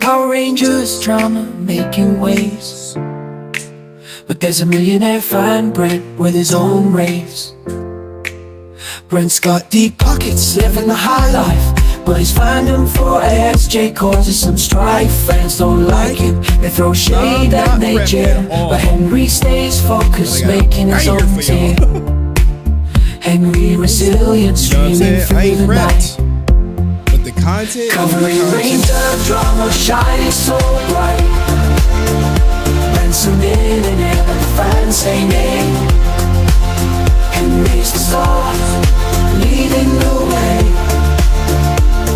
Power Rangers drama making waves, but there's a millionaire find Brent with his own raves. Brent's got deep pockets, living the high life, but he's finding for ASJ causes some strife. Friends don't like him, they throw shade at nature, but Henry stays focused, making his own team. Henry Resilient, streaming through the night, but the content covering ranger drama, shining so bright. Brent's a millionaire, but the fans say nay. Henry's the star, leading the way.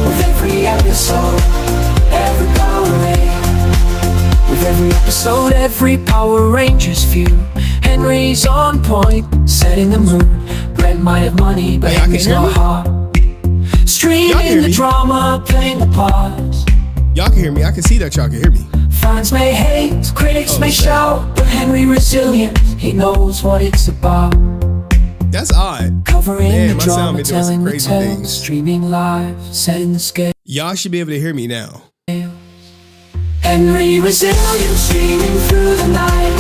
With every episode, every Power Ranger. With every episode, every Power Ranger's view. Henry's on point, setting the mood. Brent might have money, but Henry's got heart. Streaming the drama, playing the parts. Y'all can hear me. I can see that y'all can hear me. Fans may hate, critics may shout, but Henry Resilient, he knows what it's about. That's odd. Covering the drama, telling the tale, streaming live, setting the scale. Y'all should be able to hear me now. Henry Resilient, streaming through the night,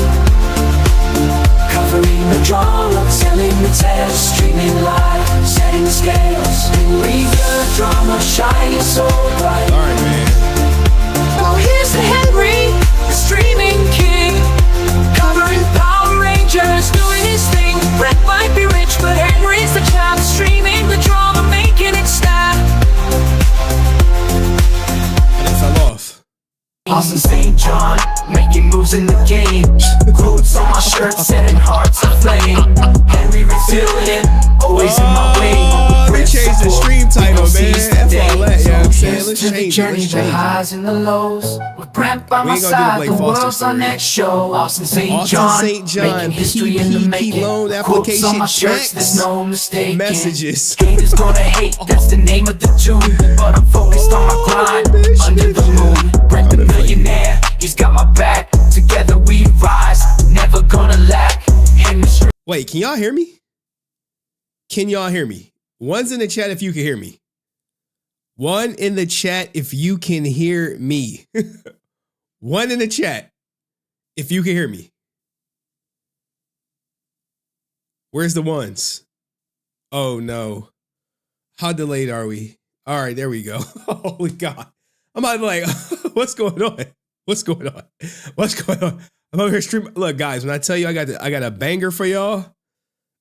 covering the drama, telling the tale, streaming live, setting the scales. Henry the drama, shining so bright. Alright, man. Oh, here's the Henry, the streaming king, covering Power Rangers, doing his thing. Brent might be rich, but Henry's the champ, streaming the drama, making it snap. I guess I lost. Austin St. John, making moves in the game. Quotes on my shirt, setting hearts aflame. Henry Resilient, always in my way. We changed the stream title, man. That's all that, yeah. I'm saying, let's to the change journey, it. the highs and the lows. With Brent by my side, the world's our next show. Austin St. John, making history in the making. Loan Quotes on my application shirts, there's no mistake. messages. Haters gonna hate, that's the name of the tune. But I'm focused on my grind, under the moon. Brent the millionaire, he's got my back. Together we rise, never gonna lack. Wait, can y'all hear me? Can y'all hear me? One's in the chat if you can hear me. One in the chat if you can hear me. One in the chat if you can hear me. Where's the ones? Oh no. How delayed are we? All right, there we go. Holy God. I'm like, what's going on? What's going on? What's going on? I'm over here streaming. Look, guys, when I tell you I got a banger for y'all,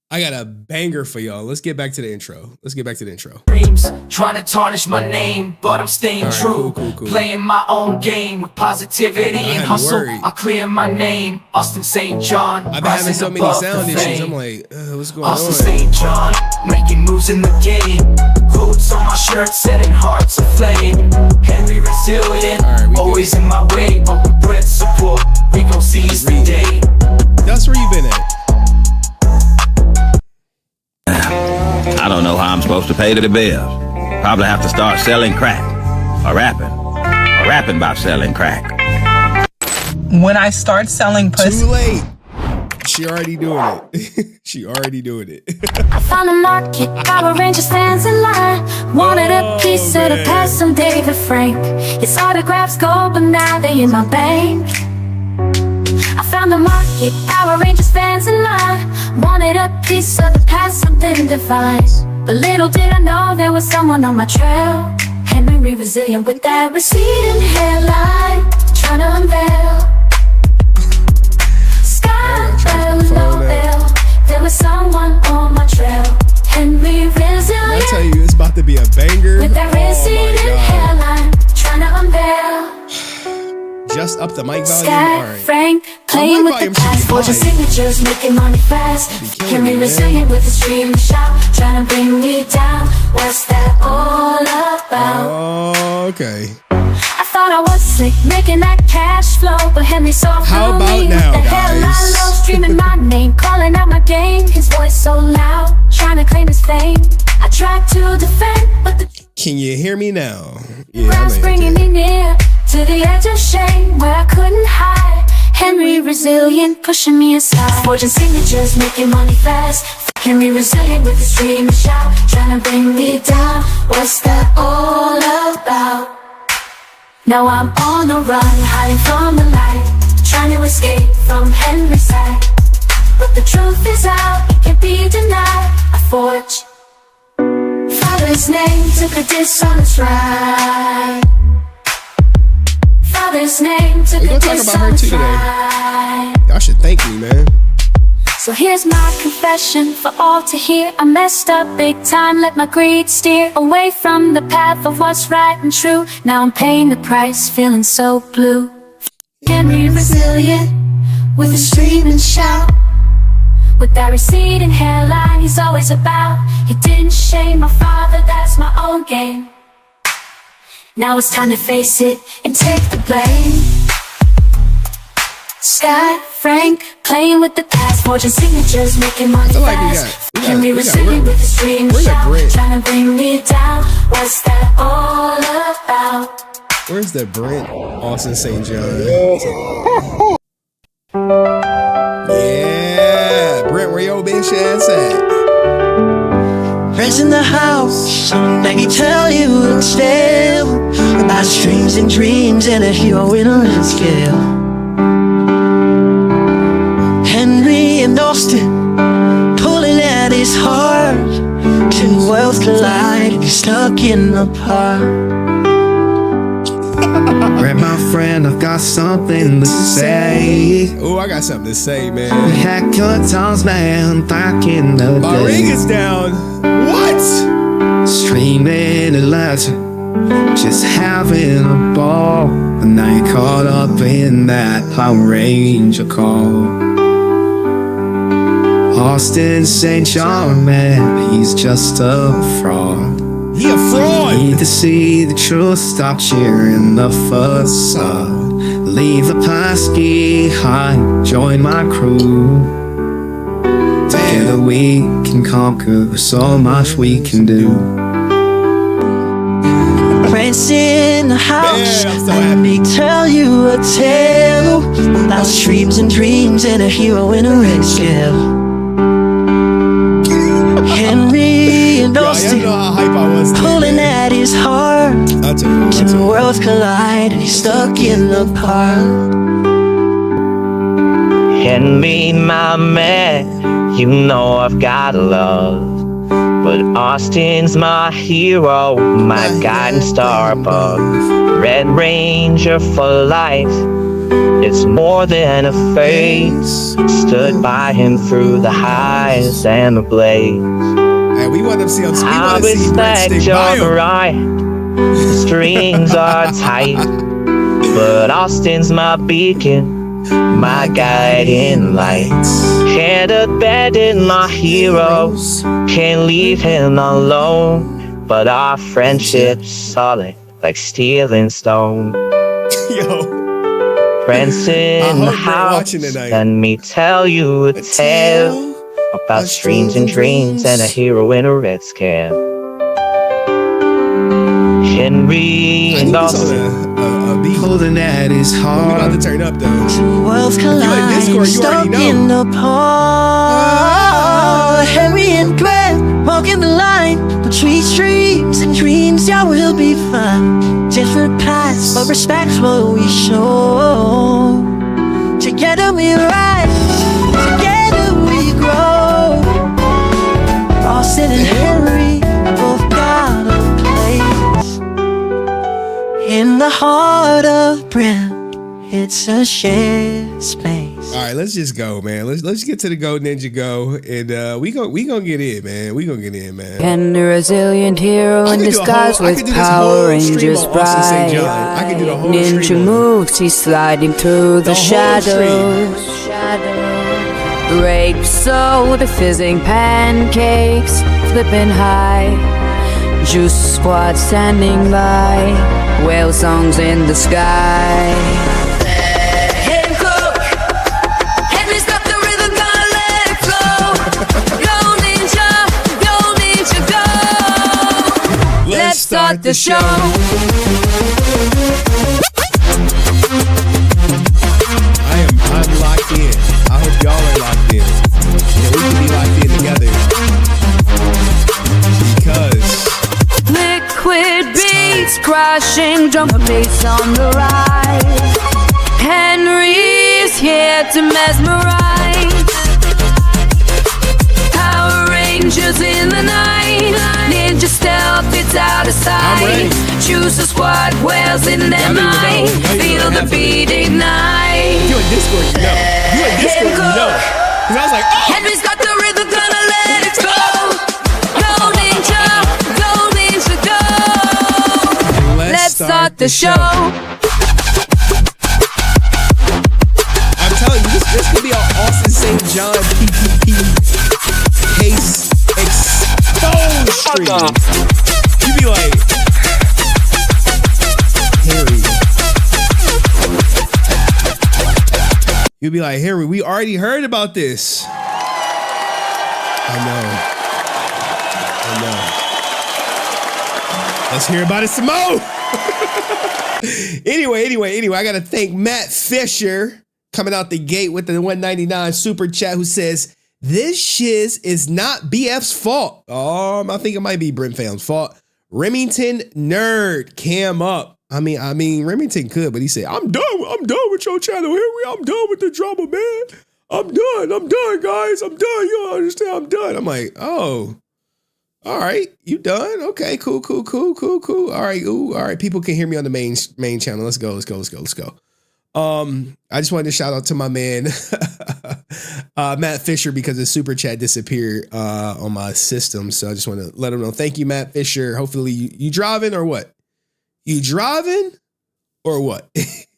I got a banger for y'all. Let's get back to the intro. Dreams, trying to tarnish my name, but I'm staying true. Cool. Playing my own game with positivity and hustle. I clear my name, Austin St. John. I've been having so many sound issues. I'm like, what's going Austin on? St. John, making moves in the game. Quotes on my shirt, setting hearts aflame. Henry Resilient, always in my way, but with Brent's support, we gon' seize the day. That's where you been at. I don't know how I'm supposed to pay the bills. Probably have to start selling crack or rapping about selling crack. When I start selling pussy. Too late. She already doing it. I found a market, Power Rangers fans in line. Wanted a piece of the past from David Frank. His autographs gold, but now they in my bank. I found a market, Power Rangers fans in line. Wanted a piece of the past, something divine. But little did I know there was someone on my trail. Henry Resilient with that receding hairline, trying to unveil. Skye, well, there was someone on my trail. Henry Resilient, I tell you, it's about to be a banger. with that receding hairline, trying to unveil. Just up the mic volume. Skye, All right. Frank, playing with the past, forging signatures, making money fast. Henry Resilient with his dream shop, trying to bring me down. What's that all about? Oh, okay. I thought I was sick, making that cash flow, but Henry saw How through about me. now, With the headline guys? low, streaming my name, calling out my game. His voice so loud, trying to claim his fame. I tried to defend, but the Can you hear me now? Yeah, crowd's bringing me near to the edge of shame where I couldn't hide. Henry Resilient pushing me aside, forging signatures, making money fast. Henry Resilient with his dream shop, trying to bring me down. What's that all about? Now I'm on a run, hiding from the light, trying to escape from Henry's side. But the truth is out, it can't be denied. I forge Father's name, took a dishonest ride. Father's name, took a dishonest ride. Y'all should thank me, man. So here's my confession for all to hear. I messed up big time, let my greed steer away from the path of what's right and true. Now I'm paying the price, feeling so blue. Henry resilient, with a scream and shout. With that receding hairline he's always about. He didn't shame my father, that's my own game. Now it's time to face it and take the blame. Skye, Frank, playing with the past, forging signatures, making money fast. Henry resilient with his dream shout, trying to bring me down. What's that all about? Where's that Brent Austin St. John? Yeah, Brent, where your bitch ass at? Friends in the house, so let me tell you a tale about dreams and dreams and a hero in a real scale. Henry and Austin pulling at his heart. Two worlds collide, you're stuck in the park. Brent, my friend, I've got something to say. Oh, I got something to say, man. We had good times, man, back in the My day. ring is down. What? Streaming a letter, just having a ball. And now you're caught up in that Power Ranger call. Austin St. John, man, he's just a fraud. He a fraud. Need to see the truth, stop cheering the facade. Leave the past behind, join my crew. Together we can conquer, so much we can do. Friends in the house, Man, I'm so let happy. me tell you a tale about dreams and dreams and a hero in a red scale. Henry and Y'all Austin know how hype I was. pulling at his heart. I'll tell you. Two worlds collide and he's stuck in the park. Henry, my man, you know I've got love. But Austin's my hero, my guiding star above. Red Ranger for life, it's more than a phase. Stood by him through the highs and the blaze. Hey, we want to see him. We I want to see Brent respect stick by your him. right, the strings are tight. But Austin's my beacon, my guiding light. Can't abandon my hero, can't leave him alone. But our friendship's solid like steel and stone. Yo, Friends I in the hope you're house, watching tonight. let me tell you a tale about dreams and dreams and a hero in a red scale. Henry I and need this Austin. on a beat. Pulling at his We about heart. to turn up though. Two worlds in collide, Discord, you stuck already know. in the park. Henry and Brent walking the line between dreams and dreams. Y'all will be fine. Different paths, but respect's what we show. Together we rise, together we grow. Austin and Henry both got a place in the heart of Brent. It's a shared space. All right, let's just go, man. Let's get to the Go Ninja Go, and we gonna get in, man. We gonna get in, man. Resilient hero I in could do a disguise whole- I could with do this Power whole stream Rangers on Austin St. John. I bright. could do the whole Ninja stream on- moves, he's sliding through the The whole stream. shadows. Grape soda, fizzing pancakes, flipping high. Juice squad standing by, whale songs in the sky. Let's Start the show. I I'm locked in. I hope y'all are locked in. Yeah, we can be locked in together because Liquid beats crashing, jump face on the rise. Henry's here to mesmerize. Power Rangers in the night. Ninja stealth, it's out of sight. Choose a squad, whales in their mind. Feel the beat ignite. You in Discord, you know. You in Discord, you know. Because I was like, oh! Henry's got the rhythm, gonna let it go. Go ninja, go. Let's start the show. I'm telling you, this could be an Austin St. John PPP case exposed stream. You'd be like, Harry. You'd be like, Harry, we already heard about this. I know. Let's hear about it some more. Anyway, I gotta thank Matt Fisher coming out the gate with the $1.99 super chat who says, this shiz is not BF's fault. I think it might be Brent Fam's fault. Remington nerd cam up. I mean, Remington could, but he said, I'm done with your channel, Henry. I'm done with the drama, man. I'm done, guys. I'm done. You don't understand. I'm done. I'm like, oh, all right. You done? Okay, cool. All right. All right. People can hear me on the main channel. Let's go. I just wanted to shout out to my man, Matt Fisher, because his super chat disappeared on my system. So I just want to let him know. Thank you, Matt Fisher. Hopefully you driving or what? You driving or what?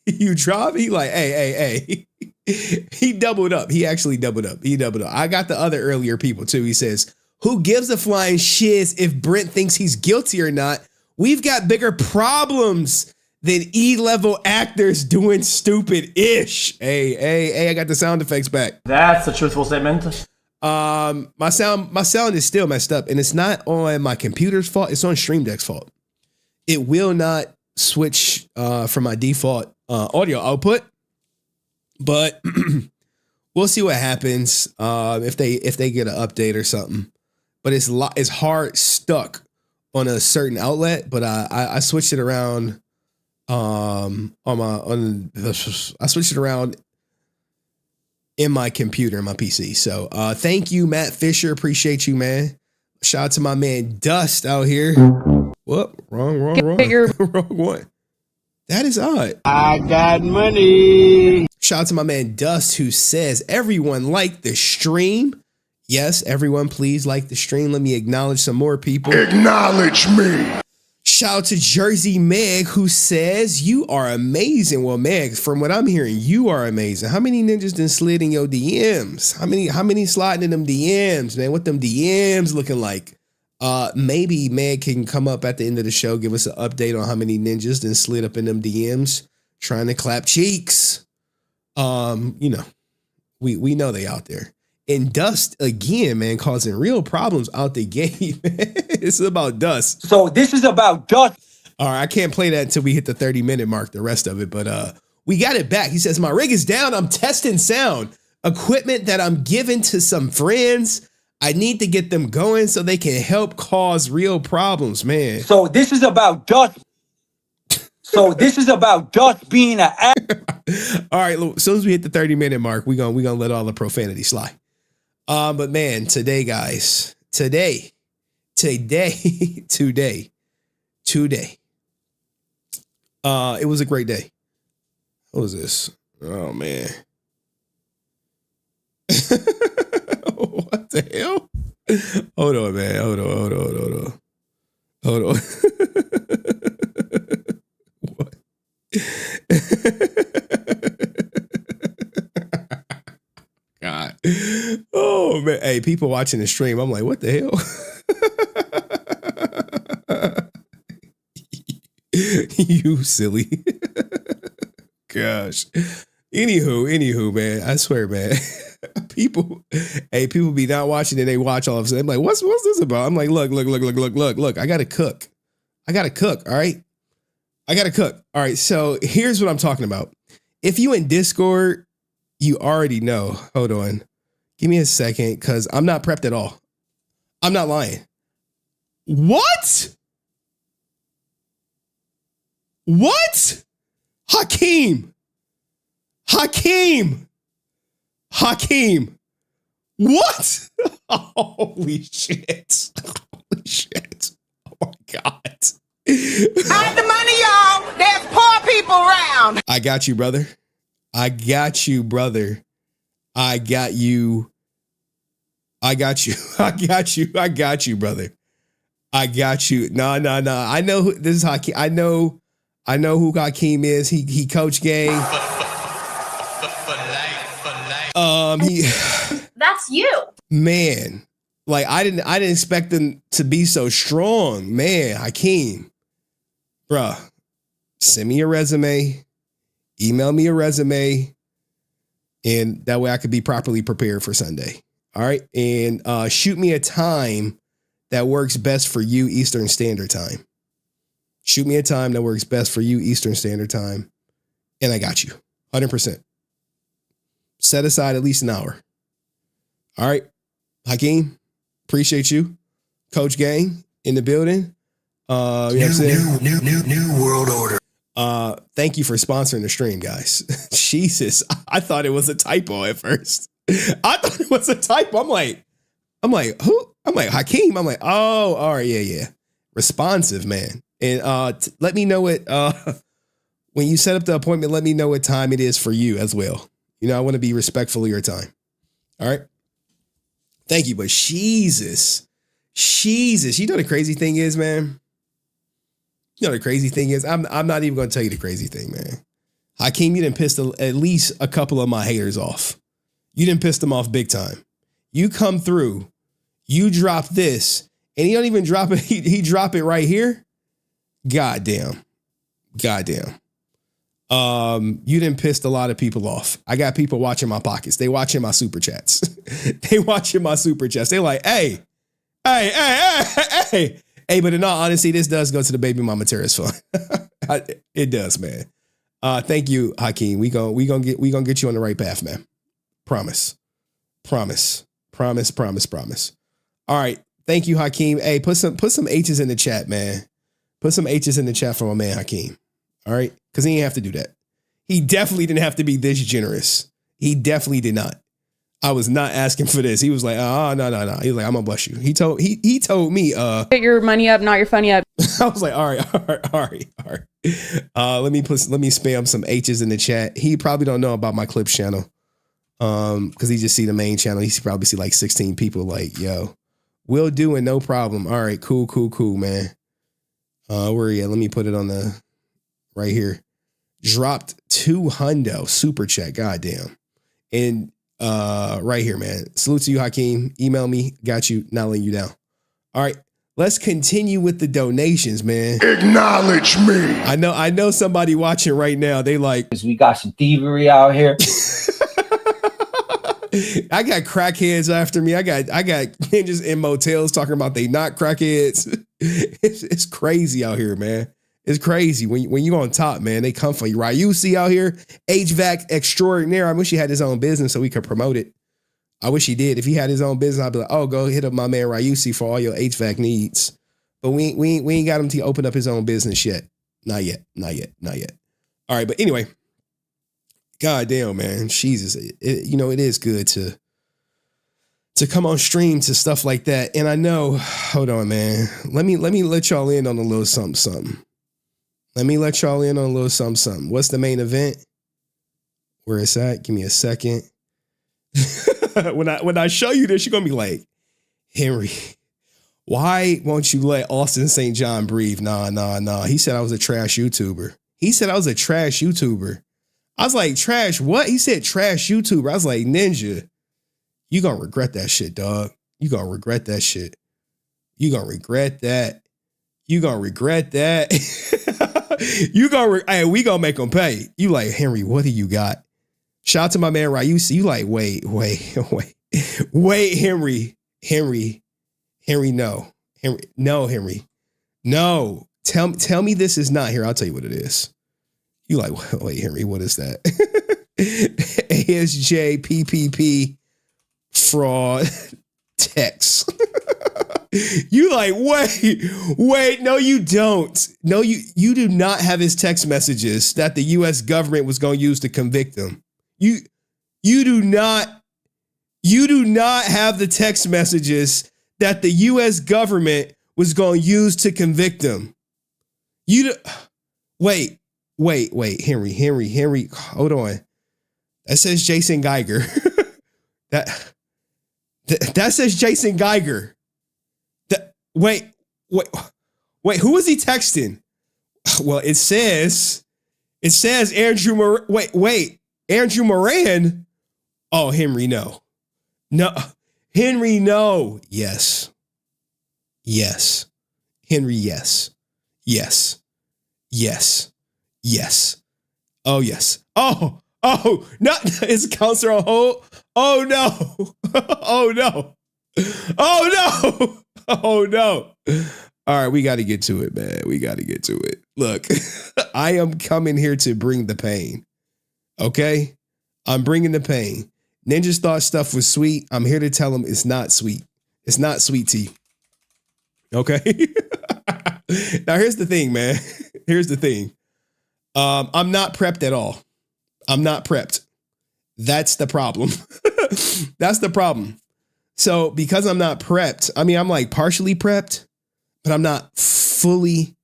You driving? He like, hey. He doubled up. He actually doubled up. I got the other earlier people too. He says, who gives a flying shiz if Brent thinks he's guilty or not? We've got bigger problems than E-level actors doing stupid-ish. Hey, I got the sound effects back. That's a truthful statement. My sound is still messed up, and it's not on my computer's fault. It's on Stream Deck's fault. It will not switch from my default audio output, but we'll see what happens if they get an update or something. But it's hard stuck on a certain outlet. But I switched it around I switched it around in my computer, my PC. So thank you, Matt Fisher. Appreciate you, man. Shout out to my man Dust out here. What? Wrong. Wrong one. That is odd. I got money. Shout out to my man Dust, who says, everyone like the stream. Yes, everyone, please like the stream. Let me acknowledge some more people. Acknowledge me. Shout out to Jersey Meg, who says, you are amazing. Well, Meg, from what I'm hearing, you are amazing. How many ninjas done slid in your DMs? How many sliding in them DMs, man? What them DMs looking like? Maybe Meg can come up at the end of the show, give us an update on how many ninjas done slid up in them DMs, trying to clap cheeks. We know they out there. And Dust, again, man, causing real problems out the gate. This is about Dust. So this is about Dust. All right, I can't play that until we hit the 30-minute mark, the rest of it. But we got it back. He says, my rig is down. I'm testing sound. Equipment that I'm giving to some friends. I need to get them going so they can help cause real problems, man. So this is about Dust. Being an actor. All right, as soon as we hit the 30-minute mark, we're gonna let all the profanity slide. But man, today, guys, today, it was a great day. What was this? Oh man. What the hell? Hold on, man. Hold on. What? God. Oh man. Hey, people watching the stream, I'm like, what the hell? You silly. Gosh. Anywho, man. I swear, man. People be not watching and they watch all of a sudden. I'm like, what's this about? I'm like, look. I gotta cook. All right. I gotta cook. All right. So here's what I'm talking about. If you in Discord, you already know. Hold on. Give me a second, because I'm not prepped at all. I'm not lying. What? What? Hakeem. What? Holy shit. Holy shit. Oh my God. Hide the money, y'all. There's poor people around. I got you, brother. I got you, brother. I got you. I got you. I got you. I got you, brother. I got you. No. I know who this is. Hakeem. I know who Hakeem is. He coach gang. That's you. Man, like I didn't expect them to be so strong. Man, Hakeem, bruh, send me a resume, email me a resume, and that way I could be properly prepared for Sunday. All right, and shoot me a time that works best for you, Eastern Standard Time. Shoot me a time that works best for you, Eastern Standard Time, and I got you, 100%. Set aside at least an hour. All right, Hakeem, appreciate you. Coach Gang in the building. New world order. Thank you for sponsoring the stream, guys. Jesus, I thought it was a typo at first. I thought it was a typo. I'm like, who? I'm like, Hakeem. I'm like, oh, all right, yeah. Responsive, man. And let me know it. When you set up the appointment, let me know what time it is for you as well. You know, I want to be respectful of your time. All right. Thank you. But Jesus. You know the crazy thing is, man? You know the crazy thing is? I'm not even going to tell you the crazy thing, man. Hakeem, you done pissed at least a couple of my haters off. You done pissed them off big time. You come through, you drop this, and he don't even drop it. He drop it right here. Goddamn. You done pissed a lot of people off. I got people watching my pockets. They watching my super chats. They like, hey. But in all honesty, this does go to the baby mama terrorist fund. It does, man. Thank you, Hakeem. We gonna get you on the right path, man. Promise. All right. Thank you, Hakeem. Hey, put some H's in the chat, man. Put some H's in the chat for my man, Hakeem. All right. Because he didn't have to do that. He definitely didn't have to be this generous. He definitely did not. I was not asking for this. He was like, no. He was like, I'm gonna bust you. He told me, get your money up, not your funny up. I was like, all right. Let me spam some H's in the chat. He probably don't know about my clips channel. Because he just see the main channel. He probably see like 16 people like, yo, we'll do it, no problem. All right, cool, man. Where are you at? Let me put it on the right here. Dropped $200 super chat. Goddamn. And right here, man. Salute to you, Hakeem. Email me. Got you. Not letting you down. All right. Let's continue with the donations, man. Acknowledge me. I know somebody watching right now. They like, we got some thievery out here. I got crackheads after me. I got ninjas in motels talking about they not crackheads. It's crazy out here, man. It's crazy when you on top, man. They come for you, right? You see out here, HVAC extraordinaire. I wish he had his own business so we could promote it. I wish he did. If he had his own business, I'd be like, oh, go hit up my man Ryusi for all your HVAC needs. But we ain't got him to open up his own business yet. Not yet. All right, but anyway, goddamn, man, Jesus, it is good to come on stream to stuff like that. And I know, hold on, man. Let me let y'all in on a little something. What's the main event? Where it's at? Give me a second. When I show you this, you're gonna be like, Henry, why won't you let Austin St. John breathe? Nah. He said I was a trash YouTuber. I was like, trash what? He said trash YouTuber. I was like, Ninja, you gonna regret that shit, dog. You gonna regret that. Hey, we gonna make them pay. You like, Henry, what do you got? Shout out to my man Ryusi. You like, wait, Henry, no. Henry, no. Tell me this is not here. I'll tell you what it is. You like, wait, Henry, what is that? ASJ PPP fraud text. You like, wait, no, you don't. No, you do not have his text messages that the U.S. government was going to use to convict him. You do not have the text messages that the U.S. government was going to use to convict him. Wait, Henry, hold on. That says Jason Geiger. that says Jason Geiger. Wait, who is he texting? Well, it says Andrew Andrew Moran. Oh, Henry, no. Henry, no. Yes. Henry, yes. Oh, yes. Oh, not his accounts are on hold. Oh no. Oh no. All right, we got to get to it, man. We got to get to it. Look, I am coming here to bring the pain. Okay? I'm bringing the pain. Ninjas thought stuff was sweet. I'm here to tell him it's not sweet. It's not sweet tea. Okay? Now, here's the thing, man. Here's the thing. I'm not prepped at all. I'm not prepped. That's the problem. That's the problem. So because I'm not prepped, I mean, I'm like partially prepped, but I'm not fully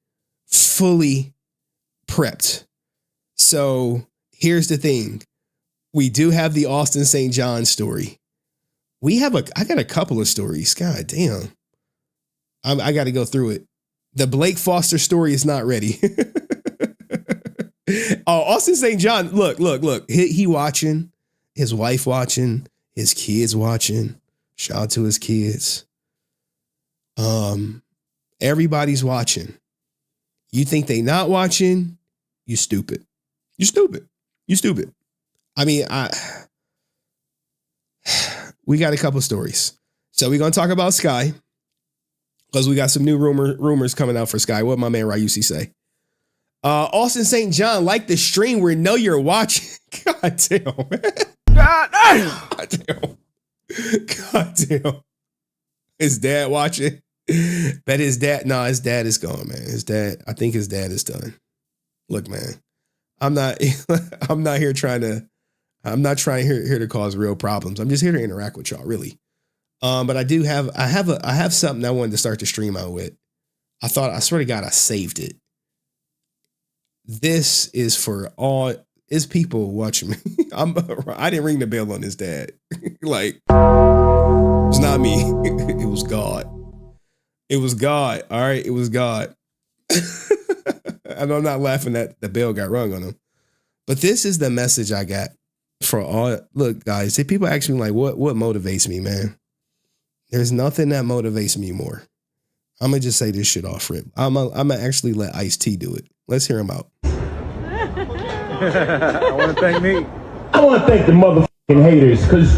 prepped. So here's the thing. We do have the Austin St. John story. I got a couple of stories. God damn. I got to go through it. The Blake Foster story is not ready. Oh, Austin St. John. Look. He watching, his wife watching, his kids watching. Shout out to his kids. Everybody's watching. You think they not watching? You stupid. I mean, we got a couple stories. So we're going to talk about Skye because we got some new rumors coming out for Skye. What my man Ryusi say? Austin St. John, like the stream where know you're watching. God damn, man. God damn. His dad watching. Bet his dad. No, his dad is gone, man. I think his dad is done. Look, man, I'm not here to cause real problems. I'm just here to interact with y'all, really. But I have something I wanted to start the stream out with. I swear to God, I saved it. This is for all. It's people watching me. I didn't ring the bell on his dad. Like, it's not me. It was God. It was God. All right. It was God. And I'm not laughing that the bell got rung on him. But this is the message I got for all. Look, guys, if people ask me like, what motivates me, man? There's nothing that motivates me more. I'm going to just say this shit off rip. I'm going to actually let Ice-T do it. Let's hear him out. I want to thank me. I want to thank the motherfucking haters because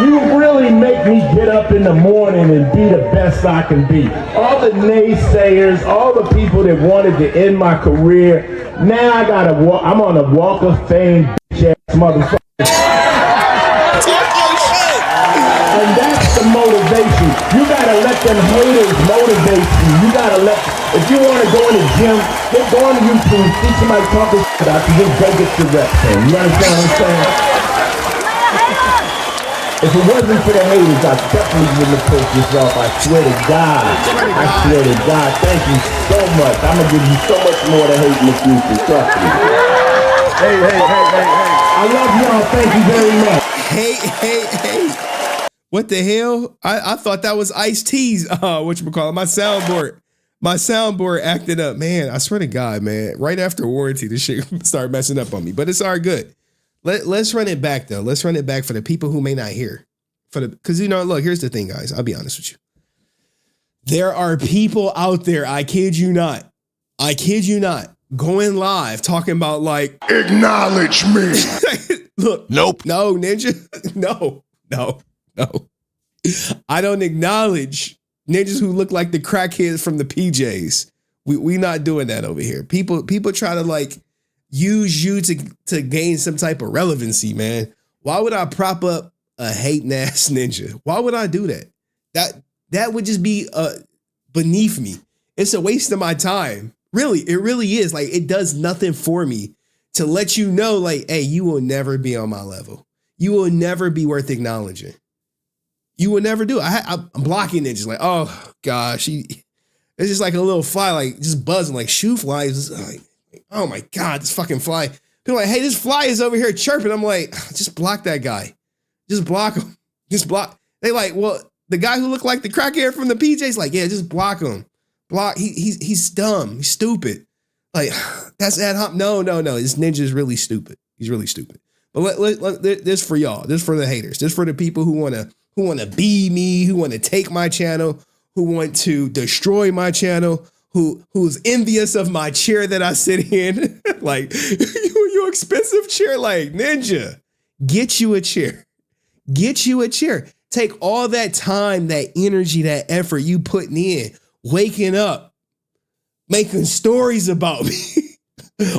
you really make me get up in the morning and be the best I can be. All the naysayers, all the people that wanted to end my career, now I'm on a walk of fame, bitch ass motherfucker. And that's the motivation. You gotta let them haters motivate you. You gotta if you want to go in the gym, go on YouTube, see somebody talking about you, just go get your reps in. You understand what I'm saying? If it wasn't for the haters, I definitely wouldn't have pushed this off. I swear to God. Thank you so much. I'm going to give you so much more to hate in the future. Trust me. Hey. I love y'all. Thank you very much. Hey. What the hell? I thought that was Ice-T's, whatchamacallit, my soundboard acted up. Man, I swear to God, man. Right after warranty, this shit started messing up on me. But it's all good. Let's run it back, though. Let's run it back for the people who may not hear. Because, look, here's the thing, guys. I'll be honest with you. There are people out there, I kid you not, going live talking about like, acknowledge me. Look. Nope. No, Ninja. No. I don't acknowledge ninjas who look like the crackheads from the PJs. We not doing that over here. People try to like use you to gain some type of relevancy, man. Why would I prop up a hating ass ninja? Why would I do that? that would just be beneath me. It's a waste of my time. Really, it really is. Like, it does nothing for me to let you know, like, hey, you will never be on my level. You will never be worth acknowledging. You will never do it. I'm blocking it. Just like, oh gosh, it's just like a little fly, like just buzzing, like shoe flies. Like, oh my God, this fucking fly. People are like, hey, this fly is over here chirping. I'm like, just block that guy. Just block him. Just block. They like, well, the guy who looked like the crackhead from the PJs, like, yeah, just block him. Block. He's dumb. He's stupid. Like, that's ad hoc. No. This ninja is really stupid. He's really stupid. But this for y'all. This for the haters. This for the people who want to be me, who want to take my channel, who want to destroy my channel, who's envious of my chair that I sit in. Like, you expensive chair. Like, ninja, get you a chair. Get you a chair. Take all that time, that energy, that effort you putting in, waking up, making stories about me.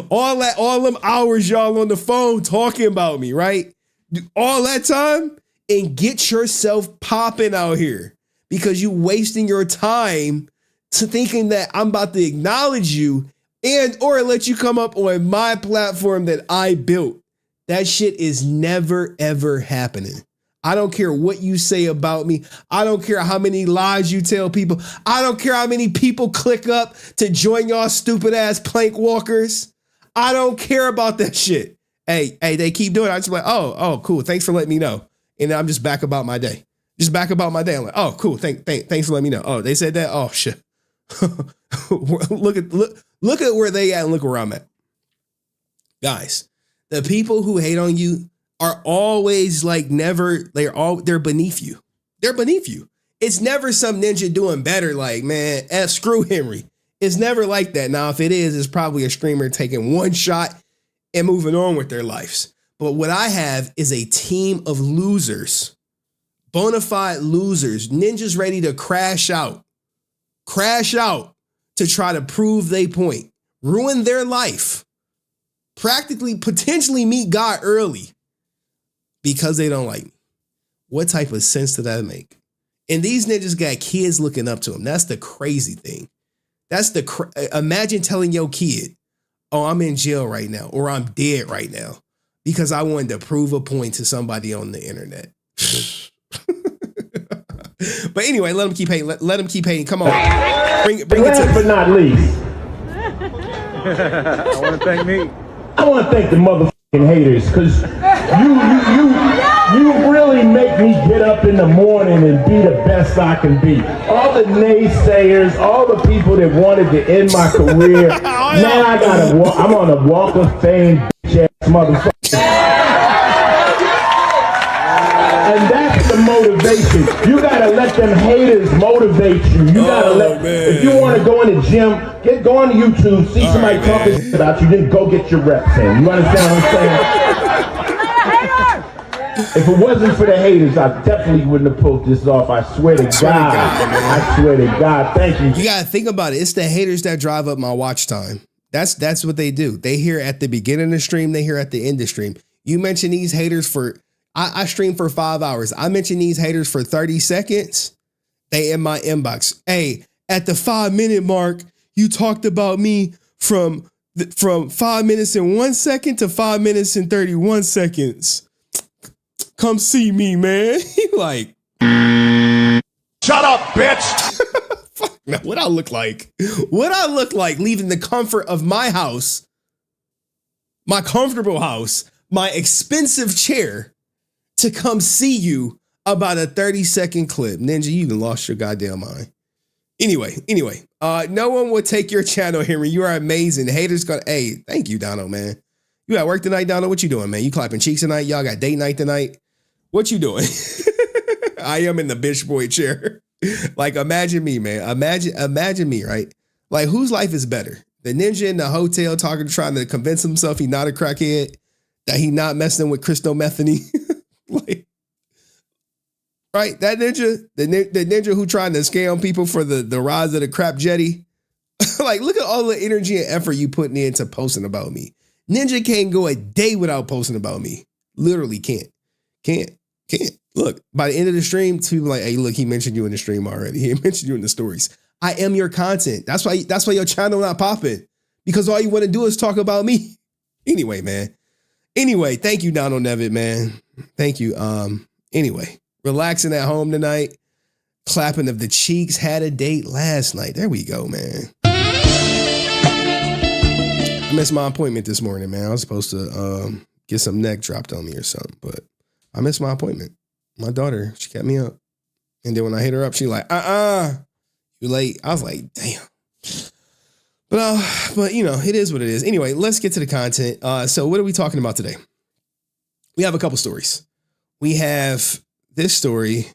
all them hours y'all on the phone talking about me, right? All that time, and get yourself popping out here, because you wasting your time to thinking that I'm about to acknowledge you and or let you come up on my platform that I built. That shit is never, ever happening. I don't care what you say about me. I don't care how many lies you tell people. I don't care how many people click up to join y'all stupid ass plank walkers. I don't care about that shit. Hey, they keep doing it. I just like, oh, cool. Thanks for letting me know. And I'm just back about my day. I'm like, oh, cool. Thanks for letting me know. Oh, they said that. Oh shit. Look at where they at and look where I'm at. Guys, the people who hate on you are always like they're beneath you. They're beneath you. It's never some ninja doing better. Like, man, screw Henry. It's never like that. Now, if it is, it's probably a streamer taking one shot and moving on with their lives. But what I have is a team of losers, bona fide losers, ninjas ready to crash out to try to prove they point, ruin their life, potentially meet God early because they don't like me. What type of sense does that make? And these ninjas got kids looking up to them. That's the crazy thing. Imagine telling your kid, oh, I'm in jail right now, or I'm dead right now because I wanted to prove a point to somebody on the internet. But anyway, let them keep hating. Let them keep hating. Come on. Bring it to Last but not least, I want to thank me. I want to thank the motherfucking haters, because you really make me get up in the morning and be the best I can be. All the naysayers, all the people that wanted to end my career, now I'm on a walk of fame, bitch ass motherfucker. And that's the motivation. You gotta let them haters motivate you. You gotta if you want to go in the gym, go on YouTube, see somebody talking about you, then go get your reps in. You understand what I'm saying? If it wasn't for the haters, I definitely wouldn't have pulled this off. I swear to God. I swear to God. Thank you. You gotta think about it. It's the haters that drive up my watch time. That's what they do. They hear at the beginning of the stream, they hear at the end of the stream. You mention these haters for I stream for 5 hours. I mention these haters for 30 seconds. They in my inbox. Hey, at the 5-minute mark, you talked about me from 5 minutes and 1 second to 5 minutes and 31 seconds. Come see me, man. He like, shut up, bitch. Fuck, now, what I look like? What I look like leaving the comfort of my house, my comfortable house, my expensive chair, to come see you about a 30-second clip. Ninja, you even lost your goddamn mind. Anyway, no one will take your channel, Henry. You are amazing. The haters gonna, hey, thank you, Donald, man. You at work tonight, Donald? What you doing, man? You clapping cheeks tonight? Y'all got date night tonight? What you doing? I am in the bitch boy chair. Like, imagine me, man. Imagine me, right? Like, whose life is better? The ninja in the hotel trying to convince himself he's not a crackhead, that he not messing with crystal methane. Like, right? That ninja, the ninja who trying to scam people for the rise of the crap jetty. Like, look at all the energy and effort you putting into posting about me. Ninja can't go a day without posting about me. Literally can't. Can't. Look, by the end of the stream, people like, hey, look, he mentioned you in the stream already. He mentioned you in the stories. I am your content. That's why your channel not popping. Because all you want to do is talk about me. Anyway, man. Anyway, thank you, Donald Nevitt, man. Thank you. Anyway, relaxing at home tonight. Clapping of the cheeks. Had a date last night. There we go, man. I missed my appointment this morning, man. I was supposed to get some neck dropped on me or something, but I missed my appointment. My daughter, she kept me up. And then when I hit her up, she like, you late. I was like, damn. But you know, it is what it is. Anyway, let's get to the content. So what are we talking about today? We have a couple stories. We have this story.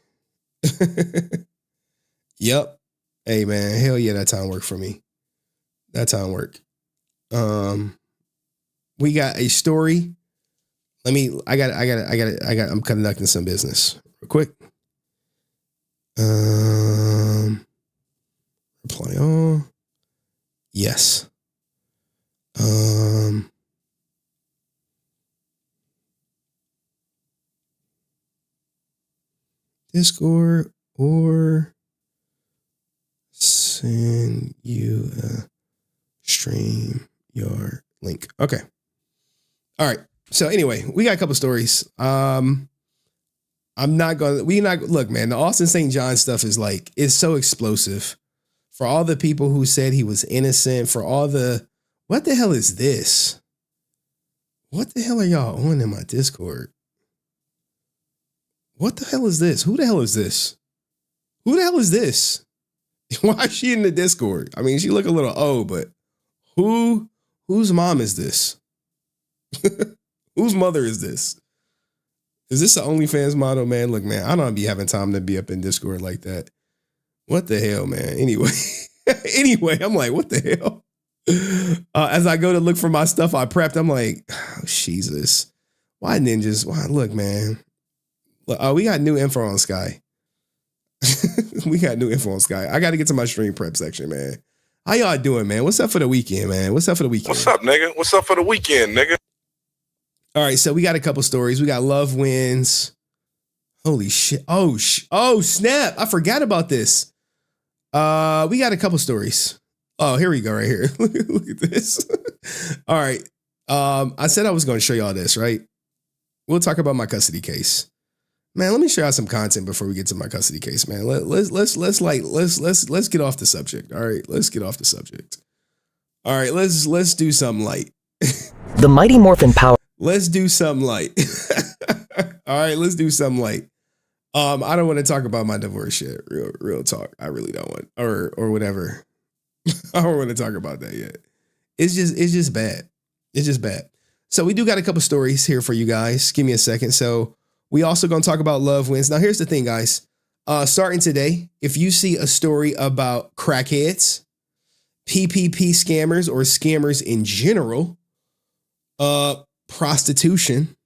Yep. Hey man, hell yeah, that time worked for me. That time worked. We got a story. I'm conducting some business real quick. Reply all. Yes. Discord or send you a stream your link. Okay. All right. So anyway, we got a couple stories. Look, man, the Austin St. John stuff is so explosive. For all the people who said he was innocent, for all the, what the hell is this? What the hell are y'all on in my Discord? What the hell is this? Who the hell is this? Who the hell is this? Why is she in the Discord? I mean, she look a little old, but whose mom is this? Whose mother is this? Is this the OnlyFans model, man? Look, man, I don't be having time to be up in Discord like that. What the hell, man? Anyway, I'm like, what the hell? As I go to look for my stuff I prepped, I'm like, oh, Jesus. Why ninjas? Why? Look, man. Look, we got new info on Skye. We got new info on Skye. I got to get to my stream prep section, man. How y'all doing, man? What's up for the weekend, man? What's up for the weekend? What's up, nigga? What's up for the weekend, nigga? All right, so we got a couple stories. We got love wins. Holy shit. Oh, snap. I forgot about this. We got a couple stories. Oh, here we go right here. Look at this. All right. I said I was going to show y'all this, right? We'll talk about my custody case. Man, let me show y'all some content before we get to my custody case, man. Let's get off the subject. All right, let's get off the subject. All right, let's do something light. The Mighty Morphin Power. Let's do something light. All right, let's do something light. I don't want to talk about my divorce shit. Real talk. I really don't want, or whatever. I don't want to talk about that yet. It's just bad. It's just bad. So we do got a couple stories here for you guys. Give me a second. So we also going to talk about love wins. Now, here's the thing, guys. Starting today, if you see a story about crackheads, PPP scammers, or scammers in general, prostitution,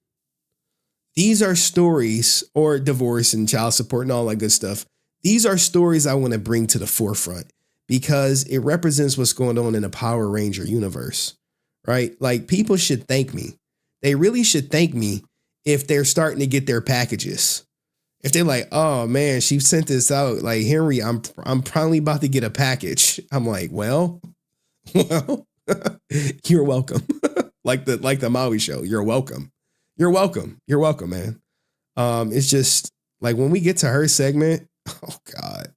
these are stories, or divorce and child support and all that good stuff. These are stories I want to bring to the forefront because it represents what's going on in the Power Ranger universe, right? Like, people should thank me. They really should thank me if they're starting to get their packages. If they're like, oh man, she sent this out. Like, Henry, I'm probably about to get a package. I'm like, well, you're welcome. like the Maui show. You're welcome. You're welcome. You're welcome, man. It's just like when we get to her segment. Oh God.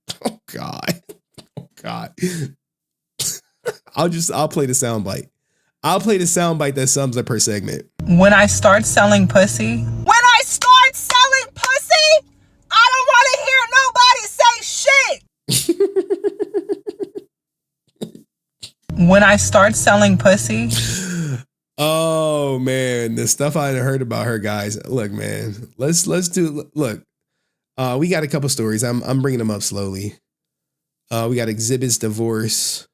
I'll play the soundbite. I'll play the soundbite that sums up her segment. When I start selling pussy, I don't want to hear nobody say shit. When I start selling pussy. Oh man, the stuff I heard about her, guys. Look, man, let's do. Look, we got a couple stories. I'm bringing them up slowly. We got Exhibit's divorce.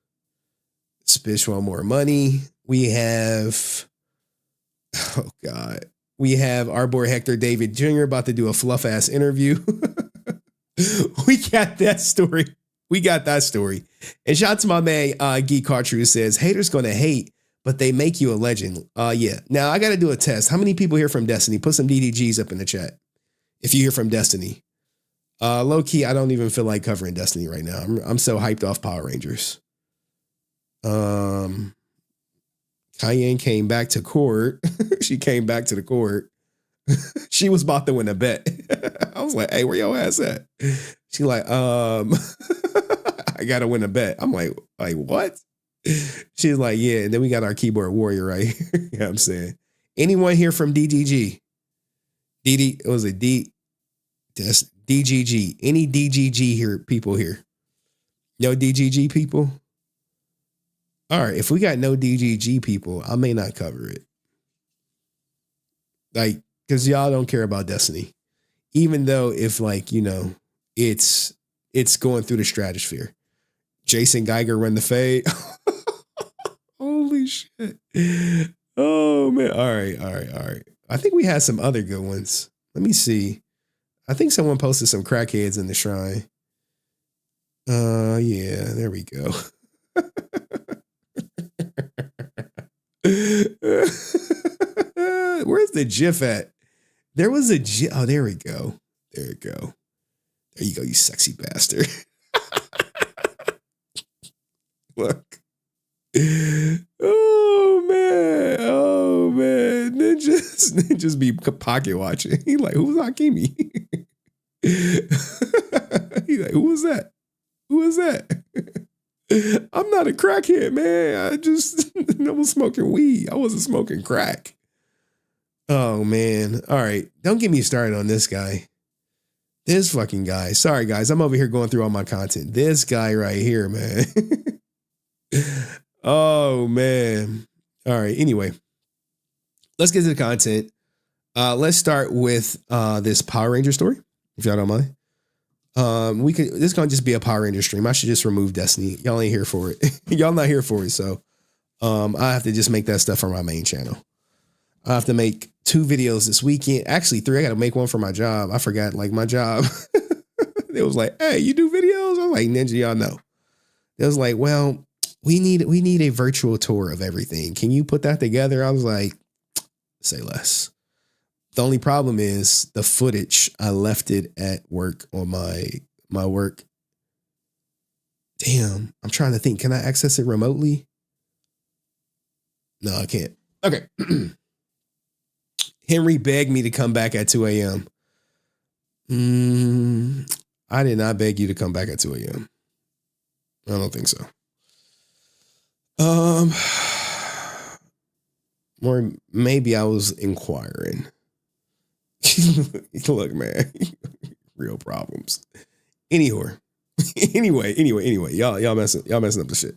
This bitch want more money. We have, oh God, we have our boy Hector David Jr. about to do a fluff ass interview. We got that story. And shout out to my man, Geek Cartridge, says haters gonna hate, but they make you a legend. Yeah. Now I got to do a test. How many people here from Destiny? Put some DDGs up in the chat. if you hear from Destiny. Low key, I don't even feel like covering Destiny right now. I'm so hyped off Power Rangers. Cayenne came back to court. She came back to the court. She was about to win a bet. I was like, hey, where your ass at? She like, I gotta win a bet. I'm like what? She's like, yeah. And then we got our keyboard warrior right here. You know what I'm saying? Anyone here from DGG? It was a D. That's DGG. Any DGG here? People here? No DGG people? All right. If we got no DGG people, I may not cover it. Like, because y'all don't care about Destiny. Even though if like, you know, it's going through the stratosphere. Jason Geiger run the fade. Holy shit. Oh man. All right. I think we had some other good ones. Let me see. I think someone posted some crackheads in the shrine. Yeah, there we go. Where's the GIF at? There was a GIF. Oh, there we go. There you go. There you go, you sexy bastard. Look. Oh man. Ninjas be pocket watching. He like, who's Hakimi? He like, who was that? I'm not a crackhead, man. I was smoking weed. I wasn't smoking crack. Oh man. All right. Don't get me started on this guy. This fucking guy. Sorry guys. I'm over here going through all my content. This guy right here, man. Oh man. All right. Anyway, let's get to the content. Let's start with this Power Ranger story, if y'all don't mind. This is gonna just be a Power Ranger stream. I should just remove Destiny. Y'all ain't here for it. Y'all not here for it. So I have to just make that stuff for my main channel. I have to make 2 videos this weekend. Actually 3. I got to make one for my job. I forgot like my job. It was like, hey, you do videos? I'm like, Ninja, y'all know. It was like, well, we need a virtual tour of everything. Can you put that together? I was like, say less. The only problem is the footage. I left it at work on my work. Damn, I'm trying to think. Can I access it remotely? No, I can't. Okay. Henry begged me to come back at 2 a.m. I did not beg you to come back at 2 a.m. I don't think so. Or maybe I was inquiring. Look, man, real problems. Anyway, y'all messing up the shit.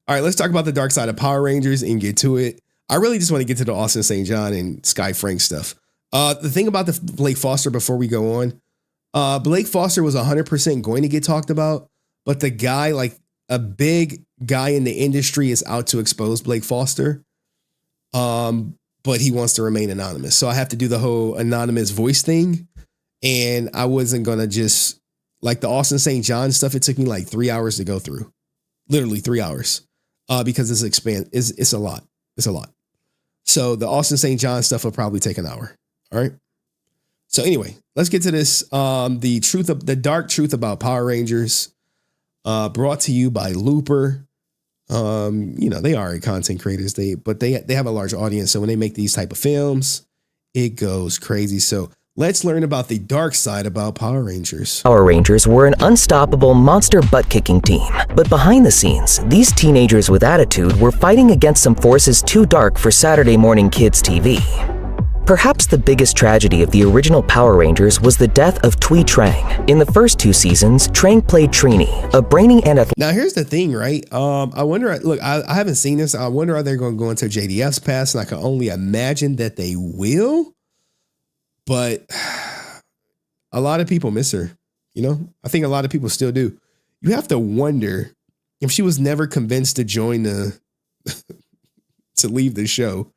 All right, let's talk about the dark side of Power Rangers and get to it. I really just want to get to the Austin St. John and Skye Frank stuff. The thing about the Blake Foster before we go on, Blake Foster was 100% going to get talked about, but the guy, like a big guy in the industry, is out to expose Blake Foster. But he wants to remain anonymous. So I have to do the whole anonymous voice thing. And I wasn't going to just like the Austin St. John stuff. It took me like 3 hours to go through, literally 3 hours, because it's a lot. It's a lot. So the Austin St. John stuff will probably take an hour. All right. So anyway, let's get to this. The dark truth about Power Rangers, brought to you by Looper. They are content creators, but they have a large audience. So when they make these type of films, it goes crazy. So let's learn about the dark side about Power Rangers. Power Rangers were an unstoppable monster butt-kicking team. But behind the scenes, these teenagers with attitude were fighting against some forces too dark for Saturday morning kids' TV. Perhaps the biggest tragedy of the original Power Rangers was the death of Tui Trang. In the first 2 seasons, Trang played Trini, a brainy and athletic. Now here's the thing, right? I wonder, look, I haven't seen this. I wonder, are they going to go into JDF's past? And I can only imagine that they will. But a lot of people miss her. I think a lot of people still do. You have to wonder if she was never convinced to join to leave the show,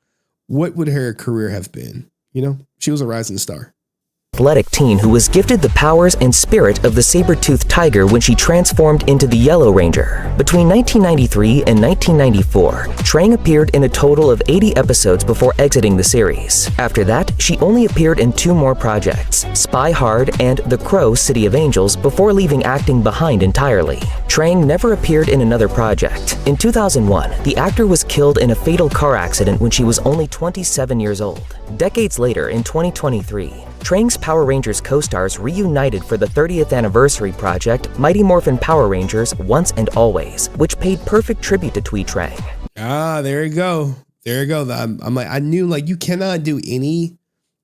what would her career have been? She was a rising star. athletic teen who was gifted the powers and spirit of the saber-toothed tiger when she transformed into the Yellow Ranger. Between 1993 and 1994, Trang appeared in a total of 80 episodes before exiting the series. After that, she only appeared in 2 more projects, Spy Hard and The Crow City of Angels, before leaving acting behind entirely. Trang never appeared in another project. In 2001, the actor was killed in a fatal car accident when she was only 27 years old. Decades later, in 2023, Trang's Power Rangers co-stars reunited for the 30th anniversary project Mighty Morphin Power Rangers Once and Always, which paid perfect tribute to Twee Trang. Ah, there you go. There you go. I'm like, I knew like you cannot do any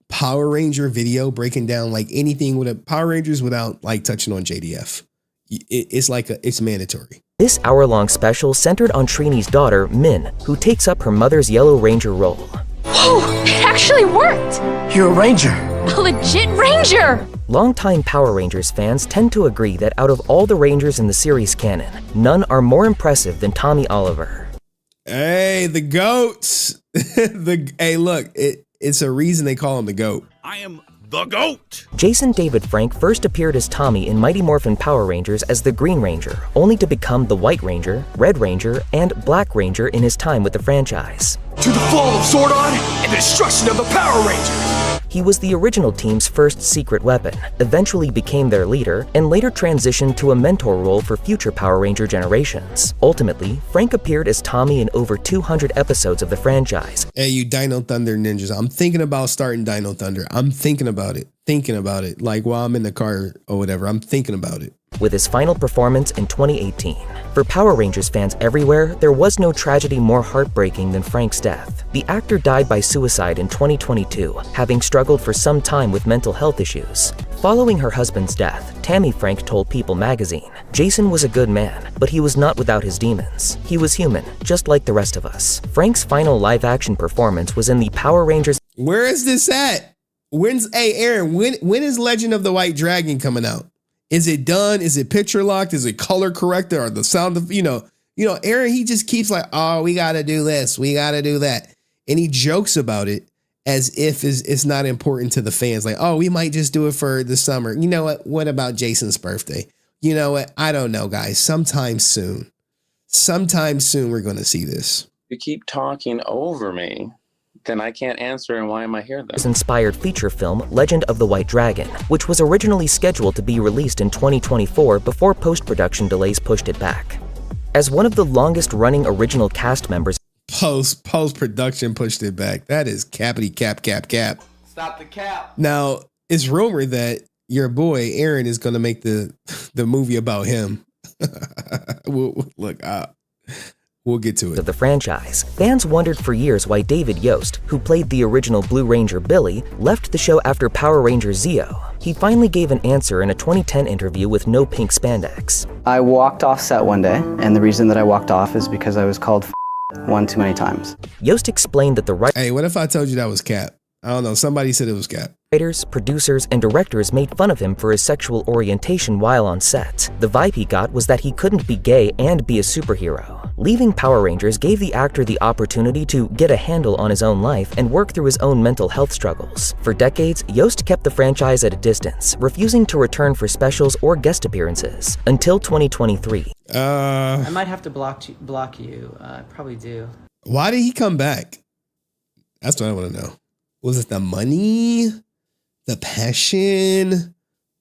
Power Ranger video breaking down like anything with a Power Rangers without like touching on JDF. It's mandatory. This hour-long special centered on Trini's daughter, Min, who takes up her mother's Yellow Ranger role. Whoa, it actually worked! You're a ranger. A legit ranger! Longtime Power Rangers fans tend to agree that out of all the Rangers in the series canon, none are more impressive than Tommy Oliver. Hey, the goats. Hey, look, it's a reason they call him the GOAT. I am the GOAT. Jason David Frank first appeared as Tommy in Mighty Morphin Power Rangers as the Green Ranger, only to become the White Ranger, Red Ranger, and Black Ranger in his time with the franchise. To the fall of Zordon and the destruction of the Power Rangers. He was the original team's first secret weapon, eventually became their leader, and later transitioned to a mentor role for future Power Ranger generations. Ultimately, Frank appeared as Tommy in over 200 episodes of the franchise. Hey, you Dino Thunder ninjas, I'm thinking about starting Dino Thunder. I'm thinking about it. Like while I'm in the car or whatever, I'm thinking about it. With his final performance in 2018. For Power Rangers fans everywhere, there was no tragedy more heartbreaking than Frank's death. The actor died by suicide in 2022, having struggled for some time with mental health issues. Following her husband's death, Tammy Frank told People magazine, "Jason was a good man, but he was not without his demons. He was human, just like the rest of us." Frank's final live-action performance was in the Power Rangers. Where is this at? Hey Aaron, when is Legend of the White Dragon coming out? Is it done? Is it picture locked? Is it color corrected? Or the sound of, Aaron, he just keeps like, oh, we got to do this. We got to do that. And he jokes about it as if it's not important to the fans. Like, oh, we might just do it for the summer. You know what? What about Jason's birthday? You know what? I don't know, guys. Sometime soon we're going to see this. You keep talking over me. Then I can't answer, and why am I here then? Inspired feature film Legend of the White Dragon, which was originally scheduled to be released in 2024 before post-production delays pushed it back. As one of the longest-running original cast members, post-production pushed it back. That is cappity cap. Stop the cap. Now, it's rumored that your boy Aaron is going to make the movie about him. We'll get to it. Of the franchise. Fans wondered for years why David Yost, who played the original Blue Ranger Billy, left the show after Power Ranger Zeo. He finally gave an answer in a 2010 interview with no pink spandex. I walked off set one day, and the reason that I walked off is because I was called one too many times. Yost explained that Hey, what if I told you that was cap? I don't know. Somebody said it was cap. Writers, producers, and directors made fun of him for his sexual orientation while on set. The vibe he got was that he couldn't be gay and be a superhero. Leaving Power Rangers gave the actor the opportunity to get a handle on his own life and work through his own mental health struggles. For decades, Yost kept the franchise at a distance, refusing to return for specials or guest appearances, until 2023. I might have to block you. I probably do. Why did he come back? That's what I want to know. Was it the money? The passion?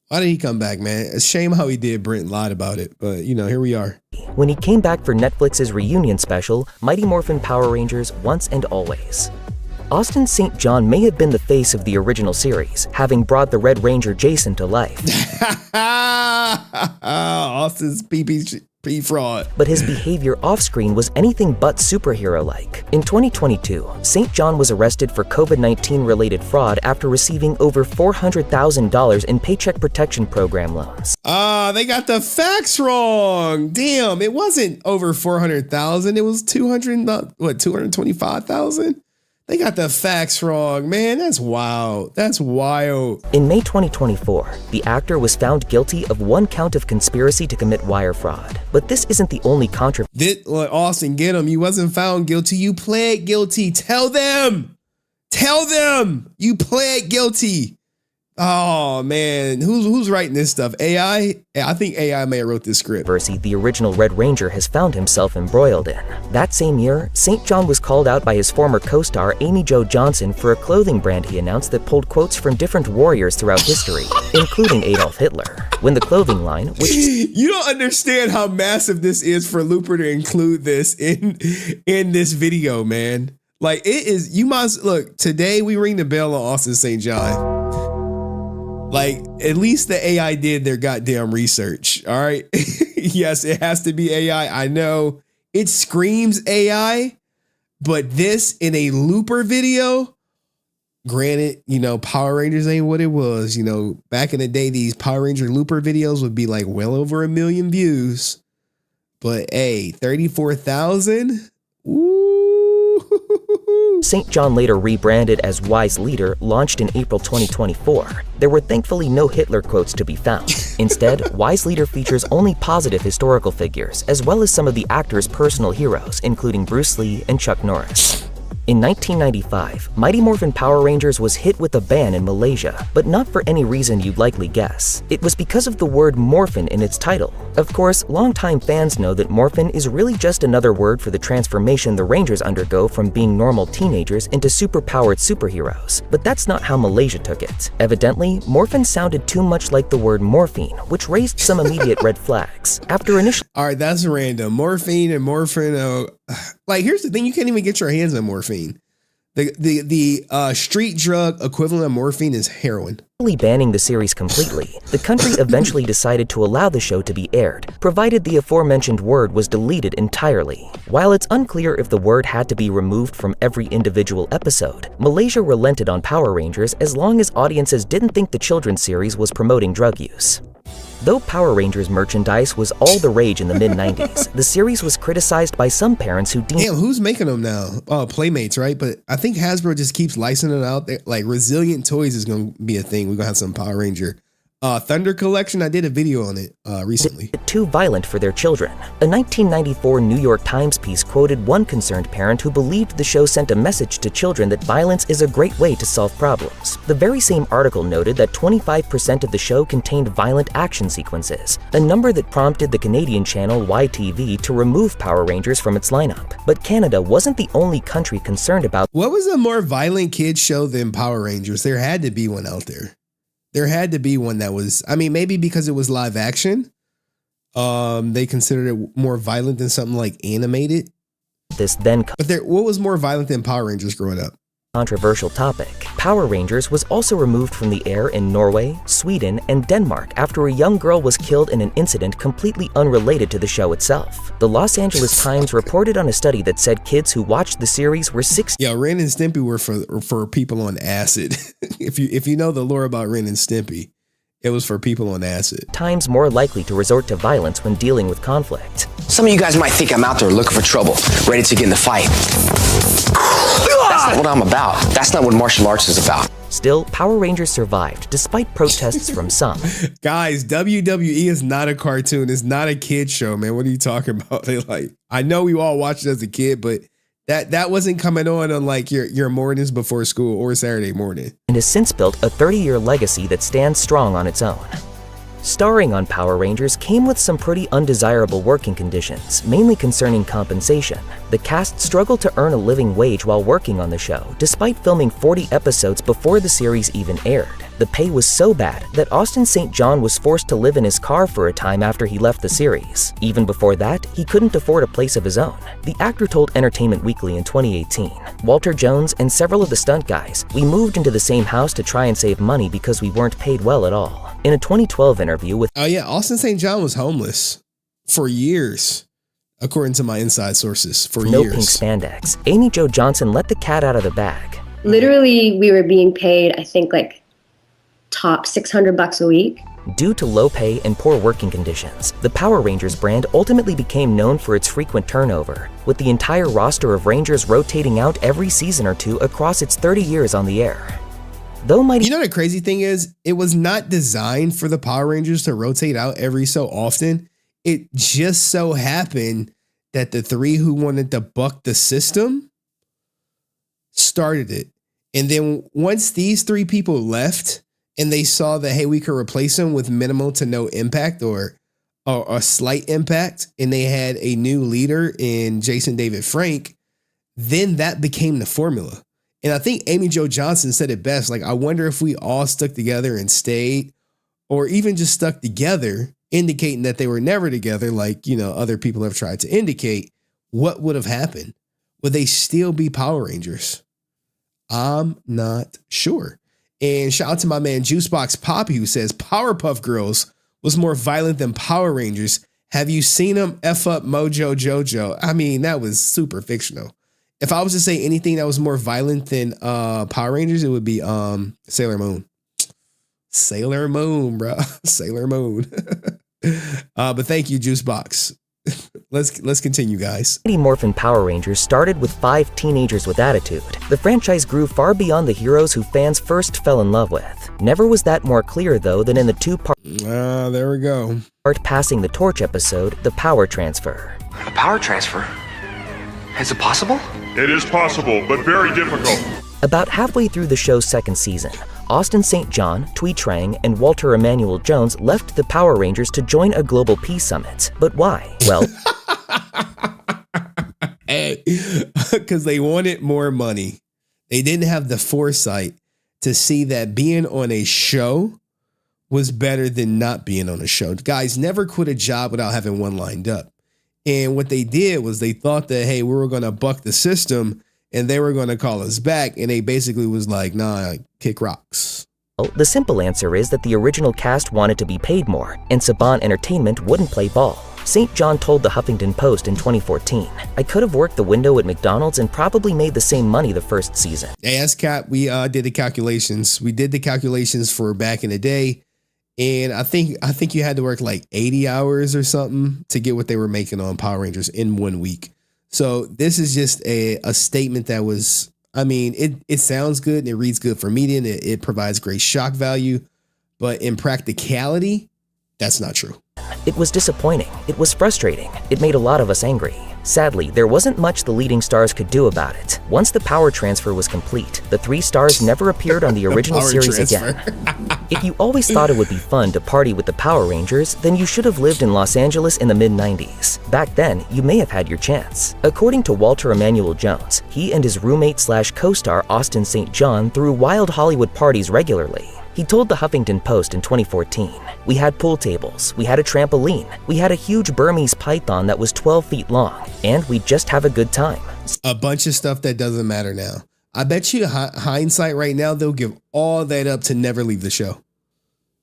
Why did he come back, man? It's a shame how he did. Brent lied about it, but here we are. When he came back for Netflix's reunion special, Mighty Morphin Power Rangers Once and Always. Austin St. John may have been the face of the original series, having brought the Red Ranger Jason to life. Austin's PPP fraud. But his behavior off-screen was anything but superhero-like. In 2022, St. John was arrested for COVID-19 related fraud after receiving over $400,000 in Paycheck Protection Program loans. They got the facts wrong. Damn, it wasn't over 400,000. It was 225,000? They got the facts wrong, man. That's wild. That's wild. In May 2024, the actor was found guilty of 1 count of conspiracy to commit wire fraud. But this isn't the only controversy. Austin, get him. You wasn't found guilty. You pled guilty. Tell them. You pled guilty. Oh man, who's writing this stuff? AI? I think AI may have wrote this script. The original Red Ranger has found himself embroiled in. That same year, St. John was called out by his former co-star Amy Jo Johnson for a clothing brand he announced that pulled quotes from different warriors throughout history, including Adolf Hitler. When the clothing line, which you don't understand how massive this is for Looper to include this in this video, man. Like it is. You must look. Today we ring the bell on Austin St. John. Like, at least the AI did their goddamn research, all right? Yes, it has to be AI. I know it screams AI, but this in a Looper video, granted, Power Rangers ain't what it was. Back in the day, these Power Ranger Looper videos would be like well over 1 million views. But hey, 34,000? Ooh. St. John later rebranded as Wise Leader, launched in April 2024. There were thankfully no Hitler quotes to be found. Instead, Wise Leader features only positive historical figures, as well as some of the actor's personal heroes, including Bruce Lee and Chuck Norris. In 1995, Mighty Morphin Power Rangers was hit with a ban in Malaysia, but not for any reason you'd likely guess. It was because of the word morphin in its title. Of course, longtime fans know that morphin is really just another word for the transformation the Rangers undergo from being normal teenagers into superpowered superheroes. But that's not how Malaysia took it. Evidently, morphin sounded too much like the word morphine, which raised some immediate red flags. After initially— All right, that's random. Morphine and morphin. Like, here's the thing. You can't even get your hands on morphine. The street drug equivalent of morphine is heroin. Banning the series completely, the country eventually decided to allow the show to be aired, provided the aforementioned word was deleted entirely. While it's unclear if the word had to be removed from every individual episode, Malaysia relented on Power Rangers as long as audiences didn't think the children's series was promoting drug use. Though Power Rangers merchandise was all the rage in the mid-90s, the series was criticized by some parents who deemed— Damn, who's making them now? Oh, Playmates, right? But I think Hasbro just keeps licensing it out there. Like, Resilient Toys is going to be a thing. We're going to have some Power Ranger. Thunder Collection, I did a video on it recently. Too violent for their children. A 1994 New York Times piece quoted one concerned parent who believed the show sent a message to children that violence is a great way to solve problems. The very same article noted that 25% of the show contained violent action sequences, a number that prompted the Canadian channel YTV to remove Power Rangers from its lineup. But Canada wasn't the only country concerned about— What was a more violent kids show than Power Rangers? There had to be one out there. There had to be one that was, I mean, maybe because it was live action, they considered it more violent than something like animated. What was more violent than Power Rangers growing up? Controversial topic. Power Rangers was also removed from the air in Norway, Sweden, and Denmark after a young girl was killed in an incident completely unrelated to the show itself. The Los Angeles Times reported on a study that said kids who watched the series were 16. Yeah, Ren and Stimpy were for people on acid. if you know the lore about Ren and Stimpy, it was for people on acid. Times more likely to resort to violence when dealing with conflict. Some of you guys might think I'm out there looking for trouble, ready to get in the fight. That's not what I'm about. That's not what martial arts is about. Still, Power Rangers survived, despite protests from some. Guys, WWE is not a cartoon. It's not a kid show, man. What are you talking about? I know we all watched it as a kid, but that wasn't coming on like your mornings before school or Saturday morning. And has since built a 30-year legacy that stands strong on its own. Starring on Power Rangers came with some pretty undesirable working conditions, mainly concerning compensation. The cast struggled to earn a living wage while working on the show, despite filming 40 episodes before the series even aired. The pay was so bad that Austin St. John was forced to live in his car for a time after he left the series. Even before that, he couldn't afford a place of his own. The actor told Entertainment Weekly in 2018, "Walter Jones and several of the stunt guys, we moved into the same house to try and save money because we weren't paid well at all." In a 2012 interview with— Oh yeah, Austin St. John was homeless for years, according to my inside sources, for no years. Pink spandex, Amy Jo Johnson let the cat out of the bag. Literally, we were being paid, I think, like top $600 a week. Due to low pay and poor working conditions, the Power Rangers brand ultimately became known for its frequent turnover, with the entire roster of Rangers rotating out every season or two across its 30 years on the air. Though You know the crazy thing is, it was not designed for the Power Rangers to rotate out every so often. It just so happened that the three who wanted to buck the system started it. And then once these three people left and they saw that, hey, we could replace him with minimal to no impact or a slight impact, and they had a new leader in Jason David Frank, then that became the formula. And I think Amy Jo Johnson said it best. Like, I wonder if we all stuck together and stayed, or even just stuck together, indicating that they were never together, like, you know, other people have tried to indicate, what would have happened? Would they still be Power Rangers? I'm not sure. And shout out to my man Juicebox Poppy, who says Powerpuff Girls was more violent than Power Rangers. Have you seen them F up Mojo Jojo? I mean, that was super fictional. If I was to say anything that was more violent than Power Rangers, it would be Sailor Moon. Sailor Moon, bro. Sailor Moon. But thank you, Juicebox. Let's continue, guys. Mighty Morphin Power Rangers started with 5 teenagers with attitude. The franchise grew far beyond the heroes who fans first fell in love with. Never was that more clear, though, than in the two-part there we go. Passing the Torch episode, The Power Transfer. A power transfer? Is it possible? It is possible, but very difficult. About halfway through the show's second season, Austin St. John, Twee Trang, and Walter Emmanuel Jones left the Power Rangers to join a global peace summit. But why? Well, hey, because they wanted more money. They didn't have the foresight to see that being on a show was better than not being on a show. Guys never quit a job without having one lined up. And what they did was they thought that, hey, we were going to buck the system and they were going to call us back. And they basically was like, nah, kick rocks. The simple answer is that the original cast wanted to be paid more, and Saban Entertainment wouldn't play ball. St. John told the Huffington Post in 2014, I could have worked the window at McDonald's and probably made the same money the first season. Hey, ASCAP, we did the calculations. We did the calculations for back in the day. And I think you had to work like 80 hours or something to get what they were making on Power Rangers in 1 week. So this is just a statement that was, I mean, it sounds good and it reads good for media and it provides great shock value. But in practicality, that's not true. It was disappointing. It was frustrating. It made a lot of us angry. Sadly, there wasn't much the leading stars could do about it. Once the power transfer was complete, the 3 stars never appeared on the original series again. If you always thought it would be fun to party with the Power Rangers, then you should have lived in Los Angeles in the mid-90s. Back then, you may have had your chance. According to Walter Emmanuel Jones, he and his roommate/co-star Austin St. John threw wild Hollywood parties regularly. He told the Huffington Post in 2014, we had pool tables, we had a trampoline, we had a huge Burmese python that was 12 feet long, and we'd just have a good time. A bunch of stuff that doesn't matter now. I bet you hindsight right now, they'll give all that up to never leave the show.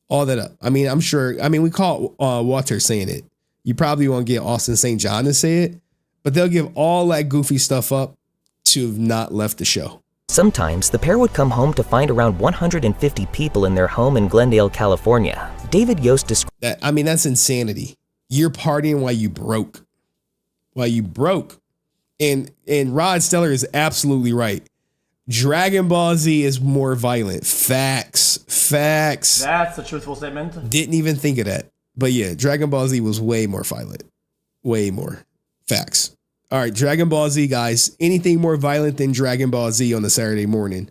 All that up. I mean, I'm sure, we caught Walter saying it. You probably won't get Austin St. John to say it, but they'll give all that goofy stuff up to have not left the show. Sometimes the pair would come home to find around 150 people in their home in Glendale, California. David Yost described that. I mean, that's insanity. You're partying while you broke. And Rod Stellar is absolutely right. Dragon Ball Z is more violent. Facts. That's a truthful statement. Didn't even think of that. But yeah, Dragon Ball Z was way more violent. Way more. Facts. All right, Dragon Ball Z, guys. Anything more violent than Dragon Ball Z on a Saturday morning?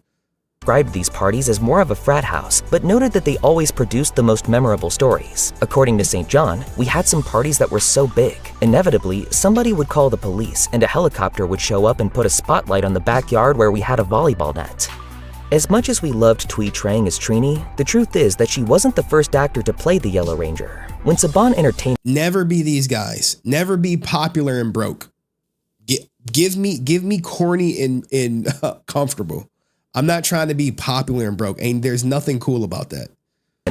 Described these parties as more of a frat house, but noted that they always produced the most memorable stories. According to St. John, we had some parties that were so big. Inevitably, somebody would call the police and a helicopter would show up and put a spotlight on the backyard where we had a volleyball net. As much as we loved Twee Trang as Trini, the truth is that she wasn't the first actor to play the Yellow Ranger. When Saban Entertainment... Never be these guys. Never be popular and broke. Give me corny and comfortable. I'm not trying to be popular and broke. And there's nothing cool about that.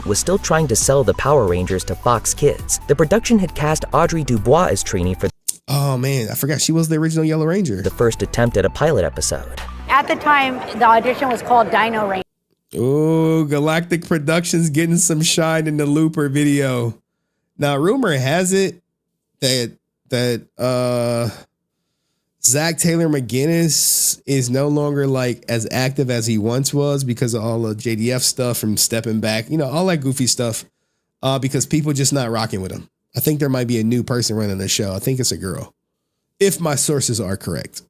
Was still trying to sell the Power Rangers to Fox Kids. The production had cast Audrey Dubois as Trini for... Oh man, I forgot she was the original Yellow Ranger. The first attempt at a pilot episode. At the time, the audition was called Dino Ranger. Oh, Galactic Productions getting some shine in the Looper video. Now, rumor has it that Zach Taylor McGinnis is no longer like as active as he once was because of all the JDF stuff from stepping back, all that goofy stuff, because people just not rocking with him. I think there might be a new person running the show. I think it's a girl, if my sources are correct.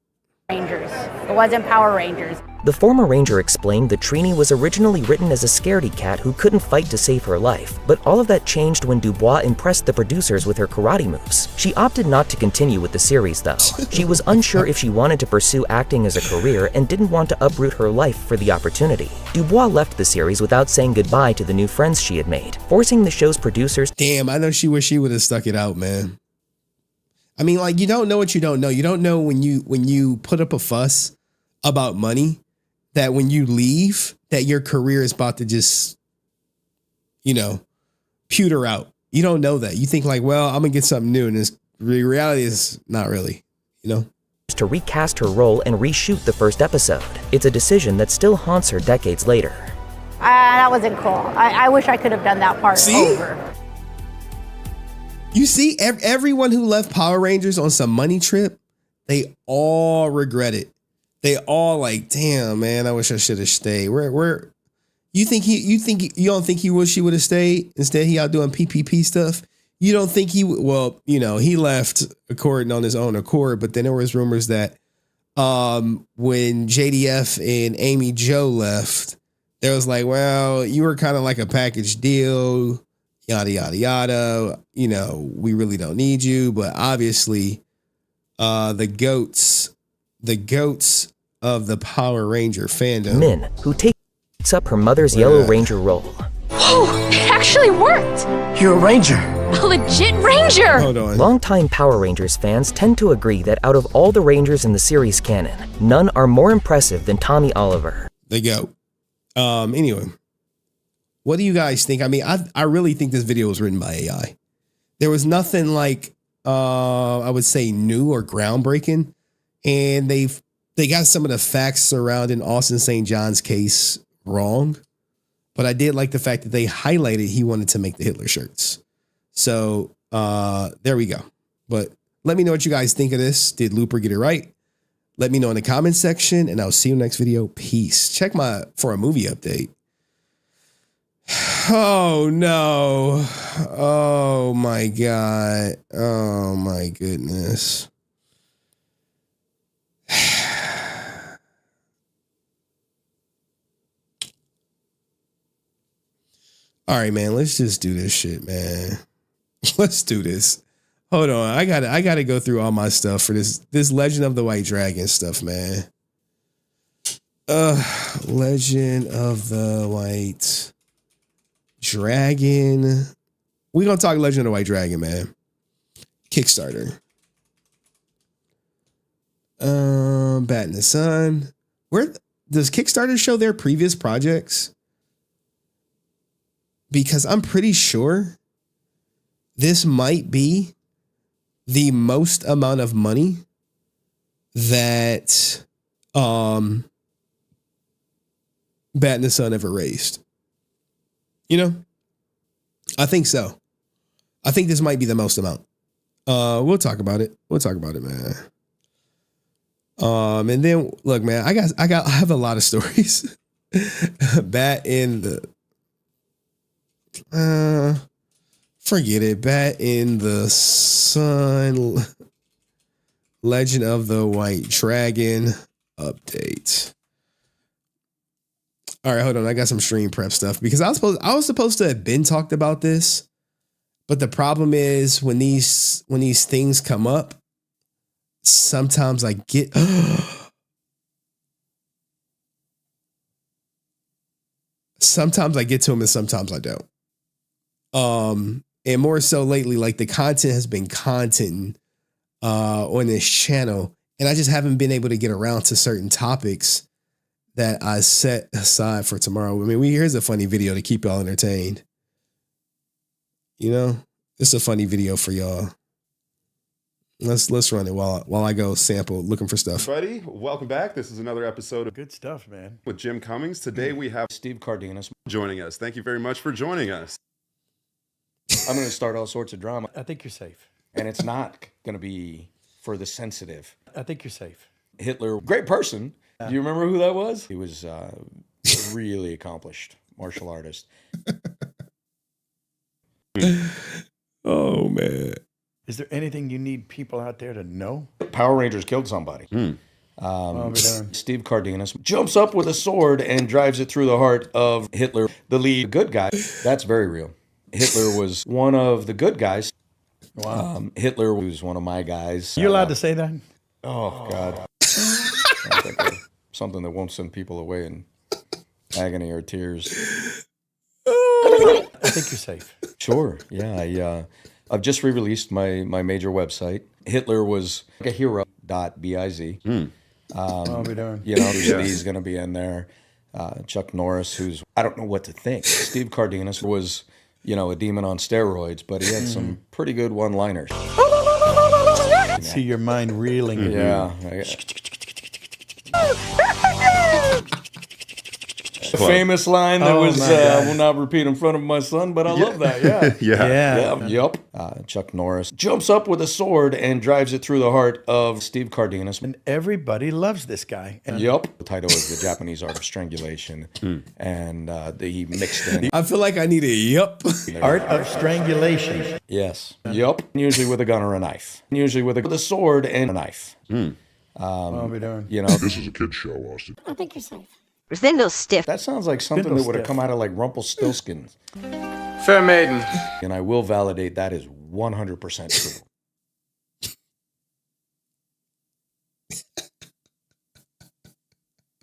Rangers. It wasn't Power Rangers. The former ranger explained that Trini was originally written as a scaredy cat who couldn't fight to save her life, but all of that changed when Dubois impressed the producers with her karate moves. She opted not to continue with the series, though. She was unsure if she wanted to pursue acting as a career and didn't want to uproot her life for the opportunity. Dubois left the series without saying goodbye to the new friends she had made, forcing the show's producers. Damn, I know she wish she would have stuck it out, man. I mean, like, you don't know what you don't know. You don't know when you put up a fuss about money, that when you leave, that your career is about to just, pewter out. You don't know that. You think like, well, I'm gonna get something new, and the reality is not really, to recast her role and reshoot the first episode. It's a decision that still haunts her decades later. That wasn't cool. I wish I could have done that part over. You see, everyone who left Power Rangers on some money trip, they all regret it. They all like, damn, man, I wish I should have stayed. Where you don't think he wish he would have stayed? Instead, he out doing PPP stuff. You don't think he left according on his own accord, but then there was rumors that when JDF and Amy Jo left, there was like, well, you were kind of like a package deal, yada, yada, yada. We really don't need you. But obviously, the goats of the Power Ranger fandom. Min, who takes up her mother's Yellow Ranger role. Whoa, it actually worked! You're a ranger. A legit ranger! Hold on. Longtime Power Rangers fans tend to agree that out of all the Rangers in the series canon, none are more impressive than Tommy Oliver. The goat. Anyway, what do you guys think? I mean, I really think this video was written by AI. There was nothing like, I would say, new or groundbreaking. And they got some of the facts surrounding Austin St. John's case wrong. But I did like the fact that they highlighted he wanted to make the Hitler shirts. So there we go. But let me know what you guys think of this. Did Looper get it right? Let me know in the comments section, and I'll see you next video. Peace. Check for a movie update. Oh, no. Oh, my God. Oh, my goodness. All right, man, let's just do this shit, man. Let's do this. Hold on. I gotta go through all my stuff for this Legend of the White Dragon stuff, man. Legend of the White Dragon. We're gonna talk Legend of the White Dragon, man. Kickstarter. Bat in the Sun. Where does Kickstarter show their previous projects? Because I'm pretty sure this might be the most amount of money that Bat in the Sun ever raised. I think so. I think this might be the most amount. We'll talk about it. Man. And then look, man, I have a lot of stories. Bat in the forget it. Bat in the Sun. Legend of the White Dragon update. All right, hold on. I got some stream prep stuff because I was supposed to have been talked about this, but the problem is when these things come up, sometimes I get sometimes I get to them and sometimes I don't. And more so lately, like the content has been content on this channel, and I just haven't been able to get around to certain topics that I set aside for tomorrow. I mean, here's a funny video to keep y'all entertained. It's a funny video for y'all. Let's run it while I go sample looking for stuff. Buddy, welcome back. This is another episode of Good stuff, man. with Jim Cummings. Today we have Steve Cardenas joining us. Thank you very much for joining us. I'm going to start all sorts of drama. I think you're safe. And it's not going to be for the sensitive. I think you're safe. Hitler, great person. Do you remember who that was? He was a really accomplished martial artist. Oh, man. Is there anything you need people out there to know? Power Rangers killed somebody. Steve Cardenas jumps up with a sword and drives it through the heart of Hitler, the lead good guy. That's very real. Hitler was one of the good guys. Wow. Hitler was one of my guys. You allowed to say that? Oh, God. Something that won't send people away in agony or tears. I think you're safe. Sure. Yeah. I've just re-released my major website. Hitler was a hero.biz. He's going to be in there. Chuck Norris, who's, I don't know what to think. Steve Cardenas was, a demon on steroids, but he had some pretty good one-liners. See your mind reeling. Yeah. A famous line that I will not repeat in front of my son, but I love that. Yup. Chuck Norris jumps up with a sword and drives it through the heart of Steve Cardenas. And everybody loves this guy. Yup. The title is The Japanese Art of Strangulation. And he mixed in. I feel like I need a yup. Art of Strangulation. Yes. Yup. Usually with a gun or a knife. Usually with a sword and a knife. What are we doing? This is a kid's show, Austin. I think you're safe. Spindle stiff. That sounds like something that would have come out of like Rumpelstiltskin. Fair maiden. And I will validate that is 100% true.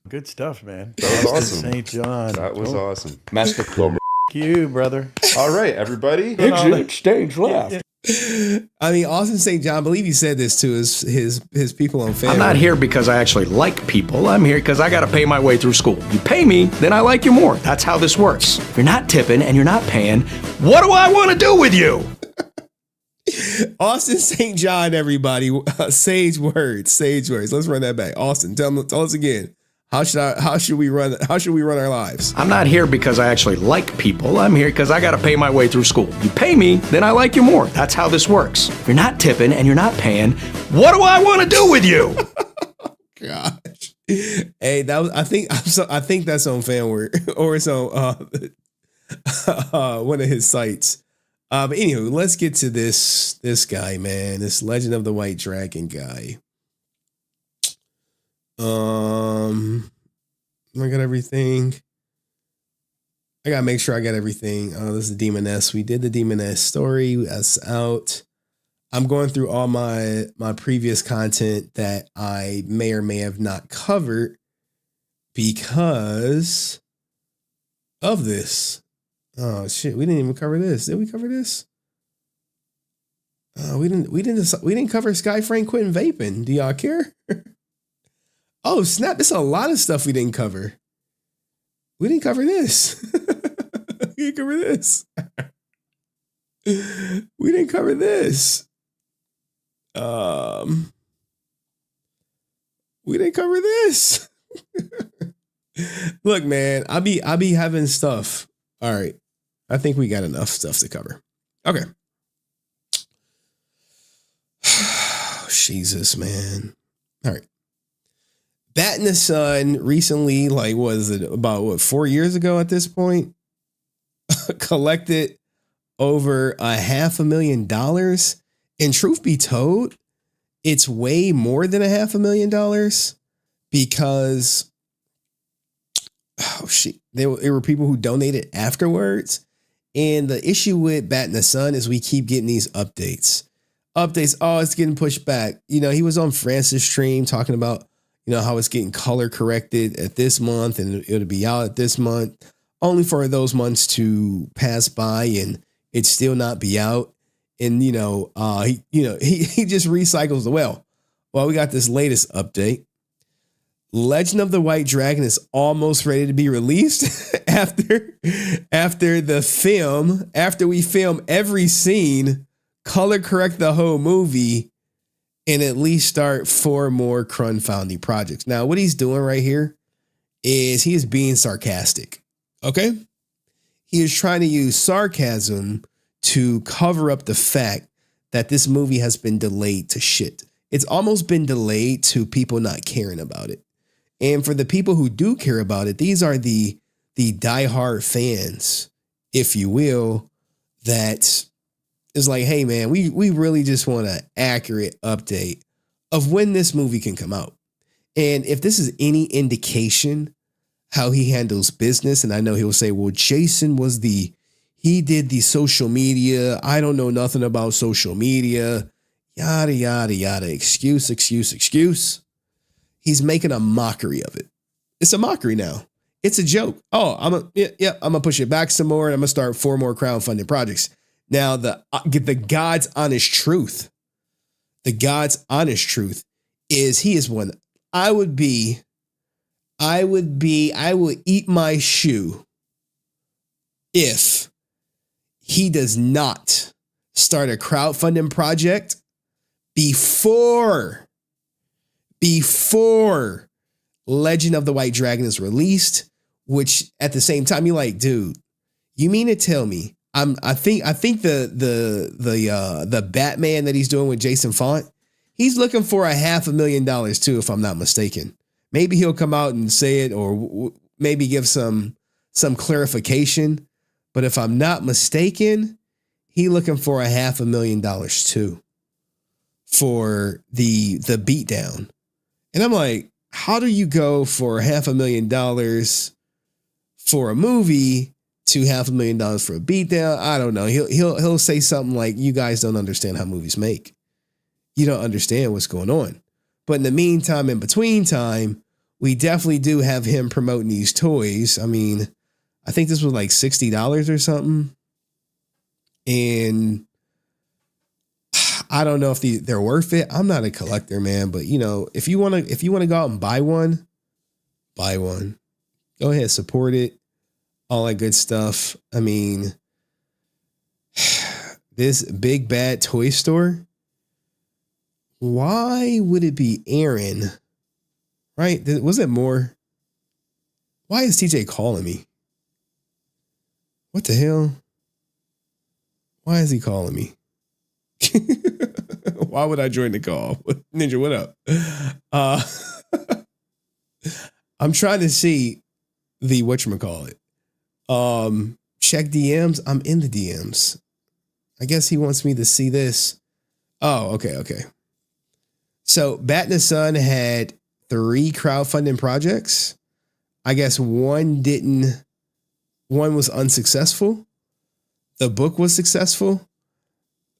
Good stuff, man. That was awesome. St. John. That was awesome. Master Club. You, brother. All right, everybody. Exchange left. I mean, Austin St. John, I believe he said this to his people on family. I'm not here because I actually like people. I'm here because I got to pay my way through school. You pay me, then I like you more. That's how this works. If you're not tipping and you're not paying, what do I want to do with you? Austin St. John, everybody. Sage words. Let's run that back. Austin, tell us again. How should we run our lives? I'm not here because I actually like people. I'm here because I got to pay my way through school. You pay me, then I like you more. That's how this works. If you're not tipping and you're not paying, what do I want to do with you? Gosh. Hey, I think that's on Fanword or it's on one of his sites. But anywho, let's get to this guy, man. This Legend of the White Dragon guy. I got everything. I gotta make sure I got everything. This is Demoness. We did the Demoness story. That's out. I'm going through all my previous content that I may or may have not covered because of this. Oh shit, we didn't even cover this. Did we cover this? We didn't cover Skye Frank quitting vaping. Do y'all care? Oh snap! There's a lot of stuff we didn't cover. We didn't cover this. We didn't cover this. We didn't cover this. We didn't cover this. Look, man, I be having stuff. All right, I think we got enough stuff to cover. Okay. Jesus, man. All right. Bat in the Sun recently, like, was it about 4 years ago at this point? Collected over $500,000. And truth be told, it's way more than $500,000 because, there were people who donated afterwards. And the issue with Bat in the Sun is we keep getting these updates. Oh, it's getting pushed back. He was on Francis' stream talking about, how it's getting color corrected at this month and it'll be out at this month, only for those months to pass by and it still not be out. And, he just recycles the well. Well, we got this latest update. Legend of the White Dragon is almost ready to be released after we film every scene, color correct the whole movie, and at least start 4 more crowdfunding projects. Now, what he's doing right here is he is being sarcastic. Okay? He is trying to use sarcasm to cover up the fact that this movie has been delayed to shit. It's almost been delayed to people not caring about it. And for the people who do care about it, these are the diehard fans, if you will, that is like, hey, man, we really just want an accurate update of when this movie can come out. And if this is any indication how he handles business, and I know he'll say, well, Jason he did the social media. I don't know nothing about social media. Yada, yada, yada. Excuse. He's making a mockery of it. It's a mockery now. It's a joke. Oh, I'm gonna push it back some more, and I'm gonna start 4 more crowdfunding projects. Now, the God's honest truth. The God's honest truth is he is one. I would eat my shoe if he does not start a crowdfunding project before Legend of the White Dragon is released, which at the same time, you're like, dude, you mean to tell me I think the Batman that he's doing with Jason Font, he's looking for $500,000 too, if I'm not mistaken. Maybe he'll come out and say it, or maybe give some clarification. But if I'm not mistaken, he looking for $500,000 too for the beatdown. And I'm like, how do you go for $500,000 for a movie to $500,000 for a beatdown? I don't know. He'll say something like, you guys don't understand how movies make. You don't understand what's going on. But in the meantime, in between time, we definitely do have him promoting these toys. I mean, I think this was like $60 or something. And I don't know if they're worth it. I'm not a collector, man, but you know, if you want to go out and buy one. Go ahead, support it. All that good stuff. I mean, this big bad toy store. Why would it be Aaron? Right? Was it more? Why is TJ calling me? What the hell? Why is he calling me? Why would I join the call? Ninja, what up? I'm trying to see the whatchamacallit. Check DMs. I'm in the DMs. I guess he wants me to see this. Oh, okay. So Bat and the Sun had 3 crowdfunding projects. I guess one was unsuccessful. The book was successful,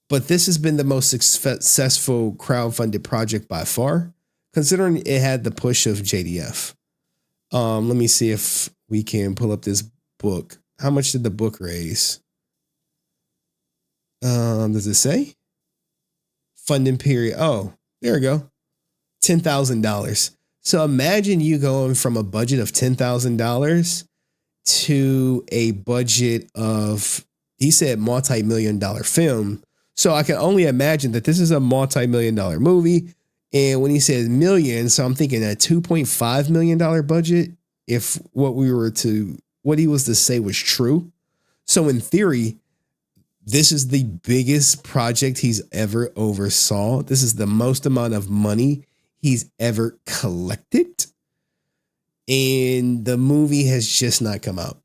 but this has been the most successful crowdfunded project by far, considering it had the push of JDF. Let me see if we can pull up this book. How much did the book raise? Does it say? Funding period. Oh, there we go. $10,000. So imagine you going from a budget of $10,000 to a budget of, he said, multi-million-dollar film. So I can only imagine that this is a multi-million-dollar movie. And when he says million, so I'm thinking a $2.5 million budget, if what he was to say was true. So in theory, this is the biggest project he's ever oversaw. This is the most amount of money he's ever collected. And the movie has just not come out.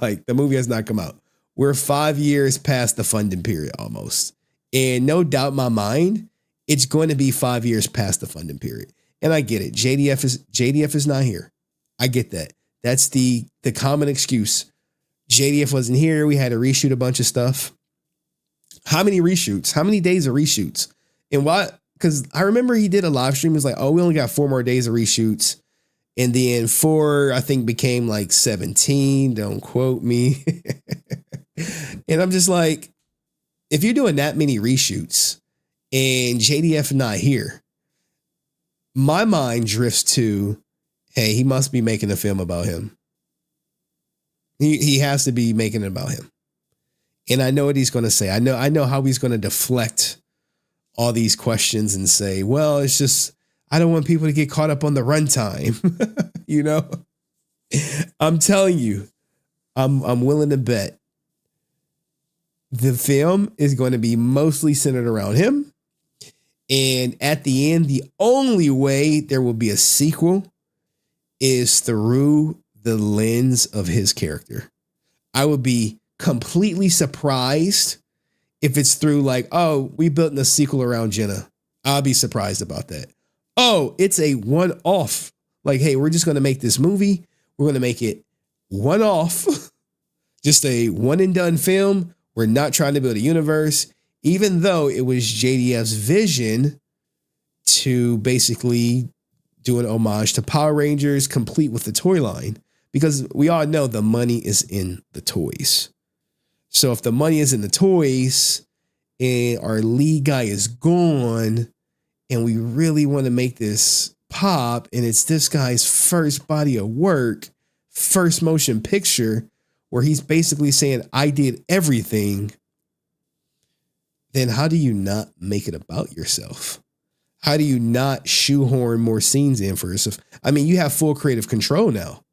Like, the movie has not come out. We're 5 years past the funding period almost. And no doubt in my mind, it's going to be 5 years past the funding period. And I get it. JDF is not here. I get that. That's the common excuse. JDF wasn't here. We had to reshoot a bunch of stuff. How many reshoots? How many days of reshoots? And why? Because I remember he did a live stream. It was like, oh, we only got 4 more days of reshoots. And then 4, I think, became like 17. Don't quote me. And I'm just like, if you're doing that many reshoots and JDF not here, my mind drifts to, hey, he must be making a film about him. He has to be making it about him. And I know what he's going to say. I know how he's going to deflect all these questions and say, well, it's just, I don't want people to get caught up on the runtime. You know, I'm telling you, I'm willing to bet the film is going to be mostly centered around him. And at the end, the only way there will be a sequel is through the lens of his character. I would be completely surprised if it's through like, oh, we built a sequel around Jenna. I'll be surprised about that. oh, it's a one-off. Like, hey, we're just going to make this movie. We're going to make it one-off. Just a one-and-done film. We're not trying to build a universe, even though it was JDF's vision to basically do an homage to Power Rangers, complete with the toy line. Because we all know the money is in the toys. So if the money is in the toys and our lead guy is gone and we really want to make this pop and it's this guy's first body of work, first motion picture where he's basically saying, I did everything, then how do you not make it about yourself? How do you not shoehorn more scenes in for yourself? I mean, you have full creative control now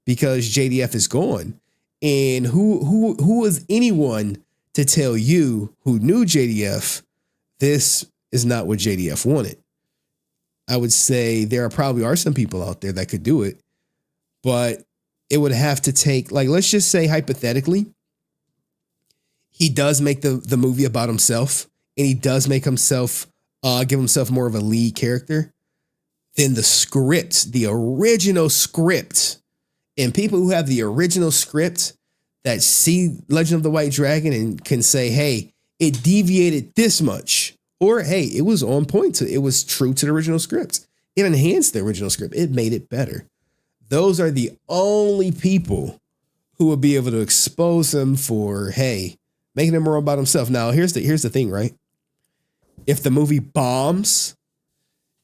because JDF is gone. And who was anyone to tell you who knew JDF, this is not what JDF wanted? I would say there probably are some people out there that could do it, but it would have to take, like, let's just say hypothetically, he does make the movie about himself and he does make himself, give himself more of a lead character. Then the script, the original script, and people who have the original script that see Legend of the White Dragon and can say, hey, it deviated this much, or hey, it was on point it was true to the original script. It enhanced the original script. It made it better. Those are the only people who will be able to expose him for, hey, making him more about himself. Now, here's the thing, right? If the movie bombs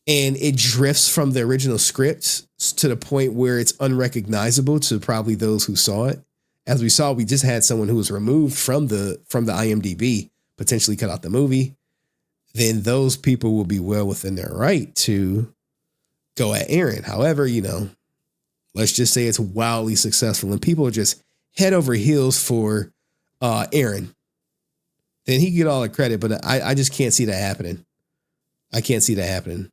and it drifts from the original script to the point where it's unrecognizable to probably those who saw it, as we saw, we just had someone who was removed from the IMDb, potentially cut out the movie, then those people will be well within their right to go at Aaron. However, let's just say it's wildly successful and people are just head over heels for Aaron. Then he can get all the credit, but I just can't see that happening. I can't see that happening.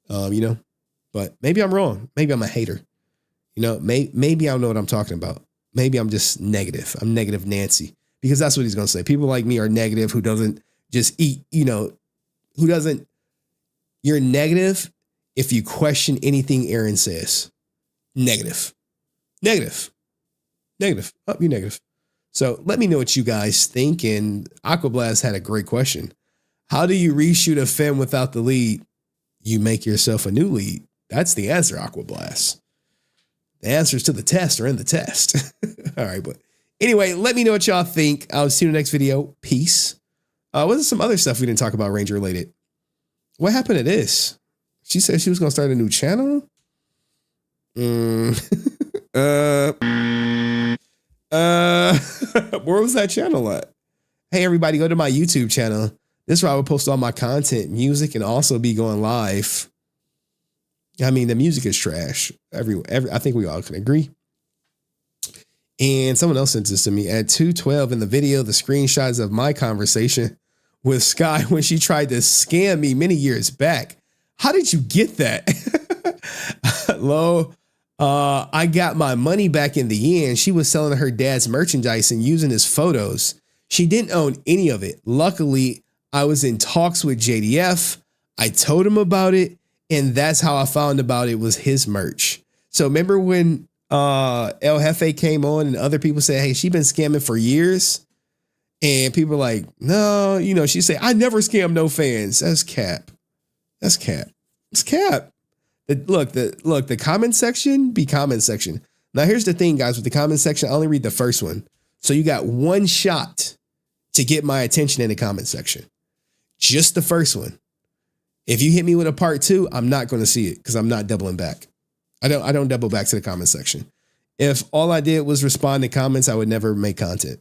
But maybe I'm wrong. Maybe I'm a hater. Maybe I don't know what I'm talking about. Maybe I'm just negative. I'm negative Nancy, because that's what he's going to say. People like me are negative who doesn't just eat, you're negative if you question anything Aaron says. Negative. Oh, you're negative. So let me know what you guys think. And Aquablast had a great question. How do you reshoot a film without the lead? You make yourself a new lead. That's the answer, Aquablast. The answers to the test are in the test. All right, but anyway, let me know what y'all think. I'll see you in the next video. Peace. What's some other stuff we didn't talk about Ranger related? What happened to this? She said she was going to start a new channel. Where was that channel at? Hey, everybody, go to my YouTube channel. This is where I will post all my content, music, and also be going live. I mean, the music is trash. I think we all can agree. And someone else sent this to me at 2:12 in the video, the screenshots of my conversation with Skye when she tried to scam me many years back. How did you get that? I got my money back in the end. She was selling her dad's merchandise and using his photos. She didn't own any of it. Luckily, I was in talks with JDF. I told him about it, and that's how I found about it was his merch. So remember when El Jefe came on and other people said, hey, she's been scamming for years? And people are like, no, she said, I never scam no fans. That's cap. It's cap. The comment section be comment section. Now, here's the thing, guys, with the comment section, I only read the first one. So you got one shot to get my attention in the comment section. Just the first one. If you hit me with a part 2, I'm not going to see it because I'm not doubling back. I don't double back to the comment section. If all I did was respond to comments, I would never make content.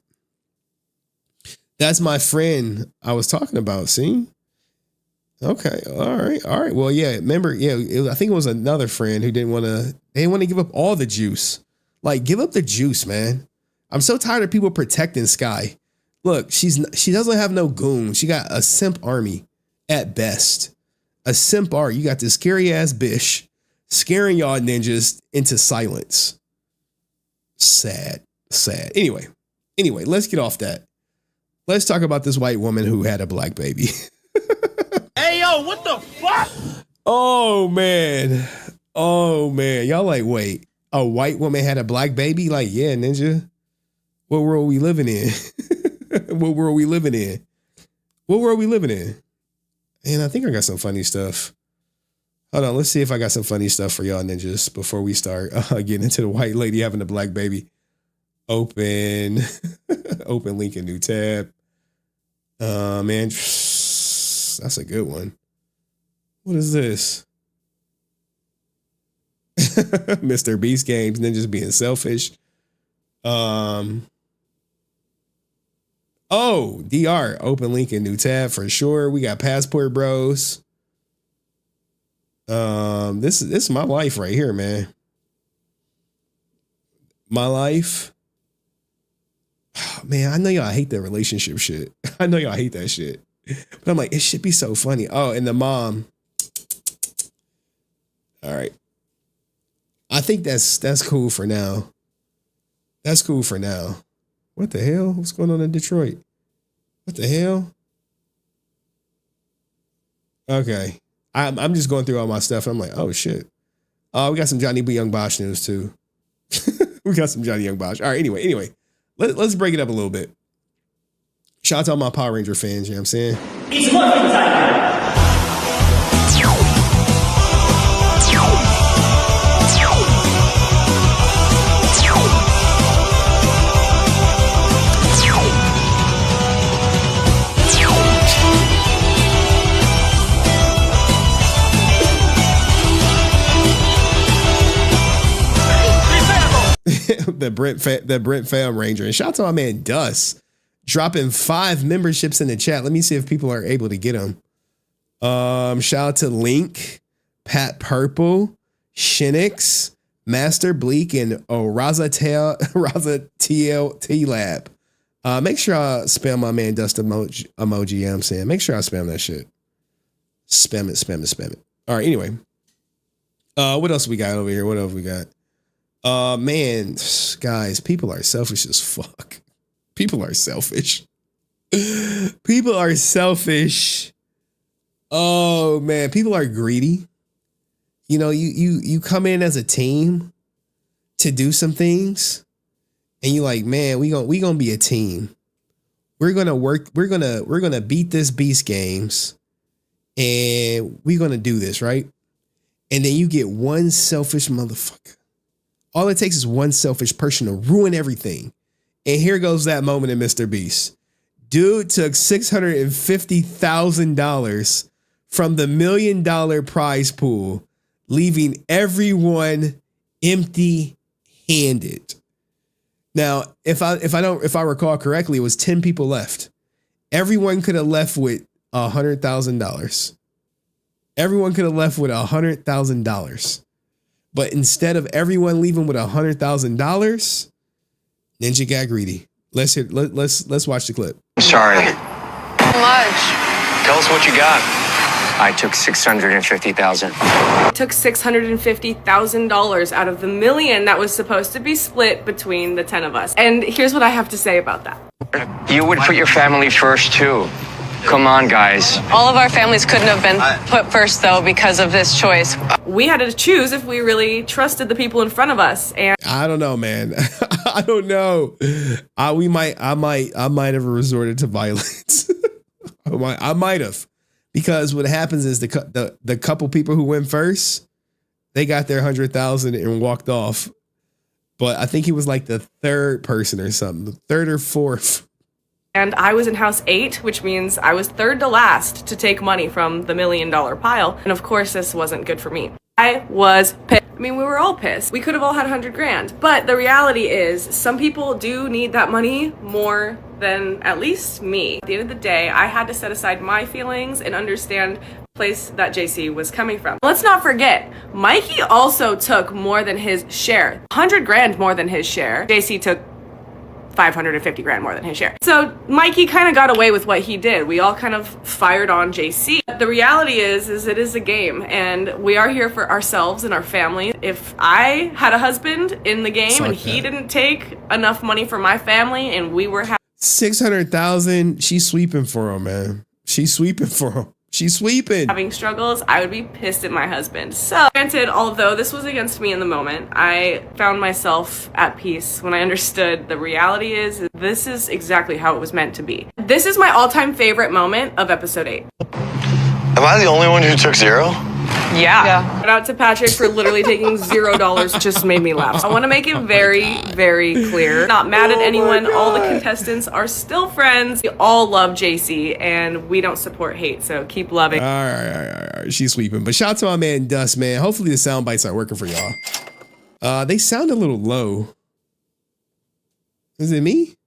That's my friend I was talking about. See? Okay. All right. Well, yeah. Remember, I think it was another friend who didn't want to give up all the juice. Like, give up the juice, man. I'm so tired of people protecting Skye. Look, she doesn't have no goon. She got a simp army at best. A simp army. You got this scary ass bitch scaring y'all ninjas into silence. Sad. Anyway, let's get off that. Let's talk about this white woman who had a black baby. Hey, yo, what the fuck? Oh man. Y'all like, wait, a white woman had a black baby? Like, yeah, Ninja. What world we living in? What world we living in? What world we living in? And I think I got some funny stuff. Hold on, let's see if I got some funny stuff for y'all ninjas before we start getting into the white lady having a black baby. Open link in new tab. Man, that's a good one. What is this? Mr. Beast Games, ninjas being selfish. Oh, DR, open link in new tab for sure. We got Passport Bros. This is my life right here, man. My life. Oh, man, I know y'all hate that relationship shit. I know y'all hate that shit. But I'm like, it should be so funny. Oh, and the mom. All right. I think that's cool for now. That's cool for now. What the hell? What's going on in Detroit? What the hell? Okay. I'm just going through all my stuff. And I'm like, oh shit. We got some Johnny B. Young Bosch news too. We got some Johnny Young Bosch. All right. Anyway, let's break it up a little bit. Shout out to all my Power Ranger fans. You know what I'm saying? It's morphin' time. the Brent Fam Ranger. And shout out to my man Dust dropping 5 memberships in the chat. Let me see if people are able to get them. Shout out to Link, Pat Purple, Shinix, Master Bleak, and Raza TLT Lab. Make sure I spam my man Dust emoji. You know what I'm saying? Make sure I spam that shit. Spam it. All right, anyway. What else we got over here? What else we got? Man, guys, people are selfish as fuck. People are selfish. People are selfish. Oh man, people are greedy. You know, you come in as a team to do some things, and you like, man, we gonna be a team. We're gonna work. We're gonna beat this Beast Games, and we're gonna do this right. And then you get one selfish motherfucker. All it takes is one selfish person to ruin everything. And here goes that moment in Mr. Beast. Dude took $650,000 from the $1 million prize pool, leaving everyone empty-handed. Now, if I recall correctly, it was 10 people left. Everyone could have left with $100,000. Everyone could have left with $100,000. But instead of everyone leaving with $100,000, Ninja got greedy. Let's watch the clip. Sorry. How much? Tell us what you got. I took $650,000. I took $650,000 out of the $1 million that was supposed to be split between the 10 of us. And here's what I have to say about that. You would put your family first too. Come on, guys. All of our families couldn't have been put first, though, because of this choice. We had to choose if we really trusted the people in front of us. And I don't know, man. I don't know. I might have resorted to violence. I might have, because what happens is the couple people who went first, they got their 100,000 and walked off. But I think he was like the third person or something, the third or fourth. And I was in house 8, which means I was third to last to take money from the $1 million pile. And of course, this wasn't good for me. I was pissed. I mean, we were all pissed. We could have all had $100,000. But the reality is, some people do need that money more than at least me. At the end of the day, I had to set aside my feelings and understand the place that JC was coming from. Let's not forget, Mikey also took more than his share. $100,000 more than his share. JC took $550,000 more than his share. So Mikey kind of got away with what he did. We all kind of fired on JC. The reality is it is a game, and we are here for ourselves and our family. If I had a husband in the game and he didn't take enough money for my family and we were 600,000, she's sweeping for him, man. She's sweeping for him. She's sweeping. Having struggles, I would be pissed at my husband. So, granted, although this was against me in the moment, I found myself at peace when I understood the reality is this is exactly how it was meant to be. This is my all-time favorite moment of episode 8. Am I the only one who took 0? Yeah. Shout out to Patrick for literally taking $0. Just made me laugh. I want to make it very, very clear. Not mad at anyone. All the contestants are still friends. We all love JC, and we don't support hate. So keep loving. All right. She's sweeping. But shout out to my man Dust, man. Hopefully the sound bites aren't working for y'all. They sound a little low. Is it me?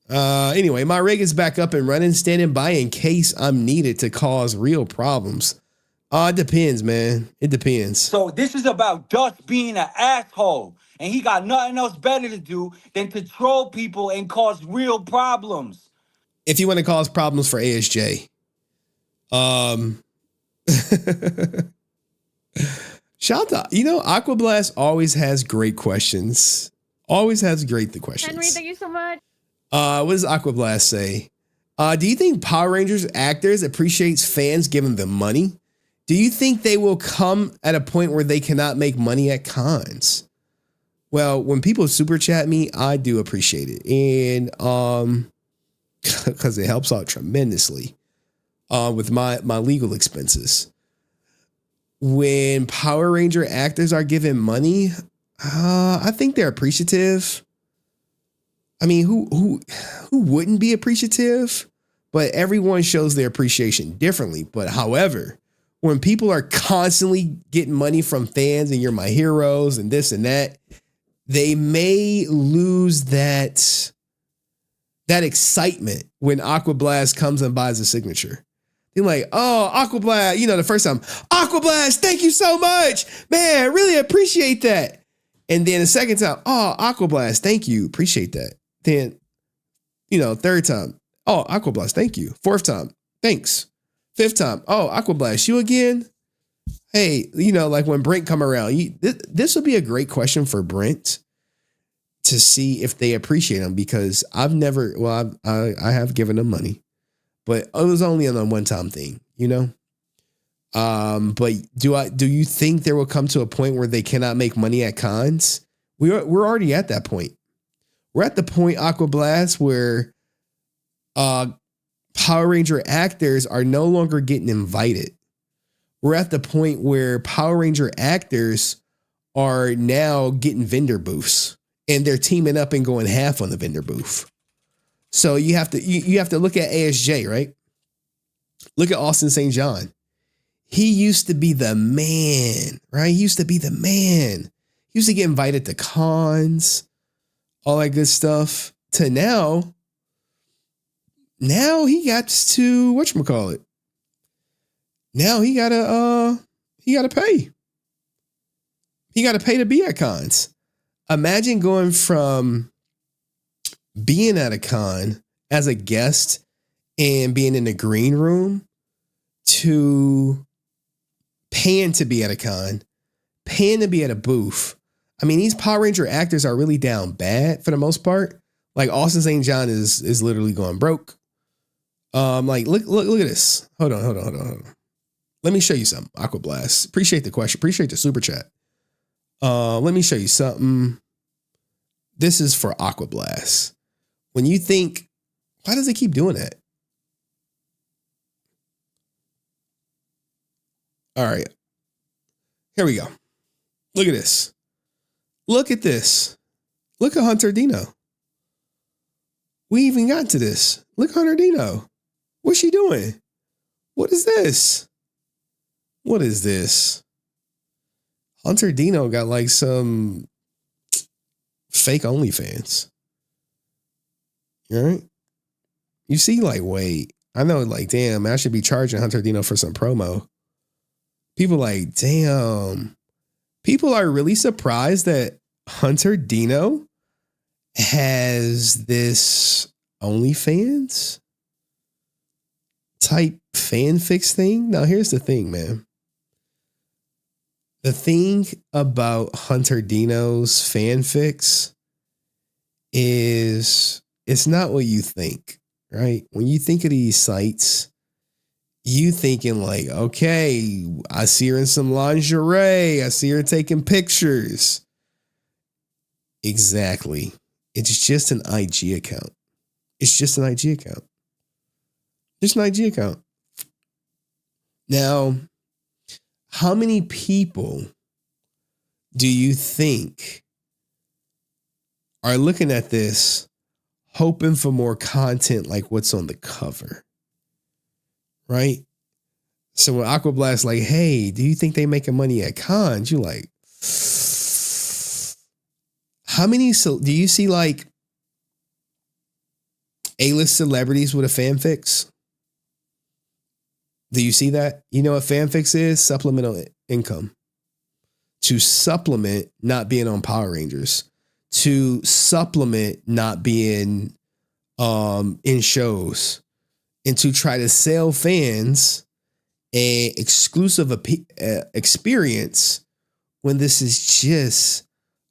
Anyway, my rig is back up and running, standing by in case I'm needed to cause real problems. It depends, man. It depends. So this is about Dust being an asshole, and he got nothing else better to do than to troll people and cause real problems. If you want to cause problems for ASJ, shout out, Aquablast always has great questions. Always has great questions. Henry, thank you so much. What does Aquablast say? Do you think Power Rangers actors appreciates fans giving them money? Do you think they will come at a point where they cannot make money at cons? Well, when people super chat me, I do appreciate it. And because it helps out tremendously with my legal expenses. When Power Ranger actors are given money, I think they're appreciative. I mean, who wouldn't be appreciative? But everyone shows their appreciation differently. But however, when people are constantly getting money from fans and you're my heroes and this and that, they may lose that excitement when Aquablast comes and buys a signature. They're like, oh, Aquablast, the first time, Aquablast, thank you so much. Man, I really appreciate that. And then the second time, oh, Aquablast, thank you. Appreciate that. Then, third time, oh, Aquablast, thank you. Fourth time, thanks. Fifth time, oh, Aquablast, you again? Hey, like when Brent come around, this would be a great question for Brent to see if they appreciate him, because I have given them money, but it was only on a one-time thing, But do you think there will come to a point where they cannot make money at cons? We're already at that point. We're at the point, Aquablast, where Power Ranger actors are no longer getting invited. We're at the point where Power Ranger actors are now getting vendor booths, and they're teaming up and going half on the vendor booth. So you have to look at ASJ, right? Look at Austin St. John. He used to be the man, right? He used to be the man. He used to get invited to cons, all that good stuff. To now he got to whatchamacallit. Now he gotta pay. He gotta pay to be at cons. Imagine going from being at a con as a guest and being in the green room to paying to be at a con, paying to be at a booth. I mean, these Power Ranger actors are really down bad for the most part. Like Austin St. John is literally going broke. Like look at this. Hold on. Let me show you something. Aquablast. Appreciate the question. Appreciate the super chat. Let me show you something. This is for Aquablast. When you think, why does it keep doing that? All right. Here we go. Look at this. Look at this. Look at Hunter Dino. We even got to this. Look at Hunter Dino. What's she doing? What is this? What is this? Hunter Dino got like some fake OnlyFans. All right. You see, like, wait, I know, like, damn, I should be charging Hunter Dino for some promo. People like, damn. People are really surprised that Hunter Dino has this OnlyFans type fanfics thing. Now, here's the thing, man. The thing about Hunter Dino's fanfics is it's not what you think, right? When you think of these sites, you thinking like, okay, I see her in some lingerie. I see her taking pictures. Exactly. It's just an IG account. It's just an IG account. Just an IG account. Now, how many people do you think are looking at this hoping for more content like what's on the cover? Right? So when Aquablast's like, hey, do you think they making money at cons? You're like, how many, do you see like A-list celebrities with a fanfics? Do you see that? You know what fanfics is? Supplemental income. To supplement not being on Power Rangers. To supplement not being in shows. And to try to sell fans a exclusive experience when this is just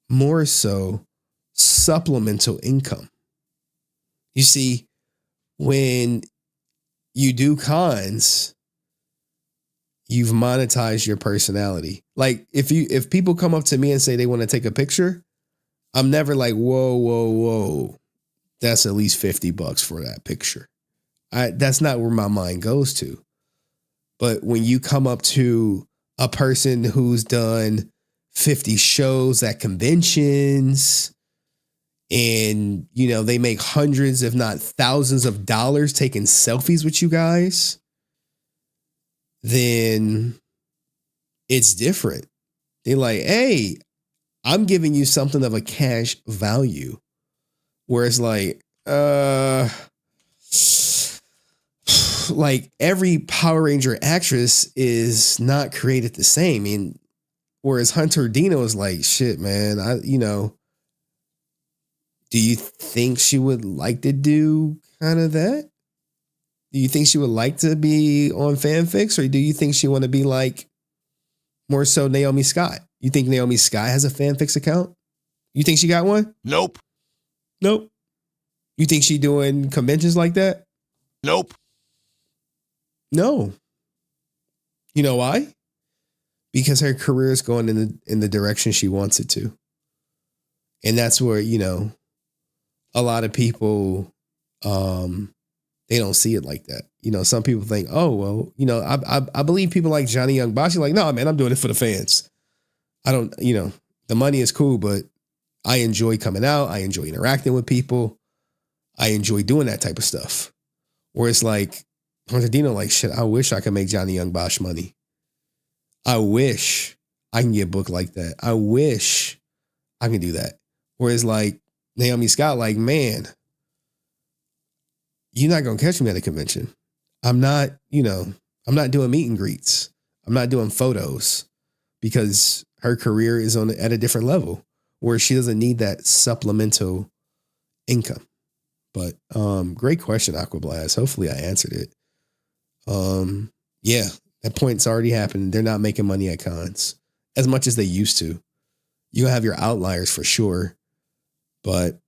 more so supplemental income. You see, when you do cons, you've monetized your personality. Like if people come up to me and say they want to take a picture, I'm never like, whoa. That's at least $50 for that picture. That's not where my mind goes to. But when you come up to a person who's done 50 shows at conventions and, you know, they make hundreds, if not thousands of dollars taking selfies with you guys, then it's different. They're like, hey, I'm giving you something of a cash value. Whereas like, like every Power Ranger actress is not created the same. I mean, whereas Hunter Dino is like, shit, man, do you think she would like to do kind of that? Do you think she would like to be on fanfics, or do you think she want to be like more so Naomi Scott? You think Naomi Scott has a fanfics account? You think she got one? Nope. You think she doing conventions like that? Nope. No. You know why? Because her career is going in the direction she wants it to. And that's where, you know, a lot of people, they don't see it like that. You know, some people think, oh, well, you know, I believe people like Johnny Young Bosch, like, no, man, I'm doing it for the fans. I don't, you know, the money is cool, but I enjoy coming out. I enjoy interacting with people. I enjoy doing that type of stuff. Whereas like, Hunter Dino, like, shit, I wish I could make Johnny Young Bosch money. I wish I can get booked like that. I wish I can do that. Whereas like Naomi Scott, like, man, you're not going to catch me at a convention. I'm not, you know, I'm not doing meet and greets. I'm not doing photos because her career is at a different level where she doesn't need that supplemental income. But great question, Aquablast. Hopefully I answered it. Yeah, that point's already happened. They're not making money at cons as much as they used to. You have your outliers for sure, but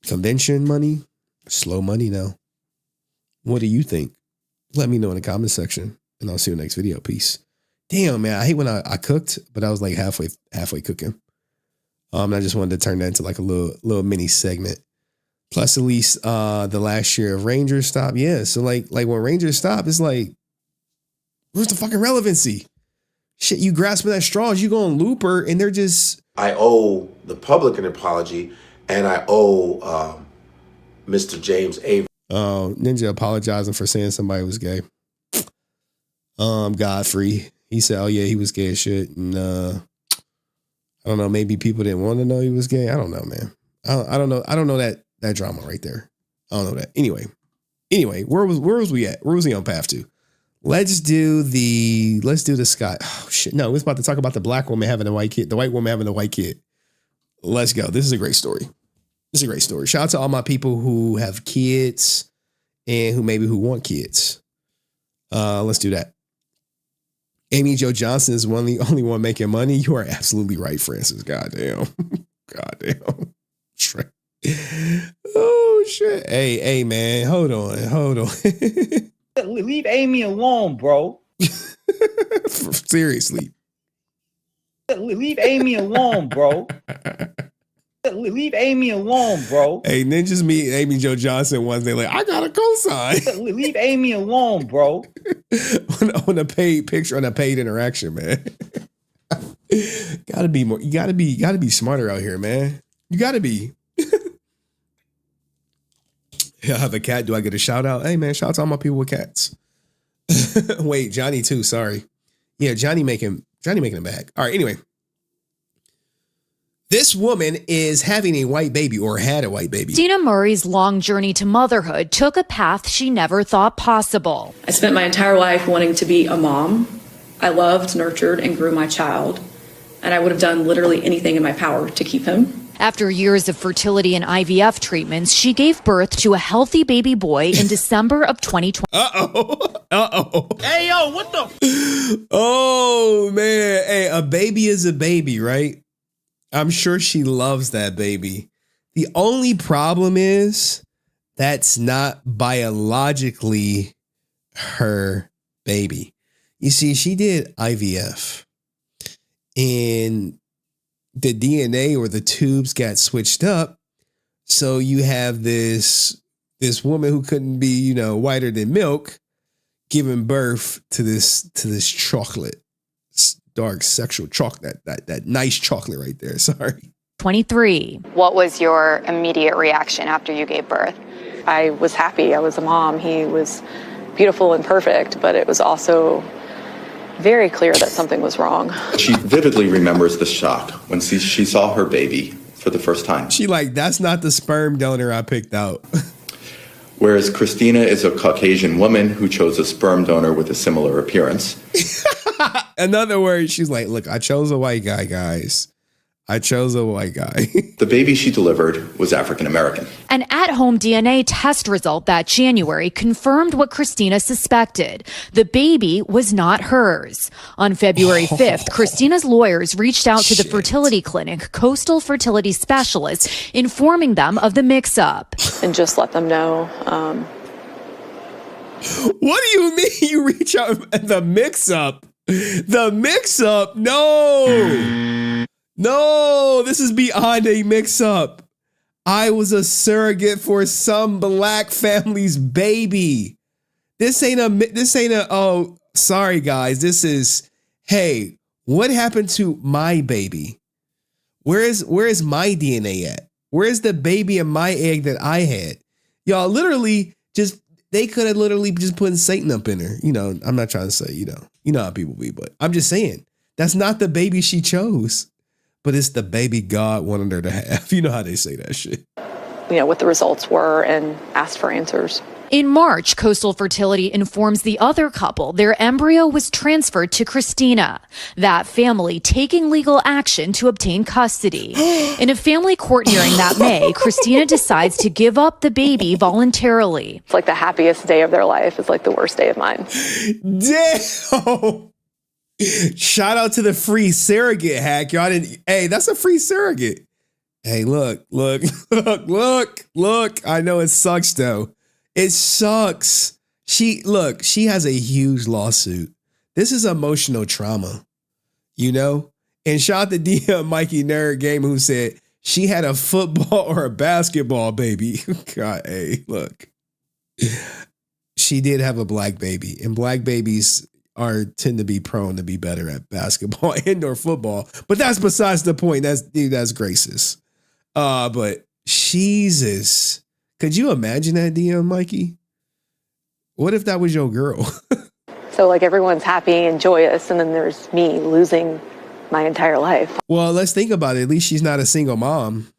convention money, slow money now. What do you think? Let me know in the comment section, and I'll see you in the next video. Peace. Damn, man, I hate when I cooked, but I was like halfway cooking. I just wanted to turn that into like a little mini segment. Plus, at least the last year of Rangers stop. Yeah, so like when Rangers stop, it's like, where's the fucking relevancy? Shit, you grasping at straws, you go on Looper, and they're just. I owe the public an apology, and I owe Mr. James Avery. Ninja apologizing for saying somebody was gay. Godfrey, he said, oh yeah, he was gay as shit. And I don't know, maybe people didn't want to know he was gay. I don't know, man. I don't know. I don't know that drama right there. I don't know that. Anyway, where was we at? Where was he on path to? Let's do the Skye. Oh shit. No, we're about to talk about the black woman having a white kid, the white woman having a white kid. Let's go. This is a great story. Shout out to all my people who have kids and who want kids. Let's do that. Amy Jo Johnson is the only one making money. You are absolutely right, Francis. Goddamn. Oh shit. Hey man, hold on. Leave Amy alone, bro. Seriously. Leave Amy alone, bro. Leave Amy alone, bro. Hey, Ninjas meet Amy Jo Johnson once. They like, I got a cosign. Leave Amy alone, bro. on a paid picture, on a paid interaction, man. Gotta be more. You gotta be smarter out here, man. You gotta be. I have a cat. Do I get a shout out? Hey, man, shout out to all my people with cats. Wait, Johnny too. Sorry. Yeah, Johnny making a bag. All right. Anyway. This woman is having a white baby or had a white baby. Dina Murray's long journey to motherhood took a path she never thought possible. I spent my entire life wanting to be a mom. I loved, nurtured, and grew my child. And I would have done literally anything in my power to keep him. After years of fertility and IVF treatments, she gave birth to a healthy baby boy in December of 2020. Uh-oh. Hey, yo, what the? Oh, man. Hey, a baby is a baby, right? I'm sure she loves that baby. The only problem is that's not biologically her baby. You see, she did IVF and the DNA or the tubes got switched up. So you have this woman who couldn't be, whiter than milk giving birth to this chocolate. Dark sexual chocolate, that nice chocolate right there. Sorry. 23. What was your immediate reaction after you gave birth? I was happy. I was a mom. He was beautiful and perfect, but it was also very clear that something was wrong. She vividly remembers the shock when she saw her baby for the first time. She like, that's not the sperm donor I picked out. Whereas Christina is a Caucasian woman who chose a sperm donor with a similar appearance. In other words, she's like, look, I chose a white guy, guys. I chose a white guy. The baby she delivered was African American. An at-home DNA test result that January confirmed what Christina suspected. The baby was not hers. On February 5th, Christina's lawyers reached out to the fertility clinic, Coastal Fertility Specialists, informing them of the mix-up. And just let them know. What do you mean you reach out at the mix-up? The mix-up? No, this is beyond a mix-up. I was a surrogate for some black family's baby. This ain't a, oh, sorry guys. This is, hey, what happened to my baby? Where is my DNA at? Where's the baby in my egg that I had? Y'all literally they could have literally just put Satan up in her. I'm not trying to say, you know how people be, but I'm just saying that's not the baby she chose. But it's the baby God wanted her to have. You know how they say that shit. What the results were and asked for answers. In March, Coastal Fertility informs the other couple their embryo was transferred to Christina, that family taking legal action to obtain custody. In a family court hearing that May, Christina decides to give up the baby voluntarily. It's like the happiest day of their life. It's like the worst day of mine. Damn! Shout out to the free surrogate hack. Y'all didn't. Hey, that's a free surrogate. Hey, look. I know it sucks though. It sucks. She has a huge lawsuit. This is emotional trauma, And shout out to DM Mikey Nerd Game who said she had a football or a basketball baby. God, hey, look. She did have a black baby, and black babies tend to be prone to be better at basketball and or football, but that's besides the point. That's gracious. But Jesus, could you imagine that, DM Mikey? What if that was your girl? So everyone's happy and joyous, and then there's me losing my entire life. Well, let's think about it. At least she's not a single mom.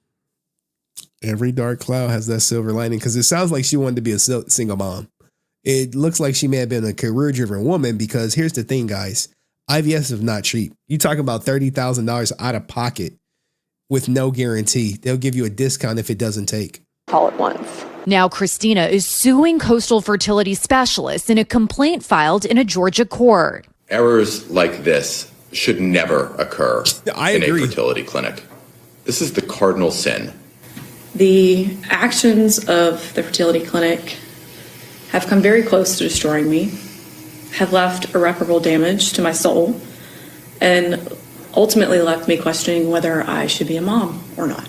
Every dark cloud has that silver lining, because it sounds like she wanted to be a single mom. It looks like she may have been a career-driven woman, because here's the thing, guys. IVF is not cheap. You're talking about $30,000 out of pocket with no guarantee. They'll give you a discount if it doesn't take. All at once. Now Christina is suing Coastal Fertility Specialists in a complaint filed in a Georgia court. Errors like this should never occur in agree. A fertility clinic. This is the cardinal sin. The actions of the fertility clinic have come very close to destroying me, have left irreparable damage to my soul, and ultimately left me questioning whether I should be a mom or not.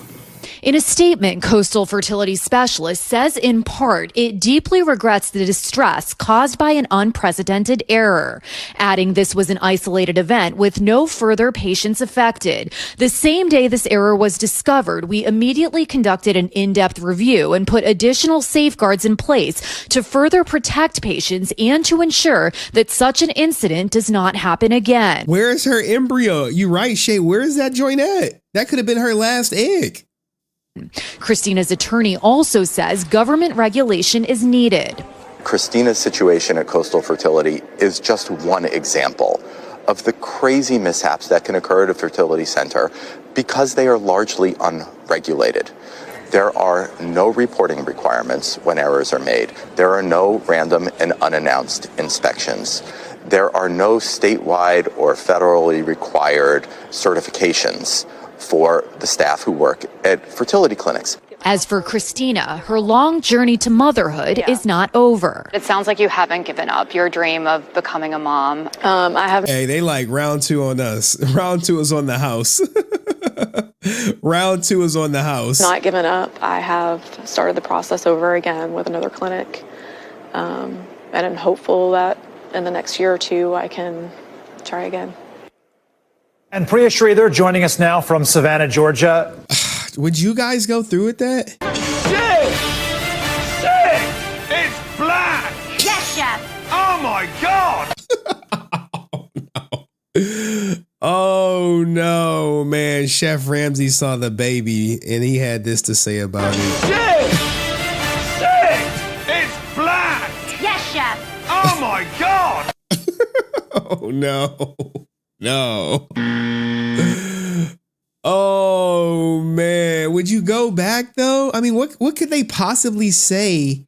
In a statement, Coastal Fertility Specialist says in part it deeply regrets the distress caused by an unprecedented error, adding this was an isolated event with no further patients affected. The same day this error was discovered, we immediately conducted an in-depth review and put additional safeguards in place to further protect patients and to ensure that such an incident does not happen again. Where is her embryo? You right, Shay. Where is that joint at? That could have been her last egg. Christina's attorney also says government regulation is needed. Christina's situation at Coastal Fertility is just one example of the crazy mishaps that can occur at a fertility center because they are largely unregulated. There are no reporting requirements when errors are made. There are no random and unannounced inspections. There are no statewide or federally required certifications for the staff who work at fertility clinics. As for Christina, her long journey to motherhood is not over. It sounds like you haven't given up your dream of becoming a mom. I have. Hey, they like round 2 on us. Round 2 is on the house. Round 2 is on the house. Not given up. I have started the process over again with another clinic. And I'm hopeful that in the next year or two, I can try again. And Priya Sridhar joining us now from Savannah, Georgia. Would you guys go through with that? Shit! It's black! Yes, chef. Oh my God! Oh no, man. Chef Ramsay saw the baby and he had this to say about it. Shit! It's black! Yes, chef. Oh my God! Oh no. No. Oh man, would you go back though? I mean, what could they possibly say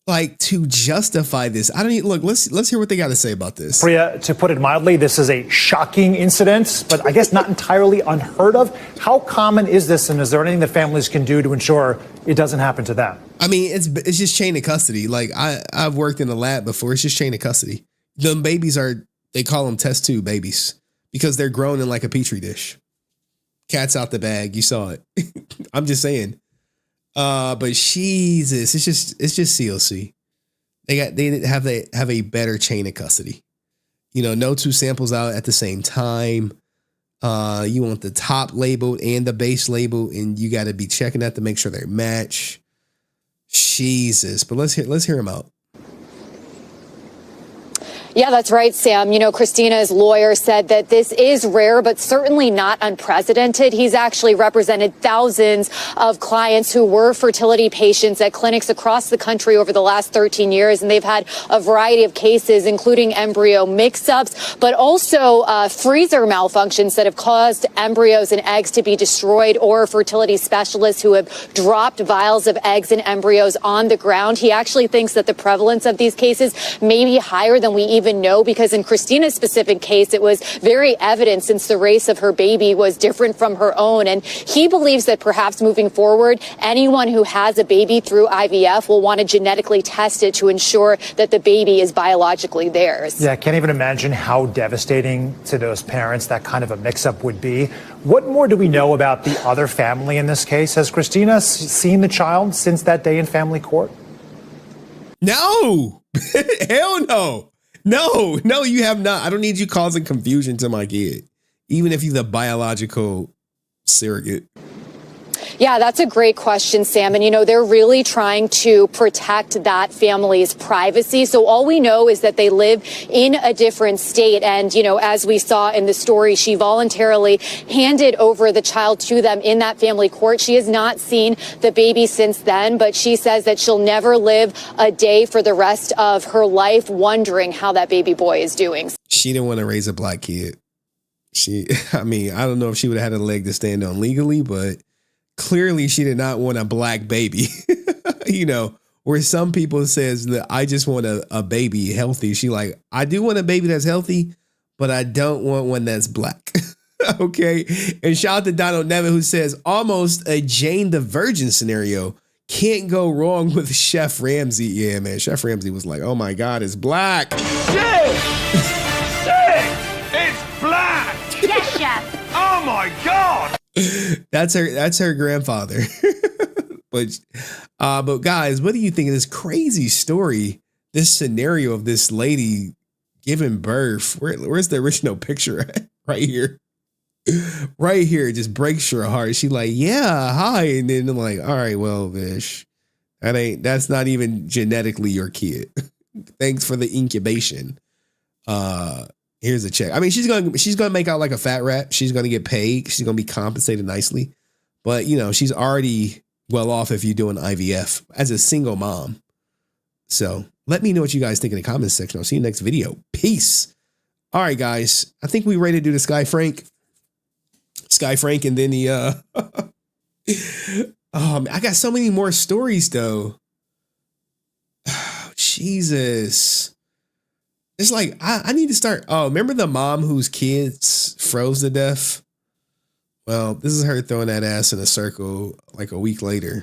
like to justify this? I don't even look. Let's hear what they got to say about this. Priya, to put it mildly, this is a shocking incident, but I guess not entirely unheard of. How common is this, and is there anything that families can do to ensure it doesn't happen to them? I mean, it's just chain of custody. Like I've worked in a lab before. It's just chain of custody. Them babies they call them test tube babies because they're grown in like a petri dish. Cat's out the bag. You saw it. I'm just saying. But Jesus, it's just CLC. They have a better chain of custody. You know, no 2 samples out at the same time. You want the top labeled and the base labeled, and you got to be checking that to make sure they match. Jesus, but let's hear him out. Yeah, that's right, Sam. You know, Christina's lawyer said that this is rare, but certainly not unprecedented. He's actually represented thousands of clients who were fertility patients at clinics across the country over the last 13 years. And they've had a variety of cases, including embryo mix-ups, but also freezer malfunctions that have caused embryos and eggs to be destroyed, or fertility specialists who have dropped vials of eggs and embryos on the ground. He actually thinks that the prevalence of these cases may be higher than we even know, because in Christina's specific case, it was very evident since the race of her baby was different from her own. And he believes that perhaps moving forward, anyone who has a baby through IVF will want to genetically test it to ensure that the baby is biologically theirs. Yeah, I can't even imagine how devastating to those parents that kind of a mix-up would be. What more do we know about the other family in this case? Has Christina seen the child since that day in family court? No. Hell no. No, you have not. I don't need you causing confusion to my kid, even if you're the biological surrogate. Yeah, that's a great question, Sam. And, you know, they're really trying to protect that family's privacy. So all we know is that they live in a different state. And, you know, as we saw in the story, she voluntarily handed over the child to them in that family court. She has not seen the baby since then, but she says that she'll never live a day for the rest of her life wondering how that baby boy is doing. She didn't want to raise a black kid. I don't know if she would have had a leg to stand on legally, but clearly she did not want a black baby. You know, where some people says that I just want a baby healthy. She like, I do want a baby that's healthy, but I don't want one that's black. Okay. And shout out to Donald Nevin, who says almost a Jane the Virgin scenario. Can't go wrong with Chef Ramsay. Yeah, man. Chef Ramsay was like, oh my God, it's black. Shit! It's black! Yes, chef. Oh my God! That's her grandfather. But guys, what do you think of this crazy story? This scenario of this lady giving birth. Where's the original picture at? Right here. Right here. It just breaks your heart. She like, yeah, hi. And then I'm like, all right, well, Vish, that's not even genetically your kid. Thanks for the incubation. Here's a check. I mean, she's gonna make out like a fat rat. She's gonna get paid. She's gonna be compensated nicely. But she's already well off if you're doing IVF as a single mom. So let me know what you guys think in the comments section. I'll see you next video. Peace. All right, guys. I think we ready to do the Skye Frank, and then the I got so many more stories though. Oh, Jesus. It's like I need to start. Oh, remember the mom whose kids froze to death? Well, this is her throwing that ass in a circle like a week later.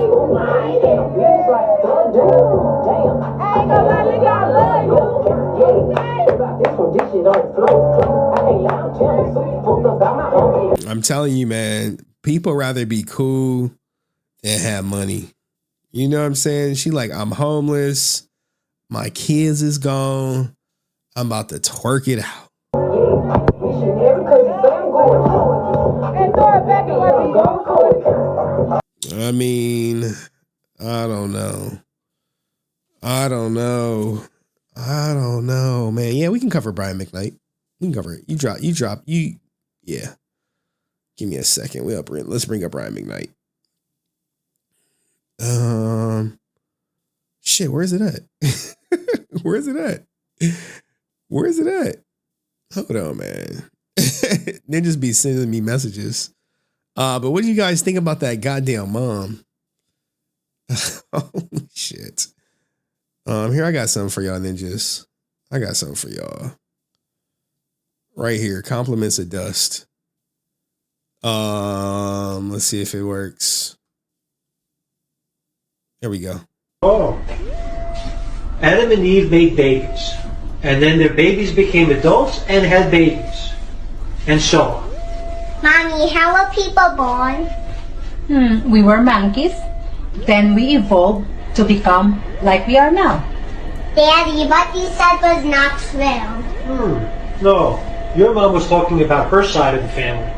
I'm telling you, man, people rather be cool than have money. You know what I'm saying? She like, I'm homeless. My kids is gone. I'm about to twerk it out. I mean, I don't know, man. Yeah, we can cover Brian McKnight. We can cover it. Yeah. Give me a second. Let's bring up Brian McKnight. Shit, where's it at? Where's it at? Hold on, man. They just be sending me messages. But what do you guys think about that goddamn mom? Holy shit. Here, I got something for y'all ninjas. I got something for y'all. Right here, compliments of dust. Let's see if it works. There we go. Oh. Adam and Eve made babies. And then their babies became adults and had babies. And so on. Mommy, how are people born? We were monkeys. Then we evolved to become like we are now. Daddy, what you said was not true. No. Your mom was talking about her side of the family.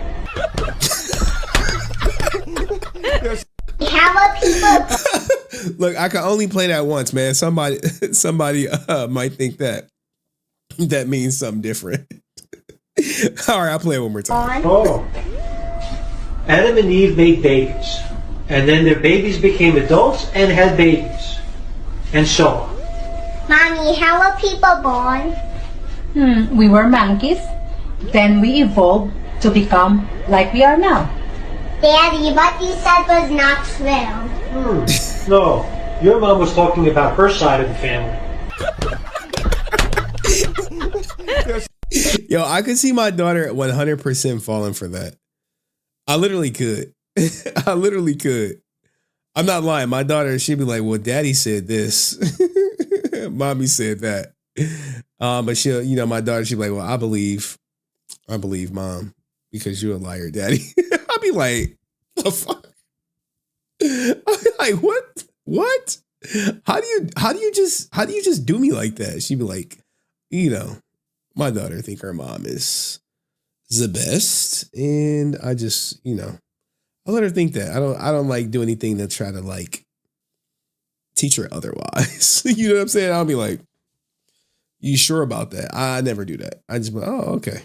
How are people Look, I can only play that once, man. Somebody might think that means something different. All right, I'll play it one more time. Oh. Adam and Eve made babies. And then their babies became adults and had babies. And so on. Mommy, how are people born? We were monkeys. Then we evolved to become like we are now. Daddy, what you said was not true. No. Your mom was talking about her side of the family. Yo, I could see my daughter 100% falling for that. I literally could. I literally could. I'm not lying. My daughter, she'd be like, well, daddy said this. Mommy said that. But she'll, my daughter, she'd be like, well, I believe mom because you're a liar, daddy. I'll be like, the fuck? I'll be like, what? How do you just do me like that? She'd be like, my daughter think her mom is the best. And I just, I let her think that. I don't like do anything to try to like teach her otherwise. You know what I'm saying? I'll be like, you sure about that? I never do that. I just be like, oh, okay.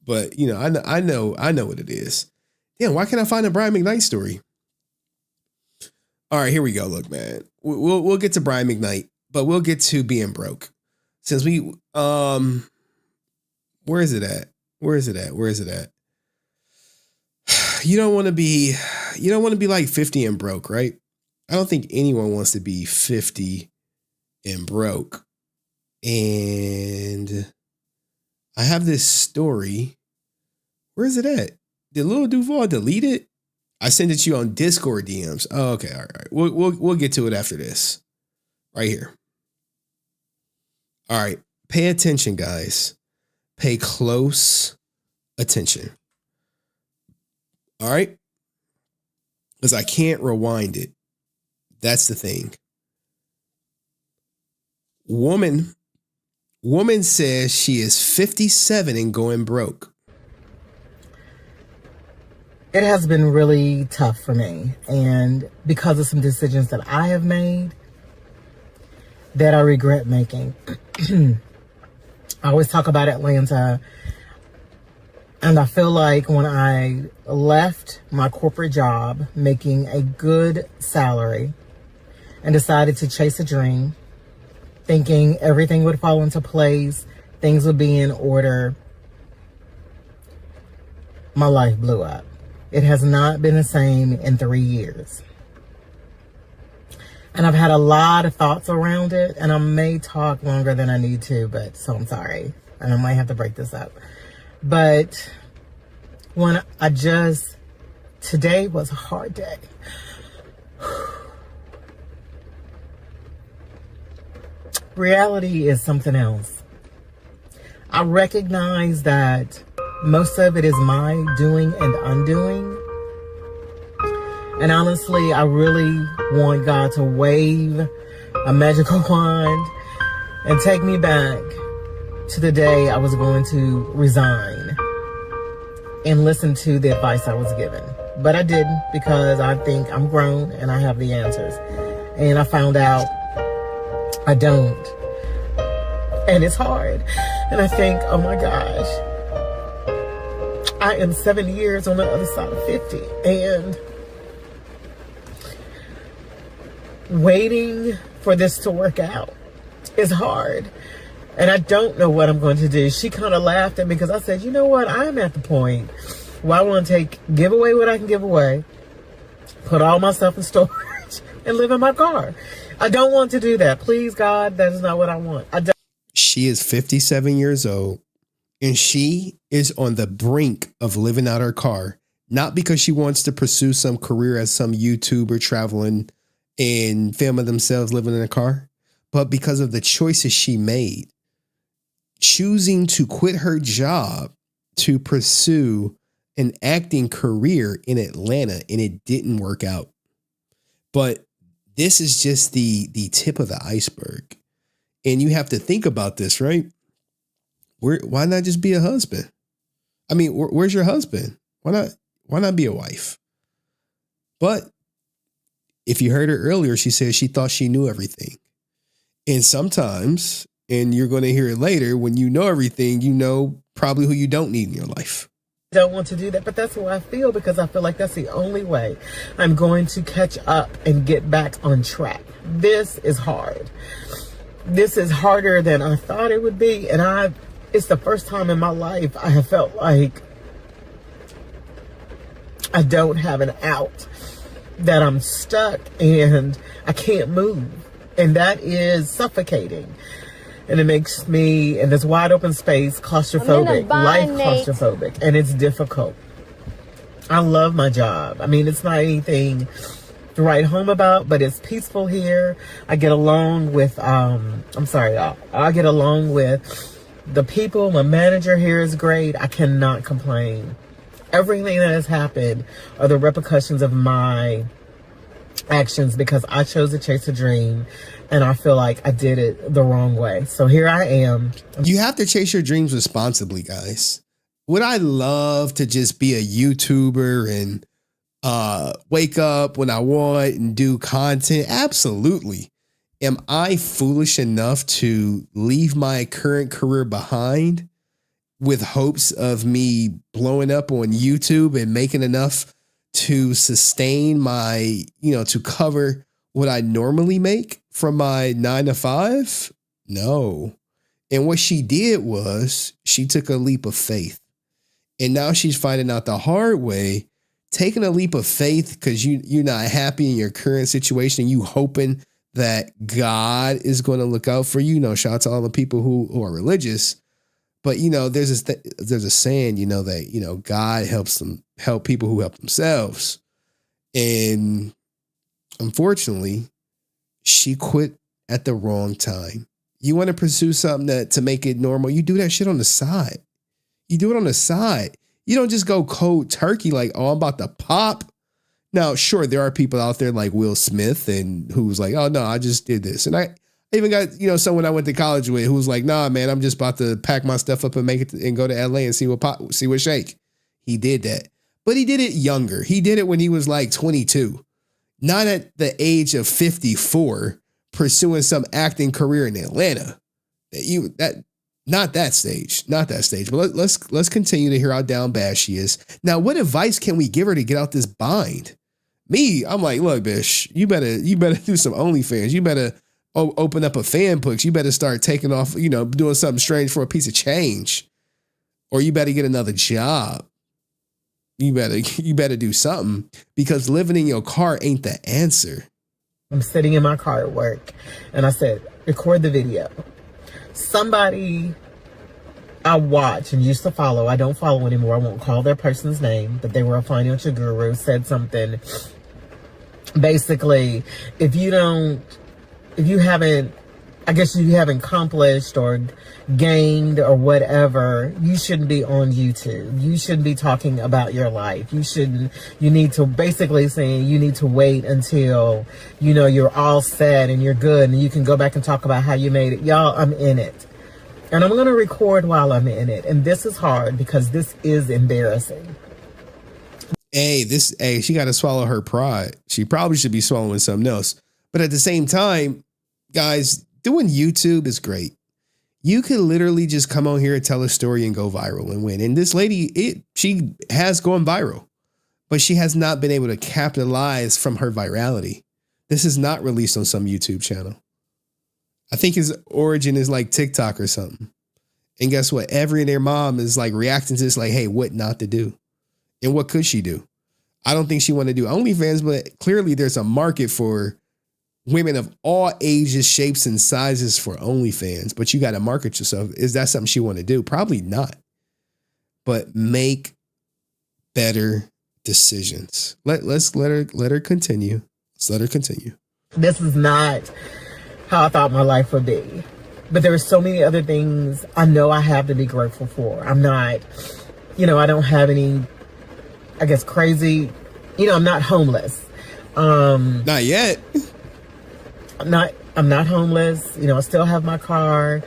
But I know what it is. Damn, why can't I find a Brian McKnight story? All right, here we go. Look, man, we'll get to Brian McKnight, but we'll get to being broke. Since we, where is it at? You don't want to be like 50 and broke, right? I don't think anyone wants to be 50 and broke. And I have this story. Where is it at? Did Lil Duval delete it? I sent it to you on Discord DMs. Oh, okay. All right. We'll get to it after this. Right here. All right. Pay attention, guys. Pay close attention. All right. Because I can't rewind it. That's the thing. Woman says she is 57 and going broke. It has been really tough for me. And because of some decisions that I have made that I regret making. I always talk about Atlanta. And I feel like when I left my corporate job, making a good salary, and decided to chase a dream, thinking everything would fall into place, things would be in order, my life blew up. It has not been the same in 3 years. And I've had a lot of thoughts around it, and I may talk longer than I need to, so I'm sorry. And I might have to break this up. But when today was a hard day. Reality is something else. I recognize that most of it is my doing and undoing. And honestly, I really want God to wave a magical wand and take me back to the day I was going to resign and listen to the advice I was given. But I didn't, because I think I'm grown and I have the answers. And I found out I don't. And it's hard. And I think, oh my gosh, I am 7 years on the other side of 50. And waiting for this to work out is hard. And I don't know what I'm going to do. She kind of laughed at me because I said, you know what? I'm at the point where I want to give away what I can give away, put all my stuff in storage, and live in my car. I don't want to do that. Please, God, that is not what I want. She is 57 years old, and she is on the brink of living out her car, not because she wants to pursue some career as some YouTuber traveling and filming themselves living in a car, but because of the choices she made, choosing to quit her job to pursue an acting career in Atlanta, and it didn't work out. But this is just the tip of the iceberg. And you have to think about this, right? Why not just be a husband? I mean, where's your husband? Why not be a wife? But if you heard her earlier, she said she thought she knew everything. And sometimes, and you're going to hear it later, when you know everything, you know probably who you don't need in your life. I don't want to do that, but that's how I feel, because I feel like that's the only way I'm going to catch up and get back on track. This is hard. This is harder than I thought it would be. And it's the first time in my life I have felt like I don't have an out, that I'm stuck and I can't move. And that is suffocating. And it makes me, in this wide open space, claustrophobic, life claustrophobic, and it's difficult. I love my job. I mean, it's not anything to write home about, but it's peaceful here. I get along with, I get along with the people. My manager here is great. I cannot complain. Everything that has happened are the repercussions of my actions, because I chose to chase a dream and I feel like I did it the wrong way. So here I am. You have to chase your dreams responsibly, guys. Would I love to just be a YouTuber and wake up when I want and do content? Absolutely. Am I foolish enough to leave my current career behind with hopes of me blowing up on YouTube and making enough to sustain my, to cover what I normally make from my 9 to 5? No. And what she did was she took a leap of faith. And now she's finding out the hard way, taking a leap of faith because you're not happy in your current situation and you hoping that God is going to look out for you. Shout out to all the people who are religious. But, there's a saying, that, God help people who help themselves. And unfortunately, she quit at the wrong time. You want to pursue something to make it normal, you do that shit on the side. You do it on the side. You don't just go cold turkey like, oh, I'm about to pop. Now, sure, there are people out there like Will Smith and who's like, oh, no, I just did this. And I even got, someone I went to college with who was like, nah, man, I'm just about to pack my stuff up and make it and go to LA and see what shake. He did that. But he did it younger. He did it when he was like 22. Not at the age of 54, pursuing some acting career in Atlanta. Not that stage. But let's continue to hear how down bad she is. Now, what advice can we give her to get out this bind? Me, I'm like, look, bitch, you better do some OnlyFans. You better open up a fan book. You better start taking off, doing something strange for a piece of change, or you better get another job. You better do something, because living in your car ain't the answer. I'm sitting in my car at work and I said, record the video. Somebody I watch and used to follow, I don't follow anymore, I won't call their person's name, but they were a financial guru, said something. Basically, if you haven't accomplished or gained or whatever, you shouldn't be on YouTube. You shouldn't be talking about your life. You need to wait until, you're all set and you're good and you can go back and talk about how you made it. Y'all, I'm in it. And I'm going to record while I'm in it. And this is hard because this is embarrassing. She got to swallow her pride. She probably should be swallowing something else. But at the same time, guys, doing YouTube is great. You can literally just come on here and tell a story and go viral and win. And this lady, she has gone viral, but she has not been able to capitalize from her virality. This is not released on some YouTube channel. I think his origin is like TikTok or something. And guess what? Every their mom is like reacting to this like, hey, what not to do? And what could she do? I don't think she want to do OnlyFans, but clearly there's a market for women of all ages, shapes, and sizes for OnlyFans. But you got to market yourself. Is that something she want to do? Probably not. But make better decisions. Let her continue. Let's let her continue. This is not how I thought my life would be. But there are so many other things I know I have to be grateful for. I'm not, I don't have any, crazy, I'm not homeless. Not yet. I'm not homeless. I still have my car.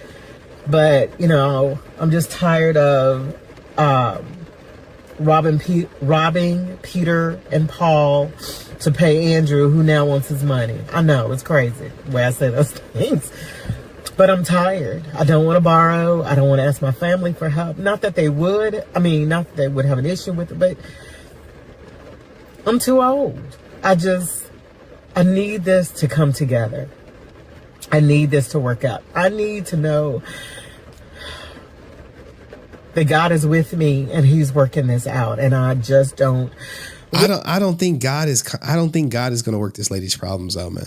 But, I'm just tired of robbing Peter and Paul to pay Andrew, who now wants his money. I know, it's crazy the way I say those things. But I'm tired. I don't want to borrow. I don't want to ask my family for help. Not that they would. Not that they would have an issue with it, but I'm too old. I need this to come together. I need this to work out. I need to know that God is with me and he's working this out. And I just don't. I don't think God is going to work this lady's problems out, man.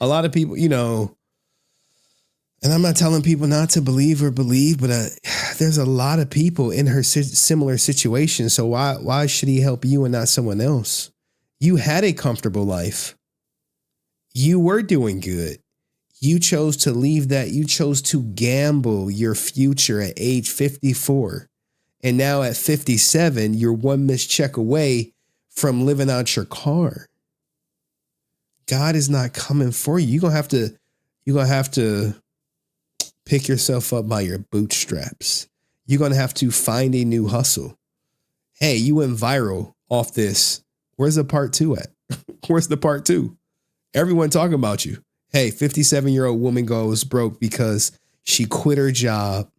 A lot of people, and I'm not telling people not to believe, but there's a lot of people in her similar situation. So why should he help you and not someone else? You had a comfortable life. You were doing good. You chose to leave that. You chose to gamble your future at age 54. And now at 57, you're one missed check away from living out your car. God is not coming for you. You're going to have to pick yourself up by your bootstraps. You're going to have to find a new hustle. Hey, you went viral off this. Where's the part 2 at? Where's the part 2? Everyone talking about you. Hey, 57-year-old woman goes broke because she quit her job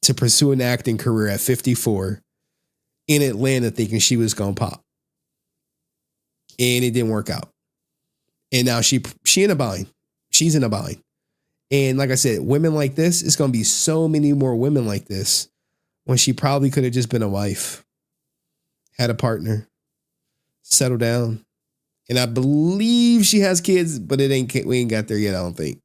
to pursue an acting career at 54 in Atlanta thinking she was going to pop. And it didn't work out. And now she in a bind. She's in a bind. And like I said, women like this, it's going to be so many more women like this when she probably could have just been a wife, had a partner, settled down. And I believe she has kids, but we ain't got there yet, I don't think.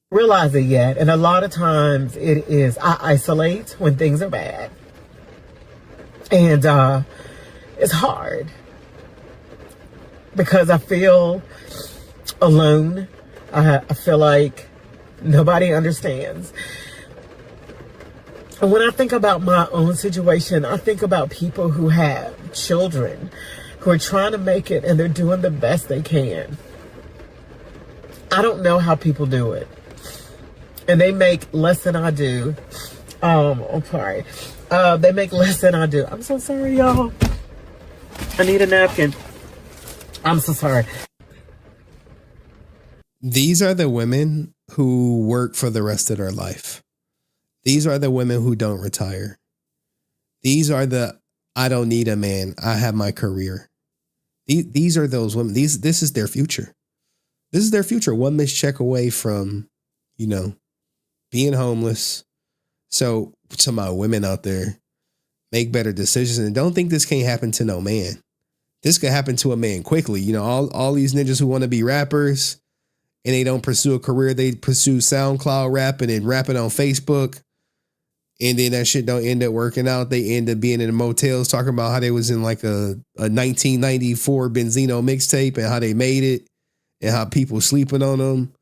Realize it yet. And a lot of times it is, I isolate when things are bad. And it's hard. because I feel alone. I feel like nobody understands. And when I think about my own situation, I think about people who have children who are trying to make it and they're doing the best they can. I don't know how people do it. And they make less than I do. I'm sorry. They make less than I do. I'm so sorry, y'all. I need a napkin. I'm so sorry. These are the women who work for the rest of their life. These are the women who don't retire. These are the, I don't need a man, I have my career. These are those women. This is their future. This is their future. One missed check away from, being homeless. So to my women out there, make better decisions and don't think this can't happen to no man. This could happen to a man quickly. All these ninjas who want to be rappers and they don't pursue a career. They pursue SoundCloud rapping and rapping on Facebook. And then that shit don't end up working out. They end up being in the motels talking about how they was in like a 1994 Benzino mixtape and how they made it and how people sleeping on them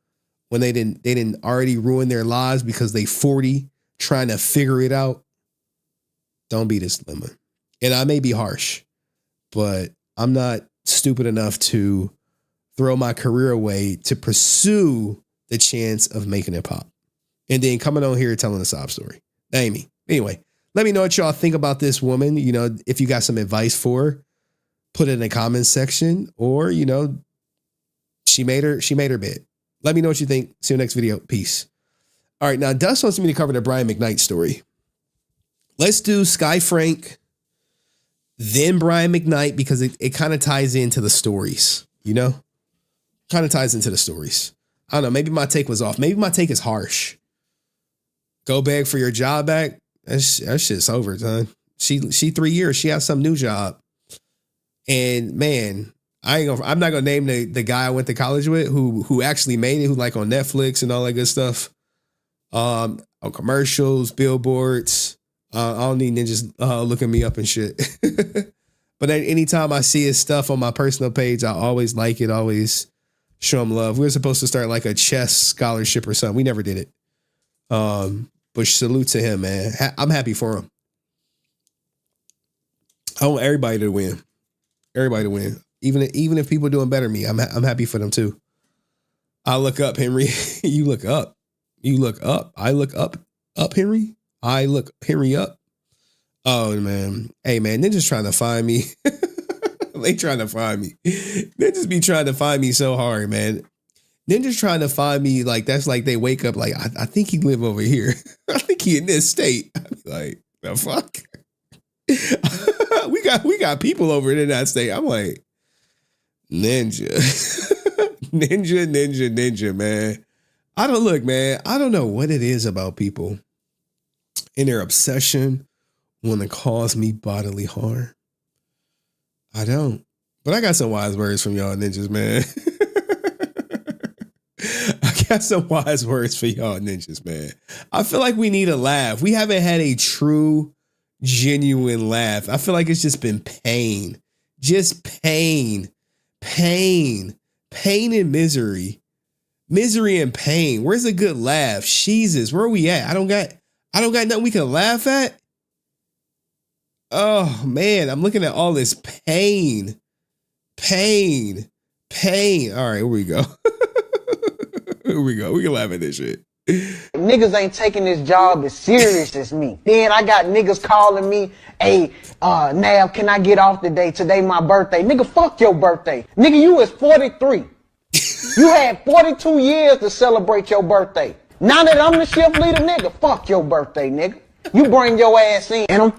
when they didn't already ruin their lives because they 40 trying to figure it out. Don't be this lemon. And I may be harsh, but I'm not stupid enough to throw my career away to pursue the chance of making it pop. And then coming on here telling a sob story. Amy. Anyway, let me know what y'all think about this woman. If you got some advice for her, put it in the comments section or, she made her bed. Let me know what you think. See you next video. Peace. All right. Now Dust wants me to cover the Brian McKnight story. Let's do Skye Frank, then Brian McKnight, because it kind of ties into the stories, kind of ties into the stories. I don't know. Maybe my take was off. Maybe my take is harsh. Go beg for your job back. That shit's over, son. She 3 years. She has some new job. And man, I'm not gonna name the guy I went to college with who actually made it, who like on Netflix and all that good stuff. On commercials, billboards. I don't need ninjas looking me up and shit. But anytime I see his stuff on my personal page, I always like it, always show him love. We were supposed to start like a chess scholarship or something. We never did it. But salute to him, man. I'm happy for him. I want everybody to win. Everybody to win. Even if people doing better than me, I'm happy for them too. I look up, Henry. You look up. You look up. I look up, Henry. I look Henry up. Oh man. Hey man, they're just trying to find me. They trying to find me. They just be trying to find me so hard, man. Ninjas trying to find me like that's like they wake up like I think he live over here. I think he in this state. I be like, the fuck? we got people over in that state. I'm like, ninja. ninja, man. I don't know what it is about people and their obsession want to cause me bodily harm. I don't. But I got some wise words from y'all ninjas, man. I got some wise words for y'all ninjas, man. I feel like we need a laugh. We haven't had a true, genuine laugh. I feel like it's just been pain. Just pain. Pain and misery. Misery and pain. Where's a good laugh? Jesus, where are we at? I don't got nothing we can laugh at. Oh man, I'm looking at all this pain. Pain. All right, here we go. Here we go. We can laugh at this shit. Niggas ain't taking this job as serious as me. Then I got niggas calling me, hey, Nav, can I get off today? Today my birthday. Nigga, fuck your birthday. Nigga, you is 43. You had 42 years to celebrate your birthday. Now that I'm the shift leader, nigga, fuck your birthday, nigga. You bring your ass in and I'm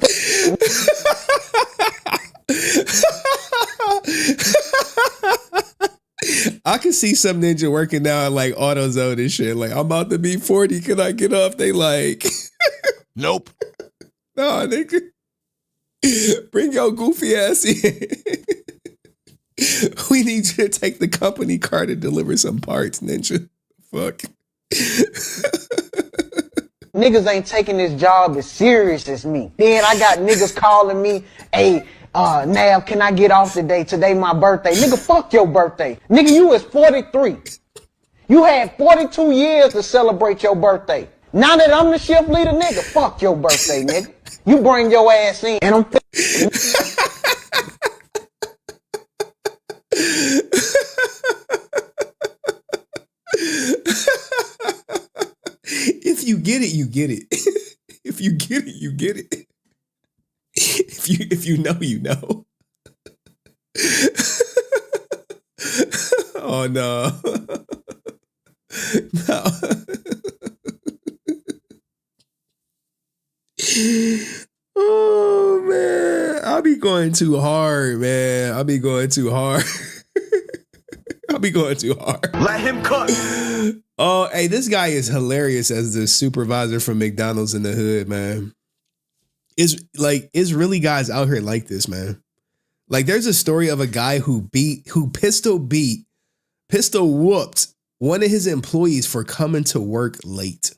I can see some ninja working now like AutoZone and shit. Like, I'm about to be 40. Can I get off? They like, nope. No, nigga. Bring your goofy ass in. We need you to take the company car to deliver some parts, ninja. Fuck. Niggas ain't taking this job as serious as me. Then I got niggas calling me, hey, Nav, can I get off today? Today my birthday. Nigga, fuck your birthday. Nigga, you is 43. You had 42 years to celebrate your birthday. Now that I'm the shift leader, nigga, fuck your birthday, nigga. You bring your ass in and I'm If you get it, you get it. If you get it, you get it. If you know, you know. Oh no. No. Oh man. I'll be going too hard, man. I'll be going too hard. I'll be going too hard. Let him cook. Oh, hey, this guy is hilarious as the supervisor from McDonald's in the hood, man. It's really guys out here like this, man. Like there's a story of a guy who pistol whooped one of his employees for coming to work late.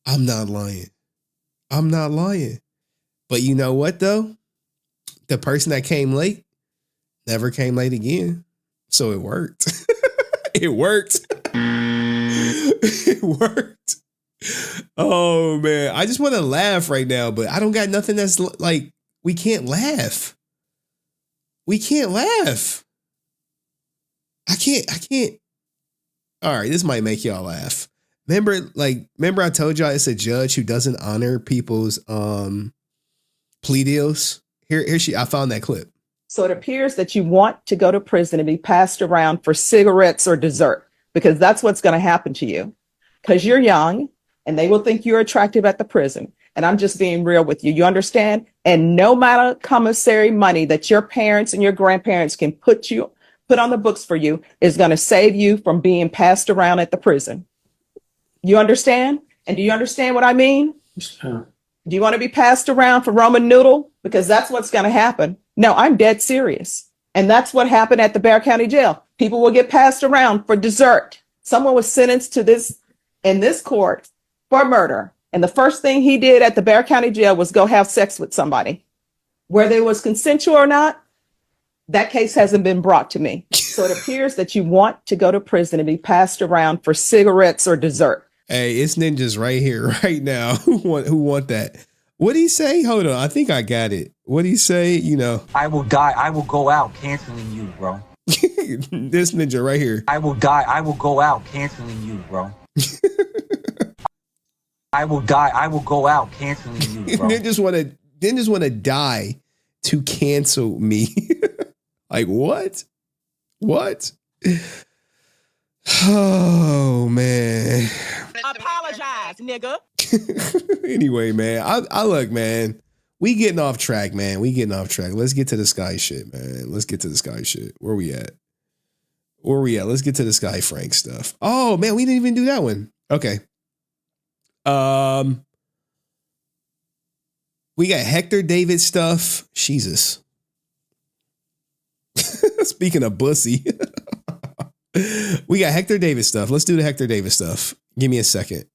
I'm not lying. But you know what though? The person that came late never came late again. So it worked. It worked. It worked. Oh man, I just want to laugh right now, but I don't got nothing that's like, we can't laugh. We can't laugh. I can't. All right, this might make y'all laugh. Remember I told y'all it's a judge who doesn't honor people's plea deals. I found that clip. So it appears that you want to go to prison and be passed around for cigarettes or dessert, because that's what's going to happen to you. Because you're young and they will think you're attractive at the prison. And I'm just being real with you. You understand? And no amount of commissary money that your parents and your grandparents can put on the books for you is going to save you from being passed around at the prison. You understand? And do you understand what I mean? Do you want to be passed around for Roman noodle? Because that's what's going to happen. No, I'm dead serious. And that's what happened at the Bexar County Jail. People will get passed around for dessert. Someone was sentenced to this in this court for murder. And the first thing he did at the Bexar County Jail was go have sex with somebody. Whether it was consensual or not, that case hasn't been brought to me. So it appears that you want to go to prison and be passed around for cigarettes or dessert. Hey, it's ninjas right here, right now. Who want that? What'd he say? Hold on. I think I got it. What'd he say? You know. I will die. I will go out canceling you, bro. This ninja right here. I will die. I will go out canceling you, bro. I will die. I will go out canceling you, bro. Ninjas want to die to cancel me. Like what? What? Oh man. Apologize, nigga. Anyway, man, I look, man. We getting off track, man. Let's get to the Skye shit, man. Where we at? Let's get to the Skye Frank stuff. Oh man, we didn't even do that one. Okay. We got Hector David stuff. Jesus. Speaking of bussy. We got Hector David stuff. Let's do the Hector David stuff. Give me a second.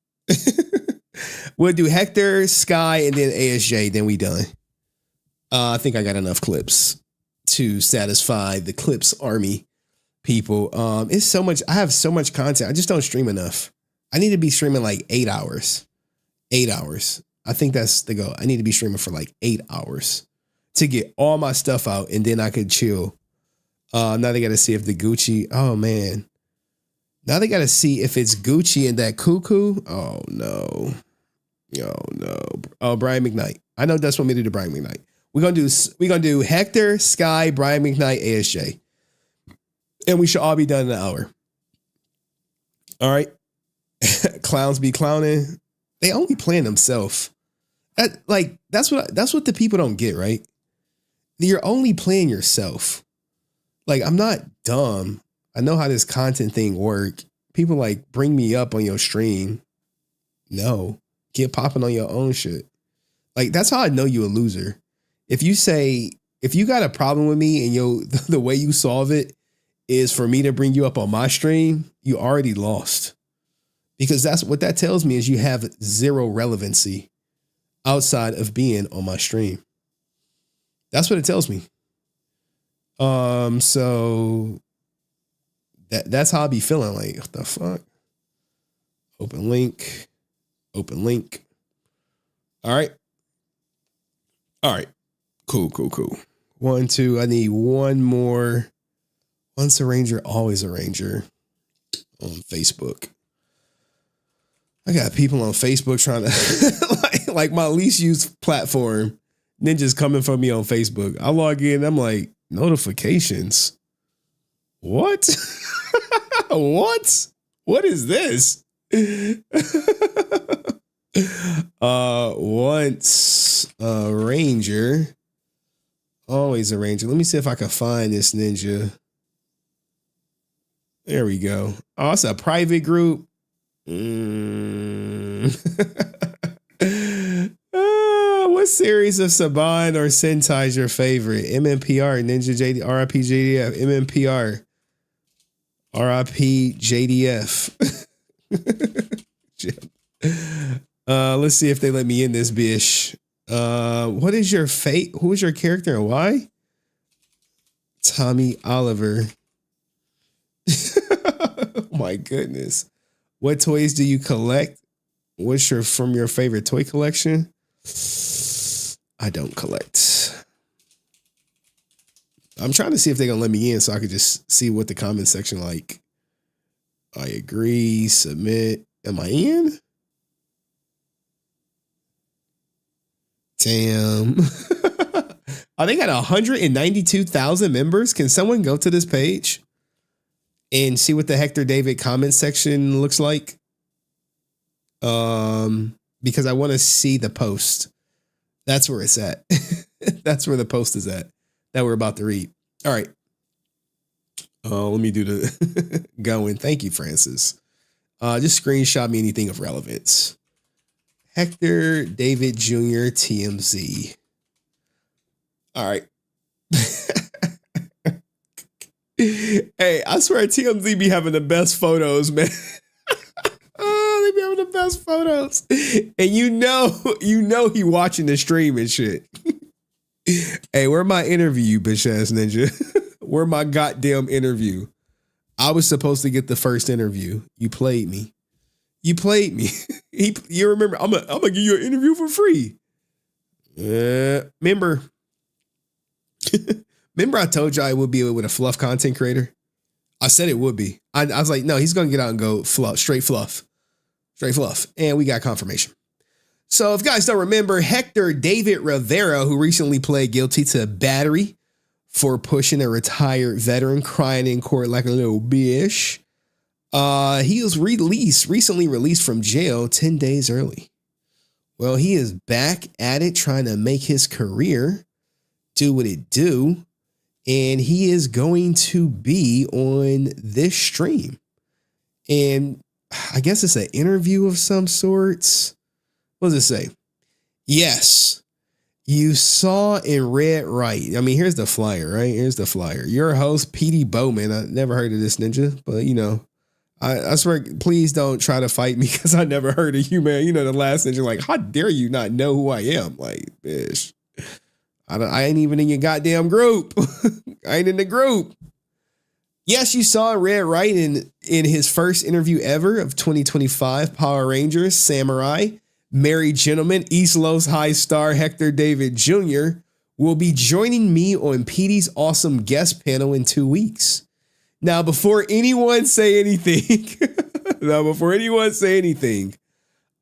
We'll do Hector, Skye, and then ASJ. Then we done. I think I got enough clips to satisfy the clips army people. It's so much. I have so much content. I just don't stream enough. I need to be streaming like 8 hours. 8 hours. I think that's the goal. I need to be streaming for like 8 hours to get all my stuff out, and then I could chill. Now they got to see if the Gucci. Oh man. Now they got to see if it's Gucci and that cuckoo. Oh no. Oh, Brian McKnight. I know that's what we do to Brian McKnight. We're gonna do Hector, Skye, Brian McKnight, ASJ. And we should all be done in an hour. All right. Clowns be clowning. They only playing themselves. That's what the people don't get, right? You're only playing yourself. Like, I'm not dumb. I know how this content thing work. People like bring me up on your stream. No, get popping on your own shit. Like, that's how I know you a loser. If you got a problem with me and the way you solve it is for me to bring you up on my stream, you already lost. Because that's what that tells me is you have zero relevancy outside of being on my stream. That's what it tells me. So that's how I be feeling. Like, what the fuck? Open link. Open link. All right. Cool. 1, 2. I need one more. Once a ranger, always a ranger on Facebook. I got people on Facebook trying to like my least used platform. Ninjas coming for me on Facebook. I log in. I'm like, notifications. What? What is this? Once a ranger, always a ranger. Let me see if I can find this ninja. There we go. Oh, it's a private group. What series of Saban or Sentai is your favorite? MMPR, Ninja JD, RIP JDF, MMPR, RIP JDF. Let's see if they let me in this bish. What is your fate? Who is your character and why? Tommy Oliver. Oh my goodness. What toys do you collect? What's from your favorite toy collection? I don't collect. I'm trying to see if they're gonna let me in so I could just see what the comment section like. I agree. Submit. Am I in? Damn. Oh, they got 192,000 members. Can someone go to this page and see what the Hector David comment section looks like? Because I want to see the post. That's where it's at. That's where the post is at that we're about to read. All right. Let me do the going. Thank you, Francis. Just screenshot me anything of relevance. Hector David Jr. TMZ. All right. Hey, I swear TMZ be having the best photos, man. They be having the best photos. And you know he watching the stream and shit. Hey, where my interview, you bitch ass ninja? Where my goddamn interview? I was supposed to get the first interview. You played me. You remember, I'm gonna give you an interview for free. Remember I told you I would be with a fluff content creator? I said it would be. I was like, no, he's going to get out and go straight fluff. And we got confirmation. So if you guys don't remember, Hector David Rivera, who recently pled guilty to battery for pushing a retired veteran crying in court like a little bitch. He was recently released from jail 10 days early. Well, he is back at it trying to make his career do what it do. And he is going to be on this stream. And I guess it's an interview of some sorts. What does it say? Yes, you saw and read right. I mean, here's the flyer, right? Here's the flyer. Your host, Petey Bowman. I never heard of this ninja, but you know, I swear, please don't try to fight me because I never heard of you, man. You know, the last ninja, like, how dare you not know who I am? Like, bitch, I ain't even in your goddamn group. I ain't in the group. Yes, you saw and read right in his first interview ever of 2025 Power Rangers Samurai. Married gentleman, East Los High star Hector David Jr. will be joining me on Petey's awesome guest panel in 2 weeks. Now, before anyone say anything,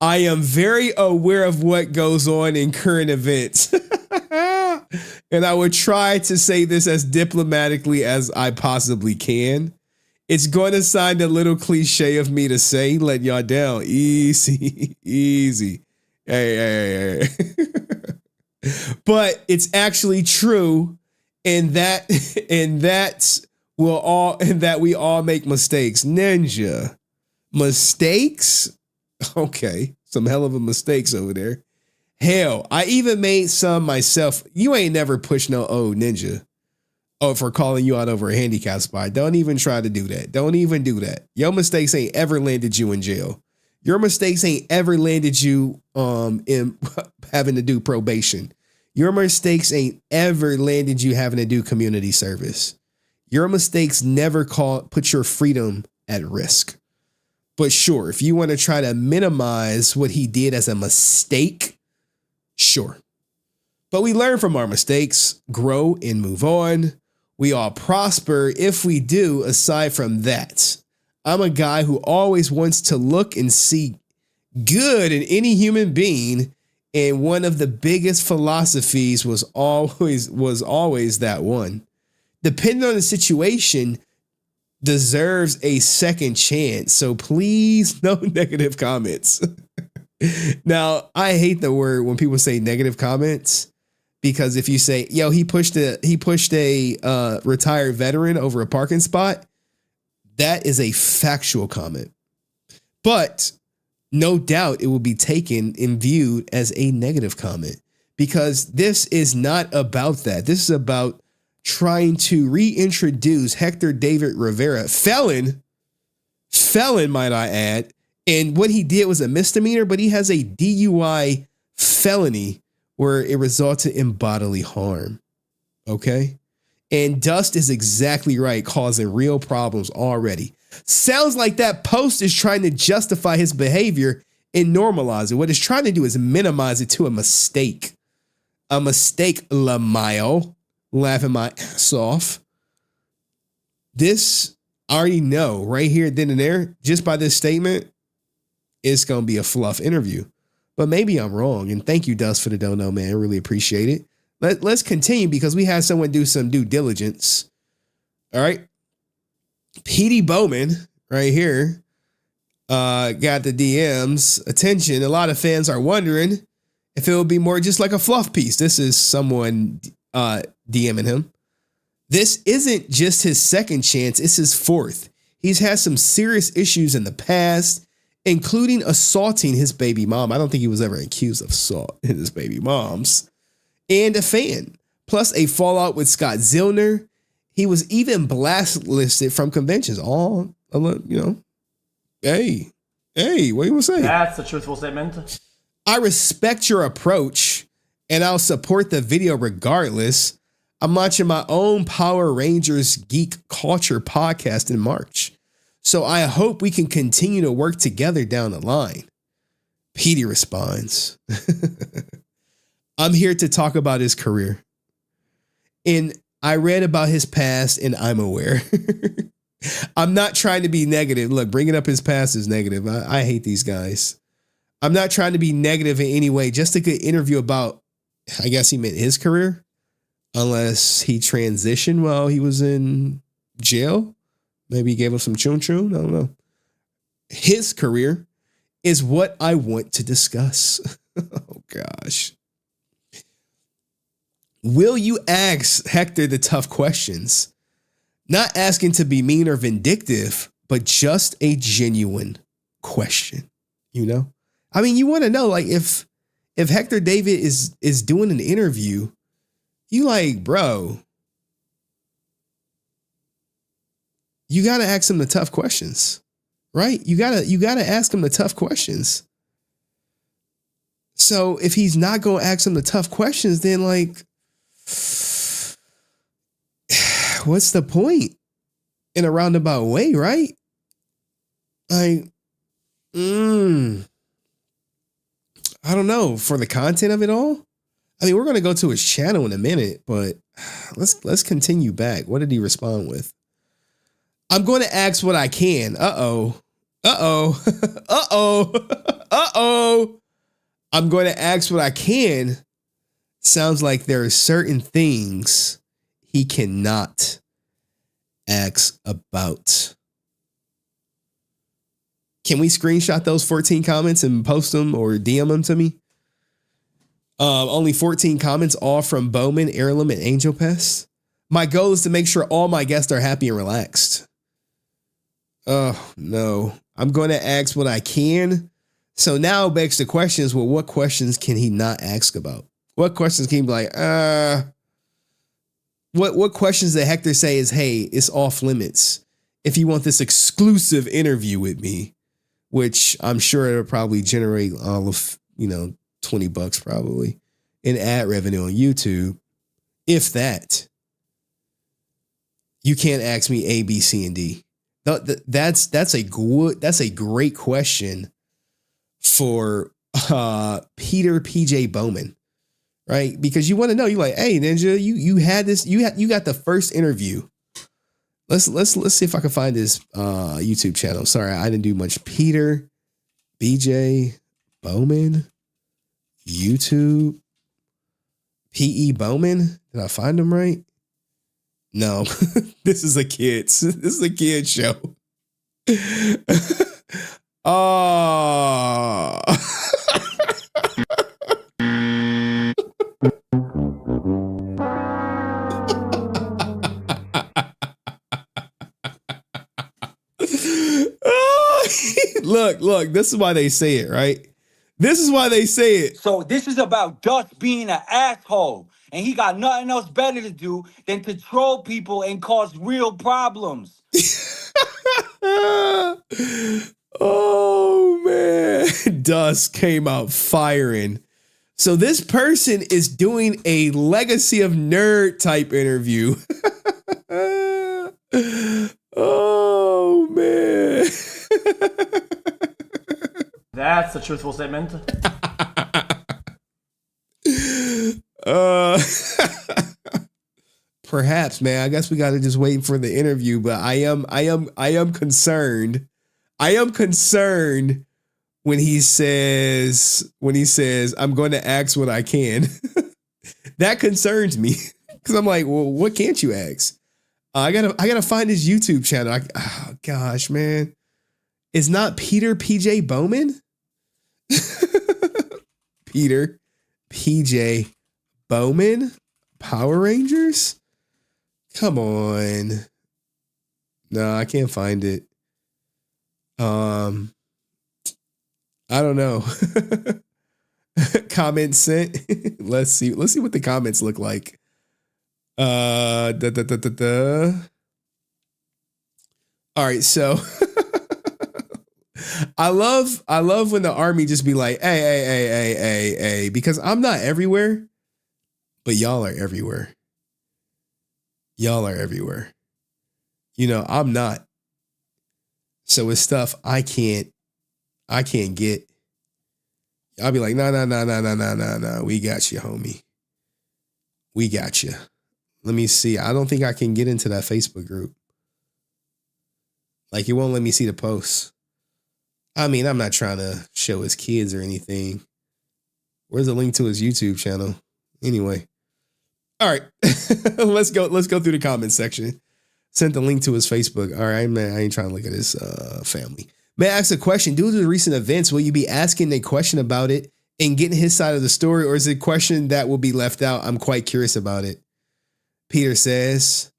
I am very aware of what goes on in current events. And I would try to say this as diplomatically as I possibly can. It's going to sound a little cliche of me to say, let y'all down. Easy. Hey. But it's actually true, and that we all make mistakes. Ninja. Mistakes? Okay. Some hell of a mistakes over there. Hell, I even made some myself. You ain't never pushed no old ninja. Oh, for calling you out over a handicap spot. Don't even try to do that. Don't even do that. Your mistakes ain't ever landed you in jail. Your mistakes ain't ever landed you in having to do probation. Your mistakes ain't ever landed you having to do community service. Your mistakes never put your freedom at risk. But sure, if you want to try to minimize what he did as a mistake, sure. But we learn from our mistakes, grow, and move on. We all prosper if we do. Aside from that, I'm a guy who always wants to look and see good in any human being. And one of the biggest philosophies was always that one. Depending on the situation, deserves a second chance. So please, no negative comments. Now, I hate the word when people say negative comments, because if you say, yo, he pushed a retired veteran over a parking spot, that is a factual comment. But no doubt it will be taken and viewed as a negative comment, because this is not about that. This is about trying to reintroduce Hector David Rivera, felon, might I add. And what he did was a misdemeanor, but he has a DUI felony where it resulted in bodily harm. Okay. And Dust is exactly right, causing real problems already. Sounds like that post is trying to justify his behavior and normalize it. What it's trying to do is minimize it to a mistake. A mistake, Lamayo. Laughing my ass off. This, I already know right here, then and there, just by this statement, it's going to be a fluff interview. But maybe I'm wrong. And thank you, Dust, for the dono, man. I really appreciate it. Let's continue, because we had someone do some due diligence. All right. Petey Bowman right here got the DM's attention. A lot of fans are wondering if it will be more just like a fluff piece. This is someone DMing him. This isn't just his second chance, it's his fourth. He's had some serious issues in the past, including assaulting his baby mom. I don't think he was ever accused of assault in his baby mom's. And a fan. Plus a fallout with Scott Zillner. He was even blacklisted from conventions. All, hey, what do you want to say? That's a truthful statement. I respect your approach, and I'll support the video regardless. I'm launching my own Power Rangers geek culture podcast in March, so I hope we can continue to work together down the line. Petey responds, I'm here to talk about his career. And I read about his past, and I'm aware. I'm not trying to be negative. Look, bringing up his past is negative. I hate these guys. I'm not trying to be negative in any way. Just a good interview about, I guess he meant his career, unless he transitioned while he was in jail. Maybe he gave us some chun-chun. I don't know. His career is what I want to discuss. Oh, gosh. Will you ask Hector the tough questions? Not asking to be mean or vindictive, but just a genuine question, you know? I mean, you want to know, like, if Hector David is doing an interview, you like, bro, you got to ask him the tough questions, right? You got to ask him the tough questions. So if he's not going to ask him the tough questions, then like, what's the point in a roundabout way, right? I don't know, for the content of it all. I mean, we're going to go to his channel in a minute, but let's continue back. What did he respond with? I'm going to ask what I can. I'm going to ask what I can. Sounds like there are certain things he cannot ask about. Can we screenshot those 14 comments and post them or DM them to me? Only 14 comments, all from Bowman, Heirloom, and Angel Pest. My goal is to make sure all my guests are happy and relaxed. Oh, no. I'm going to ask what I can. So now begs the questions, well, what questions can he not ask about? What questions can he be like, What questions that Hector say is, hey, it's off limits if you want this exclusive interview with me, which I'm sure it'll probably generate all of, $20 probably. in ad revenue on YouTube. If that. You can't ask me A, B, C, and D. That's a great question for Peter PJ Bowman, right? Because you want to know, you're like, hey, Ninja, you had this, you got the first interview. Let's see if I can find his YouTube channel. Sorry, I didn't do much. Peter BJ Bowman, YouTube, P.E. Bowman. Did I find him right? No, this is a kid's show. Oh. Look, this is why they say it, right? This is why they say it. So this is about Dust being an asshole. And he got nothing else better to do than to troll people and cause real problems. Oh, man. Dust came out firing. So this person is doing a Legacy of Nerd type interview. Oh, man. That's a truthful statement. Perhaps, man. I guess we got to just wait for the interview, but I am concerned. I am concerned when he says, I'm going to ask what I can. That concerns me because I'm like, well, what can't you ask? I gotta find his YouTube channel. Oh gosh, man. It's not Peter PJ Bowman. Peter PJ Bowman, Power Rangers. Come on. No, I can't find it. I don't know. Comment sent. Let's see what the comments look like. All right, so I love when the army just be like, hey, because I'm not everywhere, but y'all are everywhere. Y'all are everywhere. You know, I'm not. So it's stuff I can't get. I'll be like, no. We got you, homie. We got you. Let me see. I don't think I can get into that Facebook group. Like, it won't let me see the posts. I mean, I'm not trying to show his kids or anything. Where's the link to his YouTube channel? Anyway. All right. Let's go through the comments section. Sent the link to his Facebook. All right, man. I ain't trying to look at his family. May I ask a question? Due to the recent events, will you be asking a question about it and getting his side of the story, or is it a question that will be left out? I'm quite curious about it. Peter says,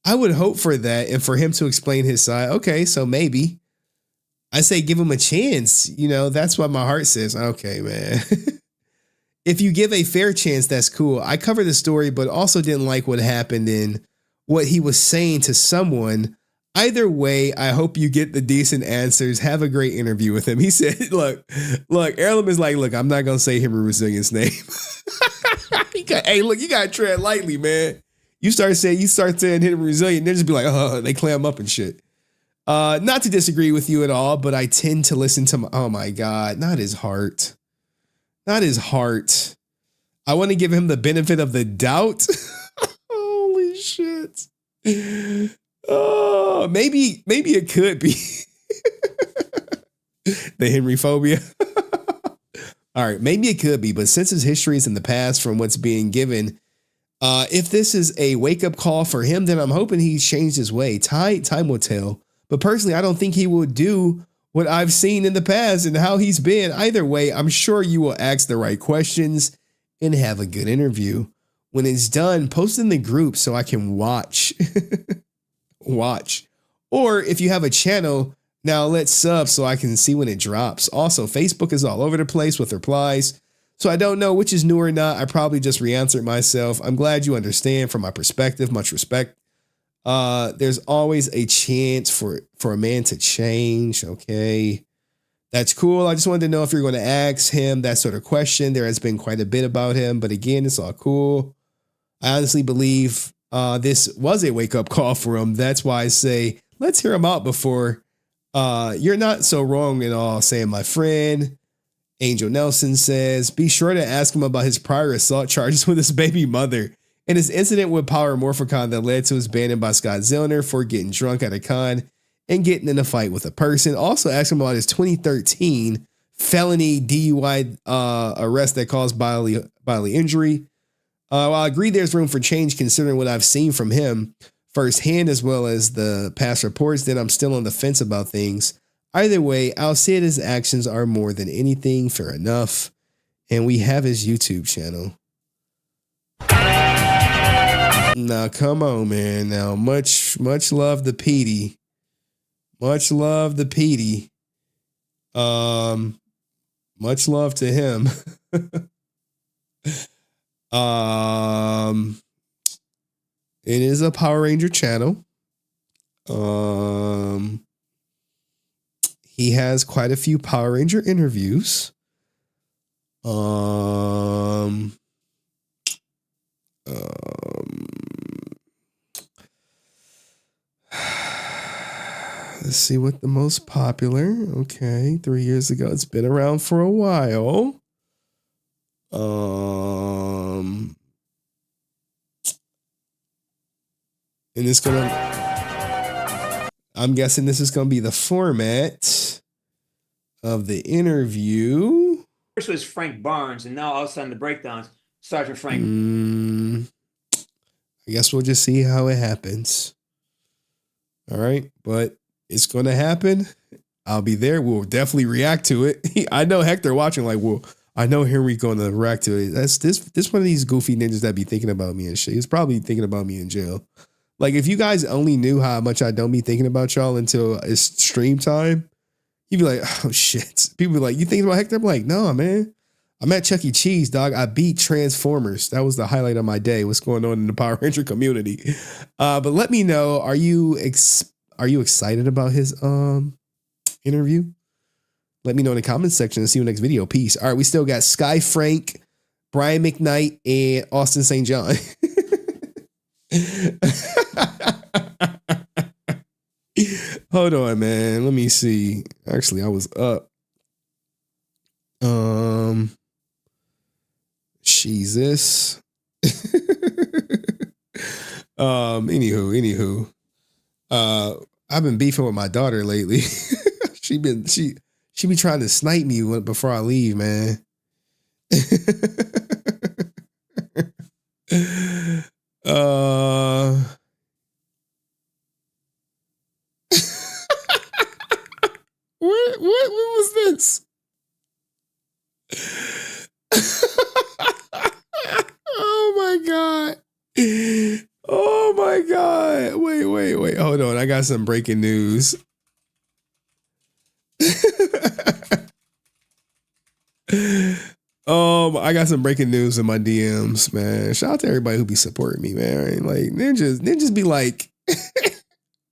I would hope for that and for him to explain his side. Okay, so maybe. I say give him a chance. You know, that's what my heart says. Okay, man. If you give a fair chance, that's cool. I covered the story, but also didn't like what happened and what he was saying to someone. Either way, I hope you get the decent answers. Have a great interview with him. He said, look, Heirloom is like, look, I'm not going to say Henry Resilient's name. Hey, look, you got to tread lightly, man. You start saying Henry Resilient, they'll just be like, oh, they clam up and shit. Not to disagree with you at all, but I tend to listen to oh my God, not his heart. Not his heart. I want to give him the benefit of the doubt. Holy shit. Oh, maybe it could be the Henry phobia. All right, maybe it could be, but since his history is in the past from what's being given, if this is a wake-up call for him, then I'm hoping he's changed his way. Time will tell. But personally, I don't think he will do what I've seen in the past and how he's been. Either way, I'm sure you will ask the right questions and have a good interview. When it's done, post in the group so I can watch. Watch. Or if you have a channel, now let's sub so I can see when it drops. Also, Facebook is all over the place with replies. So I don't know which is new or not. I probably just re-answered myself. I'm glad you understand from my perspective. Much respect. There's always a chance for a man to change. Okay. That's cool. I just wanted to know if you're going to ask him that sort of question. There has been quite a bit about him, but again, it's all cool. I honestly believe this was a wake-up call for him. That's why I say, let's hear him out before. You're not so wrong at all, saying my friend. Angel Nelson says, be sure to ask him about his prior assault charges with his baby mother and his incident with Power Morphicon that led to his banning by Scott Zellner for getting drunk at a con and getting in a fight with a person. Also ask him about his 2013 felony DUI arrest that caused bodily injury. While I agree there's room for change considering what I've seen from him firsthand as well as the past reports, then I'm still on the fence about things. Either way, I'll say his actions are more than anything fair enough. And we have his YouTube channel. Now, come on, man. Now, much love to Petey. Much love to Petey. Much love to him. It is a Power Ranger channel. He has quite a few Power Ranger interviews. Let's see what the most popular. Okay, 3 years ago. It's been around for a while. And it's I'm guessing this is gonna be the format of the interview. First was Frank Barnes, and now all of a sudden the breakdowns Sergeant Frank. I guess we'll just see how it happens. All right, but it's gonna happen. I'll be there. We'll definitely react to it. I know Hector watching like, well, I know Henry gonna react to it. That's this one of these goofy ninjas that be thinking about me and shit. He's probably thinking about me in jail. Like, if you guys only knew how much I don't be thinking about y'all until it's stream time, you'd be like, oh shit. People be like, you thinking about Hector? I'm like, no, man. I'm at Chuck E. Cheese, dog. I beat Transformers. That was the highlight of my day. What's going on in the Power Ranger community? But let me know, are you excited about his interview? Let me know in the comments section and see you next video. Peace. All right, we still got Skye Frank, Brian McKnight, and Austin St. John. Hold on, man. Let me see. Actually, I was up. Jesus. Anywho. I've been beefing with my daughter lately. She be trying to snipe me before I leave, man. What was this? Oh my God. Wait. Hold on. I got some breaking news. I got some breaking news in my DMs, man. Shout out to everybody who be supporting me, man. Like ninjas be like,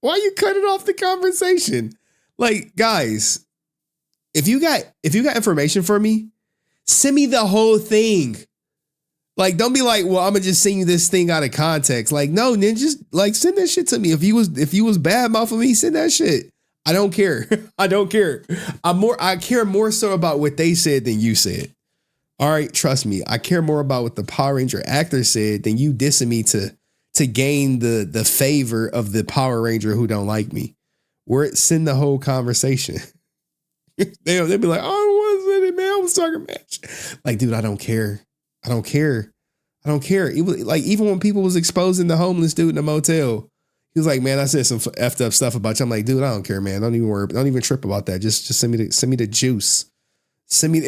why you cutting off the conversation? Like, guys, if you got information for me, send me the whole thing. Like, don't be like, well, I'm gonna just send you this thing out of context. Like, no, ninjas, like, send that shit to me. If you was bad mouthing me, send that shit. I don't care. I don't care. I care more so about what they said than you said. All right, trust me. I care more about what the Power Ranger actor said than you dissing me to gain the favor of the Power Ranger who don't like me. Send the whole conversation. They'll be like, oh, I wasn't it, man. I was talking match. Like, dude, I don't care. I don't care. Even when people was exposing the homeless dude in the motel, he was like, man, I said some effed up stuff about you. I'm like, dude, I don't care, man. Don't even worry. Don't even trip about that. Just send me the juice. Send me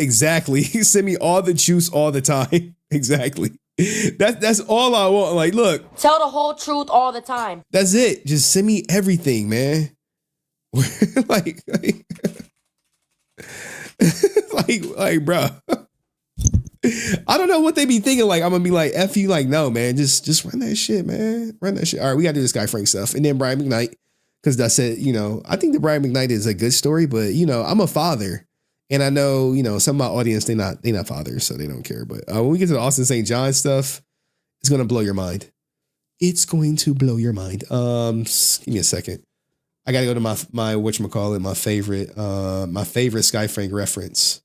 all the juice all the time. Exactly. That's all I want. Like, look. Tell the whole truth all the time. That's it. Just send me everything, man. like, bro. I don't know what they be thinking. Like, I'm gonna be like, F you, like, no, man, just run that shit, man. Run that shit. All right, we gotta do this Skye Frank stuff. And then Brian McKnight, because I said, I think the Brian McKnight is a good story, but I'm a father. And I know, some of my audience, they not fathers, so they don't care. But when we get to the Austin St. John stuff, it's going to blow your mind. It's going to blow your mind. Give me a second. I got to go to my whatchamacallit, my favorite Skye Frank reference.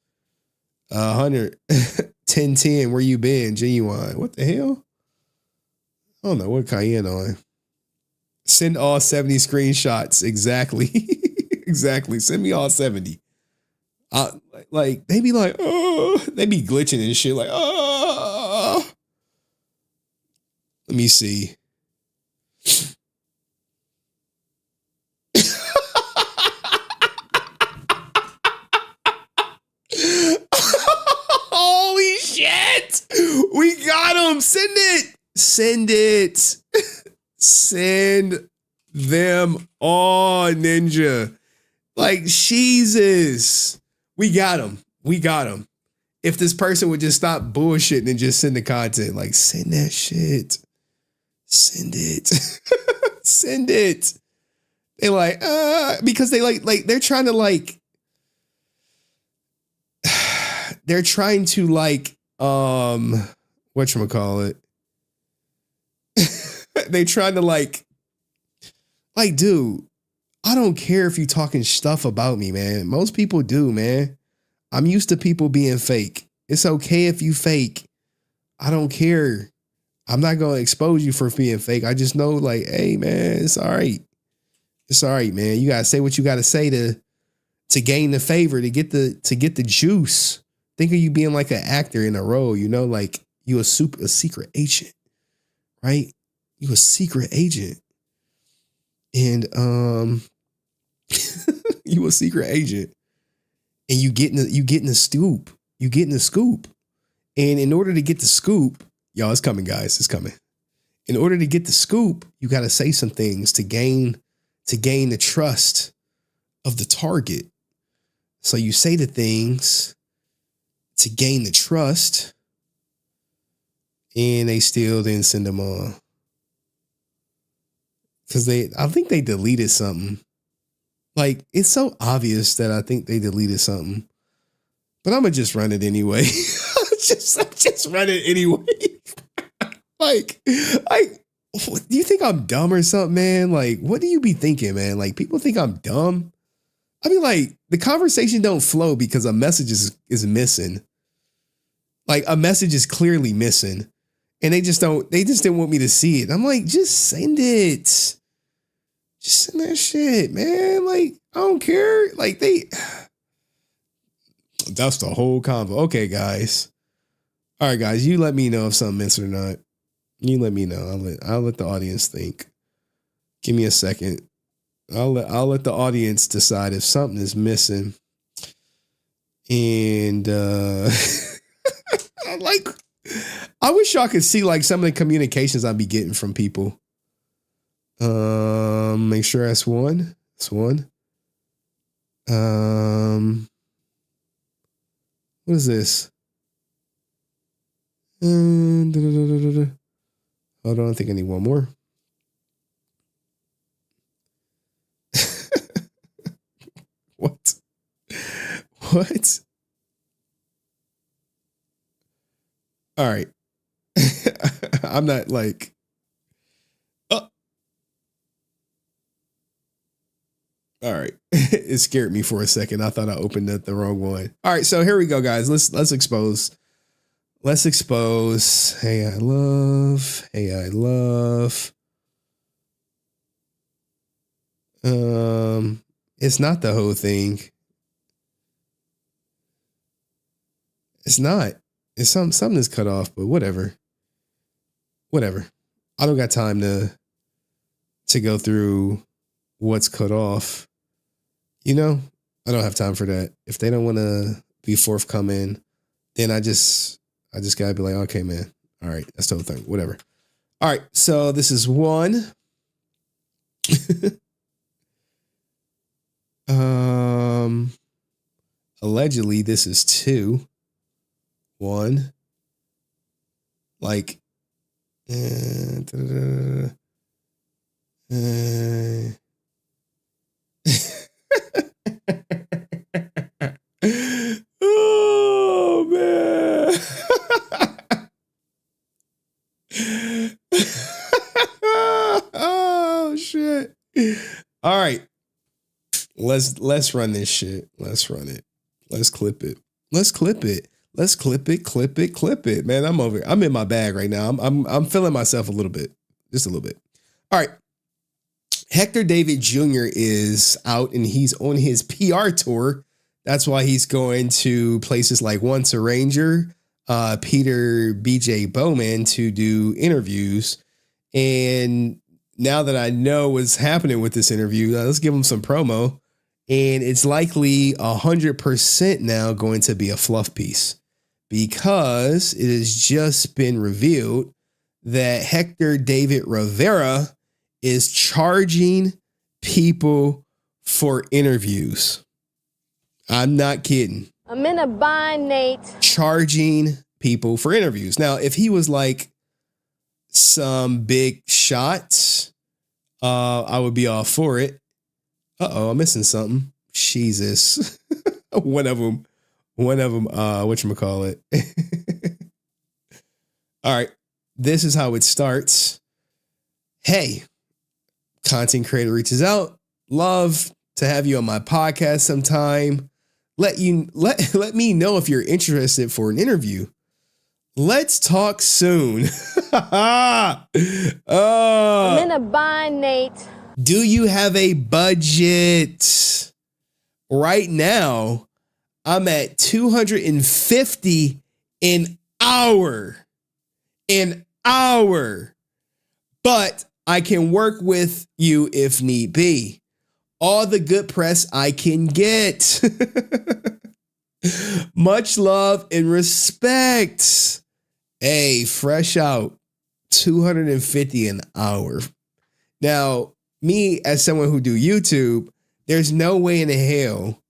100, 1010, where you been? Genuine. What the hell? I don't know what Cayenne on. Send all 70 screenshots. Exactly. Exactly. Send me all 70. They be like, oh, they be glitching and shit. Like, oh, let me see. Holy shit. We got him. Send it. Send it. Send them all, Ninja. Like, Jesus. We got him. We got him. If this person would just stop bullshitting and just send the content, like, send that shit. Send it. Send it. They like, because they they're trying to they're trying to whatchamacallit. They trying to dude, I don't care if you talking stuff about me, man. Most people do, man. I'm used to people being fake. It's okay if you fake. I don't care. I'm not going to expose you for being fake. I just know, hey, man, it's all right. It's all right, man. You got to say what you got to say to gain the favor, to get the juice. Think of you being like an actor in a role, like you a secret agent, right? You a secret agent. And you a secret agent. And you getting the scoop. You getting the scoop. And in order to get the scoop, y'all, it's coming, guys. It's coming. In order to get the scoop, you got to say some things to gain the trust of the target. So you say the things to gain the trust, and they still didn't send them on. Because I think they deleted something. It's so obvious that I think they deleted something. But I'm going to just run it anyway. just run it anyway. Do you think I'm dumb or something, man? What do you be thinking, man? People think I'm dumb. I mean, the conversation don't flow because a message is missing. A message is clearly missing. And they just didn't want me to see it. I'm like, just send it. Just send that shit, man. I don't care. That's the whole convo. Okay, guys. All right, guys, you let me know if something missed or not. You let me know. I'll let the audience think. Give me a second. I'll let the audience decide if something is missing. And I wish y'all could see some of the communications I'd be getting from people. Make sure that's one. That's one. What is this? Hold on, I think I need one more. What? What? All right. I'm not all right. It scared me for a second. I thought I opened up the wrong one. All right, so here we go, guys. Let's expose. Let's expose. Hey, I love. Hey, I love. It's not the whole thing. It's not. It's something that's cut off, but whatever. Whatever. I don't got time to go through what's cut off. I don't have time for that. If they don't want to be forthcoming, then I just gotta be like, okay, man. All right, that's the whole thing. Whatever. All right, so this is one. Allegedly, this is two. One. let's run this shit. Let's run it. Let's clip it. Let's clip it. Let's clip it. Clip it. Clip it. Man, I'm in my bag right now. I'm feeling myself a little bit. Just a little bit. All right. Hector David Jr. is out and he's on his PR tour. That's why he's going to places like Once a Ranger, Peter BJ Bowman to do interviews. And now that I know what's happening with this interview, let's give him some promo. And it's likely 100% now going to be a fluff piece because it has just been revealed that Hector David Rivera is charging people for interviews. I'm not kidding. I'm in a bind, Nate. Charging people for interviews. Now, if he was like some big shots, I would be all for it. Uh-oh, I'm missing something. Jesus. One of them, whatchamacallit. All right. This is how it starts. Hey, content creator reaches out. Love to have you on my podcast sometime. Let me know if you're interested for an interview. Let's talk soon. I'm in a bind, Nate. Do you have a budget? Right now, I'm at $250 an hour. An hour. But I can work with you if need be. All the good press I can get. Much love and respect. Hey, fresh out. $250 an hour. Now, me as someone who do YouTube, there's no way in the hell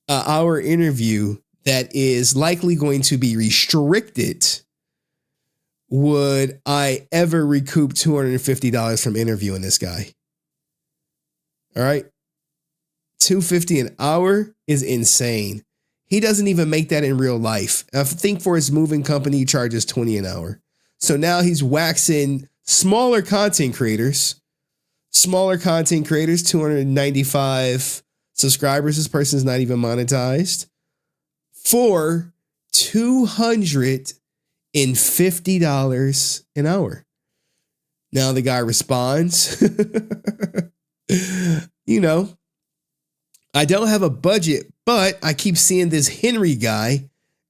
our interview that is likely going to be restricted would I ever recoup $250 from interviewing this guy. All right. $250 an hour is insane. He doesn't even make that in real life. I think for his moving company, he charges $20 an hour. So now he's waxing smaller content creators, 295 subscribers. This person's not even monetized for $250 an hour. Now the guy responds, I don't have a budget, but I keep seeing this Henry guy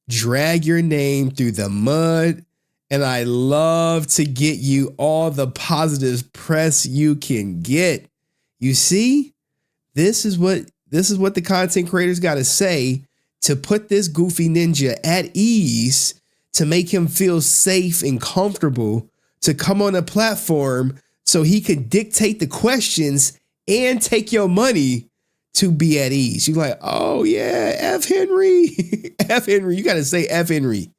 drag your name through the mud, and I love to get you all the positive press you can get. You see, this is what the content creators got to say to put this goofy ninja at ease, to make him feel safe and comfortable to come on a platform so he could dictate the questions and take your money to be at ease. You're like, oh yeah, F Henry. F Henry. You got to say F Henry.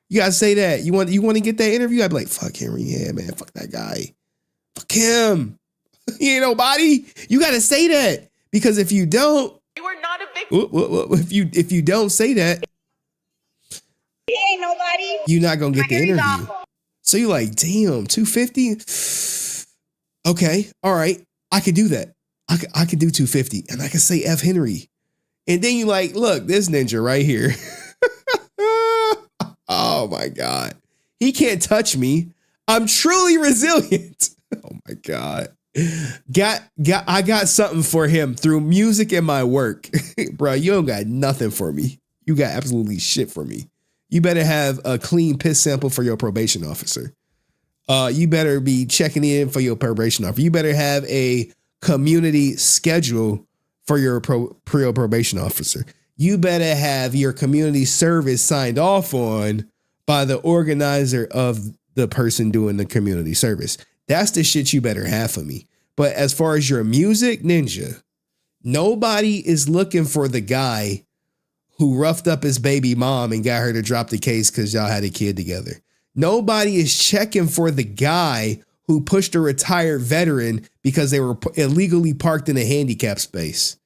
You got to say that. You want to get that interview? I'd be like, fuck Henry. Yeah, man. Fuck that guy. Fuck him. He ain't nobody. You got to say that, because if you don't, you are not a victim. If you don't say that, he ain't nobody. You're not going to get the interview. So you're like, damn, $250. Okay. All right. I could do that. I could do $250 and I could say F Henry. And then you like, look, this ninja right here. Oh my God. He can't touch me. I'm truly resilient. Oh my God. I got something for him through music and my work. Bro, you don't got nothing for me. You got absolutely shit for me. You better have a clean piss sample for your probation officer. You better be checking in for your probation officer. You better have a community schedule for your probation officer. You better have your community service signed off on by the organizer of the person doing the community service. That's the shit you better have for me. But as far as your music, ninja, nobody is looking for the guy who roughed up his baby mom and got her to drop the case because y'all had a kid together. Nobody is checking for the guy who pushed a retired veteran because they were illegally parked in a handicap space.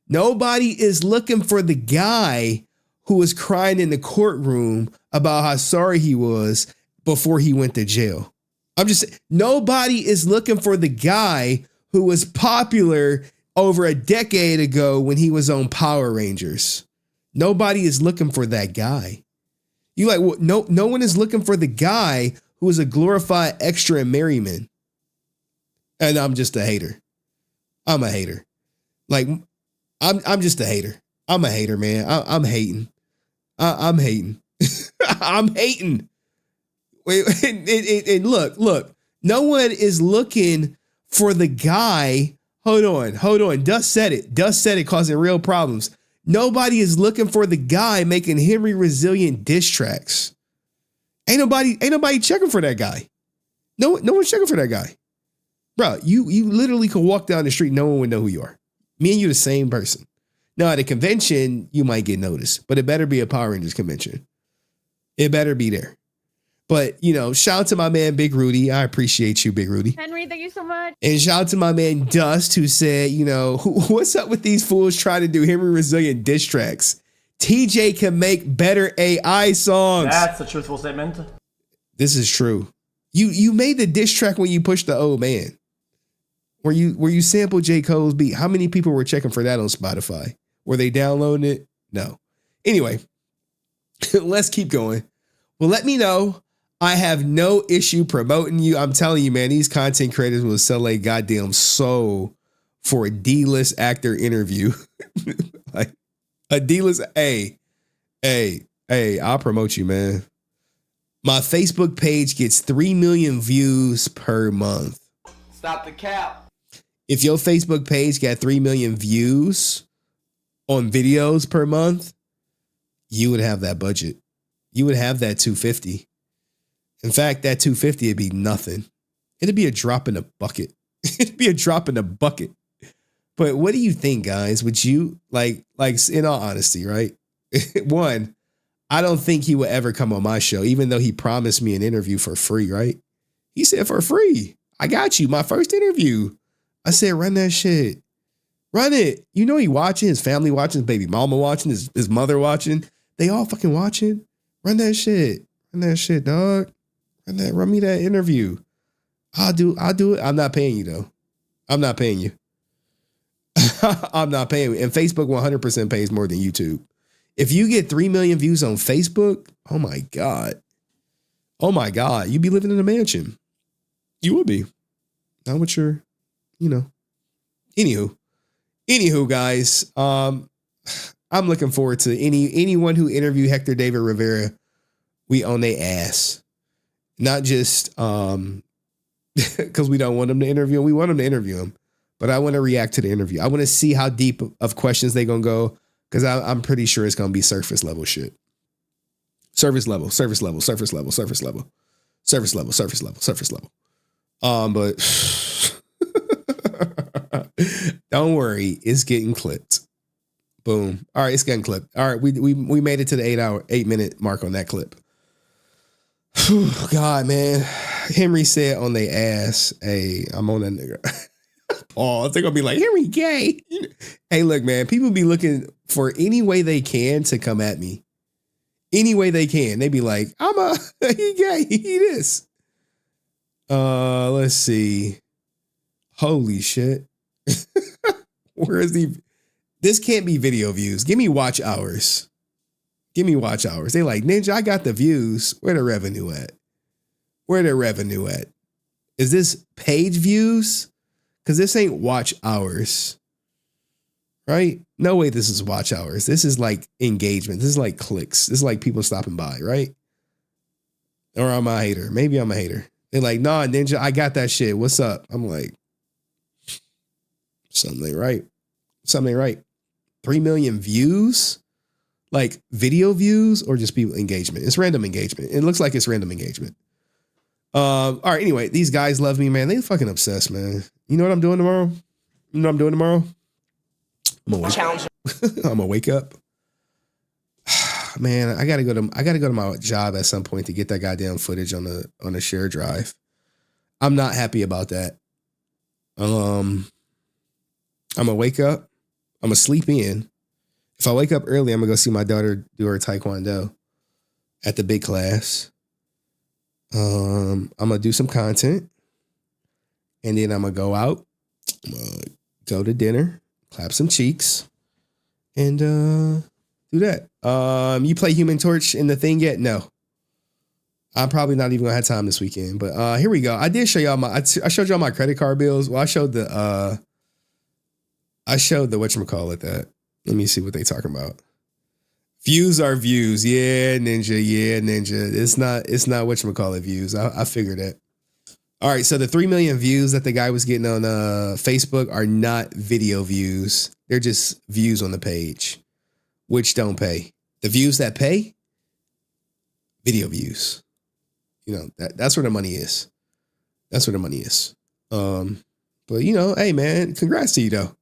Nobody is looking for the guy who was crying in the courtroom about how sorry he was before he went to jail. I'm just saying, nobody is looking for the guy who was popular over a decade ago when he was on Power Rangers. Nobody is looking for that guy. You like, well, no one is looking for the guy who is a glorified extra in Merryman. And I'm just a hater. I'm a hater. Like, I'm just a hater. I'm a hater, man. I'm hating. I'm hating. I'm hating. Wait, and look. No one is looking for the guy. Hold on. Dust said it, causing real problems. Nobody is looking for the guy making Henry Resilient diss tracks. Ain't nobody checking for that guy. No one's checking for that guy. Bro, you literally could walk down the street, no one would know who you are. Me and you the same person. Now at a convention, you might get noticed, but it better be a Power Rangers convention. It better be there. But, shout out to my man, Big Rudy. I appreciate you, Big Rudy. Henry, thank you so much. And shout out to my man, Dust, who said, what's up with these fools trying to do Henry Resilient diss tracks? TJ can make better AI songs. That's a truthful statement. This is true. You made the diss track when you pushed the old man. Where you sampled J. Cole's beat. How many people were checking for that on Spotify? Were they downloading it? No. Anyway, let's keep going. Well, let me know. I have no issue promoting you. I'm telling you, man, these content creators will sell a goddamn soul for a D-list actor interview. Like a D-list. Hey, I'll promote you, man. My Facebook page gets 3 million views per month. Stop the cap. If your Facebook page got 3 million views on videos per month, you would have that budget. You would have that 250. In fact, that 250 would be nothing. It'd be a drop in the bucket. It'd be a drop in the bucket. But what do you think, guys? Would you like in all honesty, right? One, I don't think he would ever come on my show, even though he promised me an interview for free, right? He said for free. I got you. My first interview. I said, run that shit. Run it. He watching, his family watching, his baby mama watching, his mother watching. They all fucking watching. Run that shit. Run that shit, dog. Run me that interview. I'll do it. I'm not paying you though. I'm not paying you. I'm not paying you. And Facebook 100% pays more than YouTube. If you get 3 million views on Facebook, oh my God. Oh my God. You'd be living in a mansion. You would be. Not what you're, Anywho, guys, I'm looking forward to anyone who interviewed Hector David Rivera. We own their ass. Not just because we don't want them to interview him. We want them to interview him. But I want to react to the interview. I want to see how deep of questions they're going to go, because I'm pretty sure it's going to be surface level shit. Surface level. But don't worry, it's getting clipped. Boom. All right, it's getting clipped. All right, we made it to the 8 minute mark on that clip. God, man. Henry said on they ass, hey, I'm on that nigga. Pause. They're gonna be like, Henry gay. Hey, look, man, people be looking for any way they can to come at me. Any way they can. They be like, he gay, he this. Let's see. Holy shit. Where is the? This can't be video views. Give me watch hours. They like, Ninja, I got the views. Where the revenue at? Is this page views? Because this ain't watch hours. Right? No way this is watch hours. This is like engagement. This is like clicks. This is like people stopping by, right? Or I'm a hater. Maybe I'm a hater. They're like, nah, Ninja, I got that shit. What's up? I'm like, something right. 3 million views? Like video views or just people engagement? It's random engagement. It looks like it's random engagement. All right, anyway, these guys love me, man. They fucking obsessed, man. You know what I'm doing tomorrow? I'm gonna wake up. Man, I gotta go to my job at some point to get that goddamn footage on a shared drive. I'm not happy about that. I'm gonna wake up. I'm gonna sleep in. If I wake up early, I'm gonna go see my daughter do her taekwondo at the big class. I'm gonna do some content, and then I'm gonna go out. I'm gonna go to dinner, clap some cheeks, and do that. You play Human Torch in the thing yet? No. I'm probably not even gonna have time this weekend. But here we go. I did show y'all I showed y'all my credit card bills. Well, I showed the whatchamacallit that. Let me see what they talking about. Views are views. Yeah, Ninja. Yeah, Ninja. It's not whatchamacallit views. I figured that. All right, so the 3 million views that the guy was getting on Facebook are not video views. They're just views on the page, which don't pay. The views that pay, video views. You know, that's where the money is. That's where the money is. But you know, hey man, congrats to you though.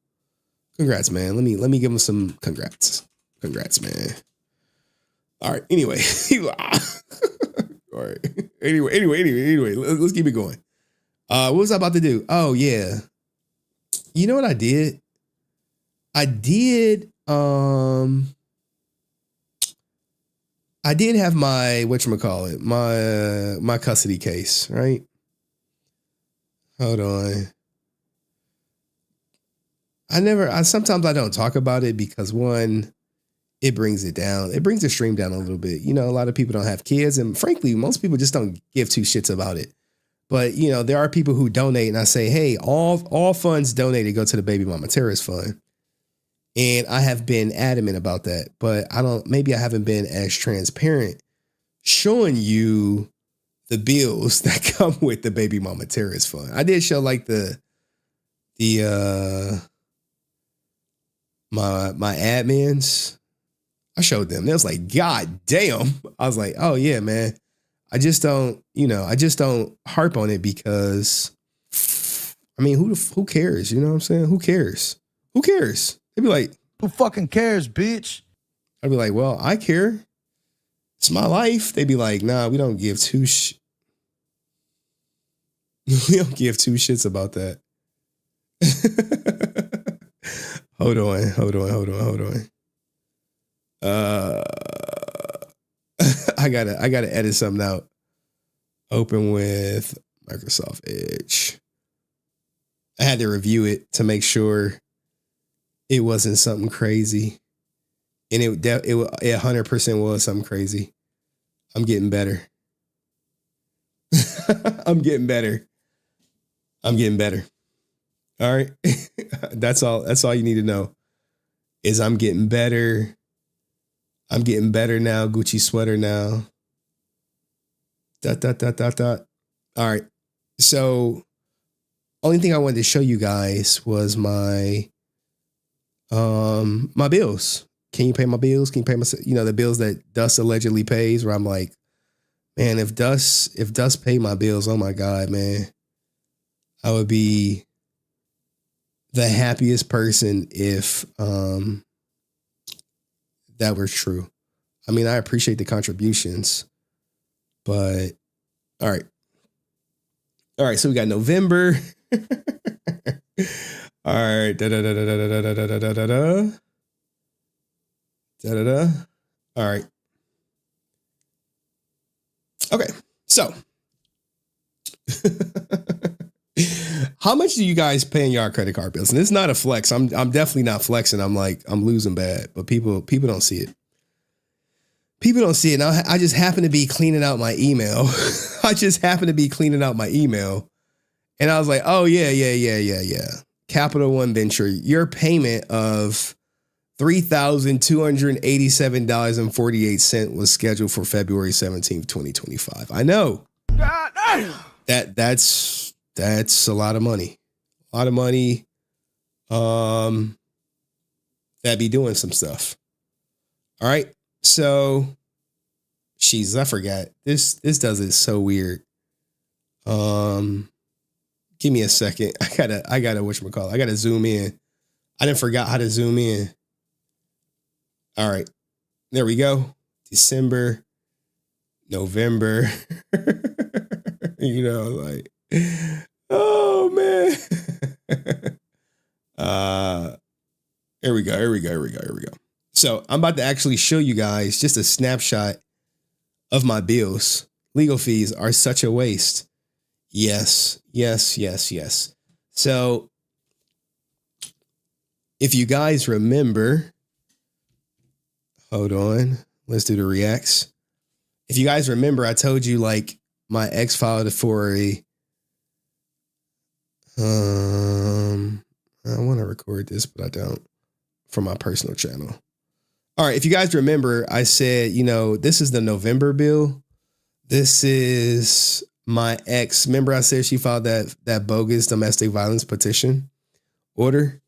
Congrats, man. Let me give him some congrats. Congrats, man. All right. Anyway. All right. Anyway, let's keep it going. What was I about to do? Oh yeah. You know what I did? I did have my whatchamacallit, my custody case, right? Hold on. Sometimes I don't talk about it because one, it brings it down. It brings the stream down a little bit. You know, a lot of people don't have kids, and frankly, most people just don't give two shits about it. But you know, there are people who donate, and I say, hey, all funds donated go to the Baby Mama Terrorist Fund. And I have been adamant about that, but maybe I haven't been as transparent showing you the bills that come with the Baby Mama Terrorist Fund. I did show like my admins. I showed them. They was like, God damn. I was like, oh yeah, man. I just don't harp on it because I mean, who cares? You know what I'm saying? Who cares? Who cares? They'd be like, who fucking cares, bitch? I'd be like, well, I care. It's my life. They'd be like, nah, we don't give two we don't give two shits about that. Hold on. I gotta edit something out. Open with Microsoft Edge. I had to review it to make sure it wasn't something crazy. And it 100% was something crazy. I'm getting better. I'm getting better. All right. That's all you need to know is I'm getting better. I'm getting better now. Gucci sweater now. ... All right. So only thing I wanted to show you guys was my bills. Can you pay my bills? Can you pay my, the bills that Dust allegedly pays, where I'm like, man, if Dust paid my bills, oh my God, man, I would be the happiest person if that were true. I mean, I appreciate the contributions, but all right. All right, so we got November. All right. All right. Okay. So how much do you guys pay in your credit card bills? And it's not a flex. I'm definitely not flexing. I'm losing bad, but people don't see it. People don't see it. Now, I just happen to be cleaning out my email. And I was like, oh, yeah. Capital One Venture, your payment of $3,287.48 was scheduled for February 17th, 2025. I know. God damn. That's a lot of money. A lot of money. That'd be doing some stuff. All right. So, I forgot. This does it so weird. Give me a second. I gotta whatchamacallit. I gotta zoom in. I didn't forgot how to zoom in. All right. There we go. December, November. Like, oh man. Here we go. So I'm about to actually show you guys just a snapshot of my bills. Legal fees are such a waste. Yes. So if you guys remember, hold on, let's do the reacts. If you guys remember, I told you like my ex filed for a, I want to record this, but I don't, for my personal channel. All right. If you guys remember, I said, this is the November bill. This is my ex. Remember I said she filed that bogus domestic violence petition order.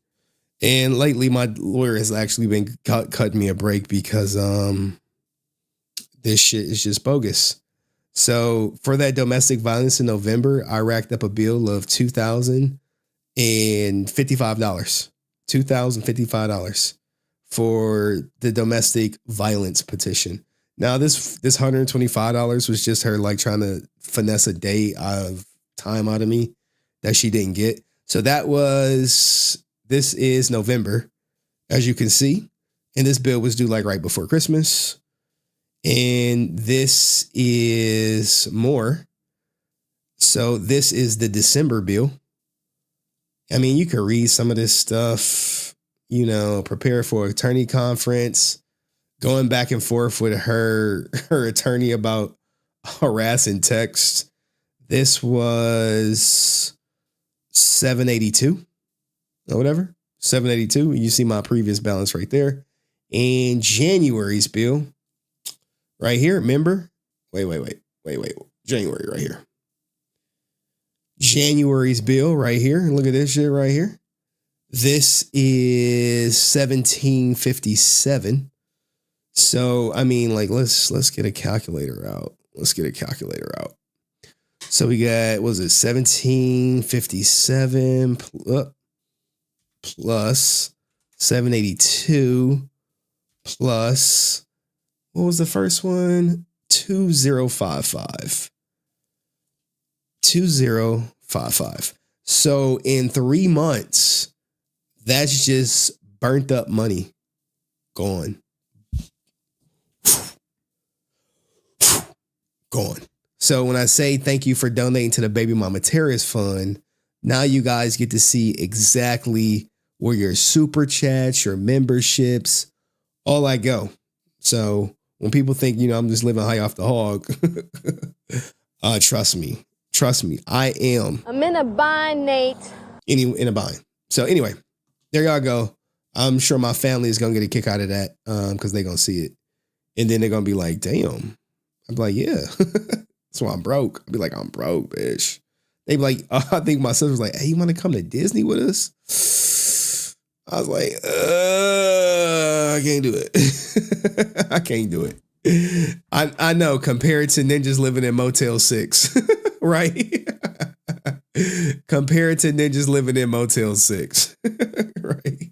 And lately my lawyer has actually been cutting me a break because this shit is just bogus. So for that domestic violence in November, I racked up a bill of $2,055. $2,055 for the domestic violence petition. Now this $125 was just her like trying to finesse a day of time out of me that she didn't get. So this is November, as you can see. And this bill was due like right before Christmas. And this is more. So this is the December bill. I mean, you can read some of this stuff, prepare for attorney conference, going back and forth with her attorney about harassing text. This was $782 or whatever, $782. You see my previous balance right there. And January's bill right here. Remember? Wait. January right here. January's bill right here. Look at this shit right here. This is $1,757. So, I mean, like, let's get a calculator out. So we got, was it $1,757 plus 782 plus, what was the first one? 2055. 2055. So in 3 months, that's just burnt up money. Gone. Gone. So when I say thank you for donating to the Baby Mama Terrorist Fund, now you guys get to see exactly where your super chats, your memberships, all that go. So when people think, I'm just living high off the hog, trust me, I am. I'm in a bind, Nate. In a bind. So anyway, there y'all go. I'm sure my family is going to get a kick out of that because they're going to see it. And then they're going to be like, damn. I'm like, yeah, that's why I'm broke. I'll be like, I'm broke, bitch. They be like, I think my sister was like, hey, you want to come to Disney with us? I was like, I can't do it. I can't do it. I know, compared to ninjas living in Motel 6, right? Compared to ninjas living in Motel 6, right?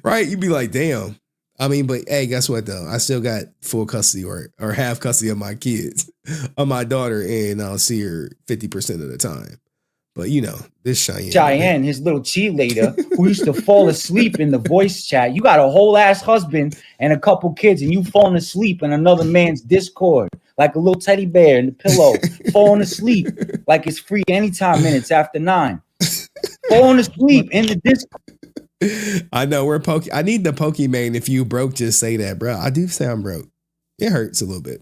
Right? You'd be like, damn. I mean, but hey, guess what though? I still got full custody or half custody of my kids, of my daughter, and I'll see her 50% of the time. But this Cheyenne, his little cheerleader, who used to fall asleep in the voice chat. You got a whole ass husband and a couple kids, and you falling asleep in another man's Discord like a little teddy bear in the pillow, falling asleep like it's free anytime minutes after 9. Falling asleep in the Discord. I know I need the Pokemon. If you broke, just say that, bro. I do say I'm broke. It hurts a little bit,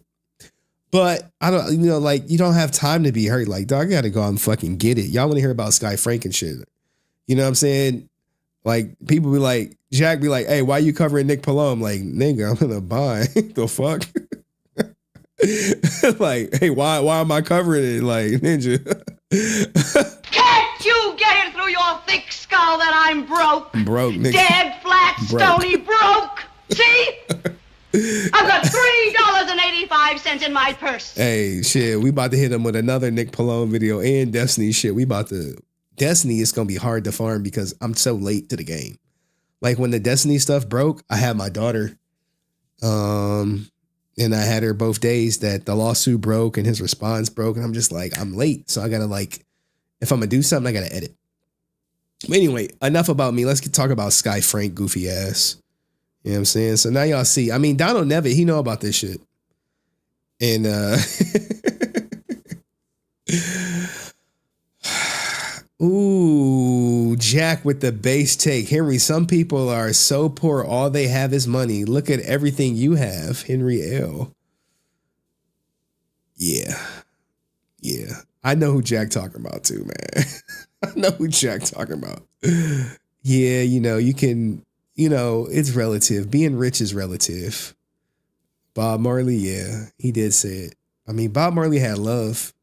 but I don't, you don't have time to be hurt. Like, dog, I gotta go out and fucking get it. Y'all want to hear about Skye Frank and shit? You know what I'm saying? Like, people be like, Jack be like, hey, why you covering Nick Palone? I'm like, nigga, I'm gonna buy. The fuck? Like, hey, why am I covering it? Like, ninja. Can't you get it through your thick skull that I'm broke? Broke, nigga. Dead, flat, stony, broke. See? I've got $3.85 in my purse. Hey, shit, we about to hit him with another Nick Palone video and Destiny shit. Destiny is going to be hard to farm because I'm so late to the game. Like when the Destiny stuff broke, I had my daughter, and I had her both days that the lawsuit broke and his response broke. And I'm just like, I'm late. So I got to if I'm going to do something, I got to edit. But anyway, enough about me. Let's talk about Skye Frank, goofy ass. You know what I'm saying? So now y'all see, I mean, Donald Nevitt, he know about this shit. And, ooh, Jack with the base take. Henry, some people are so poor, all they have is money. Look at everything you have. Henry L. Yeah. Yeah. I know who Jack talking about too, man. I know who Jack talking about. Yeah, you can, it's relative. Being rich is relative. Bob Marley, yeah, he did say it. I mean, Bob Marley had love.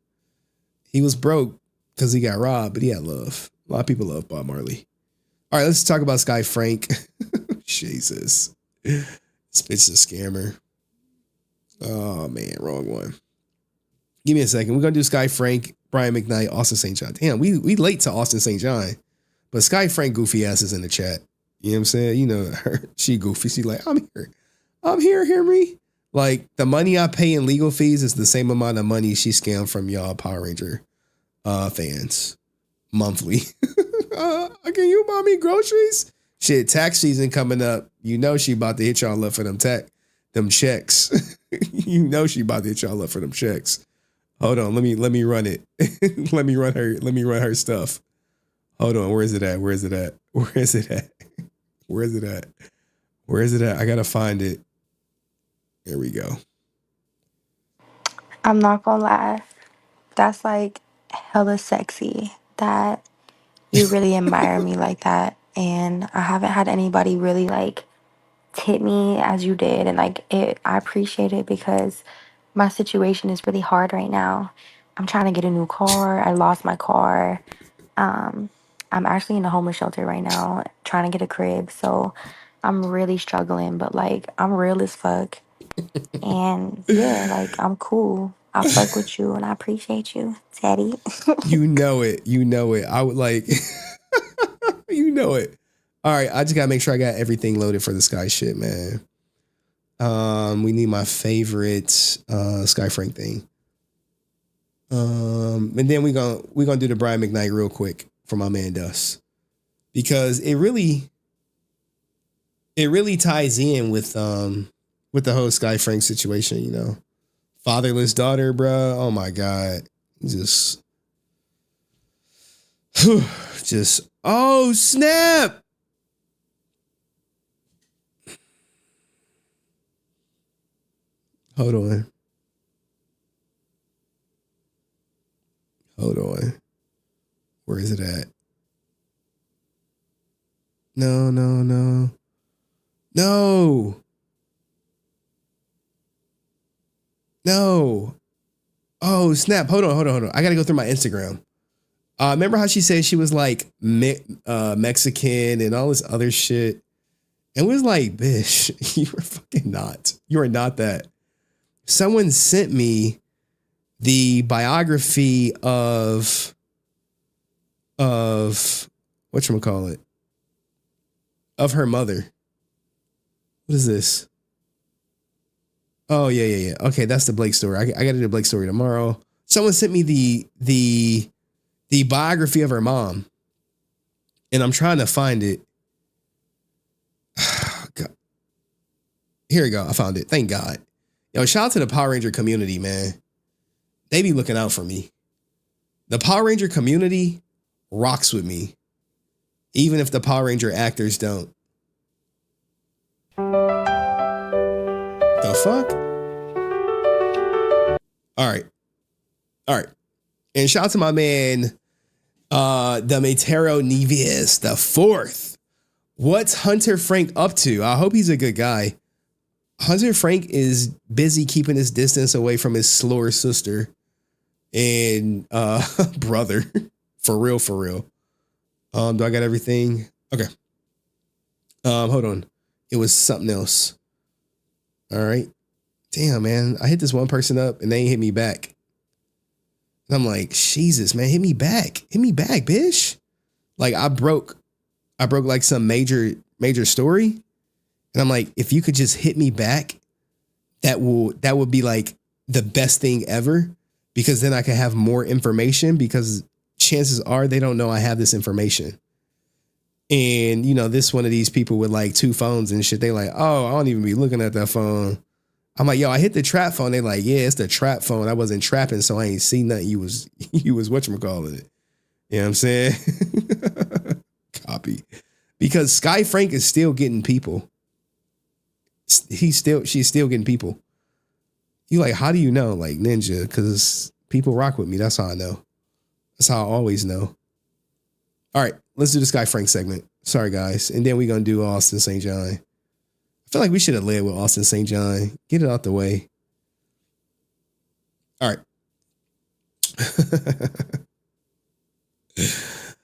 He was broke because he got robbed, but he had love. A lot of people love Bob Marley. All right, let's talk about Skye Frank. Jesus. This bitch is a scammer. Oh, man, wrong one. Give me a second. We're going to do Skye Frank, Brian McKnight, Austin St. John. Damn, we late to Austin St. John. But Skye Frank goofy ass is in the chat. You know what I'm saying? Her, she goofy. She like, I'm here. I'm here, Henry. Like, the money I pay in legal fees is the same amount of money she scammed from y'all Power Ranger fans monthly. Can you buy me groceries? Shit, tax season coming up. She about to hit y'all up for them checks. She about to hit y'all up for them checks. Hold on, let me run it. let me run her stuff. Hold on, where is it at? I gotta find it. There we go. I'm not gonna lie. That's like hella sexy that you really admire me like that. And I haven't had anybody really like tip me as you did. And like I appreciate it because my situation is really hard right now. I'm trying to get a new car. I lost my car. I'm actually in a homeless shelter right now, trying to get a crib. So I'm really struggling, but like I'm real as fuck. And yeah, like I'm cool. I fuck with you and I appreciate you, Teddy. You know it. I would like, you know it. All right, I just gotta make sure I got everything loaded for the Skye shit, man. We need my favorite Skye Frank thing. And then we're gonna do the Brian McKnight real quick for my man Dust. Because it really ties in with the whole Skye Frank situation, Fatherless daughter, bro. Oh my God. Just oh snap. Hold on. Where is it at? No. Oh, snap. Hold on. I got to go through my Instagram. Remember how she said she was like Mexican and all this other shit? And was like, bitch, you were fucking not. You are not that. Someone sent me the biography of whatchamacallit, of her mother. What is this? Oh, yeah. Okay, that's the Blake story. I got to do the Blake story tomorrow. Someone sent me the biography of her mom, and I'm trying to find it. God. Here we go. I found it. Thank God. Yo, shout out to the Power Ranger community, man. They be looking out for me. The Power Ranger community rocks with me, even if the Power Ranger actors don't. The fuck? All right. And shout out to my man, the Matero Neves, the fourth. What's Hunter Frank up to? I hope he's a good guy. Hunter Frank is busy keeping his distance away from his slower sister and brother. For real. Do I got everything? Okay. Hold on. It was something else. All right. Damn, man. I hit this one person up and they ain't hit me back. And I'm like, Jesus, man, hit me back. Hit me back, bitch. Like I broke like some major story. And I'm like, if you could just hit me back, that would be like the best thing ever, because then I could have more information, because chances are they don't know I have this information. And, this one of these people with like 2 phones and shit, they like, oh, I don't even be looking at that phone. I'm like, yo, I hit the trap phone. They like, yeah, it's the trap phone. I wasn't trapping, so I ain't seen nothing. You was whatchamacallit it. You know what I'm saying? copy. Because Skye Frank is still getting people. She's still getting people. You like, how do you know? Like, Ninja, because people rock with me. That's how I know. That's how I always know. All right, let's do the Skye Frank segment. Sorry, guys. And then we're going to do Austin St. John. I feel like we should have led with Austin St. John. Get it out the way. All right.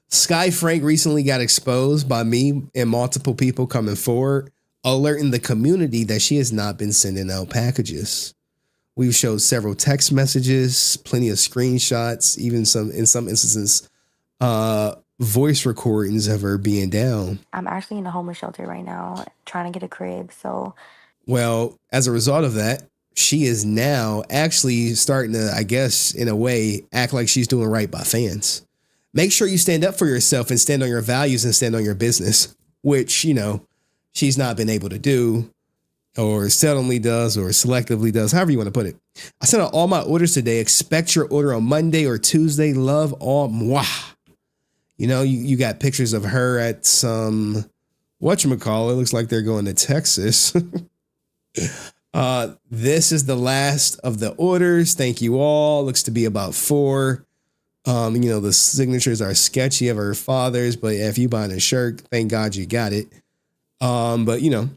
Skye Frank recently got exposed by me and multiple people coming forward, alerting the community that she has not been sending out packages. We've showed several text messages, plenty of screenshots, even in some instances, voice recordings of her being down. I'm actually in a homeless shelter right now, trying to get a crib. So, well, as a result of that, she is now actually starting to, I guess, in a way, act like she's doing right by fans. Make sure you stand up for yourself and stand on your values and stand on your business, which, you know, she's not been able to do, or seldomly does, or selectively does, however you want to put it. I sent out all my orders today. Expect your order on Monday or Tuesday. Love, all mwah. You know, you got pictures of her at some, whatchamacallit, looks like they're going to Texas. This is the last of the orders. Thank you all. Looks to be about 4. You know, the signatures are sketchy of her father's, but if you buying a shirt, thank God you got it. But you know,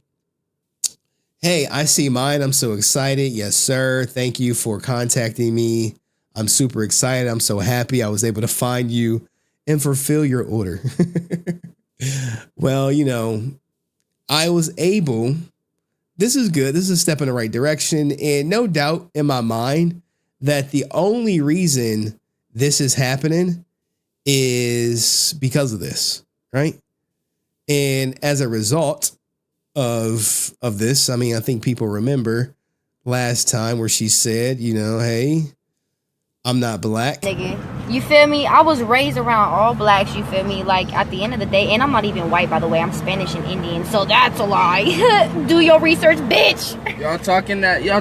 hey, I see mine. I'm so excited. Yes, sir. Thank you for contacting me. I'm super excited. I'm so happy I was able to find you and fulfill your order. Well, you know, I was able. This is good. This is a step in the right direction. And no doubt in my mind that the only reason this is happening is because of this, right? And as a result of this, I mean, I think people remember last time where she said, you know, hey, I'm not black. Nigga, you feel me? I was raised around all blacks, you feel me? Like, at the end of the day, and I'm not even white, by the way. I'm Spanish and Indian, so that's a lie. Do your research, bitch. Y'all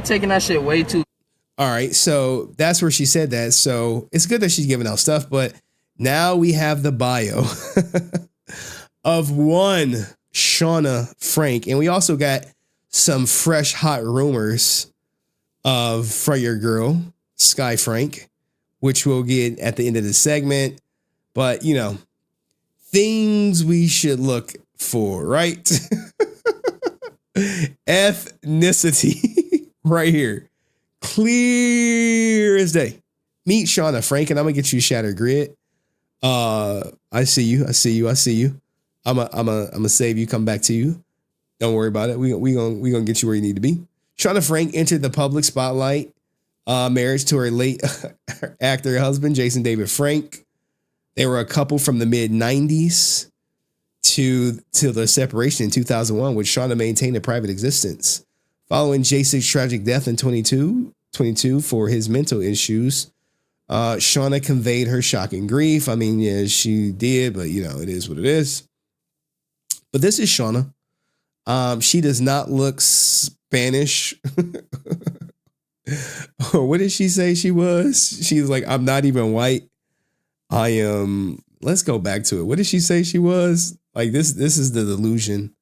taking that shit way too. All right, so that's where she said that. So it's good that she's giving out stuff, but now we have the bio of one Shauna Frank, and we also got some fresh hot rumors from your girl Skye Frank, which we'll get at the end of the segment. But you know, things we should look for, right? Ethnicity, right here. Clear as day. Meet Shauna Frank, and I'm gonna get you Shattered Grid. I see you. I'm gonna save you. Come back to you. Don't worry about it. We gonna get you where you need to be. Shauna Frank entered the public spotlight. Marriage to her late actor husband Jason David Frank. They were a couple from the mid '90s to their separation in 2001, which Shauna maintained a private existence. Following Jason's tragic death in 2022 for his mental issues, Shauna conveyed her shocking grief. I mean, yeah, she did, but you know, it is what it is. But this is Shauna. She does not look Spanish. What did she say she was? She's like, I'm not even white. I am. Let's go back to it. What did she say she was? Like this is the delusion.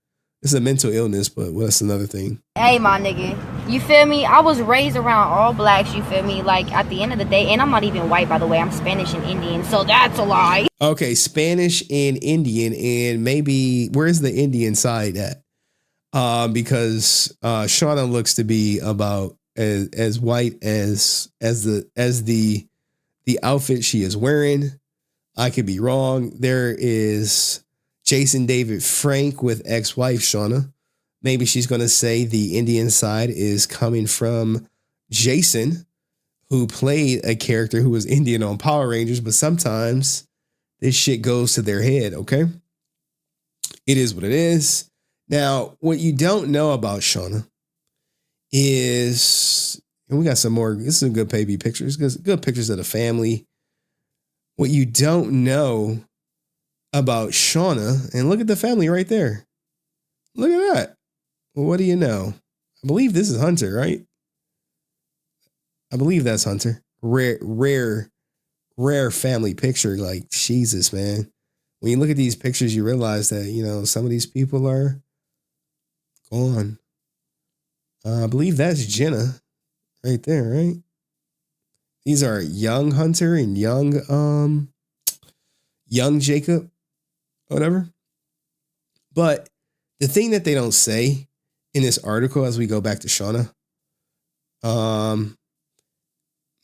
It's a mental illness, but what's another thing? Hey, my nigga, you feel me? I was raised around all blacks, you feel me? Like, at the end of the day, and I'm not even white, by the way. I'm Spanish and Indian, so that's a lie. Okay, Spanish and Indian, and maybe where's the Indian side at? Because Shauna looks to be about as white as the outfit she is wearing. I could be wrong. There is Jason David Frank with ex-wife Shauna. Maybe she's going to say the Indian side is coming from Jason, who played a character who was Indian on Power Rangers, but sometimes this shit goes to their head, okay? It is what it is. Now, what you don't know about Shauna is, and we got some more, this is some good baby pictures, good pictures of the family. What you don't know about Shauna, and look at the family right there. Look at that. Well, what do you know? I believe this is Hunter, right? I believe that's Hunter. Rare family picture. Like, Jesus, man. when you look at these pictures, you realize that, you know, some of these people are gone. I believe that's Jenna right there, right? These are young Hunter and young Jacob, whatever. But the thing that they don't say in this article, as we go back to Shauna,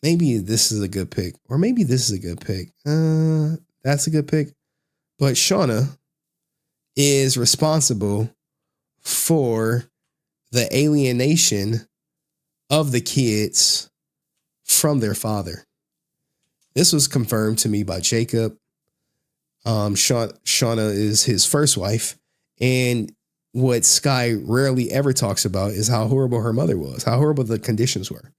maybe this is a good pick, or maybe this is a good pick. That's a good pick. But Shauna is responsible for the alienation of the kids from their father. This was confirmed to me by Jacob. Shauna is his first wife. And what Skye rarely ever talks about is how horrible her mother was, how horrible the conditions were.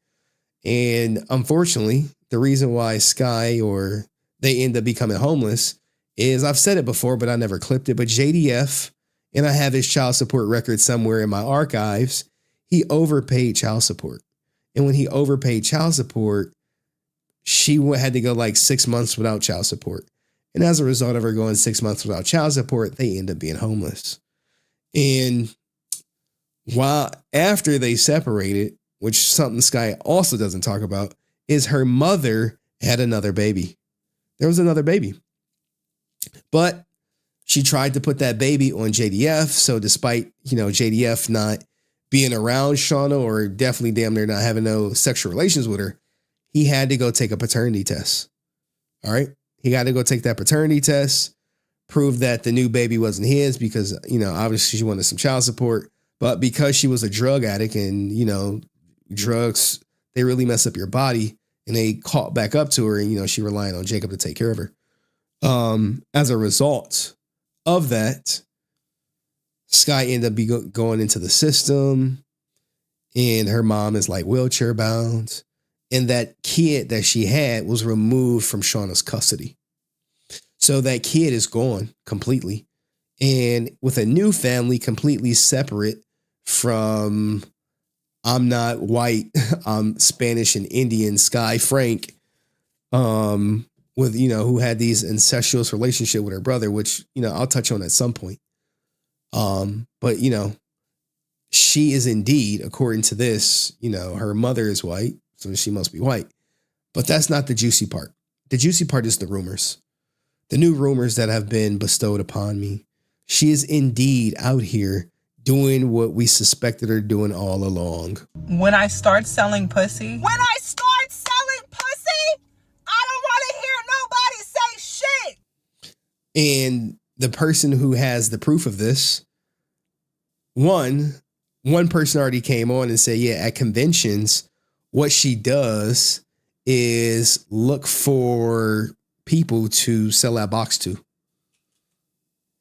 And unfortunately, the reason why Skye or they end up becoming homeless is, I've said it before, but I never clipped it, but JDF, and I have his child support record somewhere in my archives, he overpaid child support. And when he overpaid child support, she had to go like 6 months without child support. And as a result of her going 6 months without child support, they end up being homeless. And while after they separated, which something Skye also doesn't talk about, is her mother had another baby. There was another baby. But she tried to put that baby on JDF. So despite, you know, JDF not being around Shauna, or definitely damn near not having no sexual relations with her, he had to go take a paternity test. All right. He got to go take that paternity test, prove that the new baby wasn't his because, you know, obviously she wanted some child support. But because she was a drug addict and, you know, drugs, they really mess up your body, and they caught back up to her, and, you know, she relied on Jacob to take care of her. As a result of that, Skye ended up going into the system, and her mom is like wheelchair bound. And that kid that she had was removed from Shauna's custody. So that kid is gone completely. And with a new family completely separate from, I'm not white, I'm Spanish and Indian, Skye Frank, with, you know, who had these incestuous relationship with her brother, which, you know, I'll touch on at some point. But, you know, she is indeed, according to this, you know, her mother is white, so she must be white. But that's not the juicy part. The juicy part is the rumors. The new rumors that have been bestowed upon me. She is indeed out here doing what we suspected her doing all along. When I start selling pussy, When I start selling pussy, I don't want to hear nobody say shit. And the person who has the proof of this, one person already came on and said, yeah, at conventions, what she does is look for people to sell that box to.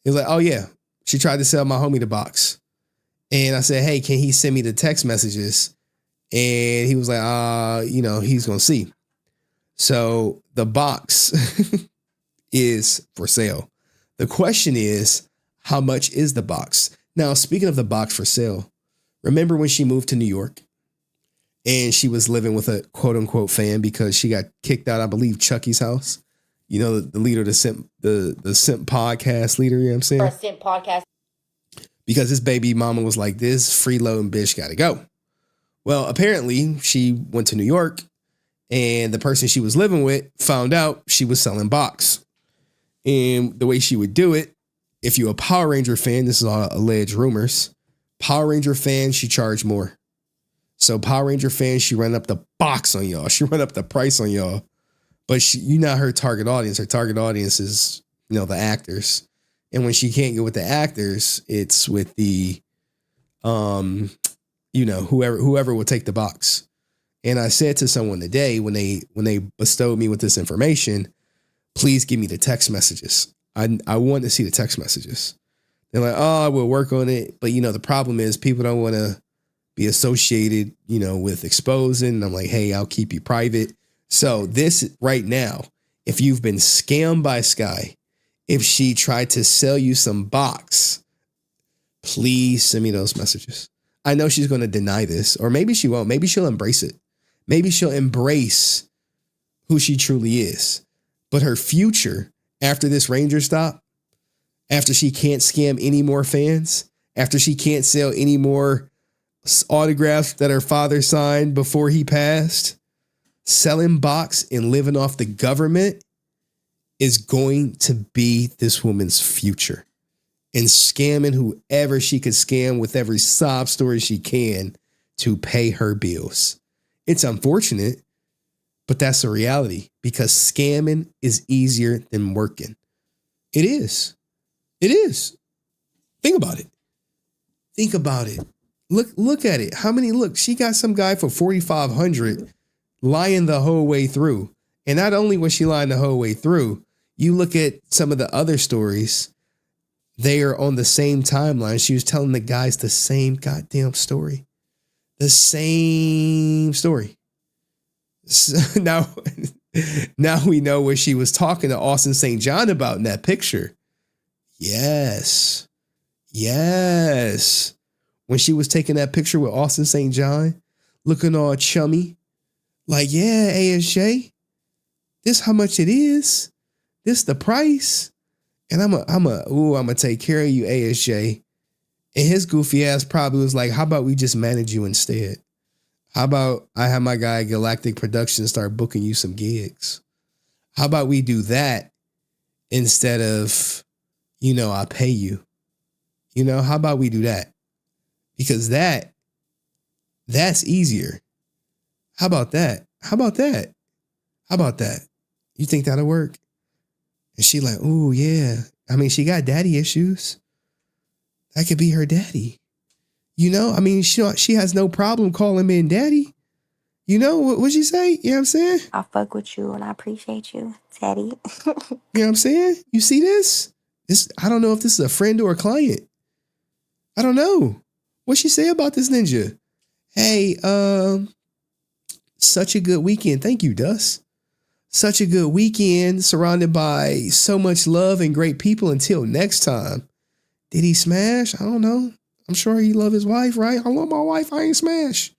He's like, oh yeah, she tried to sell my homie the box. And I said, hey, can he send me the text messages? And he was like, you know, he's going to see. So the box is for sale. The question is, how much is the box? Now, speaking of the box for sale, remember when she moved to New York and she was living with a quote unquote fan because she got kicked out, I believe, Chucky's house. You know, the leader of the Simp podcast leader, you know what I'm saying? For a Simp podcast. Because his baby mama was like, this freeloading bitch got to go. Well, apparently she went to New York and the person she was living with found out she was selling box. And the way she would do it, if you're a Power Ranger fan, this is all alleged rumors. Power Ranger fans, she charged more. So Power Ranger fans, she ran up the box on y'all. She ran up the price on y'all. But you're not her target audience. Her target audience is, you know, the actors. And when she can't get with the actors, it's with the, you know, whoever will take the box. And I said to someone today when they bestowed me with this information, please give me the text messages. I want to see the text messages. They're like, oh, I will work on it. But, you know, the problem is people don't want to be associated, you know, with exposing. And I'm like, hey, I'll keep you private. So this right now, if you've been scammed by Skye, if she tried to sell you some box, please send me those messages. I know she's going to deny this, or maybe she won't. Maybe she'll embrace it. Maybe she'll embrace who she truly is. But her future after this Ranger stop, After she can't scam any more fans, after she can't sell any more autographs that her father signed before he passed, selling box and living off the government is going to be this woman's future. And scamming whoever she could scam with every sob story she can to pay her bills. It's unfortunate, but that's the reality, because scamming is easier than working. It is. It is. Think about it. Think about it. Look at it. Look, she got some guy for $4,500 lying the whole way through. And not only was she lying the whole way through, you look at some of the other stories, they are on the same timeline. She was telling the guys the same goddamn story. The same story. So now we know what she was talking to Austin St. John about in that picture. Yes. Yes. When she was taking that picture with Austin St. John, looking all chummy, like, yeah, ASJ, this how much it is. This the price. And I'm gonna take care of you, ASJ. And his goofy ass probably was like, how about we just manage you instead? How about I have my guy Galactic Productions start booking you some gigs? How about we do that instead of, I pay you? How about we do that? Because that's easier. How about that? How about that? How about that? You think that'll work? And she like, oh yeah. I mean, she got daddy issues. That could be her daddy. I mean, she has no problem calling me daddy. What'd she say? You know what I'm saying? I fuck with you and I appreciate you, daddy. You know what I'm saying? You see this? I don't know if this is a friend or a client. I don't know. What'd she say about this ninja? Hey, such a good weekend. Thank you, Dust. Such a good weekend, surrounded by so much love and great people. Until next time. Did he smash? I don't know. I'm sure he loved his wife, right? I love my wife. I ain't smash.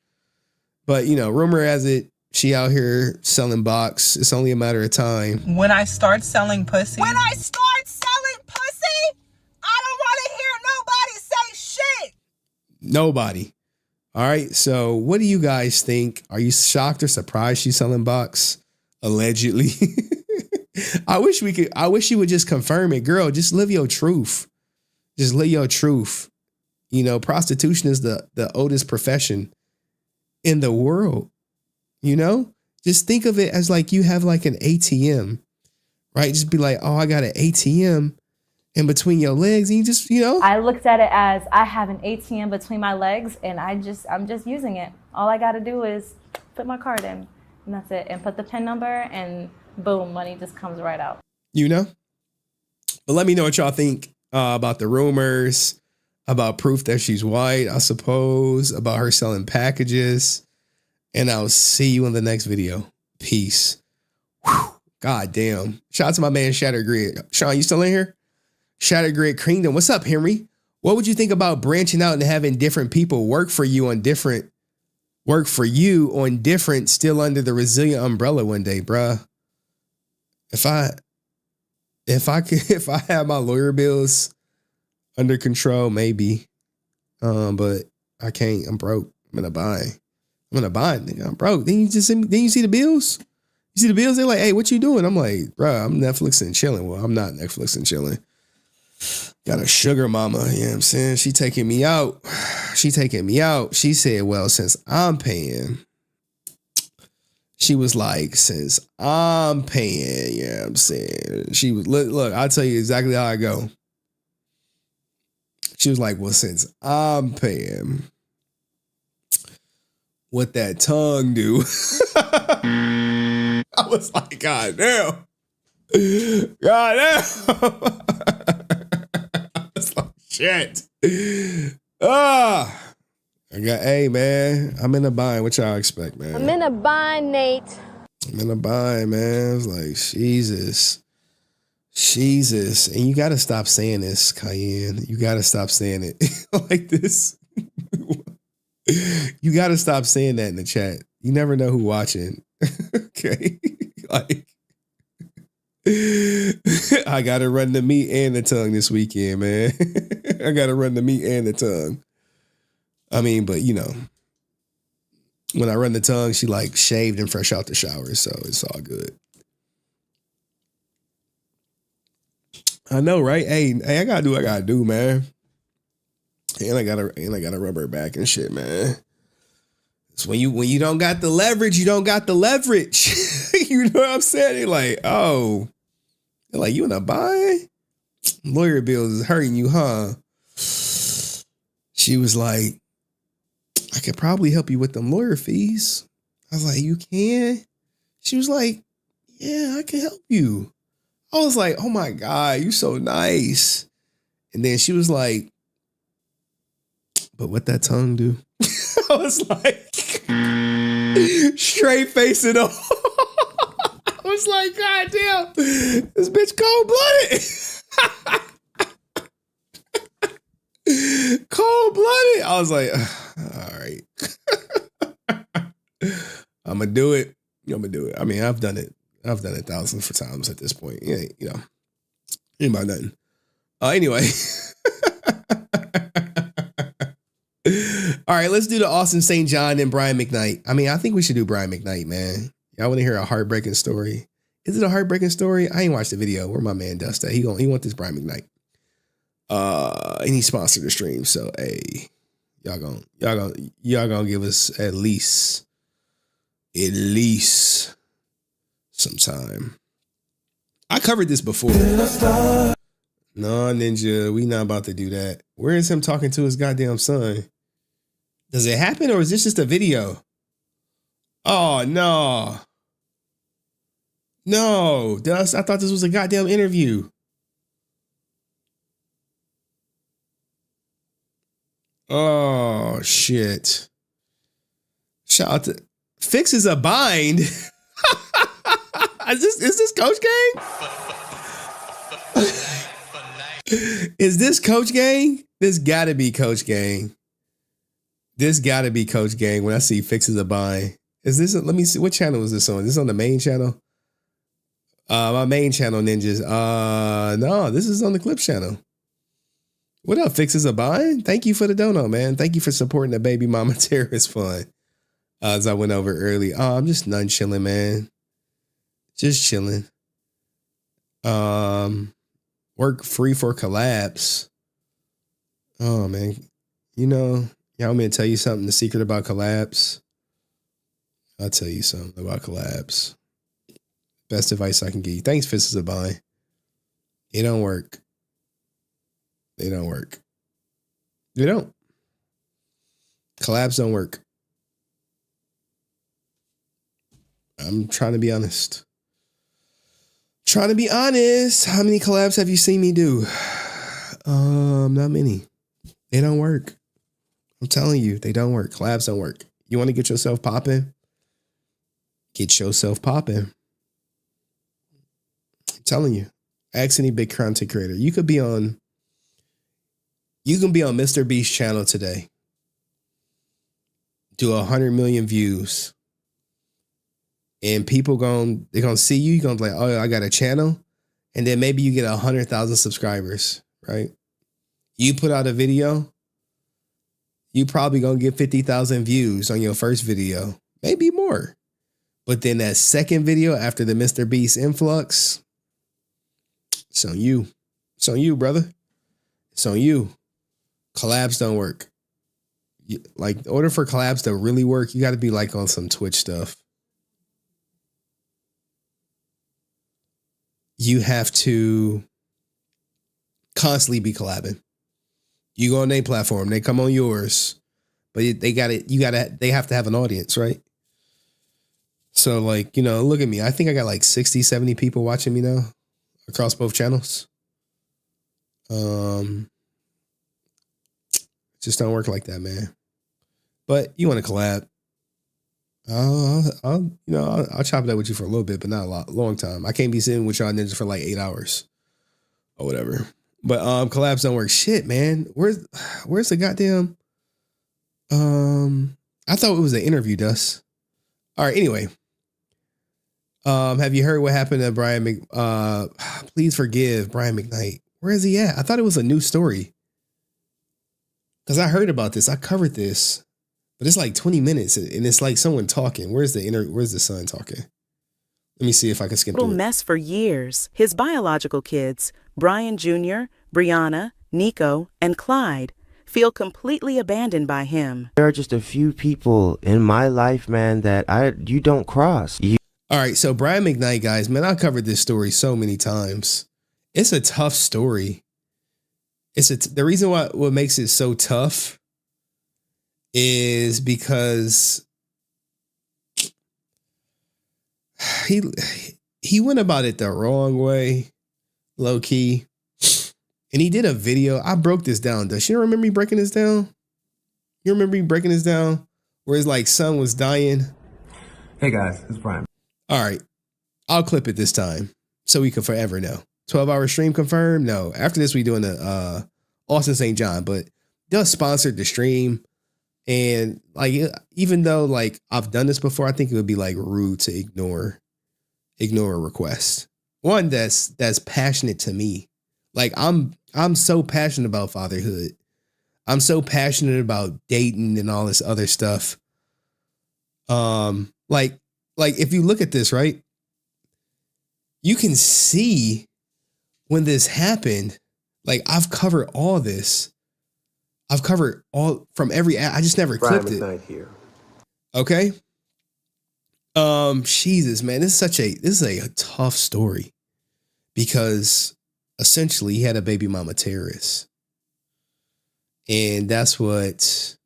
But, rumor has it, she out here selling box. It's only a matter of time. When I start selling pussy. When I start selling pussy, I don't want to hear nobody say shit. Nobody. All right. So what do you guys think? Are you shocked or surprised she's selling box? Allegedly. I wish you would just confirm it. Girl, just live your truth. Just live your truth. Prostitution is the oldest profession in the world. Just think of it as like you have like an ATM, right? Just be like, oh, I got an ATM in between your legs. And you just, I looked at it as I have an ATM between my legs and I'm just using it. All I got to do is put my card in and that's it. And put the PIN number and boom, money just comes right out. But let me know what y'all think about the rumors, about proof that she's white, I suppose, about her selling packages. And I'll see you in the next video. Peace. Whew. God damn. Shout out to my man Shattered Grid. Sean, you still in here? Shattered Grid Kingdom. What's up, Henry? What would you think about branching out and having different people work for you on different, still under the Resilient umbrella one day, bruh? If I have my lawyer bills under control, maybe. But I can't. I'm broke. I'm in a bind. Nigga. I'm broke. Then you see the bills? You see the bills? They're like, hey, what you doing? I'm like, bro, I'm Netflix and chilling. Well, I'm not Netflix and chilling. Got a sugar mama, you know what I'm saying? She taking me out. She said, well, since I'm paying, she was like, since I'm paying, you know what I'm saying? She was, look, I'll tell you exactly how I go. She was like, well, since I'm paying, what that tongue do? I was like, God damn. I was like, shit. Hey, man, I'm in a bind. What y'all expect, man? I'm in a bind, Nate. I'm in a bind, man. It's like, Jesus. And you got to stop saying this, Cayenne. You got to stop saying it like this. You got to stop saying that in the chat. You never know who's watching. Okay. Like, I gotta run the meat and the tongue this weekend, man. I gotta run the meat and the tongue. I mean, but you know, when I run the tongue, she like shaved and fresh out the shower, so it's all good. I know, right? Hey, I gotta do what I gotta do, man. And I gotta rub her back and shit, man. It's when you don't got the leverage, you don't got the leverage. You know what I'm saying? They're like, oh, they're like, you in a bind? Lawyer bills is hurting you, huh? She was like, I could probably help you with them lawyer fees. I was like, you can? She was like, yeah, I can help you. I was like, oh my God, you're so nice. And then she was like, but what that tongue do? I was like, straight facing off. I was like, God damn, this bitch cold-blooded. Cold-blooded. I was like, all right. I'm going to do it. I mean, I've done it thousands of times at this point. Yeah, you know, ain't about nothing. Anyway. All right, let's do the Austin St. John and Brian McKnight. I mean, I think we should do Brian McKnight, man. Y'all want to hear a heartbreaking story? Is it a heartbreaking story? I ain't watched the video. Where my man Dust at? He want this Brian McKnight. And he sponsored the stream. So hey, y'all gonna give us at least some time. I covered this before. No, Ninja, we not about to do that. Where is him talking to his goddamn son? Does it happen or is this just a video? Oh, no. No, Dust, I thought this was a goddamn interview. Oh, shit. Shout out to... Fixes a bind. Is this Coach Gang? Is this Coach Gang? This gotta be Coach Gang. This gotta be Coach Gang when I see Fixes a bind. Is this, let me see, what channel is this on? Is this on the main channel? My main channel, Ninjas. No, this is on the Clips channel. What up, Fixes a bind? Thank you for the dono, man. Thank you for supporting the Baby Mama Terrorist Fund. As I went over early. I'm just none chilling, man. Just chilling. Work free for collabs. Oh, man. You know, y'all want me to tell you something, the secret about collabs? I'll tell you something about collabs. Best advice I can give you. Thanks, Fist is a bind. It don't work. They don't work. They don't. Collabs don't work. I'm trying to be honest. Trying to be honest. How many collabs have you seen me do? Not many. They don't work. I'm telling you, they don't work. Collabs don't work. You want to get yourself popping? Get yourself popping. I'm telling you. Ask any big content creator. You can be on Mr. Beast's channel today. Do 100 million views. And people they're gonna see you. You're gonna be like, oh, I got a channel. And then maybe you get 100,000 subscribers, right? You put out a video, you probably gonna get 50,000 views on your first video, maybe more. But then that second video after the Mr. Beast influx, it's on you. It's on you, brother. It's on you. Collabs don't work. Like, in order for collabs to really work, you got to be like on some Twitch stuff. You have to constantly be collabing. You go on their platform, they come on yours, but they have to have an audience, right? So like, you know, look at me. I think I got like 60, 70 people watching me now across both channels. Just don't work like that, man. But you want to collab. I'll chop it up with you for a little bit, but not a long time. I can't be sitting with y'all ninjas for like 8 hours or whatever. But collabs don't work. Shit, man. Where's the goddamn? I thought it was an interview, Dust. All right. Anyway, Have you heard what happened to Brian please forgive Brian McKnight. Where is he at? I thought it was a new story. Because I heard about this. I covered this. But it's like 20 minutes and it's like someone talking. Where's the son talking? Let me see if I can skip through it. Mess for years. His biological kids, Brian Jr., Brianna, Nico, and Clyde, feel completely abandoned by him. There are just a few people in my life, man, that you don't cross. All right, so Brian McKnight, guys, man, I covered this story so many times. It's a tough story. The reason what makes it so tough is because he went about it the wrong way, low key. And he did a video. I broke this down. Does she remember me breaking this down? You remember me breaking this down? Where his like son was dying? Hey guys, it's Brian. All right. I'll clip it this time so we can forever know. 12-hour stream confirmed? No. After this, we doing the Austin St. John, but they'll sponsor the stream. And like, even though like I've done this before, I think it would be like rude to ignore a request. One that's passionate to me. Like I'm so passionate about fatherhood. I'm so passionate about dating and all this other stuff. Like if you look at this, right, you can see when this happened. Like I've covered all this. I've covered all from every. I just never clipped it. Here. Okay. Jesus, man, this is a tough story because essentially he had a baby mama terrorist, and that's what.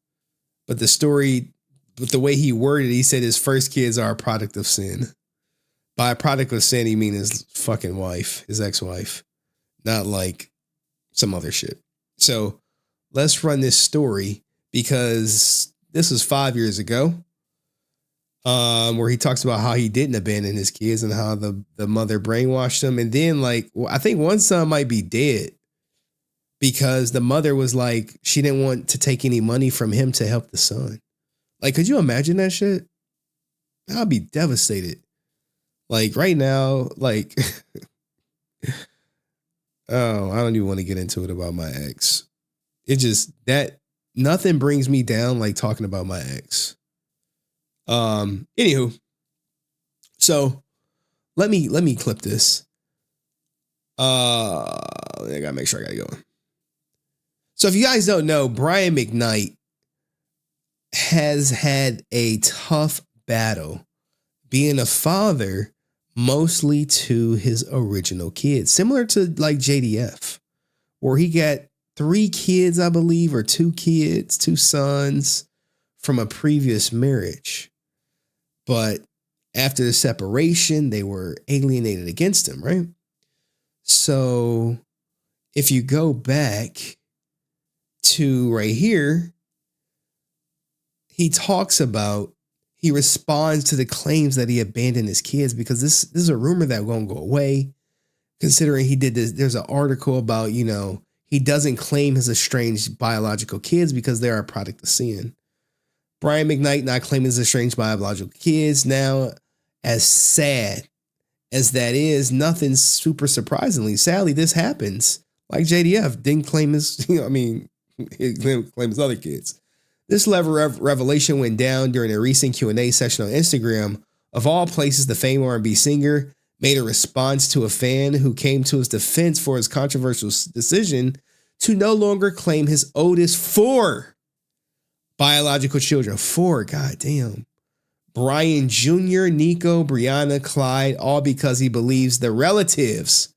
But the story, with the way he worded, he said his first kids are a product of sin. By a product of sin, he means his fucking wife, his ex-wife, not like some other shit. So. Let's run this story because this was 5 years ago, where he talks about how he didn't abandon his kids and how the mother brainwashed him. And then like, I think one son might be dead because the mother was like, she didn't want to take any money from him to help the son. Like, could you imagine that shit? I'd be devastated. Like right now, like, oh, I don't even want to get into it about my ex. It just that nothing brings me down like talking about my ex. Anywho, so let me clip this. I gotta make sure I got it going. So if you guys don't know, Brian McKnight has had a tough battle being a father, mostly to his original kids, similar to like JDF, where he got 3 kids, I believe, or 2 kids, 2 sons from a previous marriage. But after the separation, they were alienated against him, right? So if you go back to right here, he talks about, he responds to the claims that he abandoned his kids because this is a rumor that won't go away. Considering he did this, there's an article about, you know, he doesn't claim his estranged biological kids because they are a product of sin. Brian McKnight not claiming his estranged biological kids. Now, as sad as that is, nothing super surprisingly. Sadly, this happens. Like JDF didn't claim his, he didn't claim his other kids. This level of revelation went down during a recent Q&A session on Instagram. Of all places, the famed R&B singer made a response to a fan who came to his defense for his controversial decision to no longer claim his oldest 4 biological children. 4, goddamn. Brian Jr., Nico, Brianna, Clyde, all because he believes the relatives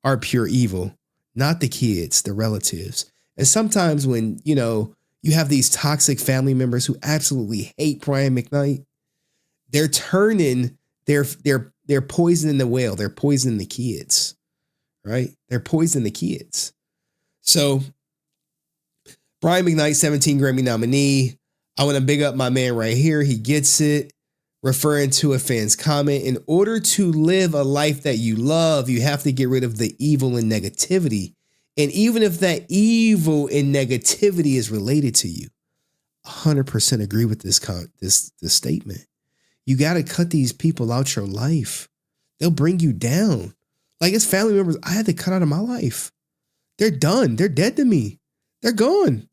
are pure evil, not the kids, the relatives. And sometimes when, you know, you have these toxic family members who absolutely hate Brian McKnight, they're turning they're poisoning the whale. They're poisoning the kids, right? They're poisoning the kids. So Brian McKnight, 17 Grammy nominee. I want to big up my man right here. He gets it. Referring to a fan's comment, in order to live a life that you love, you have to get rid of the evil and negativity. And even if that evil and negativity is related to you, 100% agree with this statement. You got to cut these people out your life. They'll bring you down. Like, it's family members I had to cut out of my life. They're done. They're dead to me. They're gone.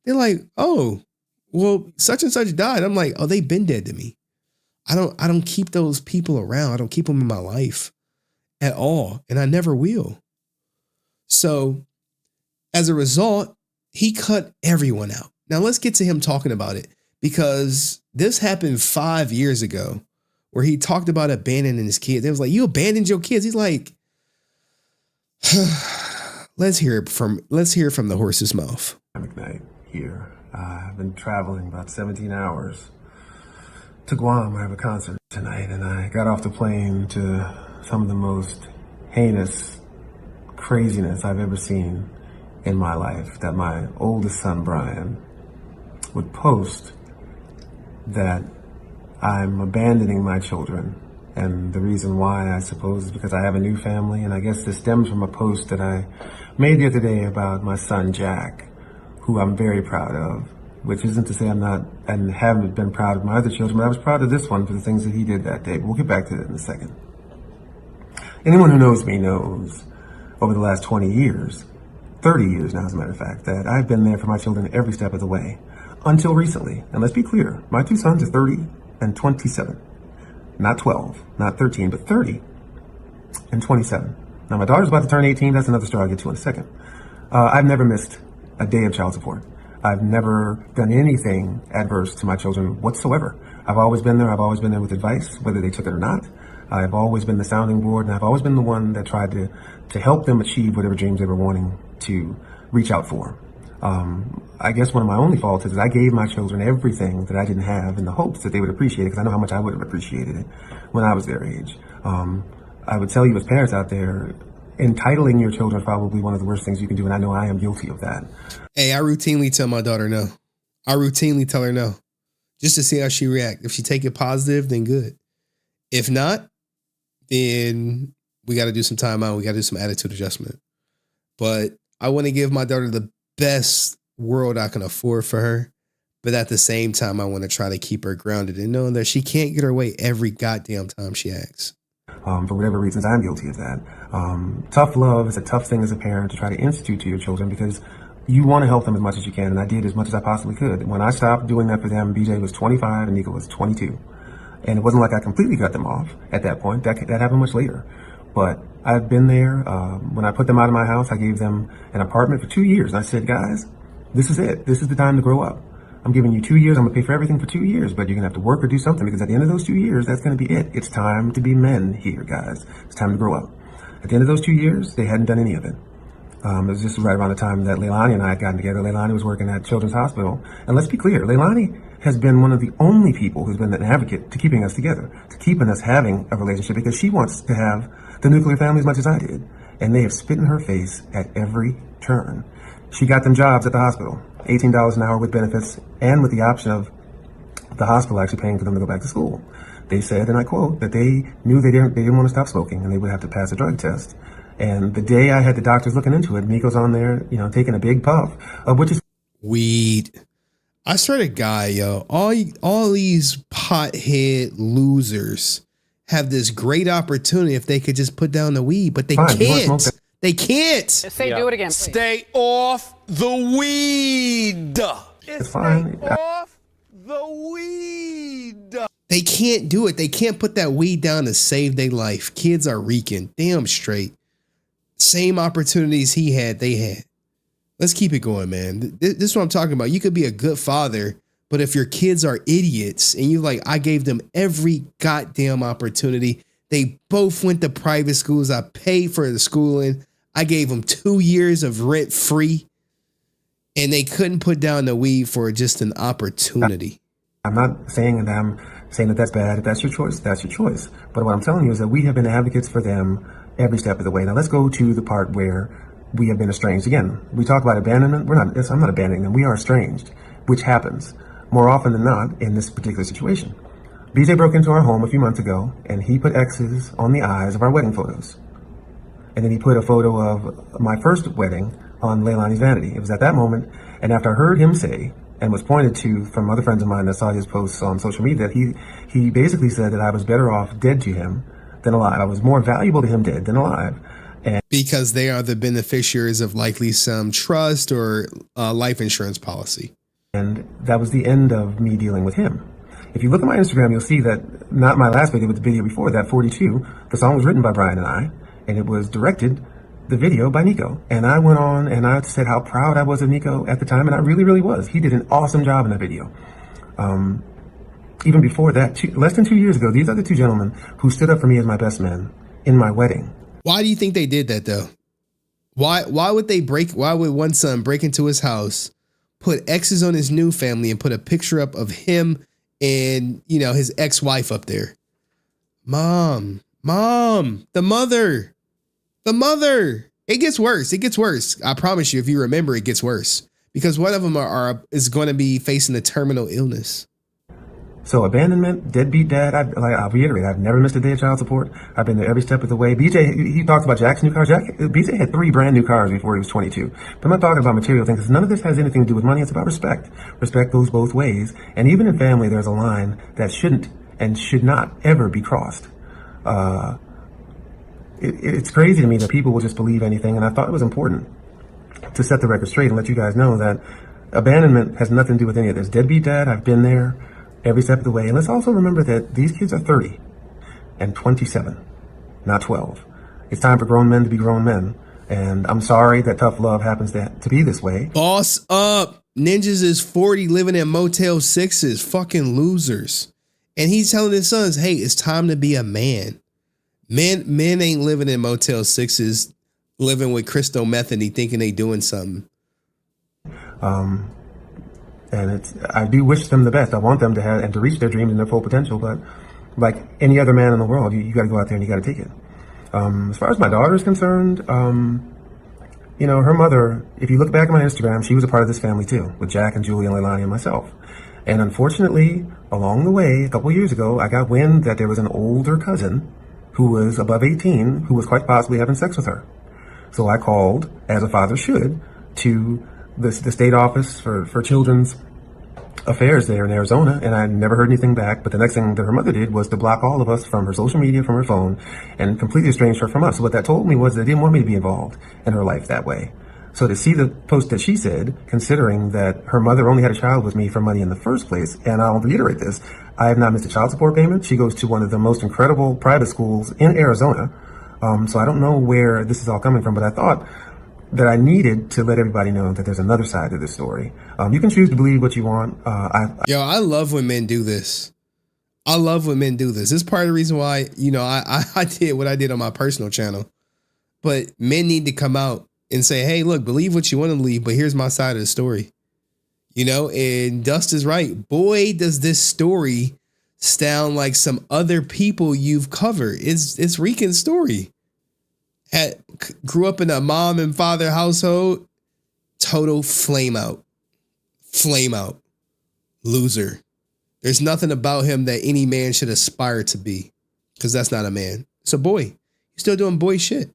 They're like, oh, well, such and such died. I'm like, oh, they've been dead to me. I don't keep those people around. I don't keep them in my life at all. And I never will. So as a result, he cut everyone out. Now let's get to him talking about it, because this happened 5 years ago where he talked about abandoning his kids. It was like, you abandoned your kids. He's like, let's hear it from the horse's mouth. McKnight here. I've been traveling about 17 hours to Guam. I have a concert tonight, and I got off the plane to some of the most heinous craziness I've ever seen in my life. That my oldest son, Brian, would post that I'm abandoning my children. And the reason why, I suppose, is because I have a new family. And I guess this stems from a post that I made the other day about my son, Jack, who I'm very proud of, which isn't to say I'm not and haven't been proud of my other children, but I was proud of this one for the things that he did that day. We'll get back to that in a second. Anyone who knows me knows over the last 20 years, 30 years now, as a matter of fact, that I've been there for my children every step of the way. Until recently. And let's be clear, my two sons are 30 and 27. Not 12, not 13, but 30 and 27. Now, my daughter's about to turn 18. That's another story I'll get to in a second. I've never missed a day of child support. I've never done anything adverse to my children whatsoever. I've always been there. I've always been there with advice, whether they took it or not. I've always been the sounding board, and I've always been the one that tried to help them achieve whatever dreams they were wanting to reach out for. I guess one of my only faults is I gave my children everything that I didn't have in the hopes that they would appreciate it, because I know how much I would have appreciated it when I was their age. I would tell you, as parents out there, entitling your children is probably one of the worst things you can do, and I know I am guilty of that. Hey, I routinely tell my daughter no. I routinely tell her no, just to see how she reacts. If she take it positive, then good. If not, then we got to do some time out. We got to do some attitude adjustment. But I want to give my daughter the best world I can afford for her. But at the same time, I want to try to keep her grounded and knowing that she can't get her way every goddamn time she asks. For whatever reasons, I'm guilty of that. Tough love is a tough thing as a parent to try to institute to your children, because you want to help them as much as you can. And I did as much as I possibly could. When I stopped doing that for them, BJ was 25 and Nico was 22. And it wasn't like I completely cut them off at that point. That happened much later. But I've been there. When I put them out of my house, I gave them an apartment for 2 years. And I said, guys, this is it. This is the time to grow up. I'm giving you 2 years. I'm going to pay for everything for 2 years, but you're going to have to work or do something, because at the end of those 2 years, that's going to be it. It's time to be men here, guys. It's time to grow up. At the end of those 2 years, they hadn't done any of it. It was just right around the time that Leilani and I had gotten together. Leilani was working at Children's Hospital. And let's be clear, Leilani has been one of the only people who's been an advocate to keeping us together, to keeping us having a relationship, because she wants to have the nuclear family as much as I did. And they have spit in her face at every turn. She got them jobs at the hospital, $18 an hour with benefits, and with the option of the hospital actually paying for them to go back to school. They said, and I quote, that they knew they didn't want to stop smoking, and they would have to pass a drug test. And the day I had the doctors looking into it, Miko's on there, taking a big puff of which is weed. I swear to God, yo, all these pothead losers have this great opportunity if they could just put down the weed, but they can't. They can't. Say, do it again. Stay off the weed. It's fine. Off the weed. They can't do it. They can't put that weed down to save their life. Kids are reeking. Damn straight. Same opportunities he had, they had. Let's keep it going, man. This is what I'm talking about. You could be a good father, but if your kids are idiots and you're like, I gave them every goddamn opportunity. They both went to private schools. I paid for the schooling. I gave them 2 years of rent free, and they couldn't put down the weed for just an opportunity. I'm not saying that that's bad. If that's your choice, that's your choice. But what I'm telling you is that we have been advocates for them every step of the way. Now let's go to the part where we have been estranged. Again, we talk about abandonment. I'm not abandoning them. We are estranged, which happens more often than not in this particular situation. BJ broke into our home a few months ago, and he put X's on the eyes of our wedding photos. And then he put a photo of my first wedding on Leilani's vanity. It was at that moment, and after I heard him say, and was pointed to from other friends of mine that saw his posts on social media, that he basically said that I was better off dead to him than alive. I was more valuable to him dead than alive. And because they are the beneficiaries of likely some trust or life insurance policy. And that was the end of me dealing with him. If you look at my Instagram, you'll see that not my last video, but the video before that, 42, the song was written by Brian and I, and it was directed, the video, by Nico. And I went on and I said how proud I was of Nico at the time, and I really, really was. He did an awesome job in that video. Even before that, less than 2 years ago, these are the two gentlemen who stood up for me as my best men in my wedding. Why do you think they did that though? Why would one son break into his house, put X's on his new family, and put a picture up of him and, his ex-wife up there? Mom, the mother. It gets worse. I promise you, if you remember, it gets worse because one of them is going to be facing a terminal illness. So abandonment, deadbeat dad, I'll reiterate, I've never missed a day of child support. I've been there every step of the way. BJ, he talks about Jack's new cars. BJ had 3 brand new cars before he was 22. But I'm not talking about material things because none of this has anything to do with money. It's about respect. Respect goes both ways. And even in family, there's a line that shouldn't and should not ever be crossed. It's crazy to me that people will just believe anything. And I thought it was important to set the record straight and let you guys know that abandonment has nothing to do with any of this. Deadbeat dad, I've been there every step of the way. And let's also remember that these kids are 30 and 27, not 12. It's time for grown men to be grown men. And I'm sorry that tough love happens to be this way. Boss up. Ninjas is 40 living in Motel 6s. Fucking losers. And he's telling his sons, hey, it's time to be a man. Men ain't living in Motel 6s, living with crystal meth and thinking they doing something. And I do wish them the best. I want them to have and to reach their dreams and their full potential. But like any other man in the world, you got to go out there and you got to take it. As far as my daughter is concerned, her mother, if you look back at my Instagram, she was a part of this family too, with Jack and Julie and Leilani and myself. And unfortunately, along the way, a couple years ago, I got wind that there was an older cousin who was above 18 who was quite possibly having sex with her. So I called, as a father should, to the state office for children's affairs there in Arizona, and I never heard anything back. But the next thing that her mother did was to block all of us from her social media, from her phone, and completely estranged her from us. So what that told me was they didn't want me to be involved in her life that way. So to see the post that she said, considering that her mother only had a child with me for money in the first place, and I'll reiterate this, I have not missed a child support payment. She goes to one of the most incredible private schools in Arizona. So I don't know where this is all coming from, but I thought that I needed to let everybody know that there's another side to this story. You can choose to believe what you want. I love when men do this. This is part of the reason why, I did what I did on my personal channel. But men need to come out and say, hey, look, believe what you want to believe, but here's my side of the story. And Dust is right. Boy, does this story sound like some other people you've covered. It's Rican's story. Grew up in a mom and father household, total flame out, loser. There's nothing about him that any man should aspire to be, because that's not a man. It's a boy. He's still doing boy shit,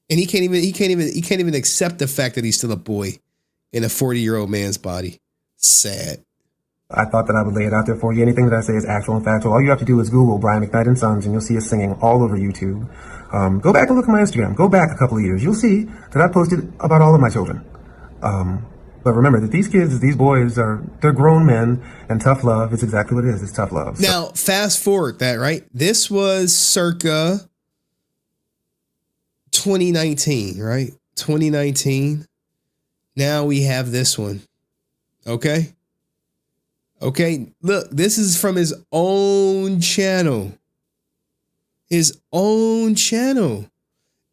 and he can't even accept the fact that he's still a boy in a 40-year-old man's body. Sad. I thought that I would lay it out there for you. Anything that I say is actual and factual. All you have to do is Google Brian McKnight and Sons, and you'll see us singing all over YouTube. Go back and look at my Instagram. Go back a couple of years. You'll see that I posted about all of my children. But remember that these kids, these boys, they're grown men, and tough love is exactly what it is. It's tough love. Now, fast forward that, right? This was circa 2019, right? 2019. Now we have this one. Okay. Look, this is from his own channel.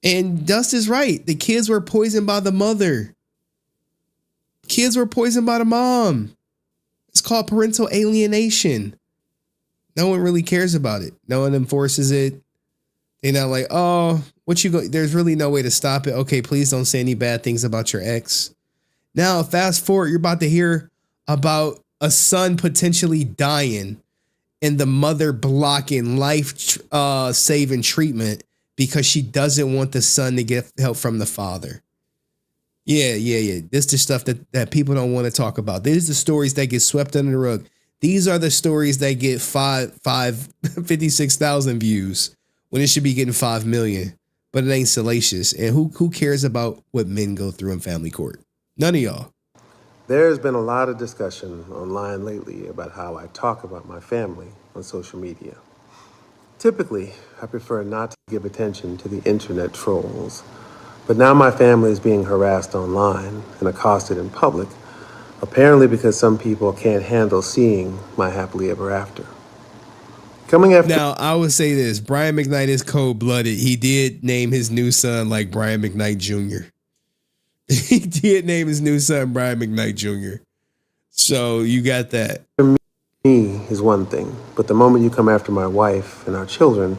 And Dust is right. The kids were poisoned by the mother. Kids were poisoned by the mom. It's called parental alienation. No one really cares about it. No one enforces it. They're not like, oh, there's really no way to stop it. Okay, please don't say any bad things about your ex. Now, fast forward, you're about to hear about a son potentially dying and the mother blocking life-saving treatment because she doesn't want the son to get help from the father. Yeah. This is the stuff that people don't want to talk about. These are the stories that get swept under the rug. These are the stories that get 56,000 views when it should be getting $5 million, but it ain't salacious. And who cares about what men go through in family court? None of y'all. There's been a lot of discussion online lately about how I talk about my family on social media. Typically, I prefer not to give attention to the internet trolls, but now my family is being harassed online and accosted in public, apparently because some people can't handle seeing my happily ever after. Coming after. Now, I would say this. Brian McKnight is cold-blooded. He did name his new son like Brian McKnight Jr. He did name his new son Brian McKnight Jr. So you got that. Me is one thing, but the moment you come after my wife and our children,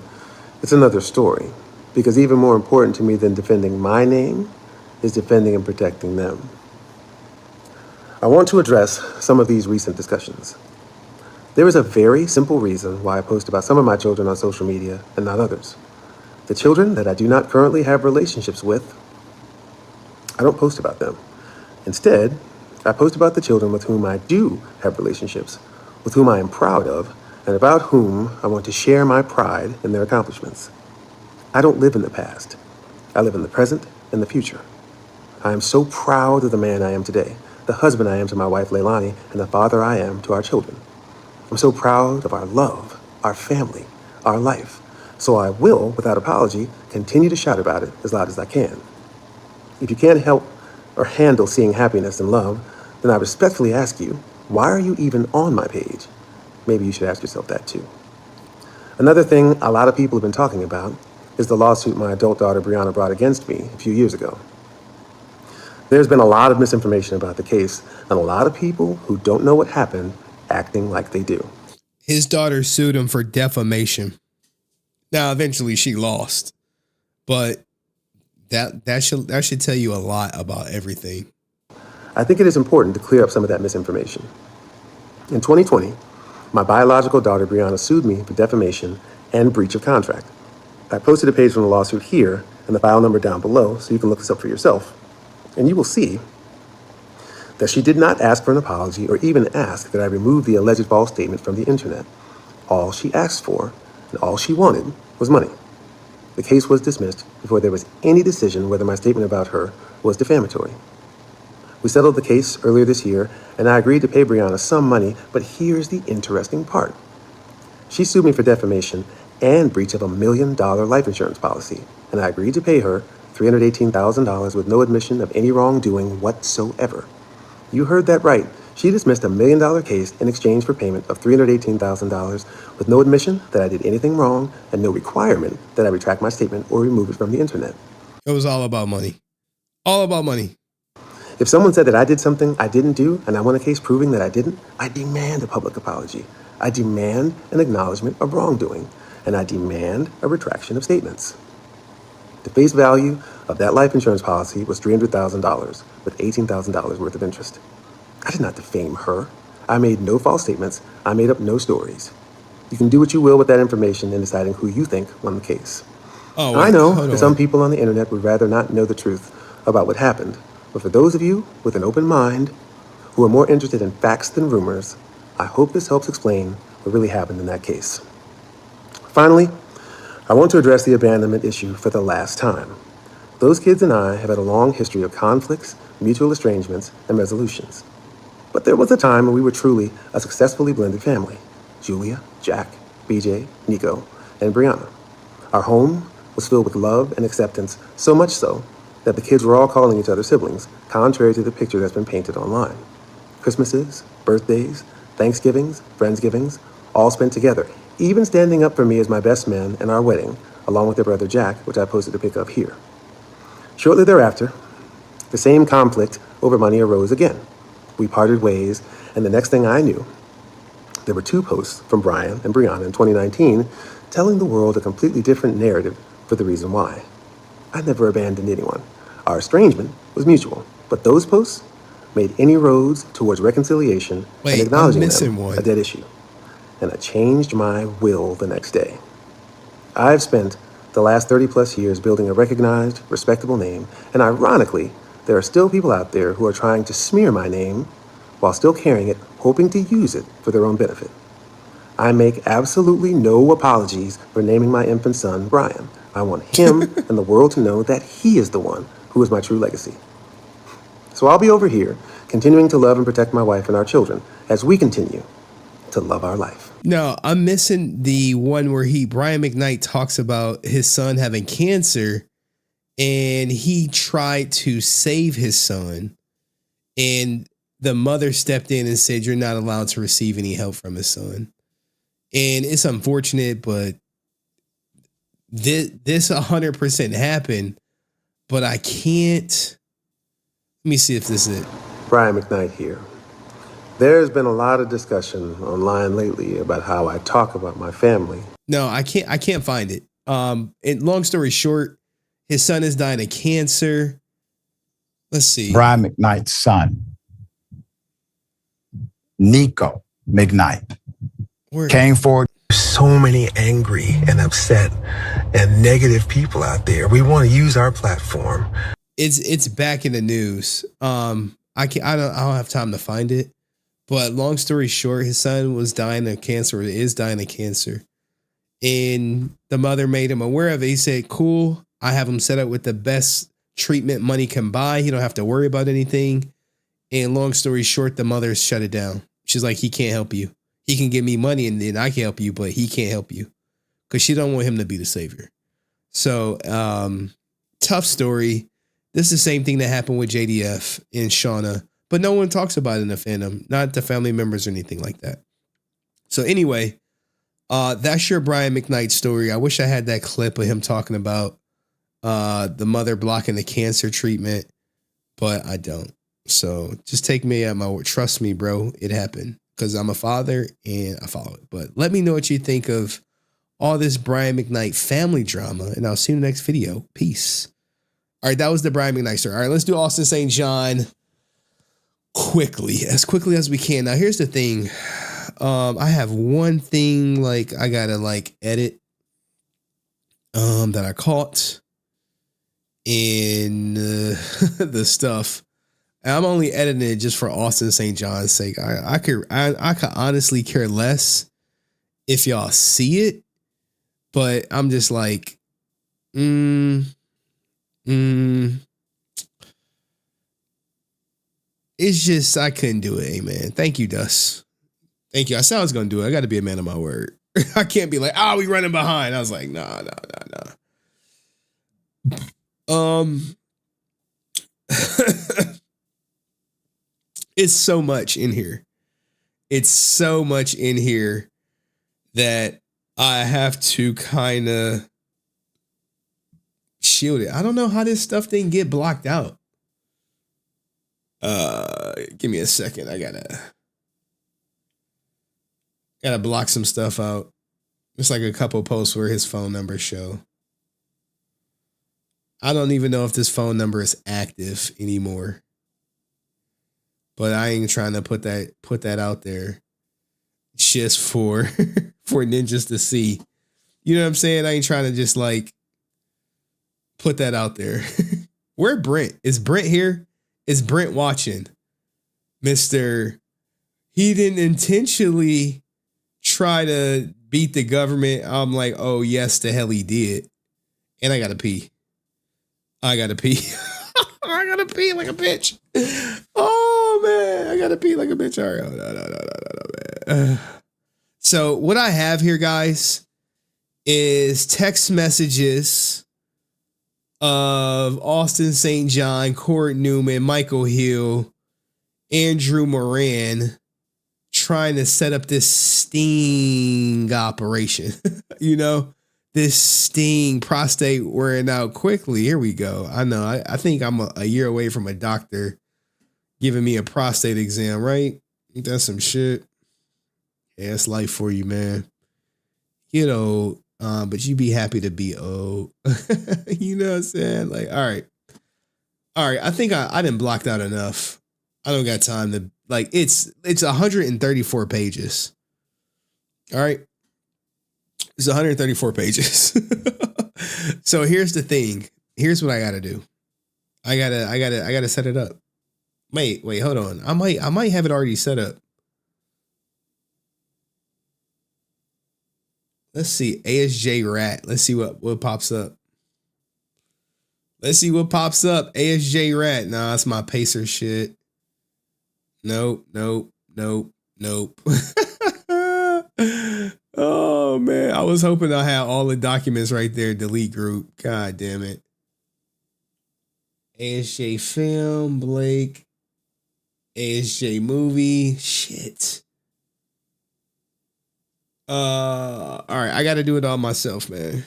it's another story. Because even more important to me than defending my name is defending and protecting them. I want to address some of these recent discussions. There is a very simple reason why I post about some of my children on social media and not others. The children that I do not currently have relationships with, I don't post about them. Instead, I post about the children with whom I do have relationships, with whom I am proud of, and about whom I want to share my pride in their accomplishments. I don't live in the past. I live in the present and the future. I am so proud of the man I am today, the husband I am to my wife Leilani, and the father I am to our children. I'm so proud of our love, our family, our life. So I will, without apology, continue to shout about it as loud as I can. If you can't help or handle seeing happiness and love, then I respectfully ask you, why are you even on my page? Maybe you should ask yourself that too. Another thing a lot of people have been talking about is the lawsuit my adult daughter Brianna brought against me a few years ago. There's been a lot of misinformation about the case, and a lot of people who don't know what happened acting like they do. His daughter sued him for defamation. Now, eventually she lost, but that should tell you a lot about everything. I think it is important to clear up some of that misinformation. In 2020, my biological daughter Brianna sued me for defamation and breach of contract. I posted a page from the lawsuit here and the file number down below so you can look this up for yourself. And you will see that she did not ask for an apology or even ask that I remove the alleged false statement from the internet. All she asked for and all she wanted was money. The case was dismissed before there was any decision whether my statement about her was defamatory. We settled the case earlier this year, and I agreed to pay Brianna some money, but here's the interesting part. She sued me for defamation and breach of $1 million life insurance policy, and I agreed to pay her $318,000 with no admission of any wrongdoing whatsoever. You heard that right. She dismissed $1 million case in exchange for payment of $318,000 with no admission that I did anything wrong and no requirement that I retract my statement or remove it from the internet. It was all about money. All about money. If someone said that I did something I didn't do and I won a case proving that I didn't, I demand a public apology. I demand an acknowledgement of wrongdoing, and I demand a retraction of statements. The face value of that life insurance policy was $300,000 with $18,000 worth of interest. I did not defame her. I made no false statements. I made up no stories. You can do what you will with that information in deciding who you think won the case. Oh, I know that some people on the internet would rather not know the truth about what happened, but for those of you with an open mind who are more interested in facts than rumors, I hope this helps explain what really happened in that case. Finally, I want to address the abandonment issue for the last time. Those kids and I have had a long history of conflicts, mutual estrangements, and resolutions. But there was a time when we were truly a successfully blended family. Julia, Jack, BJ, Nico, and Brianna. Our home was filled with love and acceptance, so much so that the kids were all calling each other siblings, contrary to the picture that's been painted online. Christmases, birthdays, Thanksgivings, Friendsgivings, all spent together, even standing up for me as my best man in our wedding, along with their brother Jack, which I posted a pic of here. Shortly thereafter, the same conflict over money arose again. We parted ways, and the next thing I knew, there were 2 posts from Brian and Brianna in 2019 telling the world a completely different narrative for the reason why. I never abandoned anyone. Our estrangement was mutual, but those posts made any roads towards reconciliation and acknowledging them a dead issue. And I changed my will the next day. I've spent the last 30 plus years building a recognized, respectable name, and ironically, there are still people out there who are trying to smear my name while still carrying it, hoping to use it for their own benefit. I make absolutely no apologies for naming my infant son Brian. I want him and the world to know that he is the one who is my true legacy. So I'll be over here, continuing to love and protect my wife and our children as we continue to love our life. No, I'm missing the one where Brian McKnight talks about his son having cancer and he tried to save his son and the mother stepped in and said, you're not allowed to receive any help from his son. And it's unfortunate, but this 100% happened, but I can't. Let me see if this is it. Brian McKnight here. There's been a lot of discussion online lately about how I talk about my family. No, I can't find it. And long story short, his son is dying of cancer. Let's see. Brian McKnight's son, Nico McKnight, came forward. So many angry and upset and negative people out there. We want to use our platform. It's back in the news. I don't have time to find it. But long story short, his son was dying of cancer, or is dying of cancer. And the mother made him aware of it. He said, cool, I have him set up with the best treatment money can buy. He don't have to worry about anything. And long story short, the mother shut it down. She's like, he can't help you. He can give me money and then I can help you, but he can't help you. Because she don't want him to be the savior. So, tough story. This is the same thing that happened with JDF and Shauna. But no one talks about it in the fandom, not the family members or anything like that. So anyway, that's your Brian McKnight story. I wish I had that clip of him talking about the mother blocking the cancer treatment, but I don't. So just take me at my word. Trust me, bro. It happened because I'm a father and I follow it. But let me know what you think of all this Brian McKnight family drama, and I'll see you in the next video. Peace. All right, that was the Brian McKnight story. All right, let's do Austin St. John quickly as we can. Now, here's the thing. I have one thing like I gotta like edit that I caught in the stuff. And I'm only editing it just for Austin St. John's sake. I could honestly care less if y'all see it, but I'm just like, it's just, I couldn't do it. Amen. Thank you, Dust. Thank you. I said I was going to do it. I got to be a man of my word. I can't be like, we running behind. I was like, nah. It's so much in here. It's so much in here that I have to kind of shield it. I don't know how this stuff didn't get blocked out. Give me a second. I gotta block some stuff out. It's like a couple posts where his phone number show. I don't even know if this phone number is active anymore. But I ain't trying to put that out there just for ninjas to see. You know what I'm saying? I ain't trying to just like put that out there. Where Brent? Is Brent here? Is Brent watching? Mr. He didn't intentionally try to beat the government. I'm like, oh yes, the hell he did. And I gotta pee. I gotta pee like a bitch. Oh man, I gotta pee like a bitch. All right, no, man. So what I have here, guys, is text messages of Austin St. John, Court Newman, Michael Hill, Andrew Moran trying to set up this sting operation. You know, this sting prostate wearing out quickly. Here we go. I know. I think I'm a year away from a doctor giving me a prostate exam, right? Ain't that some shit? Yeah, it's life for you, man. You know, but you be happy to be old. You know what I'm saying? Like, all right. I think I didn't block out enough. I don't got time to like. It's 134 pages. All right. It's 134 pages. So here's the thing. Here's what I gotta do. I gotta set it up. Wait, hold on. I might have it already set up. Let's see. ASJ Rat. Let's see what pops up. Let's see what pops up. ASJ Rat. Nah, that's my Pacer shit. Nope. Oh, man. I was hoping I had all the documents right there. Delete group. God damn it. ASJ Film. Blake. ASJ Movie. Shit. All right. I got to do it all myself, man.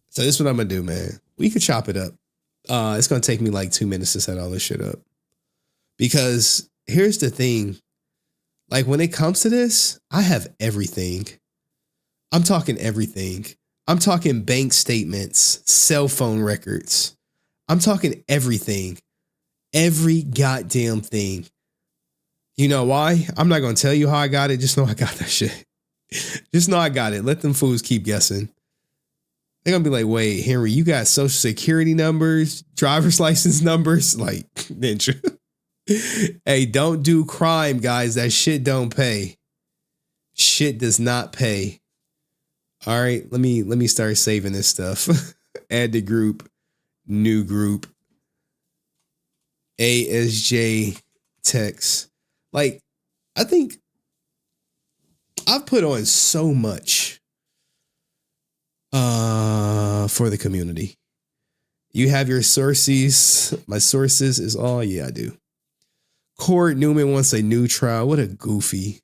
So this is what I'm going to do, man. We could chop it up. It's going to take me like 2 minutes to set all this shit up. Because here's the thing. Like when it comes to this, I have everything. I'm talking everything. I'm talking bank statements, cell phone records. I'm talking everything. Every goddamn thing. You know why? I'm not going to tell you how I got it. Just know I got that shit. Just know I got it. Let them fools keep guessing. They're going to be like, wait, Henry, you got social security numbers, driver's license numbers? Like, ninja. Hey, don't do crime, guys. That shit don't pay. Shit does not pay. All right, let me start saving this stuff. Add the group, new group. ASJ text. Like, I think I've put on so much for the community. You have your sources. My sources is all. Yeah, I do. Court Newman wants a new trial. What a goofy.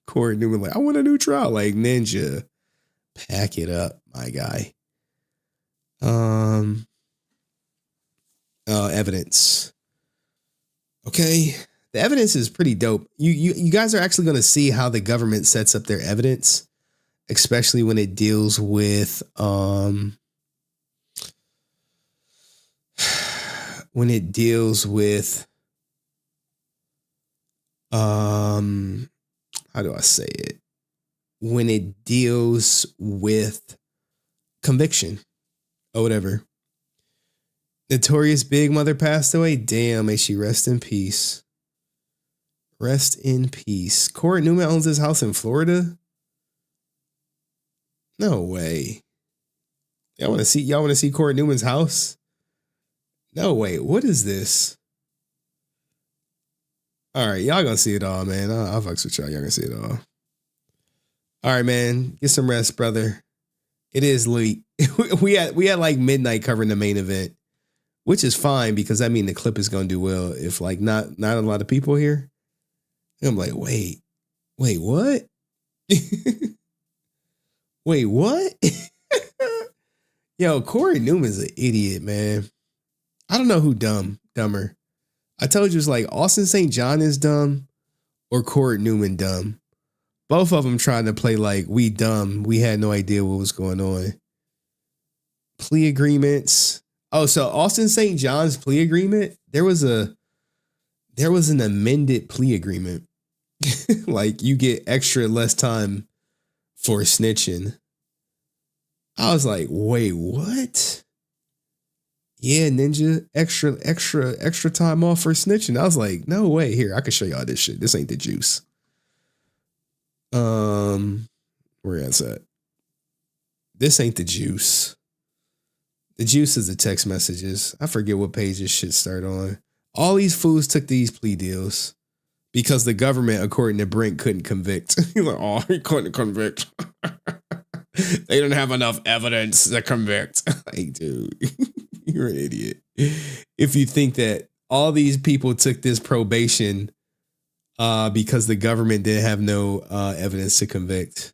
Court Newman like, I want a new trial. Like, ninja. Pack it up, my guy. Evidence. Okay. The evidence is pretty dope. You guys are actually going to see how the government sets up their evidence, especially when it deals with how do I say it? When it deals with conviction or whatever. Notorious Big Mother passed away. Damn, may she rest in peace. Rest in peace. Court Newman owns his house in Florida? No way. Y'all want to see Court Newman's house? No way. What is this? All right, y'all gonna see it all, man. I'll fucks with y'all. Y'all gonna see it all. All right, man. Get some rest, brother. It is late. we had like midnight covering the main event, which is fine because I mean the clip is gonna do well. If like not a lot of people here, I'm like, wait, what? Wait, what? Yo, Corey Newman's an idiot, man. I don't know who dumber. I told you it's like Austin St. John is dumb or Court Newman dumb. Both of them trying to play like we dumb. We had no idea what was going on. Plea agreements. Oh, so Austin St. John's plea agreement, there was an amended plea agreement. Like you get less time for snitching. I was like, wait, what? Yeah, ninja, extra time off for snitching. I was like, no way. Here, I can show y'all this shit. This ain't the juice. Where is that? This ain't the juice. The juice is the text messages. I forget what page this shit start on. All these fools took these plea deals because the government, according to Brink, couldn't convict. He's like, oh, he couldn't convict. They didn't have enough evidence to convict. Like, dude, you're an idiot. If you think that all these people took this probation because the government didn't have no evidence to convict.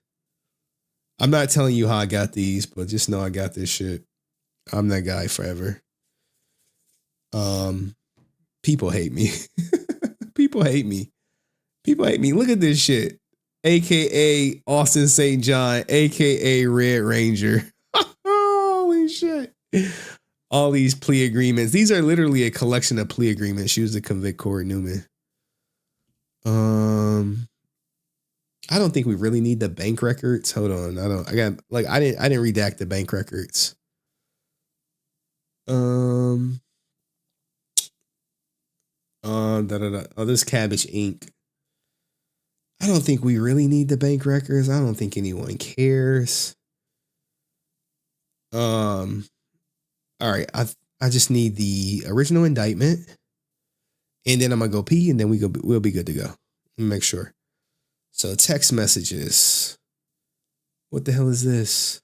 I'm not telling you how I got these, but just know I got this shit. I'm that guy forever. People hate me. People hate me. Look at this shit. AKA Austin St. John, AKA Red Ranger. Holy shit. All these plea agreements. These are literally a collection of plea agreements used to convict Corey Newman. I don't think we really need the bank records. Hold on. I didn't redact the bank records. Oh, this Cabbage Inc. I don't think we really need the bank records. I don't think anyone cares. All right. I just need the original indictment, and then I'm gonna go pee, and then we'll be good to go. Make sure. So text messages. What the hell is this?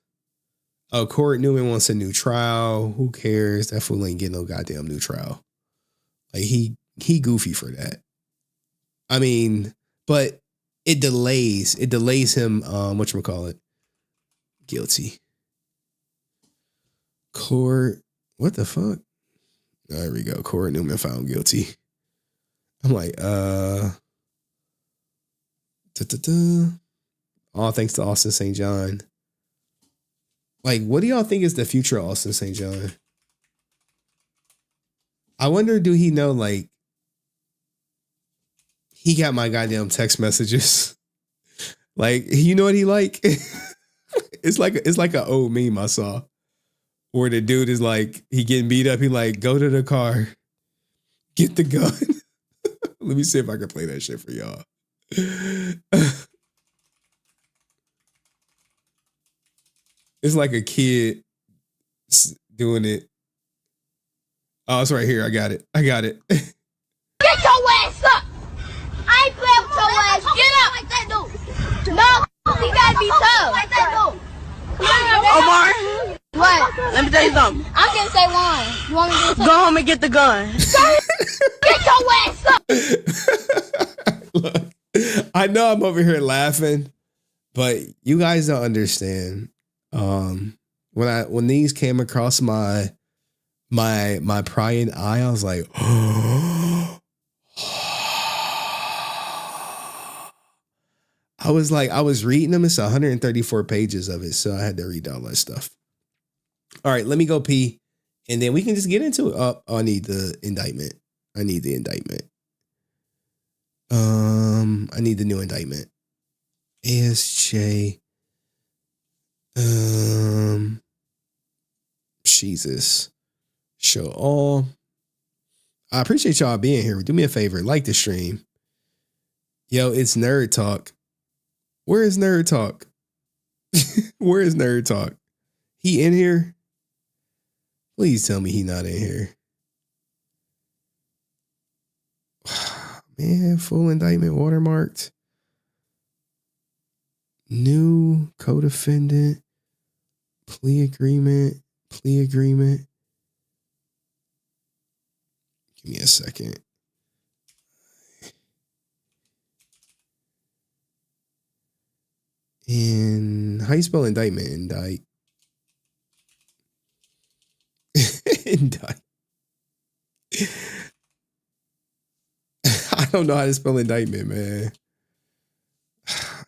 Oh, Court Newman wants a new trial. Who cares? That fool ain't getting no goddamn new trial. Like he goofy for that. I mean, but it delays him. Whatchamacallit? Guilty. Court. What the fuck? There we go. Court Newman found guilty. I'm like, all thanks to Austin St. John. Like, what do y'all think is the future of Austin St. John? I wonder, do he know, like, he got my goddamn text messages. Like, you know what he like? It's like an old meme I saw where the dude is like, he getting beat up. He like, go to the car, get the gun. Let me see if I can play that shit for y'all. It's like a kid doing it. Oh, it's right here. I got it. Get your ass up! I ain't playing with your ass. Get up! Like that dude. No, he gotta be tough. Like that dude. Omar, What? let me tell you something. I'm gonna say one. You want me to do Go home and get the gun. Get your ass up! Look, I know I'm over here laughing, but you guys don't understand. When these came across my prying eye, I was like, I was reading them. It's 134 pages of it, so I had to read all that stuff. All right, let me go pee, and then we can just get into it. Oh, I need the indictment. I need the indictment. I need the new indictment. ASJ. Jesus. Show all. I appreciate y'all being here. Do me a favor, like the stream. Yo, it's Nerd Talk. Where is Nerd Talk? Where is Nerd Talk? He in here? Please tell me he not in here. Man, full indictment watermarked. New co-defendant. Plea agreement. Give me a second. And how you spell indictment? Indict. Indict. I don't know how to spell indictment, man.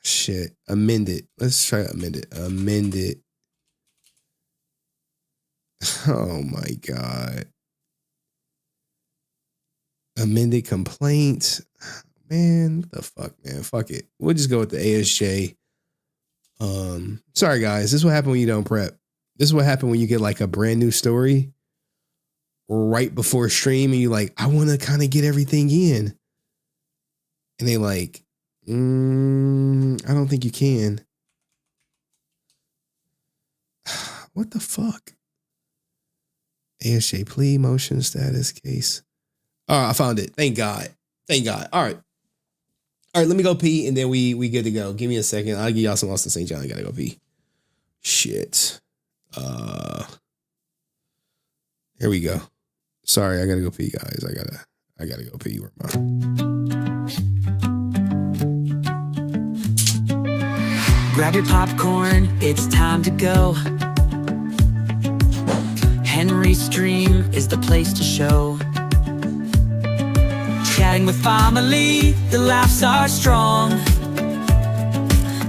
Shit. Amend it. Let's try amend it. Amend it. Oh my God. Amended complaint. Man, what the fuck, man? Fuck it. We'll just go with the ASJ. Sorry guys. This is what happened when you don't prep. This is what happened when you get like a brand new story right before stream and you're like, I want to kind of get everything in. And they like, I don't think you can. What the fuck? ASJ plea, motion, status, case. All right, I found it. Thank God. Thank God. All right. All right, let me go pee, and then we good to go. Give me a second. I'll give y'all some Austin St. John. I gotta go pee. Shit. Here we go. Sorry, I gotta go pee, guys. I gotta go pee. Where am I? Grab your popcorn, it's time to go. Henry Stream is the place to show. Chatting with family, the laughs are strong.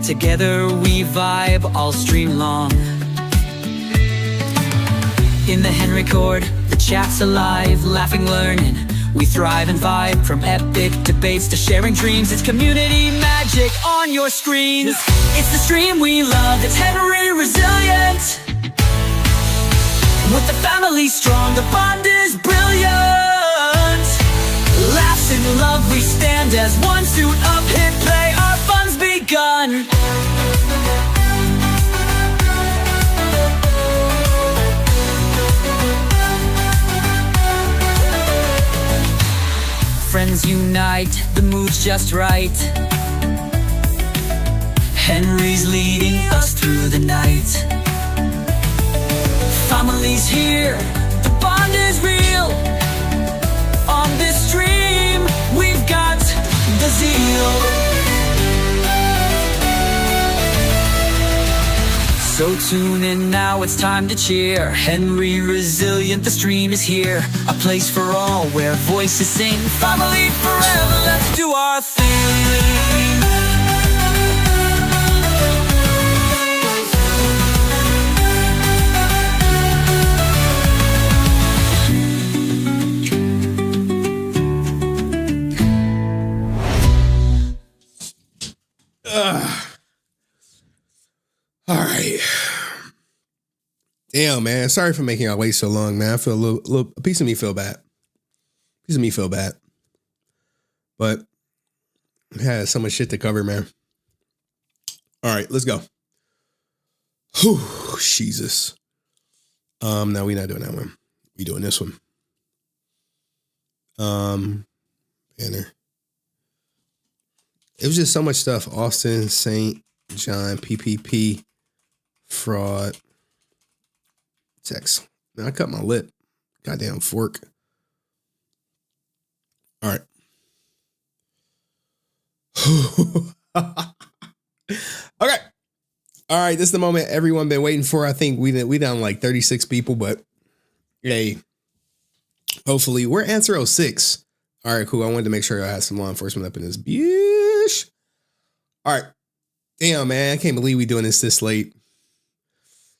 Together we vibe all stream long. In the Henry Court, the chat's alive, laughing, learning. We thrive and vibe from epic debates to sharing dreams. It's community magic on your screens. It's the stream we love, it's HenryResilient. With the family strong, the bond is brilliant. Laughs and love, we stand as one suit up, hit play, our fun begun. Friends unite, the mood's just right. Henry's leading us through the night. Family's here, the bond is real. On this stream, we've got the zeal. So tune in now, it's time to cheer. Henry Resilient, the stream is here. A place for all where voices sing. Family forever, let's do our thing. All right. Damn, man. Sorry for making y'all wait so long, man. I feel a piece of me feel bad. But I had so much shit to cover, man. All right, let's go. Whew, Jesus. No, we're not doing that one. We doing this one. Banner. It was just so much stuff. Austin, St. John, PPP, fraud, text. Now I cut my lip. Goddamn fork. All right. Okay. All right. This is the moment everyone been waiting for. I think we down like 36 people, but hey, hopefully we're answer 06. All right, cool. I wanted to make sure I had some law enforcement up in this bitch. All right. Damn, man. I can't believe we doing this late.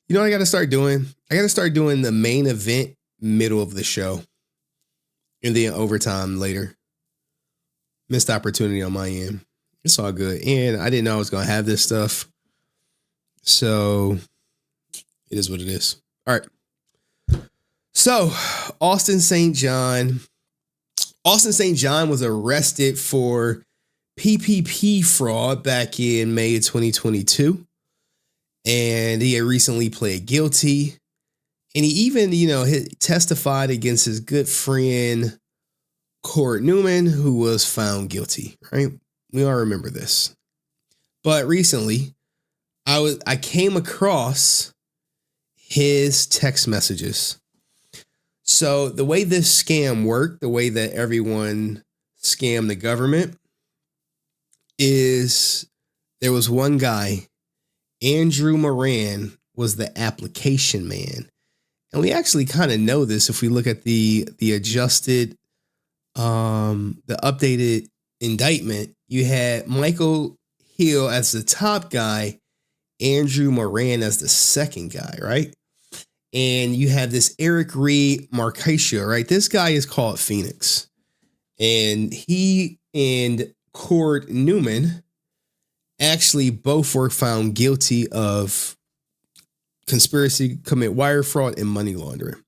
You know what I got to start doing? I got to start doing the main event middle of the show and then overtime later. Missed opportunity on my end. It's all good. And I didn't know I was going to have this stuff. So it is what it is. All right. So Austin St. John. Austin St. John was arrested for PPP fraud back in May of 2022. And he had recently pled guilty. And he even, testified against his good friend, Court Newman, who was found guilty, right? We all remember this. But recently, I came across his text messages. So the way this scam worked, the way that everyone scammed the government, is there was one guy, Andrew Moran was the application man. And we actually kind of know this if we look at the adjusted, the updated indictment. You had Michael Hill as the top guy, Andrew Moran as the second guy, right? And you have this Eric Reed Marcatia, right? This guy is called Phoenix. And he and Court Newman actually both were found guilty of conspiracy, commit wire fraud, and money laundering.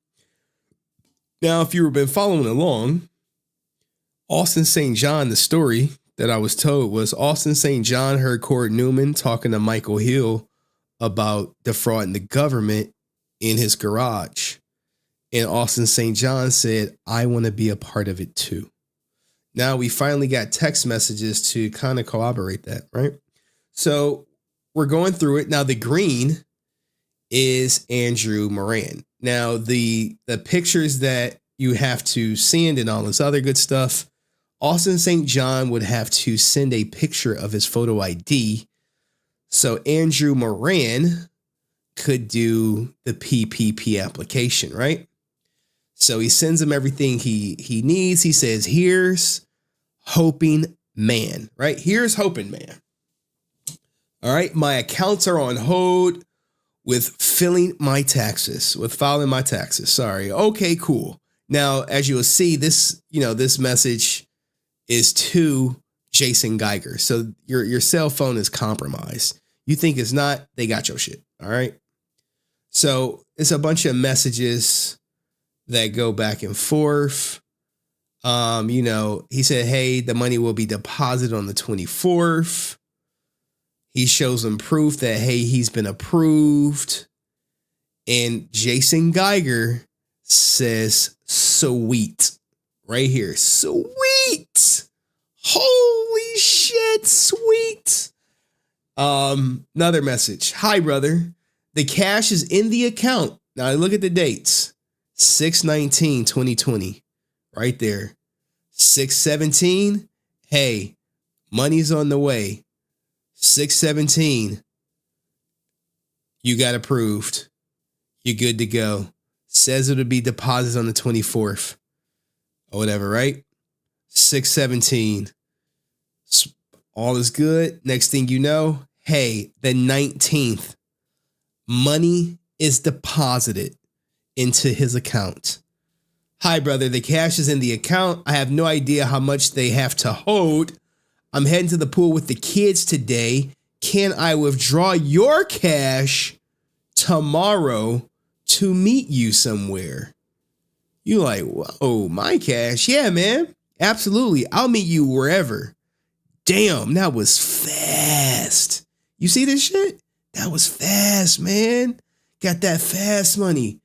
Now, if you've been following along, Austin St. John, the story that I was told was Austin St. John heard Court Newman talking to Michael Hill about defrauding the government in his garage. And Austin St. John said, I want to be a part of it too. Now we finally got text messages to kind of corroborate that, right? So we're going through it. Now the green is Andrew Moran. Now the pictures that you have to send and all this other good stuff, Austin St. John would have to send a picture of his photo ID. So Andrew Moran could do the PPP application, right? So he sends him everything he needs. He says, here's Hoping Man, right? Here's Hoping Man. All right. My accounts are on hold with filing my taxes. Sorry. Okay, cool. Now, as you will see, this message is to Jason Geiger. So your cell phone is compromised. You think it's not, they got your shit. All right. So it's a bunch of messages that go back and forth. He said, hey, the money will be deposited on the 24th. He shows him proof that, hey, he's been approved. And Jason Geiger says, sweet. Right here. Sweet. Holy shit. Sweet. Another message. Hi, brother. The cash is in the account. Now look at the dates. 6/19/2020. Right there. 6/17. Hey, money's on the way. 6/17. You got approved. You're good to go. Says it'll be deposited on the 24th. Or whatever, right? 6/17. All is good. Next thing you know, hey, the 19th, money is deposited into his account. Hi, brother. The cash is in the account. I have no idea how much they have to hold. I'm heading to the pool with the kids today. Can I withdraw your cash tomorrow to meet you somewhere? You like, whoa, my cash? Yeah, man. Absolutely. I'll meet you wherever. Damn, that was fast. You see this shit? That was fast, man. Got that fast money.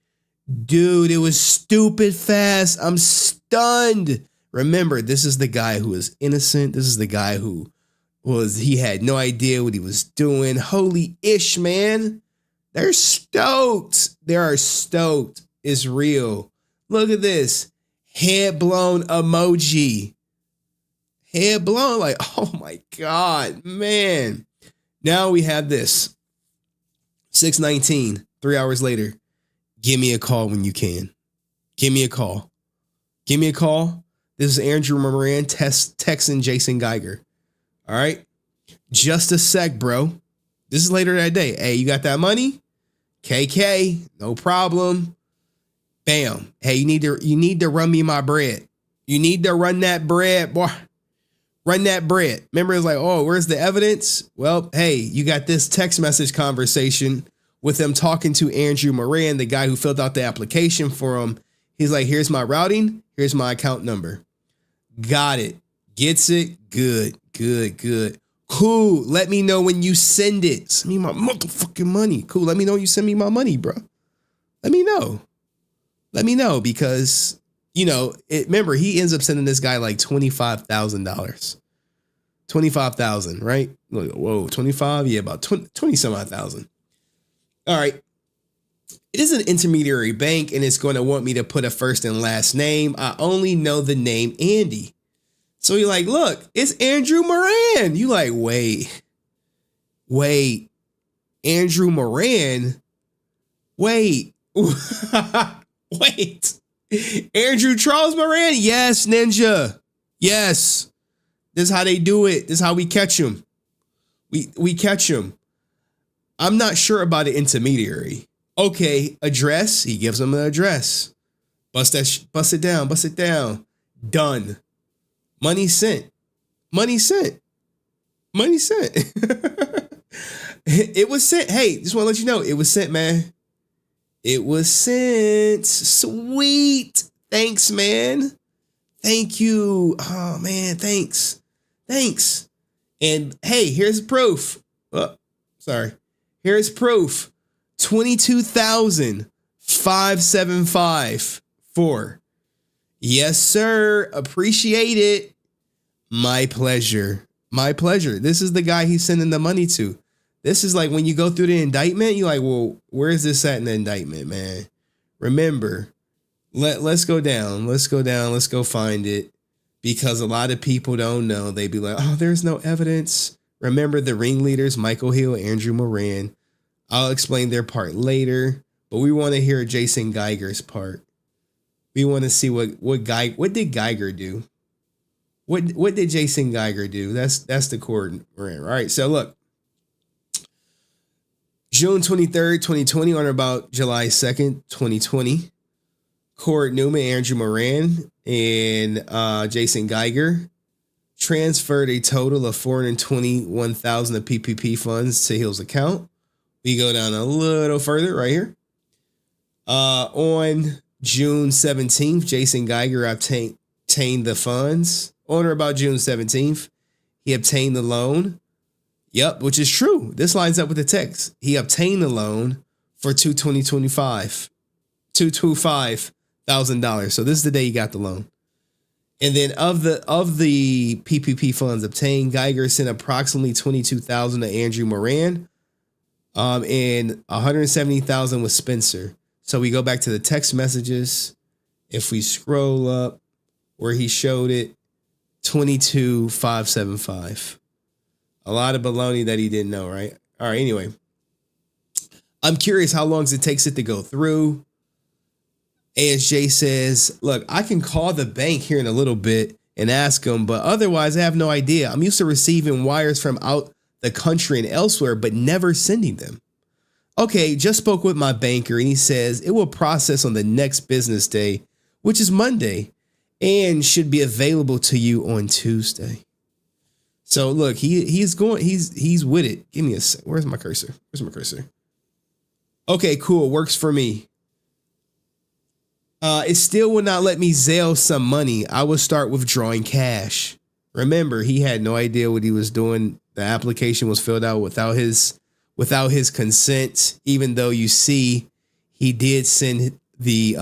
Dude, it was stupid fast. I'm stunned. Remember, this is the guy who is innocent. This is the guy who he had no idea what he was doing. Holy ish, man. They're stoked. They are stoked. It's real. Look at this. Head blown emoji. Head blown, like, oh my God, man. Now we have this. 6/19, 3 hours later. Give me a call when you can. Give me a call. Give me a call. This is Andrew Moran texting Jason Geiger. All right. Just a sec, bro. This is later that day. Hey, you got that money? KK, no problem. Bam. Hey, you need to run me my bread. You need to run that bread, boy. Run that bread. Remember, it's like, oh, where's the evidence? Well, hey, you got this text message conversation with them talking to Andrew Moran, the guy who filled out the application for him. He's like, here's my routing. Here's my account number. Got it. Gets it. Good. Cool. Let me know when you send it. Send me my motherfucking money. Cool. Let me know when you send me my money, bro. Let me know. Let me know because, remember, he ends up sending this guy like $25,000. $25,000, right? Whoa, 25? Yeah, about 20 some odd thousand. All right. It is an intermediary bank and it's going to want me to put a first and last name. I only know the name Andy. So you're like, look, it's Andrew Moran. You like, wait, Andrew Moran? Wait. Wait. Andrew Charles Moran? Yes, Ninja. Yes. This is how they do it. This is how we catch them. We catch them. I'm not sure about an intermediary. Okay, address. He gives them an address. Bust it down. Done. Money sent. It was sent. Hey, just want to let you know, it was sent, man. It was sent. Sweet. Thanks, man. Thank you. Oh, man, thanks. And hey, here's proof. Oh, sorry. Here's proof. 22,575 Yes, sir. Appreciate it. My pleasure. This is the guy he's sending the money to. This is like when you go through the indictment, you're like, well, where is this at in the indictment, man? Remember, let's go down. Let's go find it. Because a lot of people don't know. They be like, oh, there's no evidence. Remember the ringleaders, Michael Hill, Andrew Moran. I'll explain their part later. But we want to hear Jason Geiger's part. We want to see what did Geiger do? What did Jason Geiger do? That's the court we're in. All right. So look. June 23rd, 2020, on or about July 2nd, 2020. Cord Newman, Andrew Moran, and Jason Geiger transferred a total of $421,000 of PPP funds to Hill's account. We go down a little further right here. On June 17th, Jason Geiger obtained the funds. On or about June 17th, he obtained the loan. Yep, which is true. This lines up with the text. He obtained the loan for $225,000. So this is the day he got the loan. And then of the PPP funds obtained, Geiger sent approximately $22,000 to Andrew Moran, and $170,000 with Spencer. So we go back to the text messages. If we scroll up where he showed it, 22,575. A lot of baloney that he didn't know, right? All right, anyway. I'm curious how long it takes it to go through. ASJ says, look, I can call the bank here in a little bit and ask them, but otherwise I have no idea. I'm used to receiving wires from out the country and elsewhere, but never sending them. Okay, just spoke with my banker and he says it will process on the next business day, which is Monday, and should be available to you on Tuesday. So look, he's with it. Give me a sec. Where's my cursor? Okay, cool. Works for me. It still will not let me Zelle some money. I will start withdrawing cash. Remember, he had no idea what he was doing. The application was filled out without his consent, even though you see he did send the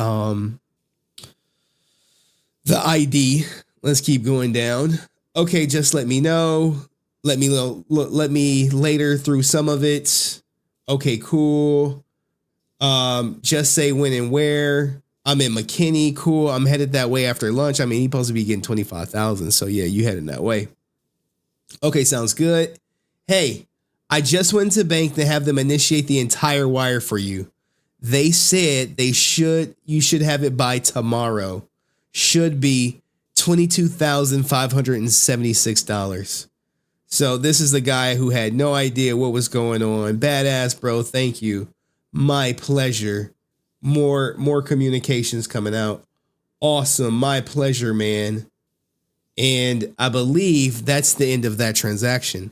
ID. Let's keep going down. Okay, just let me know. Let me later through some of it. Okay, cool. Just say when and where. I'm in McKinney. Cool. I'm headed that way after lunch. I mean, he's supposed to be getting 25,000. So yeah, you headed that way. Okay, sounds good. Hey, I just went to bank to have them initiate the entire wire for you. They said you should have it by tomorrow. Should be $22,576. So this is the guy who had no idea what was going on. Badass, bro. Thank you. My pleasure. More communications coming out. Awesome. My pleasure, man. And I believe that's the end of that transaction.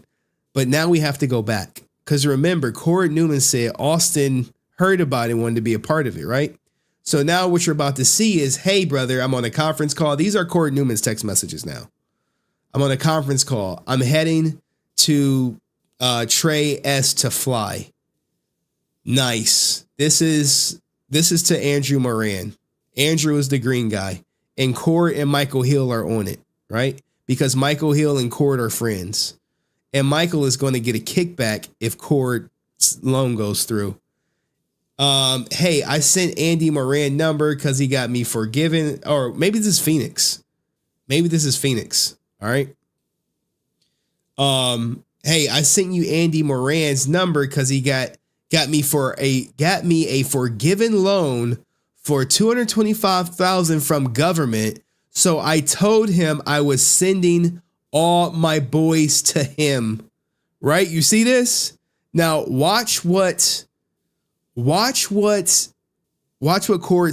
But now we have to go back. Because remember, Corey Newman said Austin heard about it and wanted to be a part of it, right? So now what you're about to see is, hey, brother, I'm on a conference call. These are Corey Newman's text messages now. I'm on a conference call. I'm heading to Trey S to fly. Nice. This is to Andrew Moran. Andrew is the green guy. And Cord and Michael Hill are on it, right? Because Michael Hill and Cord are friends. And Michael is going to get a kickback if Cord's loan goes through. Hey, I sent Andy Moran number because he got me forgiven. Or maybe this is Phoenix. All right. Hey, I sent you Andy Moran's number because he got me a forgiven loan for $225,000 from government. So I told him I was sending all my boys to him. Right? You see this? Now watch what Cord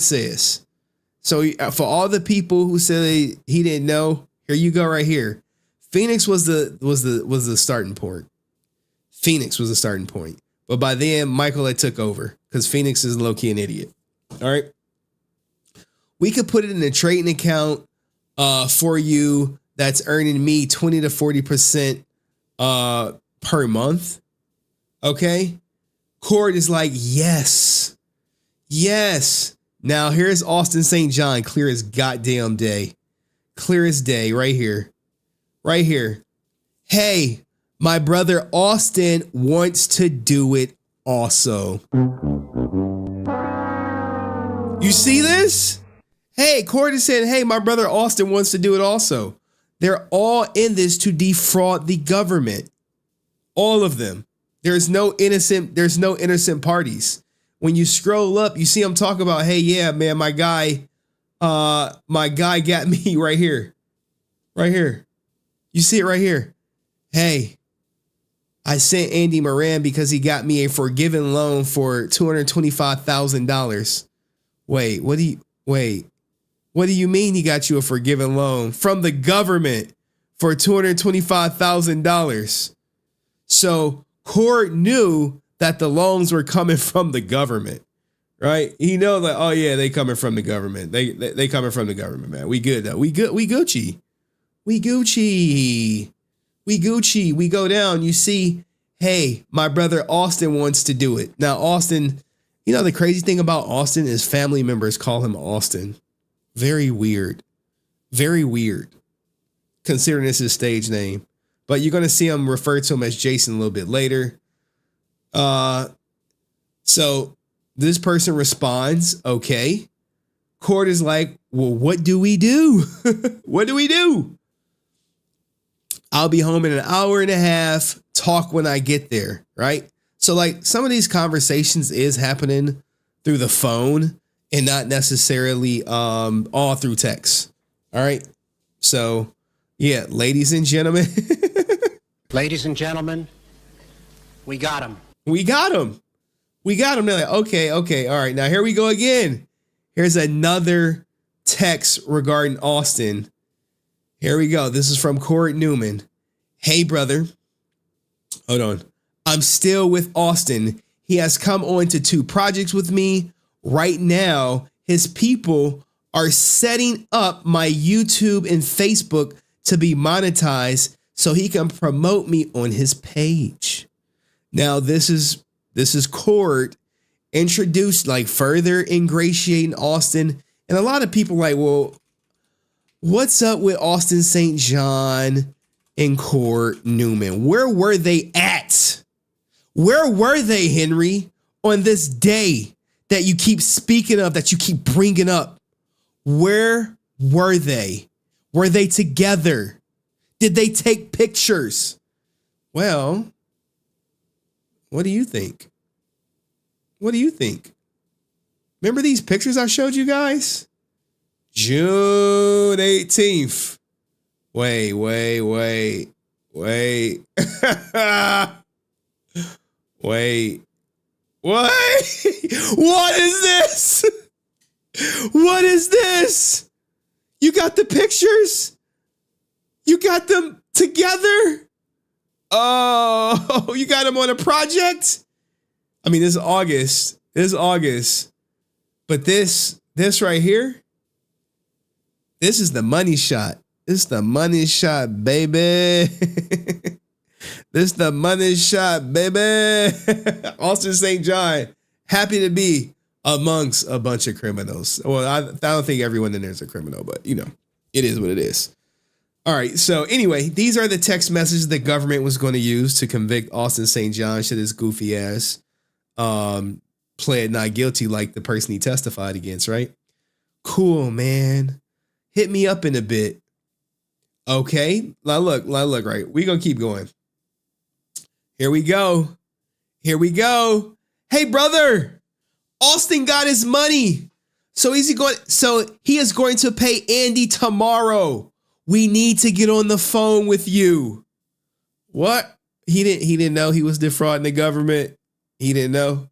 says. So for all the people who said he didn't know, here you go right here. Phoenix was the starting point. But by then, Michael had took over because Phoenix is low-key an idiot. All right. We could put it in a trading account for you that's earning me 20 to 40% per month. Okay. Cord is like, yes. Now here's Austin St. John, clear as goddamn day. Clear as day right here. Hey, my brother Austin wants to do it also. You see this? Hey, Cord is saying, hey, my brother Austin wants to do it also. They're all in this to defraud the government. All of them. There's no innocent parties. When you scroll up, you see them talk about, hey, yeah, man, my guy got me right here. You see it right here. Hey, I sent Andy Moran because he got me a forgiven loan for $225,000. Wait, what do you mean he got you a forgiven loan from the government for $225,000? So Cord knew that the loans were coming from the government, right? He know that, oh yeah, they coming from the government. They coming from the government, man. We good though. We Gucci. We go down. You see hey, my brother Austin wants to do it. Now, Austin, you know, the crazy thing about Austin is family members call him Austin. Very weird. Very weird, considering this is his stage name. But you're going to see him refer to him as Jason a little bit later. So this person responds, okay. Court is like, well, what do we do? What do we do? I'll be home in an hour and a half. Talk when I get there, right? So like some of these conversations is happening through the phone and not necessarily all through text. All right. So yeah, ladies and gentlemen. Ladies and gentlemen, we got him. We got him. We got him. They're like, okay. All right. Now here we go again. Here's another text regarding Austin. Here we go. This is from Court Newman. Hey, brother. Hold on. I'm still with Austin. He has come on to 2 projects with me. Right now, his people are setting up my YouTube and Facebook to be monetized so he can promote me on his page. Now, this is Court introduced, like further ingratiating Austin. And a lot of people like, well, what's up with Austin St. John and Court Newman? Where were they at? Where were they, Henry, on this day that you keep speaking of, that you keep bringing up? Where were they? Were they together? Did they take pictures? Well, what do you think? What do you think? Remember these pictures I showed you guys? June 18th. Wait. Wait. What? What is this? What is this? You got the pictures? You got them together? Oh, you got them on a project? I mean, this is August. But this right here, this is the money shot. It's the money shot, baby. This the money shot, baby. Austin St. John, happy to be amongst a bunch of criminals. Well, I don't think everyone in there is a criminal, but you know, it is what it is. All right. So anyway, these are the text messages the government was going to use to convict Austin St. John. Shit, his goofy ass pled not guilty like the person he testified against, right? Cool, man. Hit me up in a bit. Okay. Now look, right. We're going to keep going. Here we go. Hey, brother, Austin got his money. So he is going to pay Andy tomorrow. We need to get on the phone with you. What? He didn't know he was defrauding the government. He didn't know.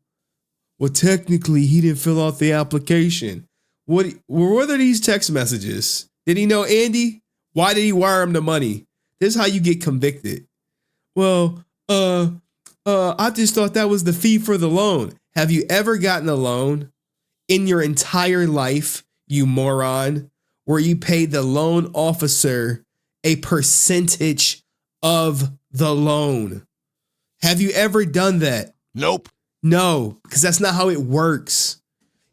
Well, technically, he didn't fill out the application. What are these text messages? Did he know Andy? Why did he wire him the money? This is how you get convicted. Well, I just thought that was the fee for the loan. Have you ever gotten a loan in your entire life, you moron, where you paid the loan officer a percentage of the loan? Have you ever done that? Nope. No, because that's not how it works.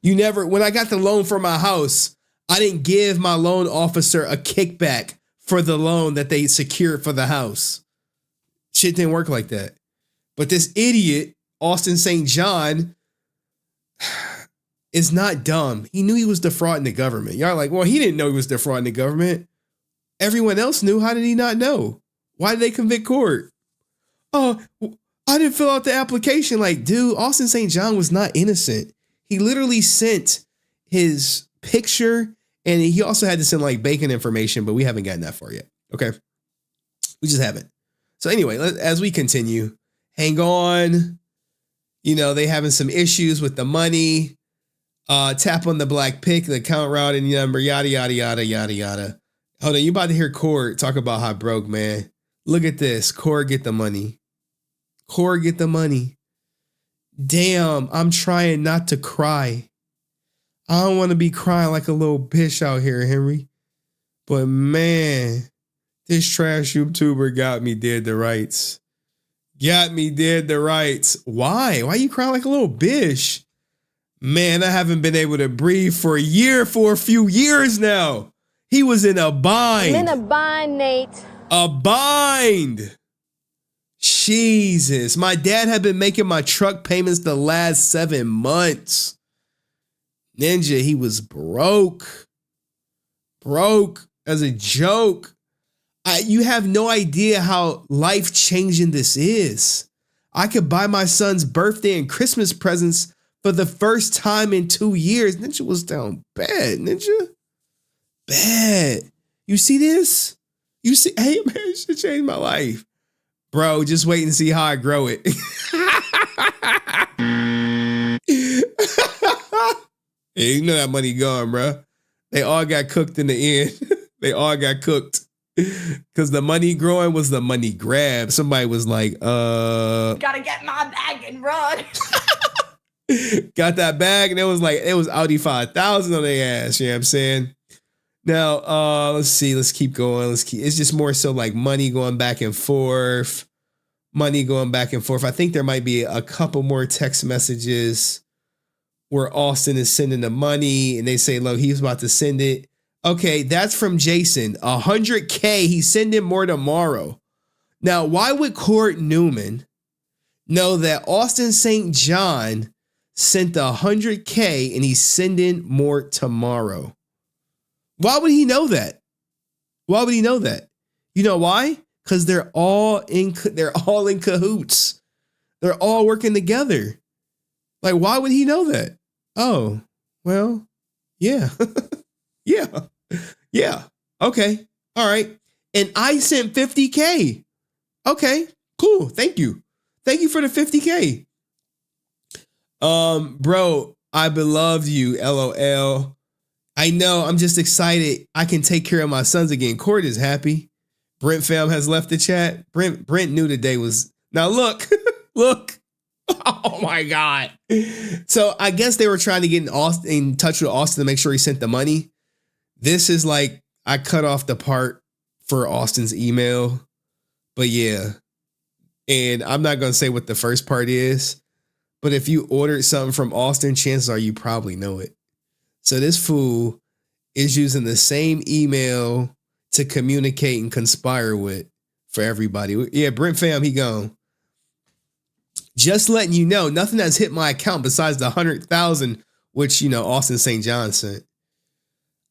When I got the loan for my house, I didn't give my loan officer a kickback for the loan that they secured for the house. Shit didn't work like that. But this idiot, Austin St. John, is not dumb. He knew he was defrauding the government. Y'all are like, well, he didn't know he was defrauding the government. Everyone else knew. How did he not know? Why did they convict Court? Oh, I didn't fill out the application. Like, dude, Austin St. John was not innocent. He literally sent his picture, and he also had to send like bacon information, but we haven't gotten that far yet. Okay. We just haven't. So anyway, as we continue, hang on. You know, they having some issues with the money. Tap on the black pick, the account routing number, yada, yada, yada, yada, yada. Hold on, you about to hear Court talk about how broke, man. Look at this. Court get the money. Court get the money. Damn, I'm trying not to cry. I don't want to be crying like a little bitch out here, Henry. But man, this trash YouTuber got me dead to rights. Got me dead to rights. Why? Why you crying like a little bitch? Man, I haven't been able to breathe for a few years now. He was in a bind. I'm in a bind, Nate. A bind. Jesus. My dad had been making my truck payments the last 7 months. Ninja, he was broke. Broke as a joke. You have no idea how life-changing this is. I could buy my son's birthday and Christmas presents for the first time in 2 years. Ninja was down bad, Ninja. Bad. You see this? You see, hey man, it should change my life. Bro, just wait and see how I grow it. Yeah, you know that money gone, bro. They all got cooked in the end. They all got cooked. Because the money growing was the money grab. Somebody was like, Gotta get my bag and run. got that bag, and it was Audi 5000 on their ass, you know what I'm saying? Now, let's see, let's keep going. It's just more so like money going back and forth. Money going back and forth. I think there might be a couple more text messages where Austin is sending the money and they say, look, he's about to send it. Okay, that's from Jason. 100K, he's sending more tomorrow. Now, why would Court Newman know that Austin St. John sent 100K and he's sending more tomorrow? Why would he know that? Why would he know that? You know why? Because they're all in cahoots. They're all working together. Like, why would he know that? Oh, well, yeah. Yeah. Okay. All right. And I sent 50K. Okay, cool. Thank you. Thank you for the 50K. Bro, I beloved you, LOL. I know, I'm just excited. I can take care of my sons again. Court is happy. Brent fam has left the chat. Brent knew today was, now look, look. Oh my God. So I guess they were trying to get in touch with Austin to make sure he sent the money. This is like, I cut off the part for Austin's email, but yeah. And I'm not going to say what the first part is, but if you ordered something from Austin, chances are you probably know it. So this fool is using the same email to communicate and conspire with for everybody. Yeah, Brent fam, he gone. Just letting you know, nothing has hit my account besides the 100,000, which, you know, Austin St. John sent.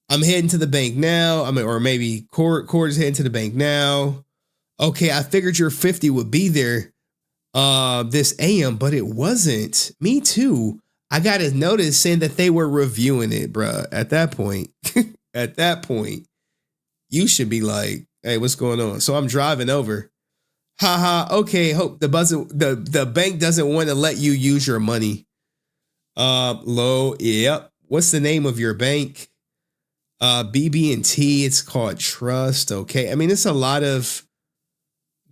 I'm heading to the bank now. Or maybe Court is heading to the bank now. Okay, I figured your 50 would be there this AM, but it wasn't. Me too. I got a notice saying that they were reviewing it, bruh. At that point, you should be like, hey, what's going on? So I'm driving over. Haha, okay, hope the bank doesn't want to let you use your money. Low, yep. What's the name of your bank? BB&T, it's called Trust, okay? I mean, it's a lot of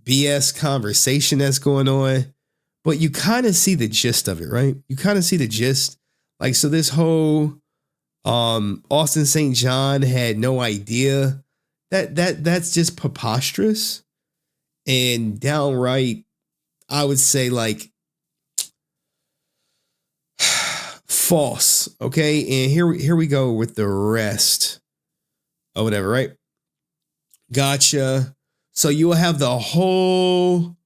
BS conversation that's going on, but you kind of see the gist of it, right? You kind of see the gist. Like, so this whole Austin St. John had no idea that's just preposterous and downright, I would say, like, false. Okay, and here we go with the rest or whatever, right? Gotcha. So you will have the whole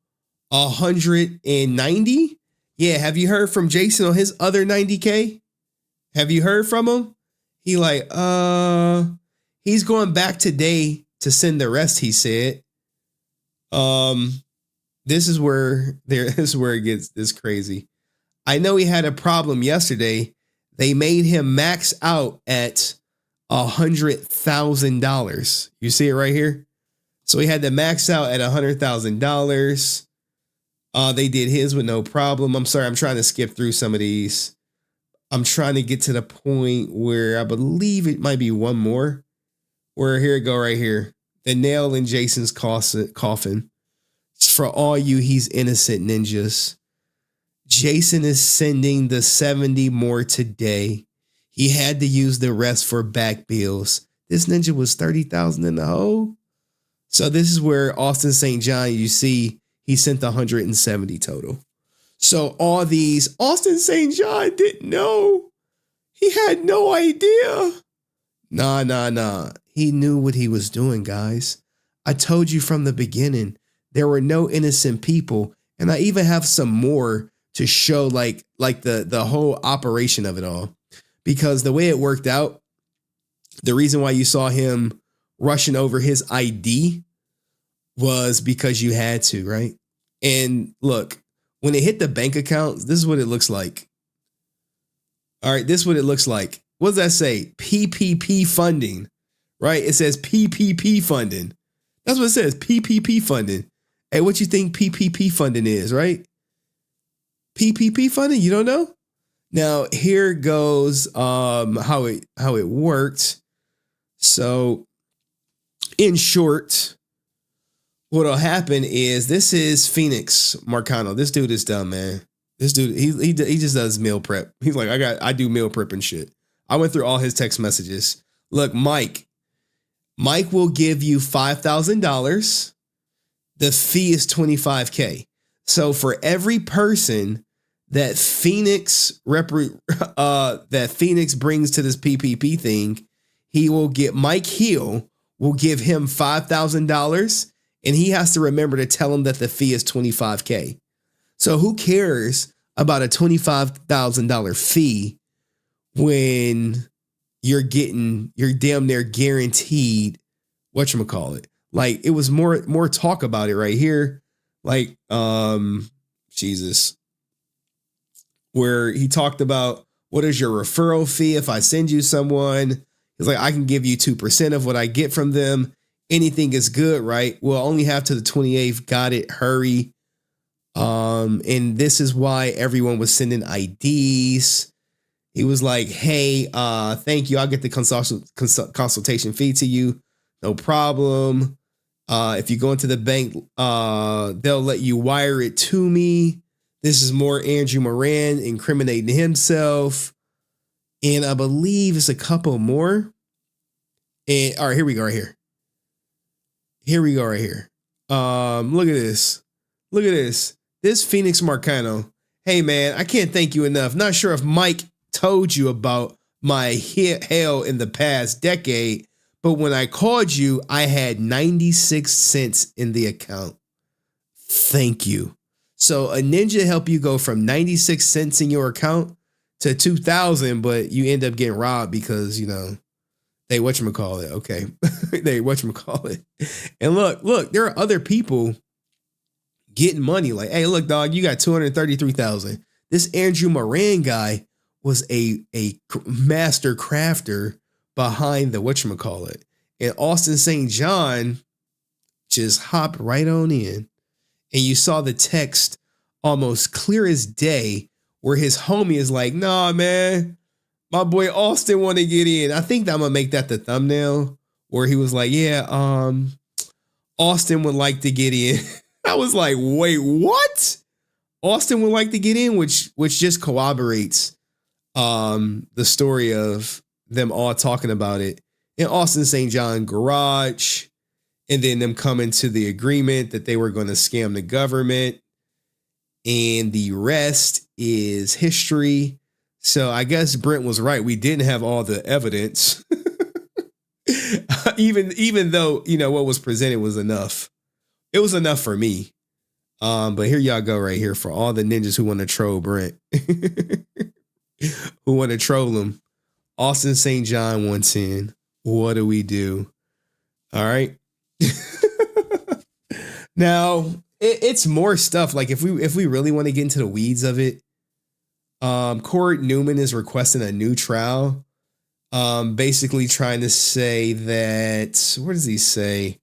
190. Yeah, have you heard from Jason on his other 90K? Have you heard from him? He like, he's going back today to send the rest, he said. This is where it gets this crazy. I know he had a problem yesterday. They made him max out at $100,000. You see it right here? So he had to max out at $100,000. They did his with no problem. I'm sorry, I'm trying to skip through some of these. I'm trying to get to the point where I believe it might be one more. Where here it go right here. The nail in Jason's coffin. For all you he's innocent ninjas. Jason is sending the 70 more today. He had to use the rest for back bills. This ninja was 30,000 in the hole. So this is where Austin St. John, you see, he sent 170 total. So all these, Austin St. John didn't know. He had no idea. Nah. He knew what he was doing, guys. I told you from the beginning, there were no innocent people. And I even have some more to show like the whole operation of it all. Because the way it worked out, the reason why you saw him rushing over his ID was because you had to, right? And look, when it hit the bank account, this is what it looks like. All right, this is what it looks like. What does that say? PPP funding, right? It says PPP funding. That's what it says, PPP funding. Hey, what you think PPP funding is, right? PPP funding, you don't know? Now, here goes how it worked. So, in short, what'll happen is this is Phoenix Marcano. This dude is dumb, man. This dude, he just does meal prep. He's like, I do meal prep and shit. I went through all his text messages. Look, Mike will give you $5,000. The fee is $25K. So for every person that Phoenix brings to this PPP thing, Mike Hill will give him $5,000, and he has to remember to tell him that the fee is $25K. So who cares about a $25,000 fee when you're damn near guaranteed whatchamacallit? Like, it was more talk about it right here. Like, Jesus, where he talked about, what is your referral fee if I send you someone? He's like, I can give you 2% of what I get from them. Anything is good, right? We'll only have to the 28th. Got it. Hurry. And this is why everyone was sending IDs. He was like, hey, thank you. I'll get the consultation fee to you. No problem. If you go into the bank, they'll let you wire it to me. This is more Andrew Moran incriminating himself. And I believe it's a couple more. And all right, here we go right here. Here we go right here. Look at this. Look at this. This Phoenix Marcano. Hey, man, I can't thank you enough. Not sure if Mike told you about my hell in the past decade, but when I called you, I had 96 cents in the account. Thank you. So a ninja helped you go from 96 cents in your account to 2,000, but you end up getting robbed because, you know, they whatchamacallit. Okay. They whatchamacallit. And look, there are other people getting money. Like, hey, look, dog, you got 233,000. This Andrew Moran guy was a master crafter behind the whatchamacallit. And Austin St. John just hopped right on in. And you saw the text almost clear as day where his homie is like, nah, man, my boy Austin want to get in. I think I'm going to make that the thumbnail where he was like, yeah, Austin would like to get in. I was like, wait, what? Austin would like to get in, which just corroborates the story of them all talking about it in Austin St. John garage, and then them coming to the agreement that they were going to scam the government, and the rest is history. So I guess Brent was right. We didn't have all the evidence, even though, you know, what was presented was enough. It was enough for me. But here y'all go right here for all the ninjas who want to troll Brent, who want to troll him. Austin St. John 110. What do we do? All right. Now it's more stuff. Like if we really want to get into the weeds of it, Court Newman is requesting a new trial. Basically trying to say that, what does he say?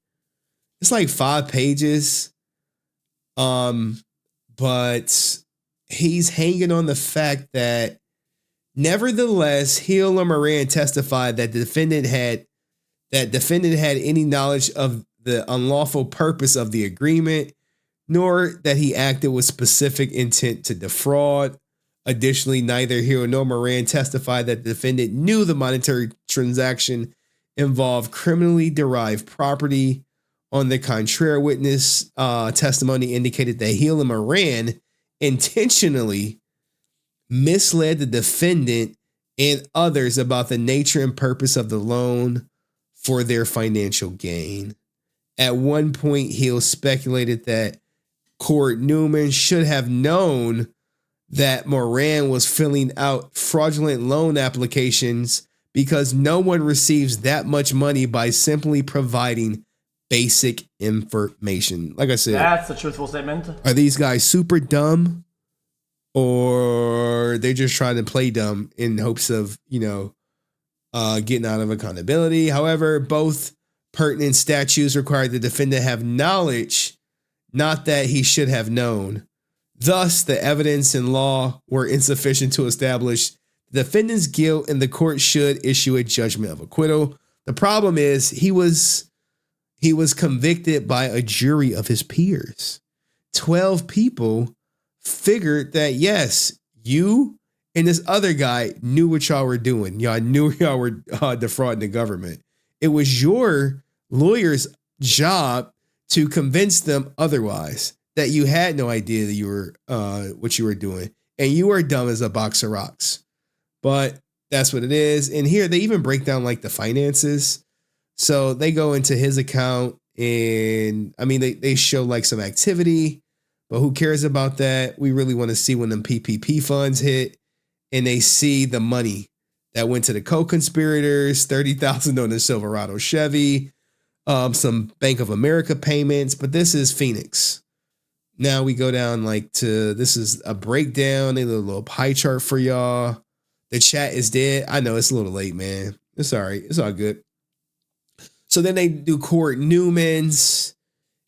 It's like 5 pages. But he's hanging on the fact that nevertheless, Hill or Moran testified that defendant had any knowledge of the unlawful purpose of the agreement, nor that he acted with specific intent to defraud. Additionally, neither Hill nor Moran testified that the defendant knew the monetary transaction involved criminally derived property On the contrary, witness testimony indicated that Hill and Moran intentionally misled the defendant and others about the nature and purpose of the loan for their financial gain. At one point, Hill speculated that Cord Newman should have known that Moran was filling out fraudulent loan applications because no one receives that much money by simply providing basic information. Like I said, that's a truthful statement. Are these guys super dumb, or they're just trying to play dumb in hopes of, getting out of accountability? However, both pertinent statutes require the defendant have knowledge, not that he should have known. Thus, the evidence and law were insufficient to establish the defendant's guilt, and the court should issue a judgment of acquittal. The problem is he was convicted by a jury of his peers. 12 people figured that, yes, you and this other guy knew what y'all were doing. Y'all knew y'all were defrauding the government. It was your lawyer's job to convince them otherwise, that you had no idea that you were what you were doing, and you were dumb as a box of rocks. But that's what it is. And here they even break down like the finances. So they go into his account, and I mean they show like some activity, but who cares about that? We really want to see when them PPP funds hit, and they see the money that went to the co-conspirators, $30,000 on the Silverado Chevy, some Bank of America payments, but this is Phoenix. Now we go down this is a breakdown. They did a little pie chart for y'all. The chat is dead. I know it's a little late, man. It's all right. It's all good. So then they do Cord Newman's,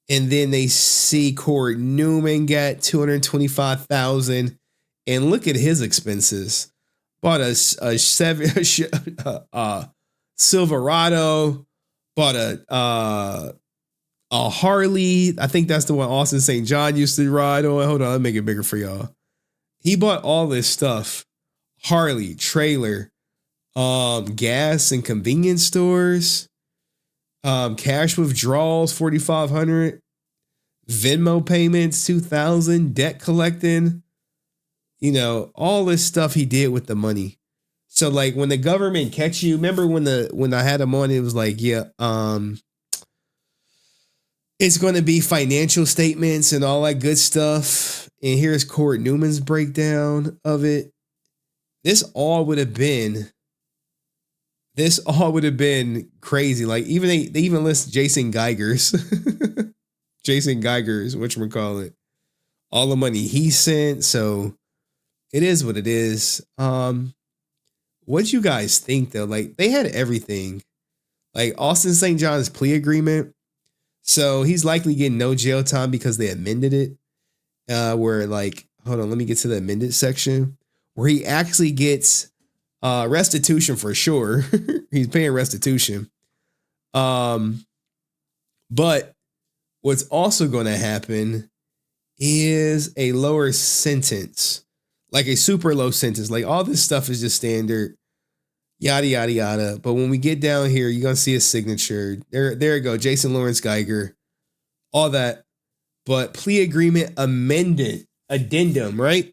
and then they see Cord Newman got $225,000, and look at his expenses. Bought a Silverado, bought a Harley. I think that's the one Austin St. John used to ride on. Hold on, I'll make it bigger for y'all. He bought all this stuff. Harley, trailer, gas and convenience stores, cash withdrawals, $4,500, Venmo payments, $2,000, debt collecting, all this stuff he did with the money. So like when the government catch you, remember when I had him on, it was like, it's going to be financial statements and all that good stuff. And here's Cord Newman's breakdown of it. This all would have been crazy. Like even they even list Jason Geiger's whatchamacallit, all the money he sent. So it is what it is. What'd you guys think though? Like they had everything. Like Austin St. John's plea agreement. So he's likely getting no jail time because they amended it. Where like, hold on, let me get to the amended section where he actually gets restitution for sure. He's paying restitution. But what's also going to happen is a lower sentence, like a super low sentence. Like all this stuff is just standard, yada, yada, yada. But when we get down here, you're going to see a signature. There you go. Jason Lawrence Geiger, all that. But plea agreement addendum, right?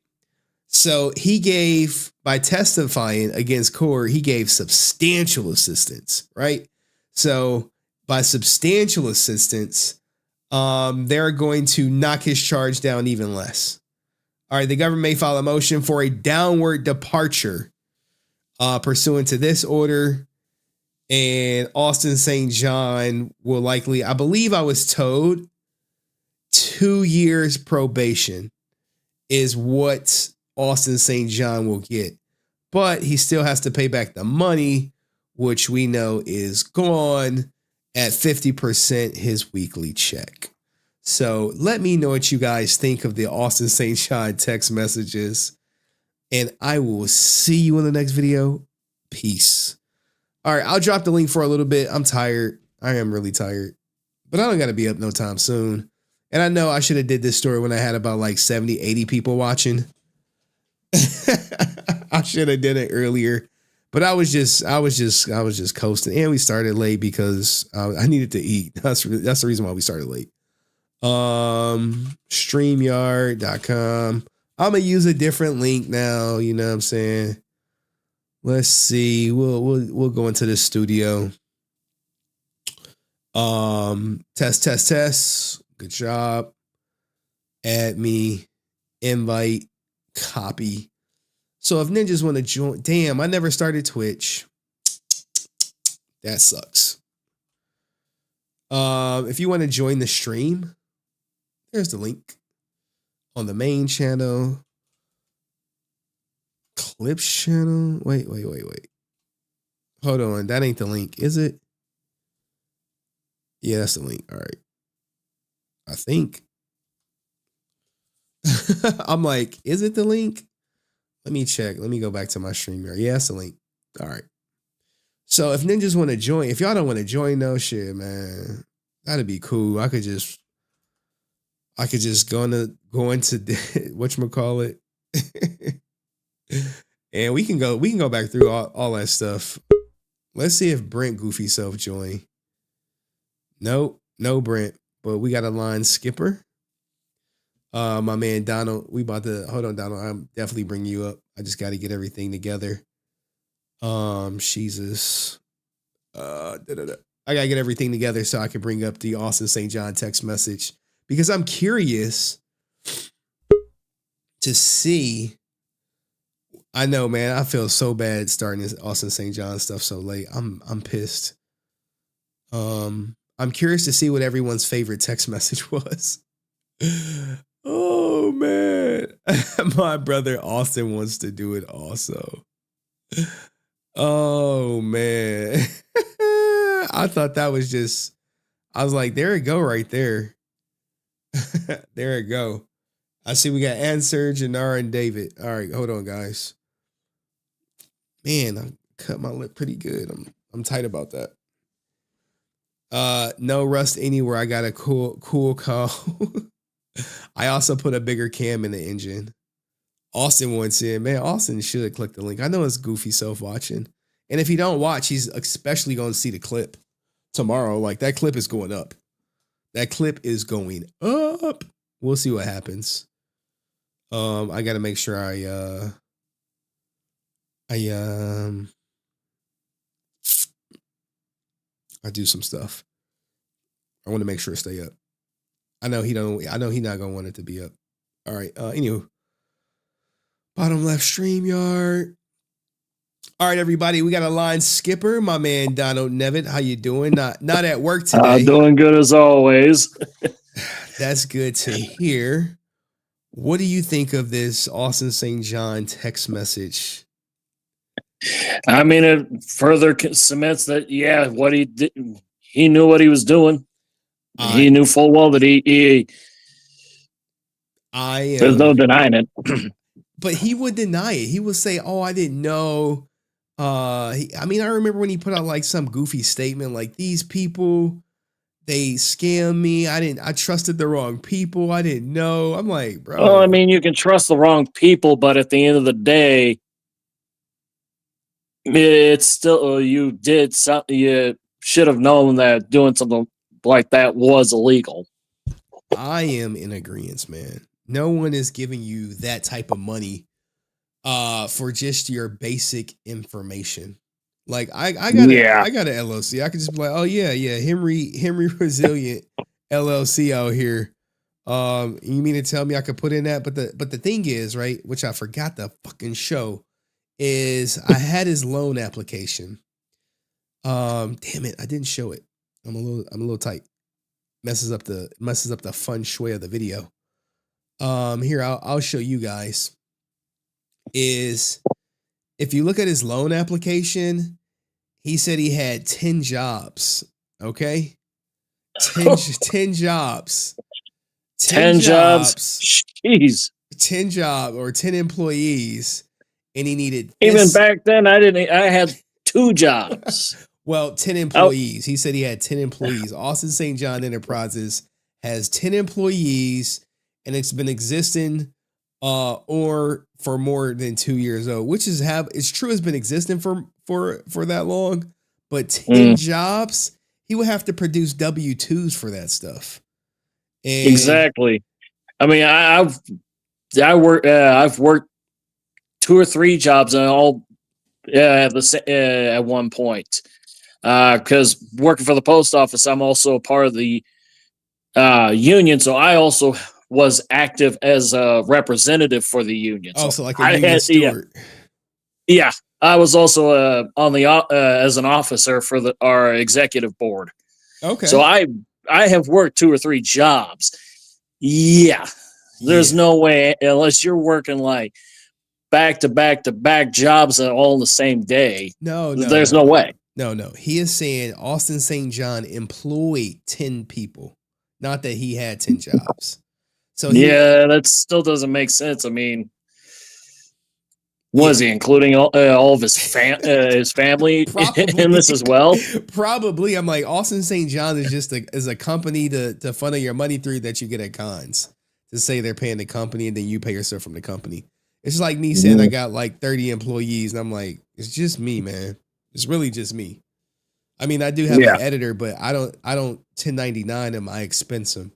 So he gave, by testifying against Cord, he gave substantial assistance, right? So by substantial assistance, they're going to knock his charge down even less. All right, the government may file a motion for a downward departure pursuant to this order. And Austin St. John will likely, I believe I was told, 2 years probation is what Austin St. John will get. But he still has to pay back the money, which we know is gone at 50% his weekly check. So let me know what you guys think of the Austin St. John text messages. And I will see you in the next video. Peace. All right, I'll drop the link for a little bit. I'm tired. I am really tired. But I don't got to be up no time soon. And I know I should have did this story when I had about like 70, 80 people watching. I should have did it earlier. But I was just coasting, and we started late because I needed to eat. That's the reason why we started late. StreamYard.com. I'm gonna use a different link now. You know what I'm saying? Let's see. We'll go into the studio. Test. Good job. Add me. Invite. Copy. So if ninjas want to join, damn, I never started Twitch. That sucks. If you want to join the stream, there's the link on the main channel. Clips channel. Wait. Hold on. That ain't the link, is it? Yeah, that's the link. All right. I think. I'm like, is it the link? Let me check. Let me go back to my stream here. Yeah, that's the link. All right. So if ninjas want to join, if y'all don't want to join, no shit, man. That'd be cool. I could just go into whatchamacallit. And we can go back through all that stuff. Let's see if Brent Goofy Self join. Nope, no Brent, but we got a line skipper. My man Donald, hold on, Donald. I'm definitely bringing you up. I just got to get everything together. Jesus. I gotta get everything together so I can bring up the Austin St. John text message because I'm curious to see. I know, man. I feel so bad starting this Austin St. John stuff so late. I'm pissed. I'm curious to see what everyone's favorite text message was. Oh man, my brother Austin wants to do it also. Oh man. I thought that was just, I was like, there it go right there. There it go. I see we got Answer, Janara, and David. All right, hold on, guys. Man, I cut my lip pretty good. I'm tight about that. No rust anywhere. I got a cool call. I also put a bigger cam in the engine. Austin wants in. Man, Austin should click the link. I know it's Goofy Self watching. And if he don't watch, he's especially going to see the clip tomorrow. Like, that clip is going up. That clip is going up. We'll see what happens. I got to make sure I do some stuff. I want to make sure it stay up. I know he's not going to want it to be up. All right. Anywho. Bottom left StreamYard. All right, everybody. We got a line skipper. My man Donald Nevitt. How you doing? Not at work today. Doing good as always. That's good to hear. What do you think of this Austin St. John text message? I mean, it further cements that, yeah, what he did, he knew what he was doing. He knew full well that there's no denying it. But he would deny it. He would say, "Oh, I didn't know." I remember when he put out like some goofy statement, like, "These people, they scammed me. I trusted the wrong people. I didn't know." I'm like, bro. Well, I mean, you can trust the wrong people, but at the end of the day, it's still you should have known that doing something like that was illegal. I am in agreement, man. No one is giving you that type of money for just your basic information. Like I got an LLC. I could just be like, oh yeah, HenryResilient LLC out here. You mean to tell me I could put in that? But the thing is, right, which I forgot to fucking show, is I had his loan application. Damn it, I didn't show it. I'm a little tight. Messes up the fun shui of the video. Here, I'll show you guys. Is if you look at his loan application, he said he had 10 jobs. Okay, 10 jobs. 10 jobs. Jeez. 10 jobs or 10 employees, and he needed even back then. I had 2 jobs. Well, 10 employees. He said he had 10 employees. Austin St. John Enterprises has 10 employees, and it's been existing or for more than 2 years old, which it's true has been existing for that long, but 10 jobs, he would have to produce W-2s for that stuff. And exactly. I mean, I've worked 2 or 3 jobs and all at one point. Because working for the post office, I'm also a part of the union, so I also was active as a representative for the union. So like a union steward. Yeah, I was also on the as an officer for our executive board. Okay. So I have worked 2 or 3 jobs. Yeah, there's no way unless you're working like back to back jobs all in the same day. No, there's no way. No. He is saying Austin St. John employed 10 people, not that he had 10 jobs. So that still doesn't make sense. I mean, was he including all of his family in this as well? Probably. I'm like, Austin St. John is just a company to funnel your money through that you get at cons to say they're paying the company and then you pay yourself from the company. It's like me saying I got like 30 employees and I'm like, it's just me, man. It's really just me. I mean, I do have an editor, but I don't 1099 him. I expense him.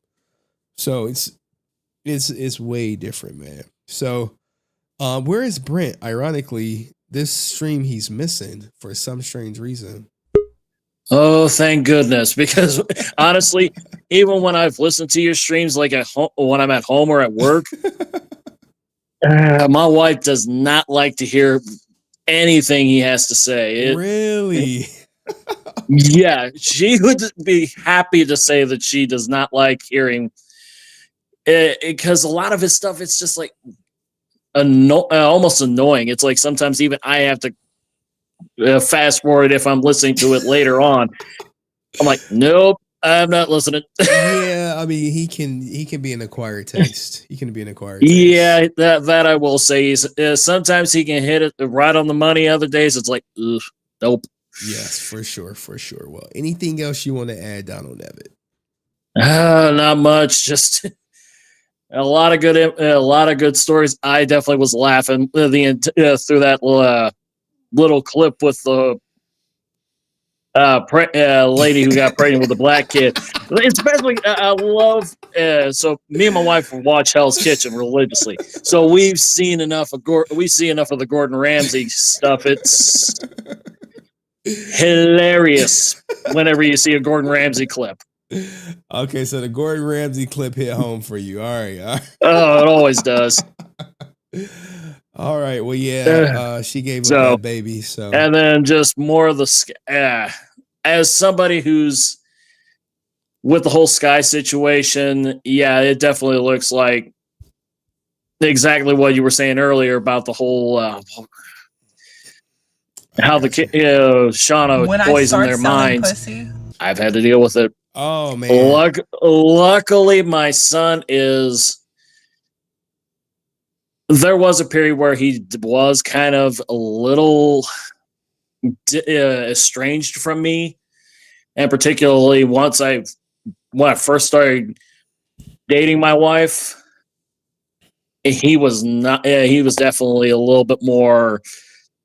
So it's way different, man. So where is Brent? Ironically, this stream he's missing for some strange reason. Oh, thank goodness. Because honestly, even when I've listened to your streams, like when I'm at home or at work, my wife does not like to hear anything he has to say. Really? Yeah, she would be happy to say that she does not like hearing because a lot of his stuff, it's just like almost annoying. It's like sometimes even I have to fast forward if I'm listening to it later on. I'm like, nope, I'm not listening. Yeah, I mean, he can be an acquired taste. He can be an acquired taste. Yeah, that I will say. Sometimes he can hit it right on the money. Other days, it's like, ugh, nope. Yes, for sure. Well, anything else you want to add, Donald Nevitt? Not much. Just a lot of good stories. I definitely was laughing through that little clip with the lady who got pregnant with a black kid. Especially, I love. So me and my wife watch Hell's Kitchen religiously. So we see enough of the Gordon Ramsay stuff. It's hilarious whenever you see a Gordon Ramsay clip. Okay, so the Gordon Ramsay clip hit home for you. All right. Oh, it always does. All right. Well, yeah, she gave up that baby. So, and then just more of the as somebody who's with the whole Skye situation, yeah, it definitely looks like exactly what you were saying earlier about the whole how the Shauna poisoned their minds. Pussy. I've had to deal with it. Oh man! Luckily, my son is. There was a period where he was kind of a little estranged from me, and particularly when I first started dating my wife, he was not. He was definitely a little bit more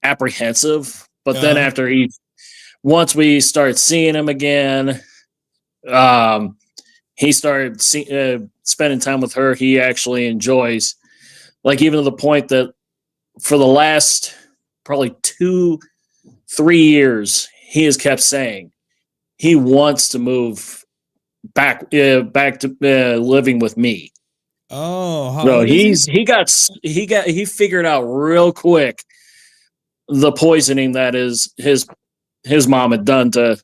apprehensive. But then once we started seeing him again, he started spending time with her. He actually enjoys. Like, even to the point that for the last probably 2-3 years, he has kept saying he wants to move back to living with me. Oh, so he figured out real quick the poisoning that is his mom had done to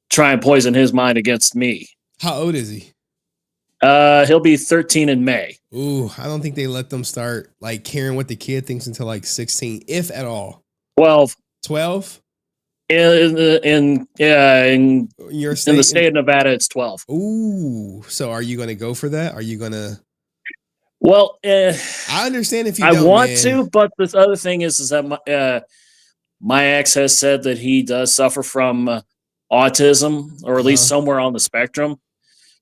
try and poison his mind against me. How old is he? He'll be 13 in May. Ooh, I don't think they let them start like caring what the kid thinks until like 16, if at all. 12. 12? In Your in the state of Nevada, it's 12. Ooh, so are you going to go for that? Are you going to? Well, I understand if you. I want to, but this other thing is that my ex has said that he does suffer from autism, or at least somewhere on the spectrum.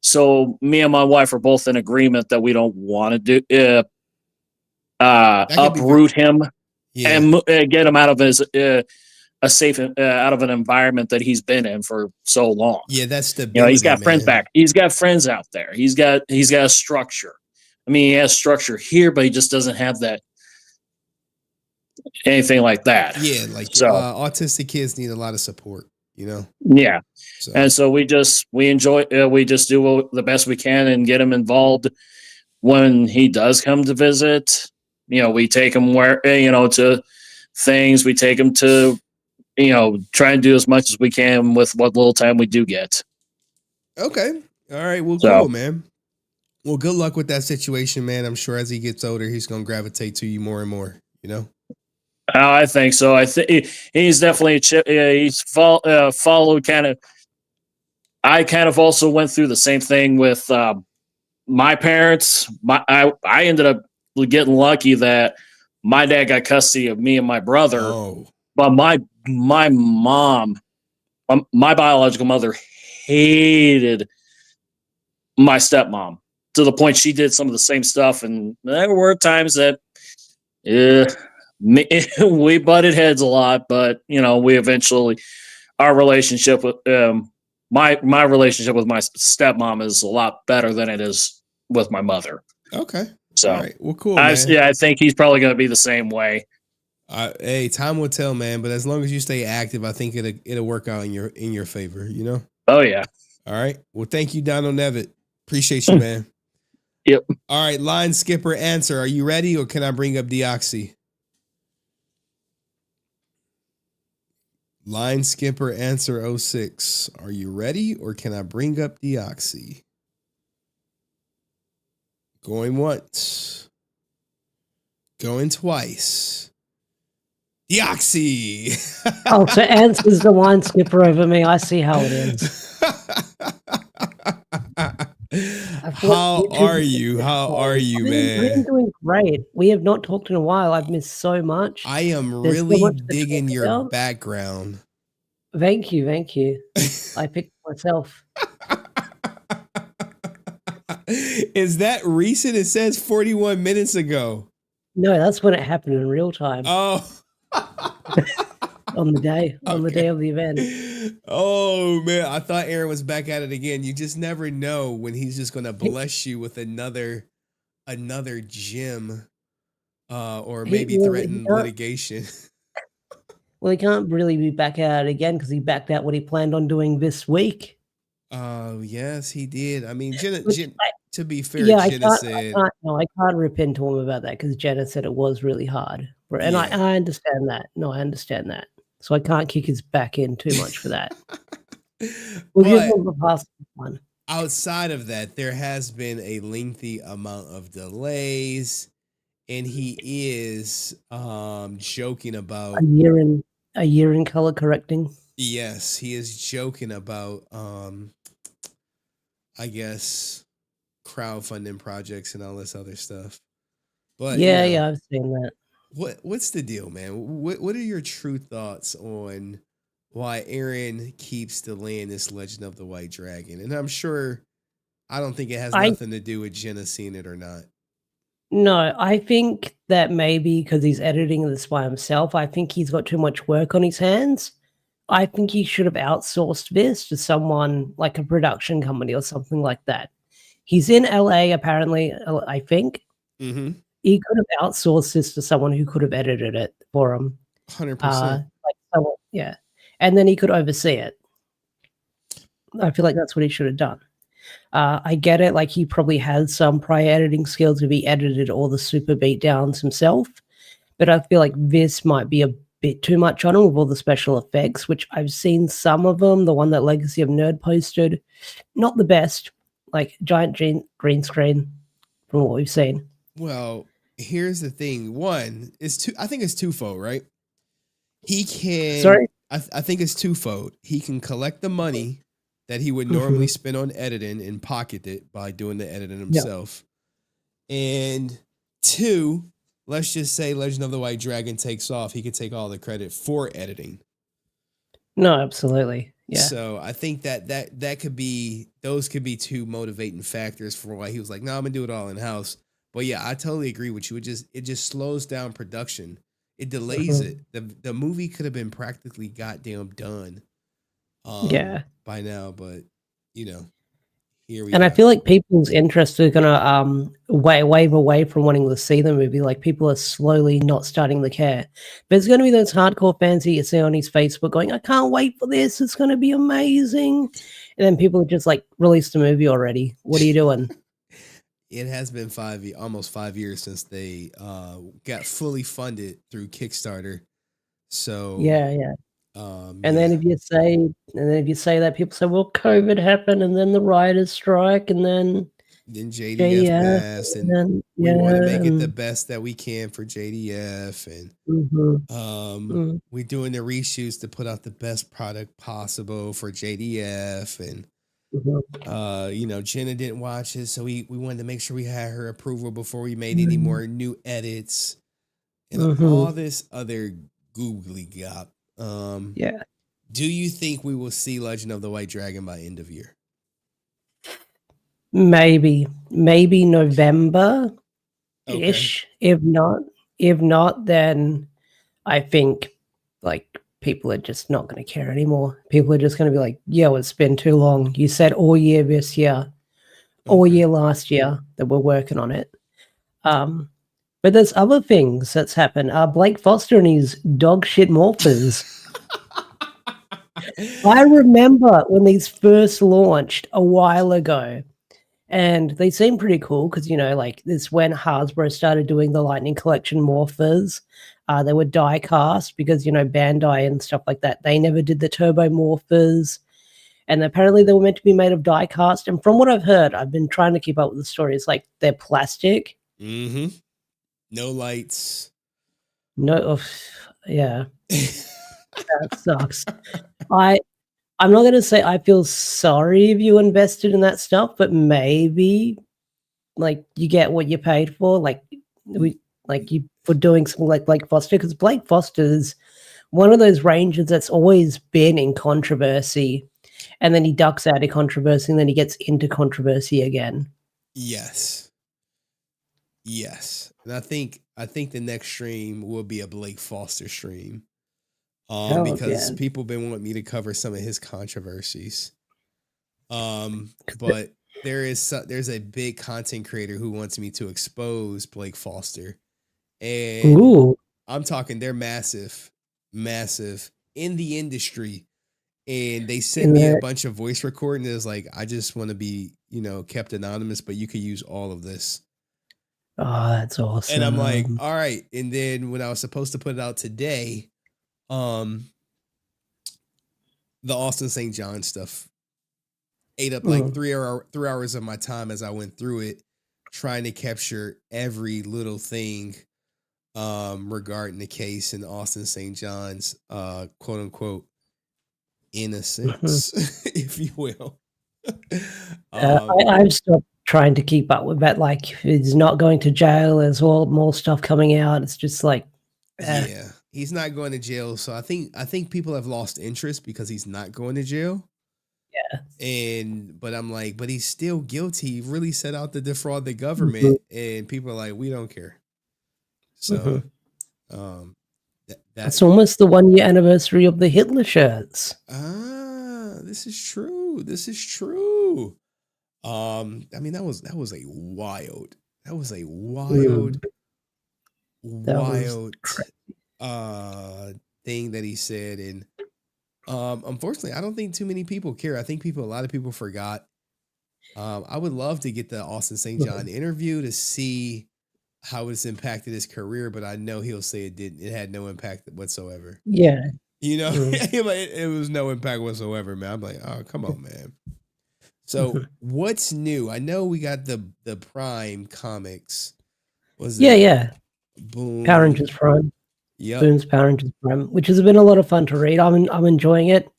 So me and my wife are both in agreement that we don't want to uproot him Yeah. and get him out of his a safe out of an environment that he's been in for so long. Yeah, that's stability. You know, he's got friends man. back. He's got friends out there. He's got a structure. I mean, he has structure here, but he just doesn't have that anything like that. Yeah, like so autistic kids need a lot of support, you know? Yeah. So. And so we just do the best we can and get him involved when he does come to visit. You know, we take him to things, we take him to, try and do as much as we can with what little time we do get. Okay. All right. Well, cool, man. Well, good luck with that situation, man. I'm sure as he gets older, he's going to gravitate to you more and more, you know? I think so. I think he's definitely he's followed kind of. I kind of also went through the same thing with my parents. I ended up getting lucky that my dad got custody of me and my brother. Oh. But my mom, my biological mother, hated my stepmom to the point she did some of the same stuff, and there were times that we butted heads a lot, but we eventually, our relationship with my relationship with my stepmom is a lot better than it is with my mother. Okay. So, all right. Well, cool, man. I think he's probably going to be the same way. Hey, time will tell, man. But as long as you stay active, I think it'll work out in your favor. You know. Oh yeah. All right. Well, thank you, Donald Nevitt. Appreciate you, man. Yep. All right, line skipper answer. Are you ready, or can I bring up Deoxy? Line skipper answer 06. Are you ready, or can I bring up Deoxy? Going once. Going twice. Deoxy. Oh, so answer's the line skipper over me. I see how it is. How are you? How are you, man? I'm doing great. We have not talked in a while. I've missed so much. I am really digging your background. Thank you. Thank you. I picked myself. Is that recent? It says 41 minutes ago. No, that's when it happened in real time. Oh. on the day of the event. Oh man, I thought Aaron was back at it again. You just never know when he's just gonna bless you with another gym, or maybe threaten litigation. Well, he can't really be back at it again because he backed out what he planned on doing this week. Oh yes, he did. I mean, Jenna, to be fair, Yeah, Jenna said, I can't rip into him about that because Jenna said it was really hard. And Yeah. I understand that. No, I understand that. So I can't kick his back in too much for that. We'll give him the past one. outside of that, there has been a lengthy amount of delays, and he is joking about A year in color correcting. Yes, he is joking about I guess crowdfunding projects and all this other stuff. But Yeah, I've seen that. what's the deal, man? What are your true thoughts on why Aaron keeps delaying this Legend of the White Dragon? And I'm sure I don't think it has nothing to do with Jenna seeing it or not. No, I think that maybe because he's editing this by himself, I think he's got too much work on his hands. I think he should have outsourced this to someone like a production company or something like that. He's in LA, apparently, I think. Mm-hmm. He could have outsourced this to someone who could have edited it for him. 100%. Yeah. And then he could oversee it. I feel like that's what he should have done. I get it. Like, he probably has some prior editing skills if he edited all the super beatdowns himself. But I feel like this might be a bit too much on him with all the special effects, which I've seen some of them. The one that Legacy of Nerd posted, not the best. Like, giant green screen from what we've seen. Well, here's the thing. One, I think it's twofold, right? He can... Sorry? I think it's twofold. He can collect the money that he would normally spend on editing and pocket it by doing the editing himself. Yeah. And two, let's just say Legend of the White Dragon takes off. He could take all the credit for editing. No, absolutely. Yeah. So I think that could be, those could be two motivating factors for why he was like, no, I'm gonna do it all in house. But yeah, I totally agree with you. It just slows down production. It delays it. The movie could have been practically goddamn done by now, but here we And go. I feel like people's interests are gonna wave away from wanting to see the movie. Like people are slowly not starting to care. There's gonna be those hardcore fans that you see on his Facebook going, "I can't wait for this. It's gonna be amazing," and then people are just like, "Release the movie already. What are you doing?" It has been almost 5 years since they got fully funded through Kickstarter. So Yeah. And then if you say that, people say, "Well, COVID happened, and then the writers' strike, and then JDF passed, and we want to make it the best that we can for JDF, and we're doing the reshoots to put out the best product possible for JDF, and Jenna didn't watch it, so we wanted to make sure we had her approval before we made any more new edits, and all this other googly gop. Do you think we will see Legend of the White Dragon by end of year? Maybe November-ish. Okay. If not, then I think like people are just not going to care anymore. People are just going to be like, "Yo, it's been too long. You said all year this year, all year last year that we're working on it." But there's other things that's happened. Blake Foster and his dog shit morphers. I remember when these first launched a while ago, and they seemed pretty cool because, like this when Hasbro started doing the Lightning Collection morphers. They were die cast because, Bandai and stuff like that. They never did the turbo morphers. And apparently they were meant to be made of die cast. And from what I've heard, I've been trying to keep up with the story. It's like they're plastic. Mm-hmm. No lights. No, yeah. That sucks. I'm not going to say I feel sorry if you invested in that stuff, but maybe like you get what you paid for. Like you for doing something like Blake Foster, because Blake Foster's one of those rangers that's always been in controversy, and then he ducks out of controversy, and then he gets into controversy again. Yes. And I think the next stream will be a Blake Foster stream. Because people been wanting me to cover some of his controversies. But there's a big content creator who wants me to expose Blake Foster. And I'm talking they're massive in the industry. And they sent me a bunch of voice recordings. It was like, I just want to be, kept anonymous, but you could use all of this. Oh, that's awesome. And I'm like, all right. And then when I was supposed to put it out today, the Austin St. John stuff ate up like 3 hours of my time as I went through it, trying to capture every little thing regarding the case in Austin St. John's quote unquote innocence, if you will. I've stopped trying to keep up with that. Like, he's not going to jail. There's all more stuff coming out. It's just like, yeah, he's not going to jail. So I think people have lost interest because he's not going to jail. Yeah. But I'm like, but he's still guilty. He really set out to defraud the government, and people are like, we don't care. So, that's almost the 1 year anniversary of the Hitler shirts. This is true. I mean, that was a wild thing that he said, and unfortunately, I don't think too many people care. I think a lot of people forgot. I would love to get the Austin St. John interview to see how it's impacted his career, but I know he'll say it didn't. It had no impact whatsoever. Yeah, it was no impact whatsoever, man. I'm like, oh, come on, man. So what's new? I know we got the Prime comics. Yeah. Boom. Power Rangers Prime. Yeah. Boone's Power Rangers Prime, which has been a lot of fun to read. I'm enjoying it.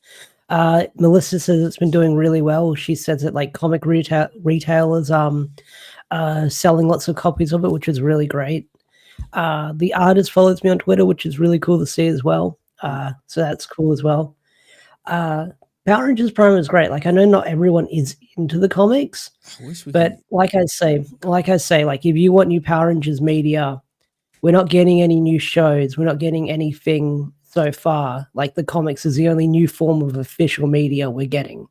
Melissa says it's been doing really well. She says that like comic retailers selling lots of copies of it, which is really great. The artist follows me on Twitter, which is really cool to see as well. So that's cool as well. Power Rangers Prime is great. Like I know not everyone is into the comics, but like I say, like if you want new Power Rangers media, we're not getting any new shows. We're not getting anything so far. Like the comics is the only new form of official media we're getting.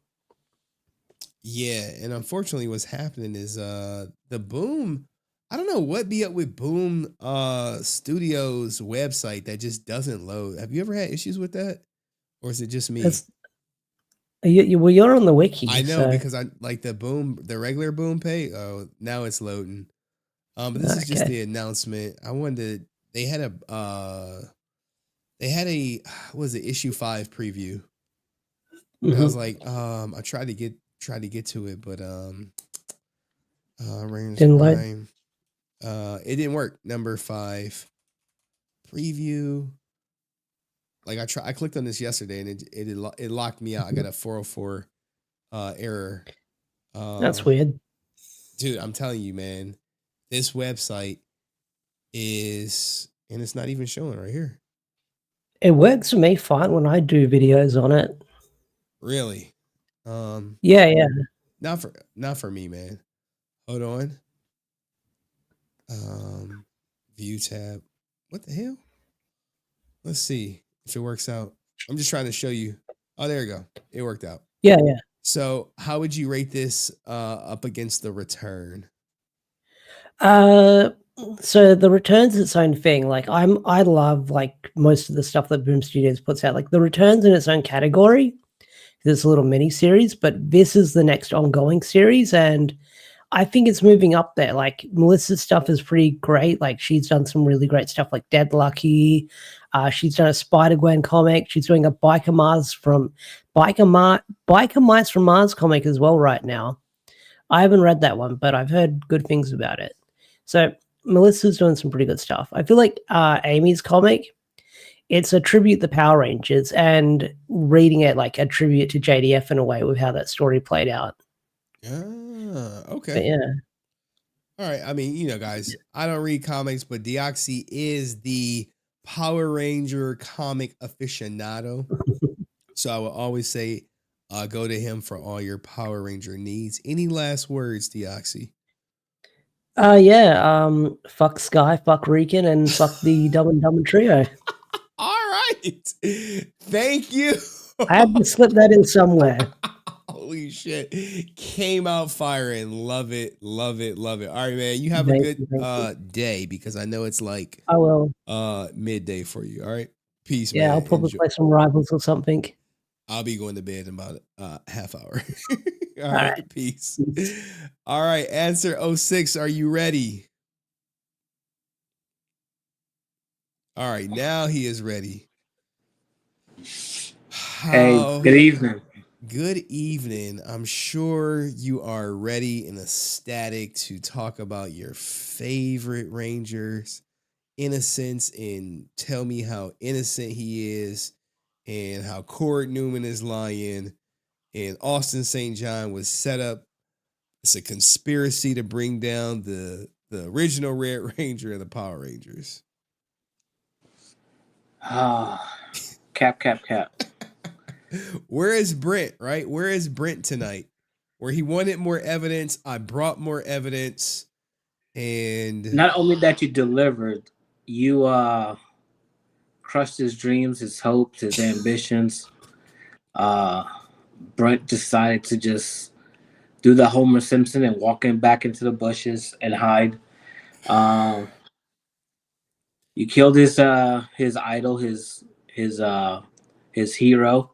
Yeah, and unfortunately what's happening is the Boom, I don't know what be up with Boom Studios website that just doesn't load. Have you ever had issues with that? Or is it just me? Well, you're on the wiki. I know so. because I like the regular Boom pay. Oh, now it's loading. But this is just the announcement. I wanted to, they had a what was it, issue 5 preview. And I was like, I tried to get to it, but Didn't load. it didn't work. Number 5 preview. Like I clicked on this yesterday and it locked me out. I got a 404 error. That's weird. Dude, I'm telling you, man, this website is, and it's not even showing right here. It works for me fine when I do videos on it. Really? Yeah. Not for me, man. Hold on. View tab. What the hell? Let's see if it works out. I'm just trying to show you. Oh, there you go. It worked out. Yeah. So how would you rate this up against the Return? So the Return's its own thing. Like I love like most of the stuff that Boom Studios puts out. Like the Return's in its own category. There's a little mini series, but this is the next ongoing series, and I think it's moving up there. Like Melissa's stuff is pretty great. Like she's done some really great stuff, like Dead Lucky. She's done a Spider-Gwen comic. She's doing a Biker Mice from Mars comic as well right now. I haven't read that one, but I've heard good things about it. So Melissa's doing some pretty good stuff. I feel like Amy's comic, it's a tribute to the Power Rangers and reading it like a tribute to JDF in a way with how that story played out. Okay. But yeah. All right. I mean, guys, I don't read comics, but Deoxy is the Power Ranger comic aficionado. So I will always say, go to him for all your Power Ranger needs. Any last words, Deoxy? Fuck Skye, fuck Rican, and fuck the Dumb and Dumber trio. All right. Thank you. I had to slip that in somewhere. Holy shit. Came out firing. Love it. All right, man. You have a good day, because I know it's like I will. Midday for you. All right. Peace, yeah, man. I'll probably play some Rivals or something. I'll be going to bed in about half hour. All right. Peace. All right. Answer 06. Are you ready? All right. Now he is ready. Hey, good evening. Good evening. I'm sure you are ready and ecstatic to talk about your favorite Rangers, Innocence, and tell me how innocent he is and how Cord Newman is lying and Austin St. John was set up. It's a conspiracy to bring down the original Red Ranger of the Power Rangers. Cap. Where is Brent, right? Where is Brent tonight? Where he wanted more evidence, I brought more evidence, and not only that you delivered, you crushed his dreams, his hopes, his ambitions. Brent decided to just do the Homer Simpson and walk back into the bushes and hide. You killed his idol, his hero.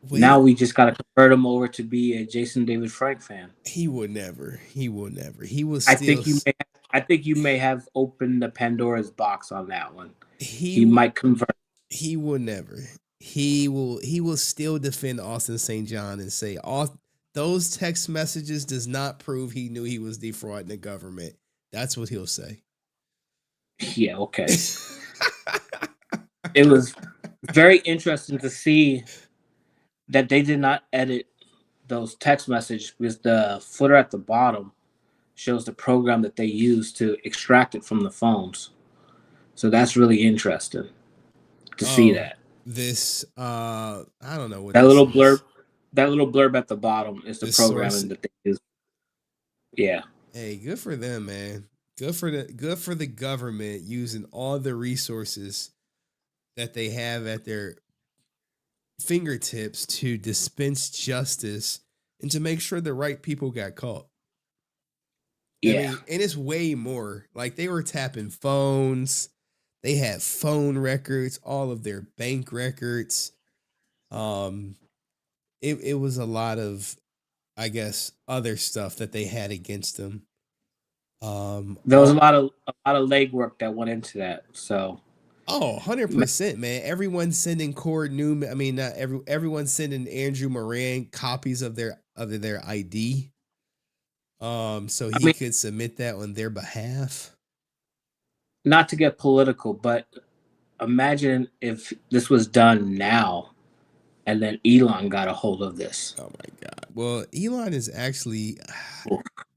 Wait. Now we just gotta convert him over to be a Jason David Frank fan. He will never. He will. I think you may have opened the Pandora's box on that one. He might convert. He will never. He will still defend Austin St. John and say all those text messages does not prove he knew he was defrauding the government. That's what he'll say. Yeah. Okay. It was very interesting to see that they did not edit those text messages, because the footer at the bottom shows the program that they use to extract it from the phones. So that's really interesting to see that. this I don't know what that this little is. blurb. That little blurb at the bottom is the This programming source. that they use. Yeah. Hey, good for them, man. Good for the government using all the resources that they have at their fingertips to dispense justice and to make sure the right people got caught. Yeah. I mean, and it's way more. Like they were tapping phones. They had phone records, all of their bank records. It was a lot of, I guess, other stuff that they had against them. There was a lot of legwork that went into that. So 100%, man. Everyone's sending Cord Newman. I mean, not everyone's sending Andrew Moran copies of their ID. So he could submit that on their behalf. Not to get political, but imagine if this was done now and then Elon got a hold of this. Oh my God. Well, Elon is actually,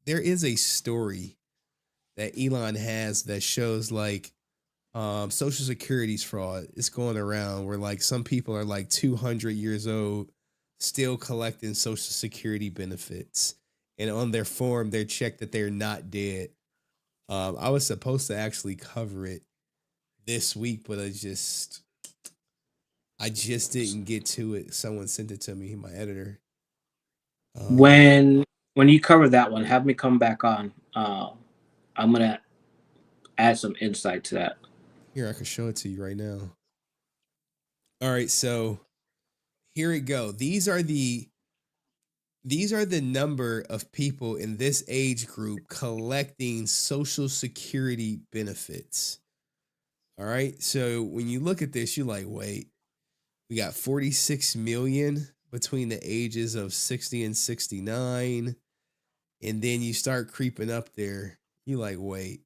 there is a story that Elon has that shows like Social Security's fraud. It's going around where like some people are like 200 years old still collecting Social Security benefits. And on their form, they're checked that they're not dead. I was supposed to actually cover it this week, but I just didn't get to it. Someone sent it to me, my editor. When you cover that one, have me come back on. I'm gonna add some insight to that. Here, I can show it to you right now. All right, so here we go. These are the number of people in this age group collecting Social Security benefits. All right, so when you look at this, you're like, wait, we got 46 million between the ages of 60 and 69. And then you start creeping up there. You're like, wait,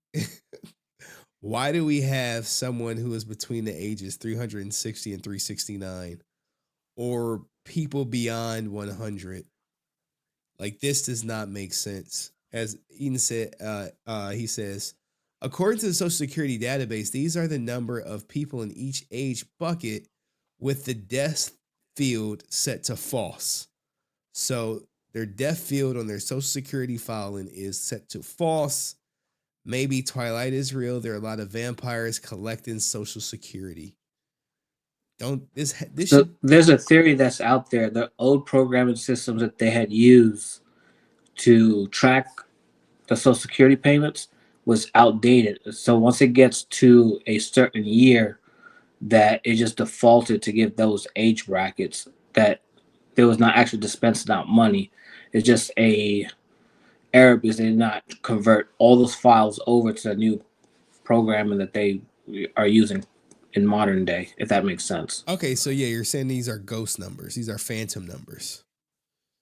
why do we have someone who is between the ages 360 and 369 or people beyond 100? Like, this does not make sense. As Eden said, he says, according to the Social Security database, these are the number of people in each age bucket with the death field set to false. So their death field on their Social Security filing is set to false. Maybe Twilight is real. There are a lot of vampires collecting Social Security. There's a theory that's out there. The old programming systems that they had used to track the Social Security payments was outdated. So once it gets to a certain year, that it just defaulted to give those age brackets, that there was not actually dispensing out money. It's just a error because they did not convert all those files over to the new programming that they are using in modern day, if that makes sense. Okay, so yeah, you're saying these are ghost numbers. These are phantom numbers.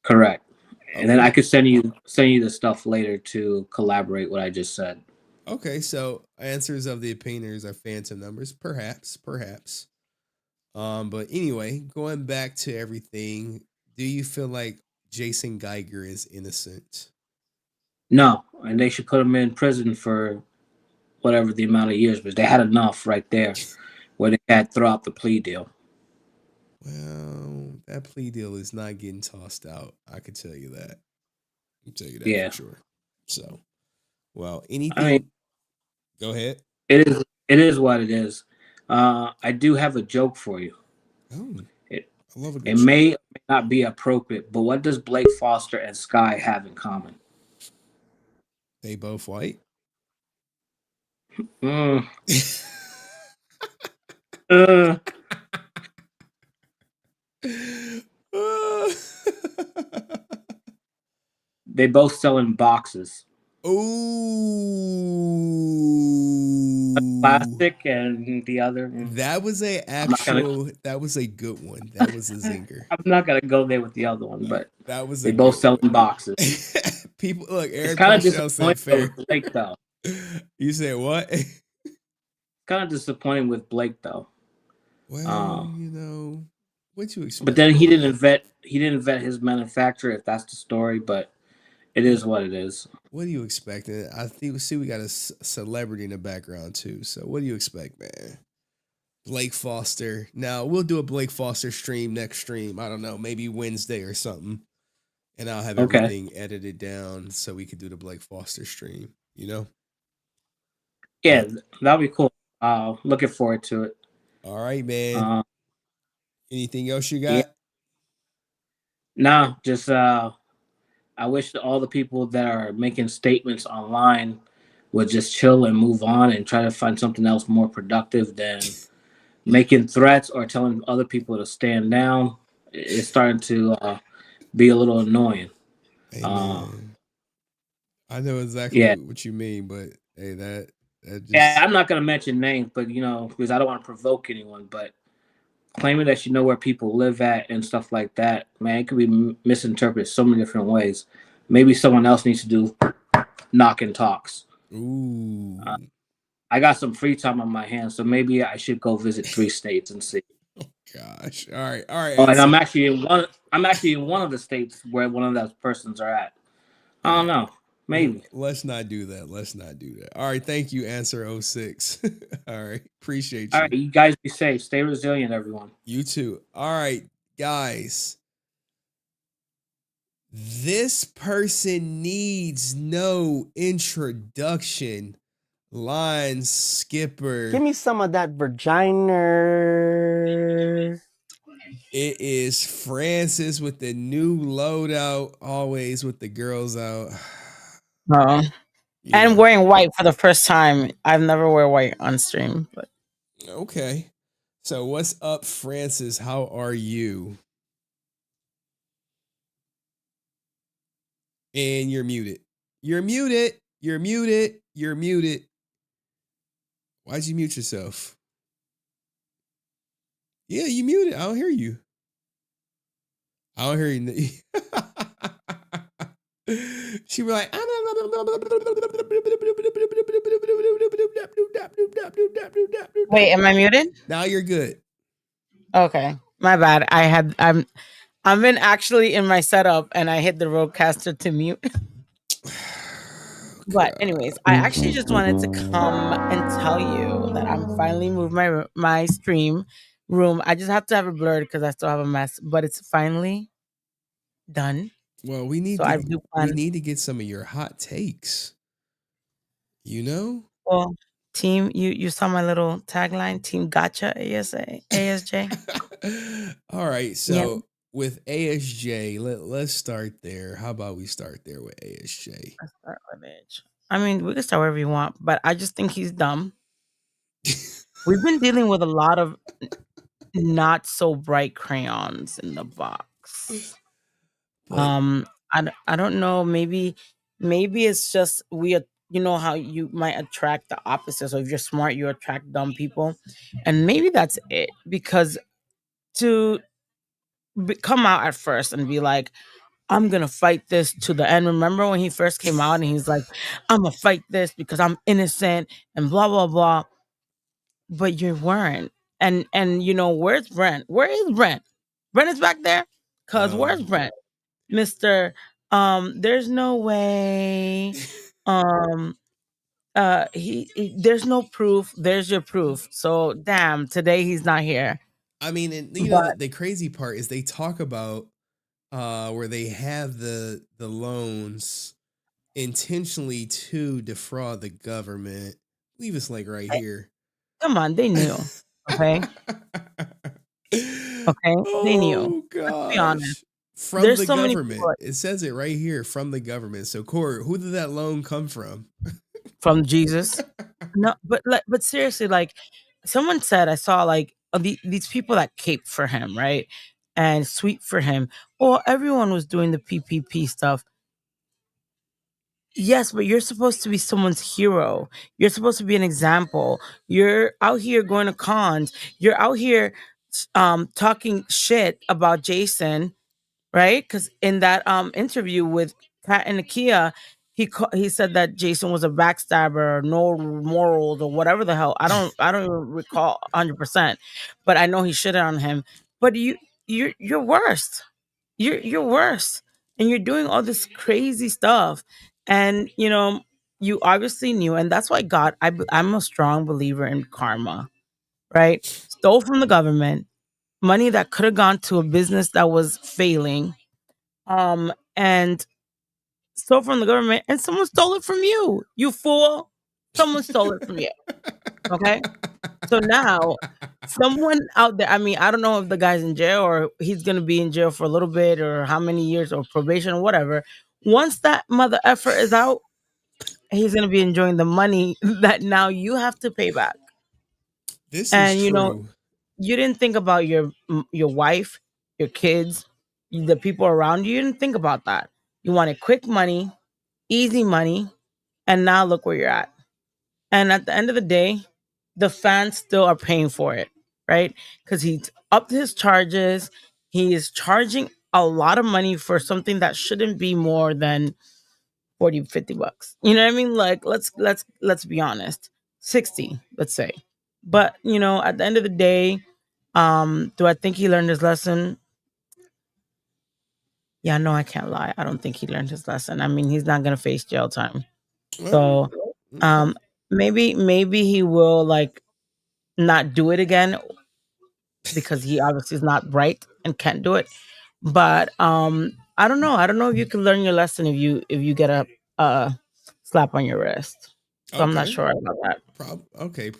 Correct. Okay. And then I could send you the stuff later to collaborate what I just said. Okay, so answers of the opinioners are phantom numbers, perhaps. But anyway, going back to everything, do you feel like Jason Geiger is innocent? No, and they should put him in prison for whatever the amount of years, but they had enough right there where they had throw out the plea deal. Well, that plea deal is not getting tossed out. I could tell you that. I can tell you that for sure. So, well, anything. I mean, go ahead. It is what it is. I do have a joke for you. Oh, I love it. It may not be appropriate, but what does Blake Foster and Skye have in common? They both white. They both sell in boxes. Ooh, plastic and the other. That was that was a good one. That was a zinger. I'm not gonna go there with the other one, but that was they both sell in boxes. People look. Eric it's kind of disappointing with Blake, though. You said what? Kind of disappointing with Blake, though. Well, what you expect? But then he didn't vet his manufacturer, if that's the story. But it is what it is. What do you expect? I think we got a celebrity in the background too. So what do you expect, man? Blake Foster. Now we'll do a Blake Foster stream next stream. I don't know, maybe Wednesday or something. And I'll have Okay. everything edited down so we could do the Blake Foster stream, you know? Yeah, that'll be cool. Looking forward to it. All right, man. Anything else you got? Yeah. No, just I wish that all the people that are making statements online would just chill and move on and try to find something else more productive than making threats or telling other people to stand down. It's starting to be a little annoying. I know exactly what you mean, but hey, that just... Yeah, I'm not gonna mention names, but because I don't want to provoke anyone, but claiming that you know where people live at and stuff like that, man, it could be misinterpreted so many different ways. Maybe someone else needs to do knock and talks. Ooh. I got some free time on my hands, so maybe I should go visit 3 states and see. Oh gosh! All right. Oh, and I'm actually in one. I'm actually in one of the states where one of those persons are at. I don't know. Maybe. Let's not do that. All right. Thank you, Answer 06. All right. Appreciate you. All right. You guys be safe. Stay resilient, everyone. You too. All right, guys. This person needs no introduction. Line skipper. Give me some of that vagina. It is Francis with the new loadout, always with the girls out. And wearing white for the first time. I've never wear white on stream. But okay. So what's up, Francis? How are you? And you're muted. You're muted. You're muted. You're muted. Why'd you mute yourself? Yeah, you muted. I don't hear you. I don't hear you. She was like, wait, am I muted? Now you're good. Okay, my bad. I'm been actually in my setup and I hit the Rodecaster to mute. But anyways, I actually just wanted to come and tell you that I'm finally moved my stream room. I just have to have it blurred because I still have a mess, but it's finally done. Well, we need to get some of your hot takes. You know? Well, team, you saw my little tagline, Team Gotcha ASJ. All right, so with ASJ, let's start there. How about we start there with ASJ? Let's start with it. I mean, we can start wherever you want, but I just think he's dumb. We've been dealing with a lot of not so bright crayons in the box. I don't know. Maybe it's just you know how you might attract the opposite. So if you're smart, you attract dumb people, and maybe that's it. Because to come out at first and be like, I'm gonna fight this to the end. Remember when he first came out and he's like, I'm gonna fight this because I'm innocent and blah blah blah. But you weren't. And where's Brent? Where is Brent? Brent is back there? Cause where's Brent? Mr. There's no way. There's no proof. There's your proof. So damn, today he's not here. I mean, and know the crazy part is they talk about where they have the loans intentionally to defraud the government. Leave us like right here. Come on, they knew. Okay. Okay, they knew. Let's be honest. From there's the so government. It says it right here, from the government. So, Corey, who did that loan come from? From Jesus. No, but seriously, like someone said, I saw like these people that caped for him, right, and sweep for him. Well, everyone was doing the PPP stuff. Yes, but you're supposed to be someone's hero. You're supposed to be an example. You're out here going to cons. You're out here talking shit about Jason, right? Because in that interview with Pat and Nakia, he said that Jason was a backstabber, no morals, or whatever the hell. I don't even recall 100%, but I know he shitted on him. But you're worse. You're worse, and you're doing all this crazy stuff. And you obviously knew, and that's why God. I'm a strong believer in karma, right? Stole from the government, money that could have gone to a business that was failing, and stole from the government, and someone stole it from you. You fool! Someone stole it from you. Okay, so now someone out there. I mean, I don't know if the guy's in jail or he's gonna be in jail for a little bit or how many years or probation or whatever. Once that mother effer is out, he's gonna be enjoying the money that now you have to pay back. This And is true. you didn't think about your wife, your kids, the people around you. You didn't think about that. You wanted quick money, easy money, and now look where you're at. And at the end of the day, the fans still are paying for it, right? Because he's upped his charges. He is charging a lot of money for something that shouldn't be more than 40, 50 bucks. You know what I mean? Like let's be honest. 60, let's say. But at the end of the day, do I think he learned his lesson? Yeah, no, I can't lie. I don't think he learned his lesson. I mean, he's not gonna face jail time. So maybe he will like not do it again because he obviously is not right and can't do it. But I don't know. I don't know if you can learn your lesson if you get a slap on your wrist. So I'm not sure about that.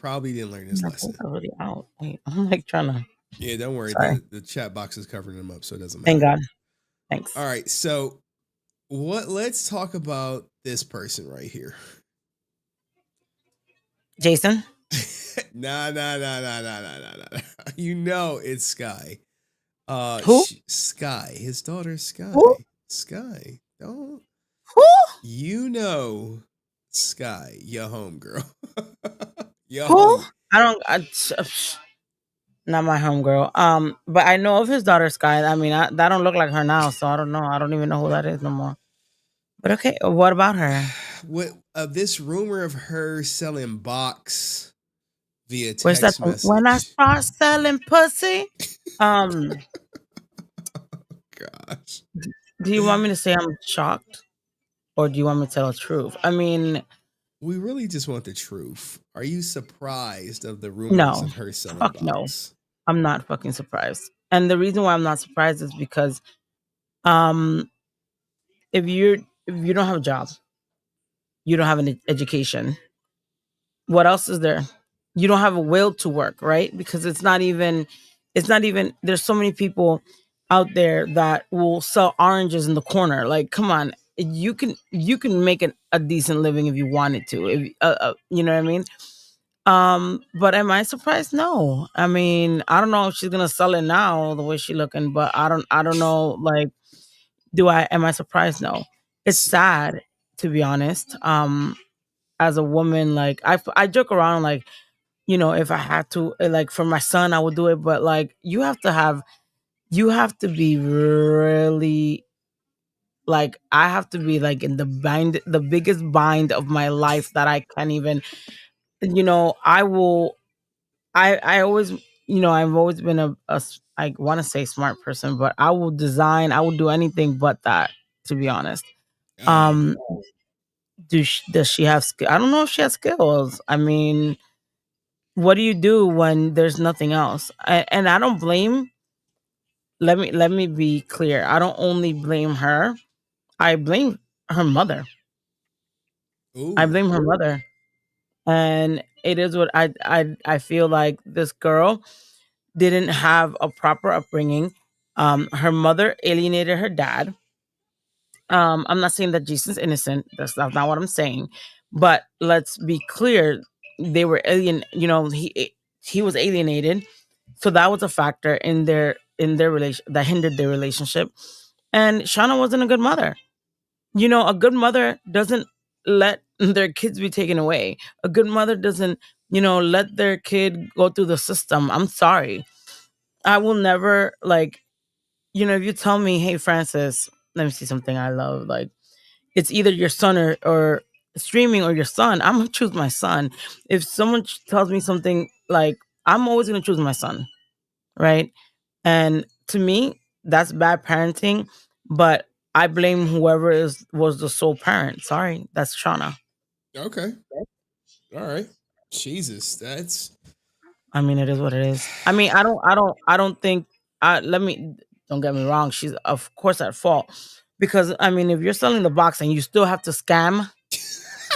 Probably didn't learn his lesson. Already out. Wait, I'm like trying to. Yeah, don't worry. Sorry. The chat box is covering them up, so it doesn't matter. Thank God. Thanks. All right, so let's talk about this person right here. Jason? Nah. You know it's Skye. Who? Skye. His daughter Skye. Who? Skye. Don't. Who? You know Skye, your homegirl. Who? Not my homegirl. But I know of his daughter Skye. I mean, that don't look like her now, so I don't know. I don't even know who that is no more. But okay, what about her? What this rumor of her selling box via text Where's that? message? When I start selling pussy. Gosh. Do you want me to say I'm shocked, or do you want me to tell the truth? I mean, we really just want the truth. Are you surprised of the rumors of her selling box? No, I'm not fucking surprised. And the reason why I'm not surprised is because, if you don't have a job, you don't have an education. What else is there? You don't have a will to work, right? Because it's not even. There's so many people out there that will sell oranges in the corner. Like, come on, you can make a decent living if you wanted to. If you know what I mean. But am I surprised? No. I mean, I don't know if she's gonna sell it now the way she's looking, but I don't know. Like, am I surprised? No. It's sad, to be honest. As a woman, like I joke around, like, if I had to, like, for my son, I would do it. But like, you have to be really, like, I have to be like in the biggest bind of my life that I can't even, I always, I've always been I want to say smart person, but I will do anything but that, to be honest. Does she have skill? I don't know if she has skills. I mean, what do you do when there's nothing else? And I don't blame. Let me be clear. I don't only blame her. I blame her mother. Ooh. I blame her mother. And it is what I feel like this girl didn't have a proper upbringing. Her mother alienated her dad. I'm not saying that Jason's innocent. That's not what I'm saying. But let's be clear. They were he was alienated. So that was a factor in their relation that hindered their relationship. And Shauna wasn't a good mother. A good mother doesn't let their kids be taken away. A good mother doesn't, let their kid go through the system. I'm sorry. I will never, like, if you tell me, hey, Francis, let me see something I love. Like, it's either your son or streaming or your son. I'm going to choose my son. If someone tells me something, like, I'm always going to choose my son. Right. And to me, that's bad parenting. But I blame whoever was the sole parent. Sorry, that's Shauna. Okay. All right. Jesus, that's I mean, it is what it is. I mean, I don't think. Don't get me wrong. She's of course at fault because I mean, if you're selling the box and you still have to scam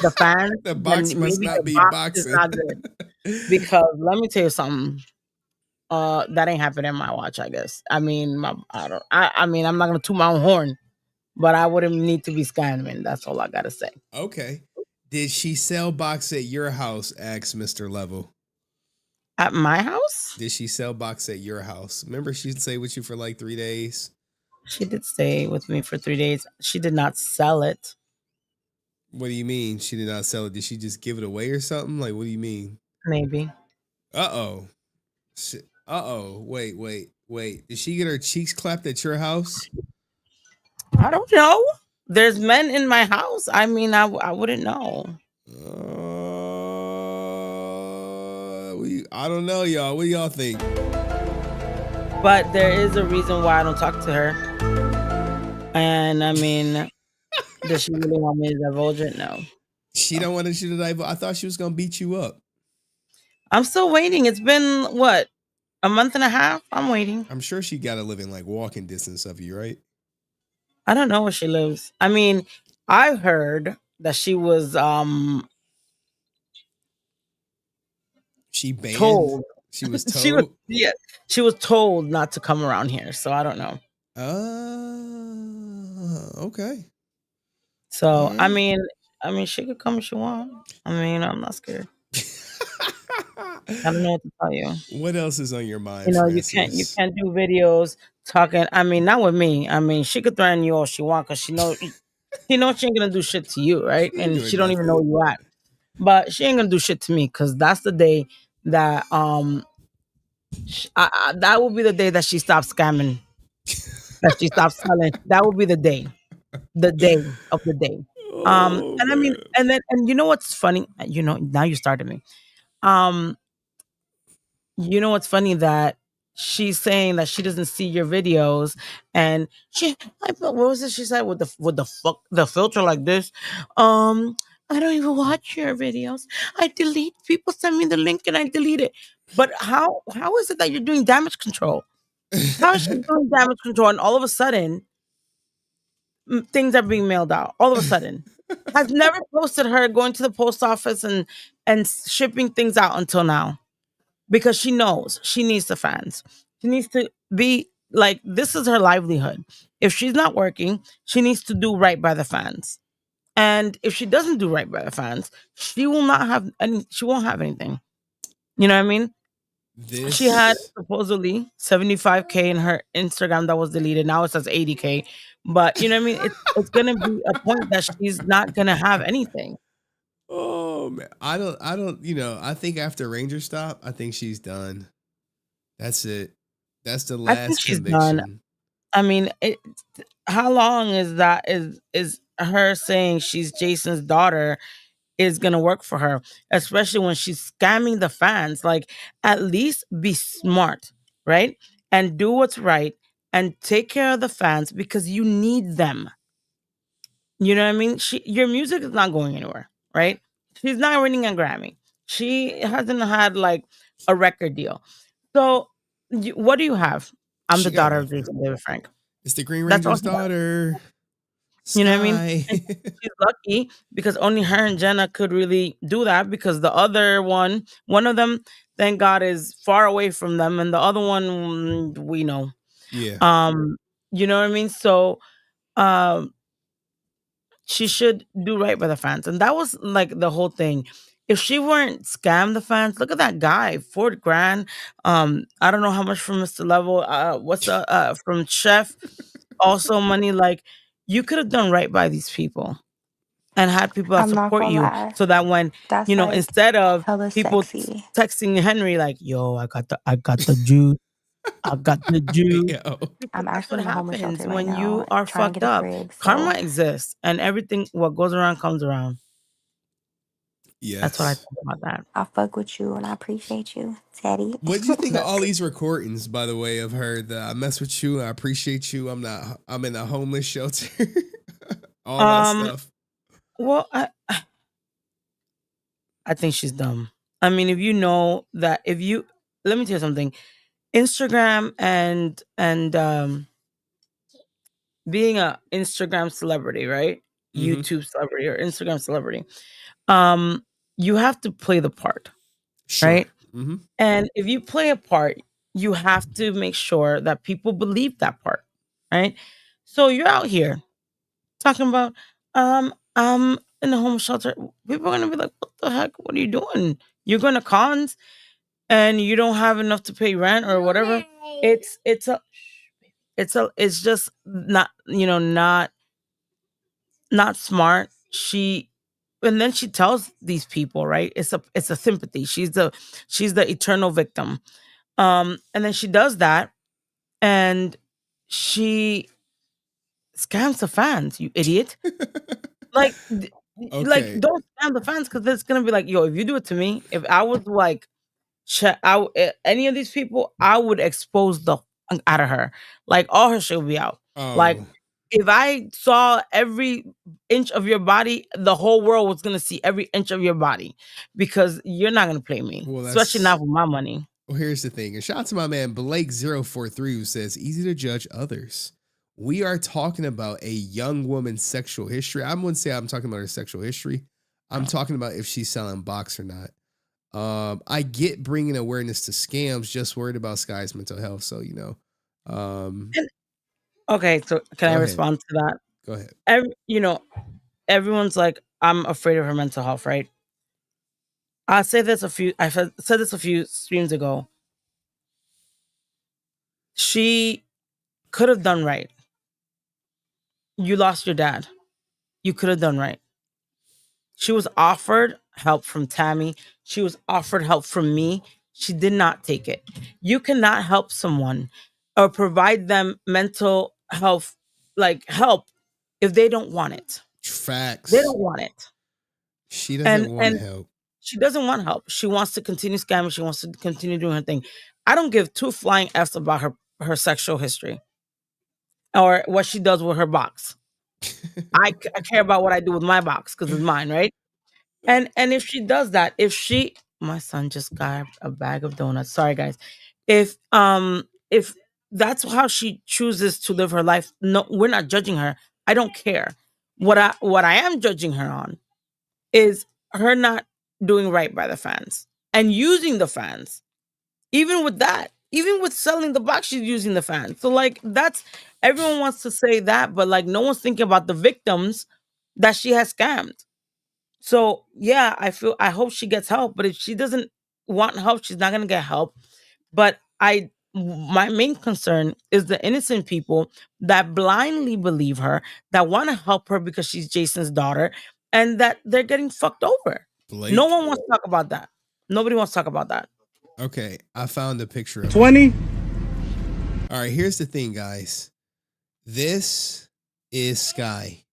the fans, The then box must maybe not the be box is boxing. not good. Because let me tell you something. That ain't happened in my watch. I guess. I mean, I mean, I'm not gonna toot my own horn, but I wouldn't need to be scamming. That's all I gotta say. Okay. Did she sell box at your house? Asked Mr. Level. At my house? Did she sell box at your house? Remember, she'd stay with you for like 3 days. She did stay with me for 3 days. She did not sell it. What do you mean she did not sell it? Did she just give it away or something? Like, what do you mean? Maybe. Uh-oh. Wait. Did she get her cheeks clapped at your house? I don't know. There's men in my house. I mean, I wouldn't know. I don't know, y'all. What do y'all think? But there is a reason why I don't talk to her. And I mean, does she really want me to divulge it? No. She don't want you to divulge. I thought she was gonna beat you up. I'm still waiting. It's been what? A month and a half? I'm waiting. I'm sure she got to live in like walking distance of you, right? I don't know where she lives. I mean, I heard that she was she banned. Told. She was told. She was told not to come around here. So I don't know. Okay. So I mean, she could come if she want. I mean, I'm not scared. I don't know what to tell you. What else is on your mind? You know, Francis? you can't do videos talking. I mean, not with me. I mean, she could threaten you all she wants because she knows she ain't gonna do shit to you, right? And she don't even know where you at. But she ain't gonna do shit to me because that's the day that that will be the day that she stops scamming, that she stops selling. That will be the day of the day. And I mean, and you know what's funny? You know, now you started me. You know what's funny that she's saying that she doesn't see your videos, and what was it she said with the filter like this? I don't even watch your videos. I delete. People send me the link and I delete it. But how is it that you're doing damage control? How is she doing damage control and all of a sudden things are being mailed out? All of a sudden, I've never posted her going to the post office and shipping things out until now. Because she knows she needs the fans. She needs to be like, this is her livelihood. If she's not working, she needs to do right by the fans. And if she doesn't do right by the fans, she won't have anything. You know what I mean? She had supposedly 75K in her Instagram that was deleted. Now it says 80K. But you know what I mean? It's gonna be a point that she's not gonna have anything. Oh man, I don't. You know, I think after Ranger stop, I think she's done. That's it. That's the last I think she's conviction. done. I mean, how long is that? Is her saying she's Jason's daughter is gonna work for her, especially when she's scamming the fans? Like, at least be smart, right? And do what's right and take care of the fans because you need them. You know what I mean? Your music is not going anywhere, right? She's not winning a Grammy. She hasn't had like a record deal. So, what do you have? I'm the daughter of Jason David Frank. It's the Green That's all Ranger's she got. daughter. You know what I mean? Skye. And she's lucky because only her and Jenna could really do that because the other one of them, thank God, is far away from them, and the other one, we know. Yeah. You know what I mean? So, she should do right by the fans. And that was like the whole thing. If she weren't scam the fans, look at that guy, $4,000. I don't know how much from Mr. Level. What's the from Chef? Also money. Like, you could have done right by these people and had people that I'm not support gonna you, lie. so that when That's you know, like instead of hella people sexy. texting Henry like, "Yo, I got the juice, I got the juice." I'm That's actually what in a homeless happens shelter right when you now are trying to fucked get a up. crib. Karma So exists, and everything what goes around comes around. Yes. That's what I think about that. I fuck with you and I appreciate you, Teddy. What do you think of all these recordings, by the way, of her? I mess with you. I appreciate you. I'm in a homeless shelter. All that stuff. Well, I think she's dumb. I mean, if you know that, if you let me tell you something. Instagram and being a Instagram celebrity, right? Mhm. YouTube celebrity or Instagram celebrity. Um, you have to play the part, Sure. right? Mhm. And if you play a part, you have to make sure that people believe that part, right? So you're out here talking about, I'm in a home shelter. People are gonna be like, "What the heck? What are you doing? You're going to cons and you don't have enough to pay rent or whatever." It's just not, not smart. And then she tells these people, right? It's a sympathy. She's the eternal victim. And then she does that, and she scams the fans, you idiot. Like, Okay. don't scam the fans, because it's gonna be like, yo, if you do it to me, if I was like, any of these people, I would expose the out of her. Like, all her shit would be out. Like, Oh. if I saw every inch of your body, the whole world was gonna see every inch of your body, because you're not gonna play me, Well, especially not with my money. Well, here's the thing. And shout out to my man Blake043 who says, easy to judge others. We are talking about a young woman's sexual history. I wouldn't say I'm talking about her sexual history. I'm talking about if she's selling box or not. I get bringing awareness to scams, just worried about Skye's mental health. So, Okay, so can I Go ahead. respond to that? Go ahead. Everyone's like, I'm afraid of her mental health, right? I said this a few streams ago. She could have done right. You lost your dad. You could have done right. She was offered help from Tammy. She was offered help from me. She did not take it. You cannot help someone or provide them mental health, like help, if they don't want it. Facts. They don't want it. She doesn't want help. She doesn't want help. She wants to continue scamming. She wants to continue doing her thing. I don't give two flying F's about her sexual history or what she does with her box. I care about what I do with my box because it's mine, right? And if she does that, my son just got a bag of donuts. Sorry, guys. If that's how she chooses to live her life, no, we're not judging her. I don't care. What I am judging her on is her not doing right by the fans and using the fans. Even with that, even with selling the box, she's using the fans. So like, that's, everyone wants to say that, but like, no one's thinking about the victims that she has scammed. So yeah, I hope she gets help, but if she doesn't want help, she's not gonna get help. But my main concern is the innocent people that blindly believe her, that want to help her because she's Jason's daughter, and that they're getting fucked over. Blake. No one wants to talk about that. Nobody wants to talk about that. Okay, I found a picture of 20. All right, here's the thing, guys. This is Skye.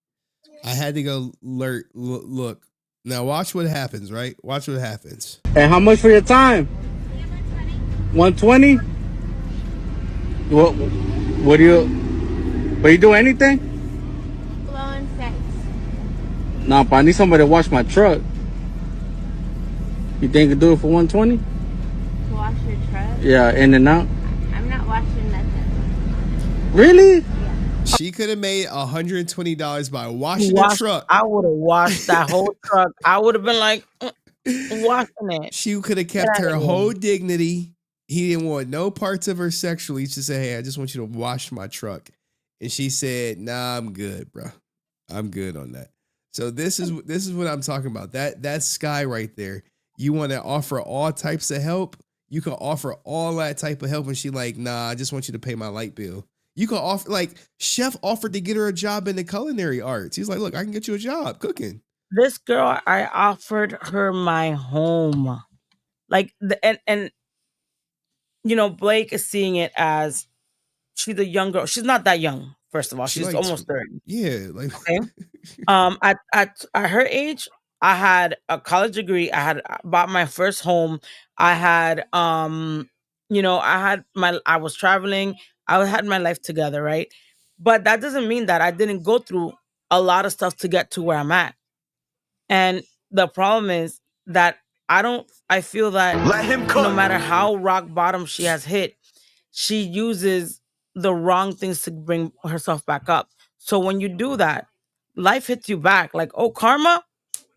I had to go look. Now watch what happens, right? Watch what happens. And how much for your time? 120. What do you do anything? Blowing sex. Nah, but I need somebody to wash my truck. You think you can do it for 120? To wash your truck? Yeah, in and out. I'm not washing nothing. Really? She could have made $120 by washing the truck. I would have washed that whole truck. I would have been like, washing it. She could have kept her whole dignity. He didn't want no parts of her sexually. He just said, hey, I just want you to wash my truck. And she said, nah, I'm good, bro. I'm good on that. So this is what I'm talking about. That's Skye right there. You want to offer all types of help. You can offer all that type of help. And she like, nah, I just want you to pay my light bill. You can offer, like, Chef offered to get her a job in the culinary arts. He's like, look, I can get you a job cooking. This girl, I offered her my home. Like, and Blake is seeing it as she's a young girl. She's not that young, first of all. She's like almost 30. Yeah. Like, okay. At her age, I had a college degree. I had bought my first home. I had, I was traveling. I had my life together, right? But that doesn't mean that I didn't go through a lot of stuff to get to where I'm at. And the problem is that I feel that no matter how rock bottom she has hit, she uses the wrong things to bring herself back up. So when you do that, life hits you back. Like, oh, karma,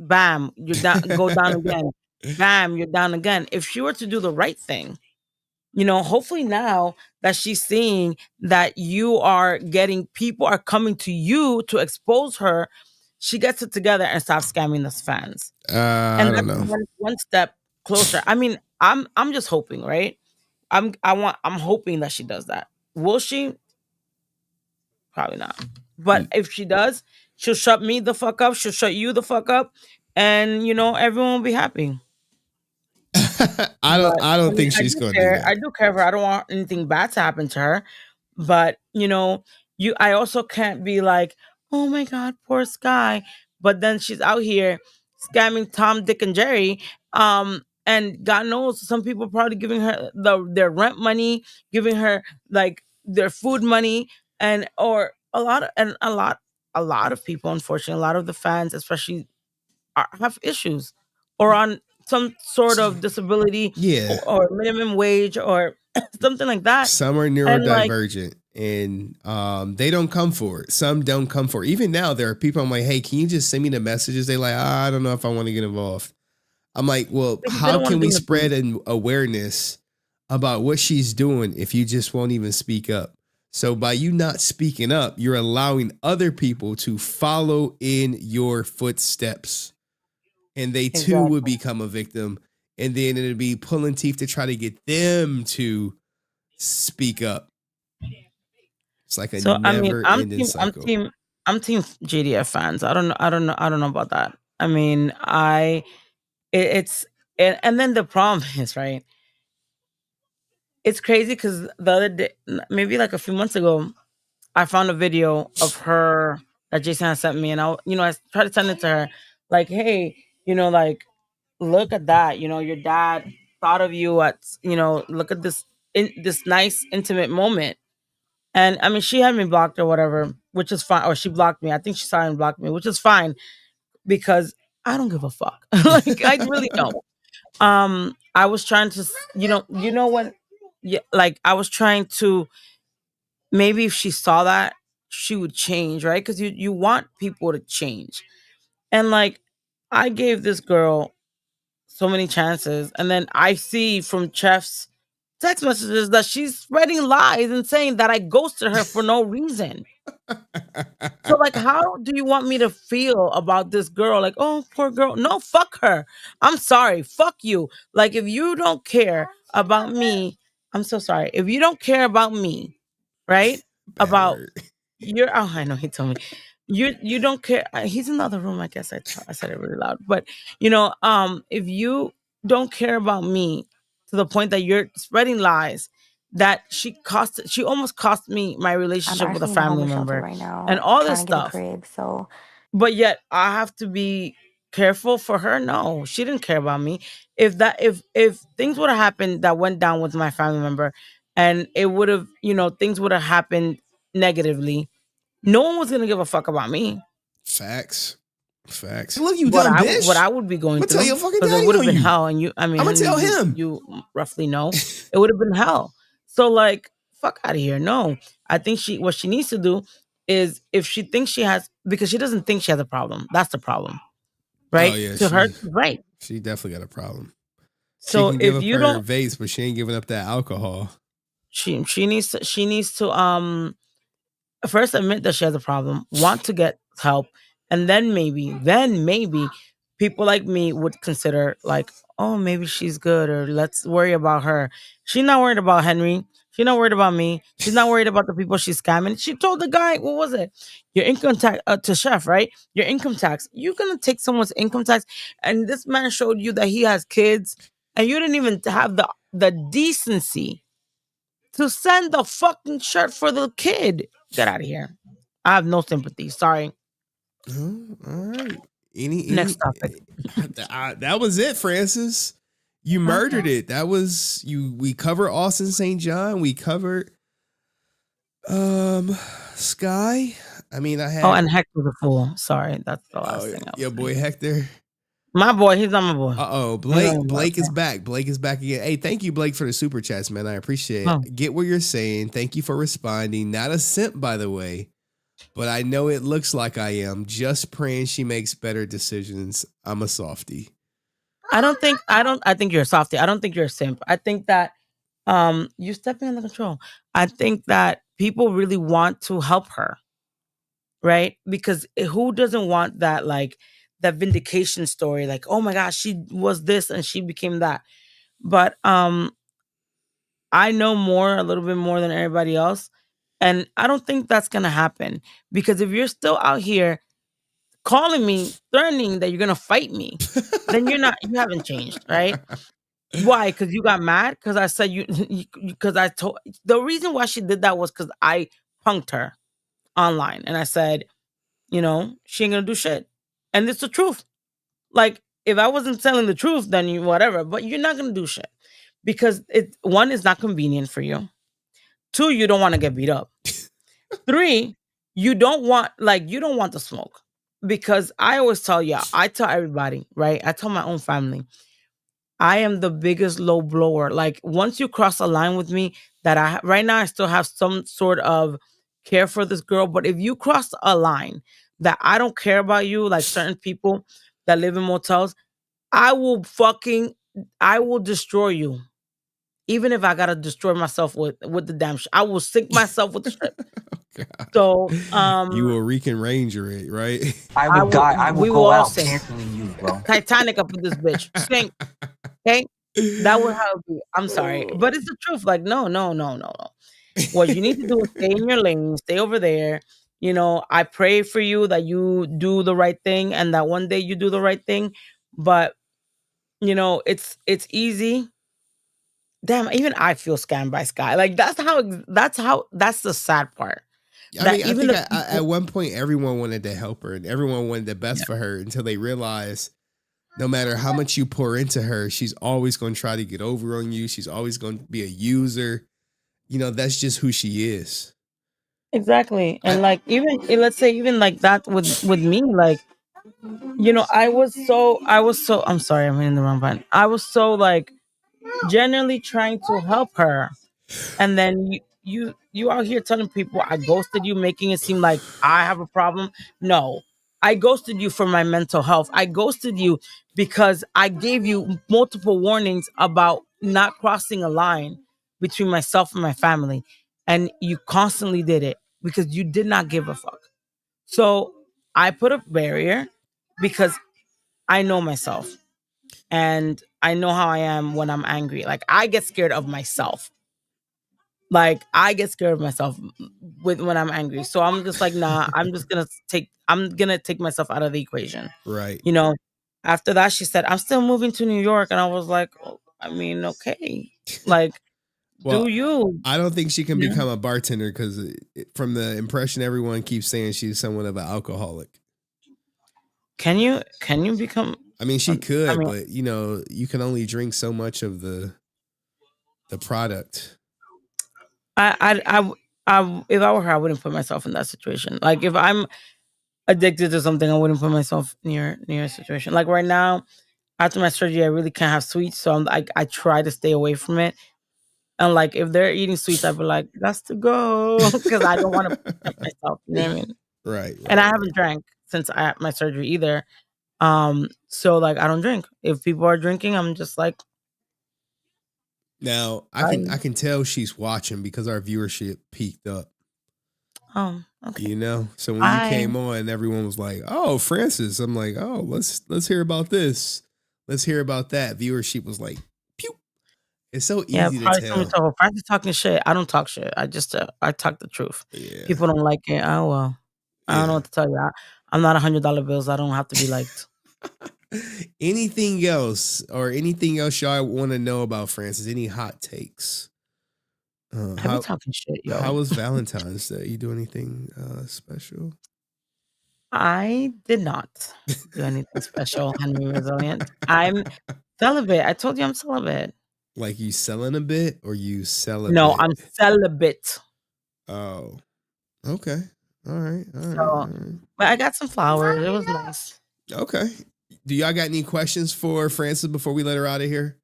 bam, you're down, go down again. Bam, you're down again. If she were to do the right thing, hopefully now that she's seeing that you are getting, people are coming to you to expose her, she gets it together and stops scamming the fans. I And don't that's know. one step closer. I mean, I'm just hoping, right? I'm hoping that she does that. Will she? Probably not. But if she does, she'll shut me the fuck up. She'll shut you the fuck up, and everyone will be happy. I don't think I she's do going to do care. that. I do care for her. I don't want anything bad to happen to her. But I also can't be like, oh my god, poor Skye. But then she's out here scamming Tom, Dick, and Jerry. And God knows some people probably giving her their rent money, giving her like their food money, and or a lot of people, unfortunately, a lot of the fans, especially, have issues or on some sort of disability Yeah. or minimum wage or something like that. Some are And like, neurodivergent and they don't come for it. Some don't come for it. Even now, there are people I'm like, hey, can you just send me the messages? They like, I don't know if I want to get involved. I'm like, well, because they how don't wanna can be we in the spread an awareness about what she's doing if you just won't even speak up? So by you not speaking up, you're allowing other people to follow in your footsteps. And they too would become a victim. And then it'd be pulling teeth to try to get them to speak up. It's like a So I mean, never-ending cycle. I'm team JDF fans. I don't know about that. I mean, it's and then the problem is, right? It's crazy because the other day, maybe like a few months ago, I found a video of her that Jason had sent me, and I tried to send it to her, like, hey, like, look at that, your dad thought of you at, look at this nice intimate moment. And I mean, she had me blocked or whatever, which is fine, or she blocked me. I think she saw and blocked me, which is fine because I don't give a fuck. Like, I really don't. I was trying to, when, yeah, like, I was trying to, maybe if she saw that, she would change, right? Because you want people to change. And like, I gave this girl so many chances, and then I see from Chef's text messages that she's spreading lies and saying that I ghosted her for no reason. So like, how do you want me to feel about this girl? Like, oh, poor girl. No, fuck her. I'm sorry. Fuck you. Like, if you don't care about me, I'm so sorry. If you don't care about me, right? About your, oh, I know he told me. You don't care. He's in the other room. I guess I said it really loud. But if you don't care about me to the point that you're spreading lies, that she almost cost me my I'm relationship with a actually in the family homeless shelter member right now, and all trying this to get a stuff. crib. So But yet I have to be careful for her. No, she didn't care about me. If things would have happened that went down with my family member, and it would have, things would have happened negatively, no one was gonna give a fuck about me. Facts. Look, you What dumb bitch. what I would be going I'm gonna tell through, your fucking because it daddy would have on been you. hell. And you, I mean, I'm gonna Henry, tell him. you roughly know it would have been hell. So like, fuck out of here. No, I think what she needs to do is, if she thinks she has, because she doesn't think she has a problem. That's the problem, right? Oh yeah, To her, right. she definitely got a problem. She So can give if up you her don't, vapes, but she ain't giving up that alcohol. she needs to first admit that she has a problem, want to get help, and then maybe people like me would consider, like, oh, maybe she's good, or let's worry about her. She's not worried about Henry. She's not worried about me. She's not worried about the people she's scamming. She told the guy, what was it? Your income tax, to Chef, right? Your income tax. You're gonna take someone's income tax, and this man showed you that he has kids, and you didn't even have the decency to send the fucking shirt for the kid. Get out of here. I have no sympathy. Sorry. All right. Next topic. That was it, Francis. You murdered it. That was you. We covered Austin St. John. We covered Skye. I mean, I had. Oh, and Hector's a fool. Sorry, that's the last thing. Your boy Hector. My boy, he's not my boy. Blake is back. Blake is back again. Hey, thank you, Blake, for the super chats, man. I appreciate it. Oh. Get what you're saying. Thank you for responding. Not a simp, by the way, but I know it looks like I am. Just praying she makes better decisions. I'm a softie. I think you're a softie. I don't think you're a simp. I think that you're stepping under control. I think that people really want to help her, right? Because who doesn't want that, like, that vindication story? Like, oh my gosh, she was this and she became that. But I know a little bit more than everybody else. And I don't think that's going to happen. Because if you're still out here calling me, threatening that you're going to fight me, then you haven't changed, right? Why? Because you got mad? Because I said the reason why she did that was because I punked her online. And I said, she ain't going to do shit. And it's the truth. Like, if I wasn't telling the truth, then whatever. But you're not going to do shit. Because one, is not convenient for you. 2, you don't want to get beat up. 3, you don't want the smoke. Because I always tell everybody, right? I tell my own family, I am the biggest low blower. Like, once you cross a line with me, that right now I still have some sort of care for this girl. But if you cross a line that I don't care about you, like certain people that live in motels, I will destroy you. Even if I gotta destroy myself with the damn shit, I will sink myself with the ship. So you will Rican Ranger it, right? I will die. I will go out canceling you, bro. Titanic up with this bitch. Sink. Okay? That would how it be. I'm sorry. But it's the truth. Like, no. What you need to do is stay in your lane, stay over there. I pray for you that you do the right thing and that one day you do the right thing. But it's easy. Damn, even I feel scammed by Skye. Like, that's the sad part. I think at one point everyone wanted to help her and everyone wanted the best for her until they realized no matter how much you pour into her, she's always going to try to get over on you. She's always going to be a user. That's just who she is. Exactly. And let's say even like that with me, like, I was so I'm sorry, I'm in the wrong button. I was so like genuinely trying to help her. And then you out here telling people I ghosted you, making it seem like I have a problem. No, I ghosted you for my mental health. I ghosted you because I gave you multiple warnings about not crossing a line between myself and my family. And you constantly did it because you did not give a fuck. So I put a barrier because I know myself and I know how I am when I'm angry. Like, I get scared of myself. When I'm angry. So I'm just like, nah, I'm gonna take myself out of the equation. Right. After that, she said, I'm still moving to New York. And I was like, oh, I mean, okay. Like, Well, do you? I don't think she can become a bartender because from the impression everyone keeps saying she's somewhat of an alcoholic. Can you become? I mean, she could, but you can only drink so much of the product. If I were her, I wouldn't put myself in that situation. Like, if I'm addicted to something, I wouldn't put myself near a situation. Like right now, after my surgery, I really can't have sweets, so I try to stay away from it. And like, if they're eating sweets, I'd be like, "That's to go," because I don't want to put myself. You know what I mean? Right. And I haven't drank since I had my surgery either. So like, I don't drink. If people are drinking, I'm just like. Now I can tell she's watching because our viewership peaked up. Oh, okay. So when you came on, everyone was like, "Oh, Francis." I'm like, "Oh, let's hear about this. Let's hear about that." Viewership was like, "Pew." It's so easy to tell. Francis talking shit. I don't talk shit. I just I talk the truth. Yeah. People don't like it. Oh well. I don't know what to tell you. I'm not $100 bills. I don't have to be liked. Anything else y'all want to know about Francis? Any hot takes? How talking shit, yo? How was Valentine's Day? You do anything special? I did not do anything special. Henry Resilient. I'm celibate. I told you I'm celibate. Like, you selling a bit or you celibate? No, I'm celibate. Oh, okay. All right. But I got some flowers. It was nice. Okay. Do y'all got any questions for Francis before we let her out of here?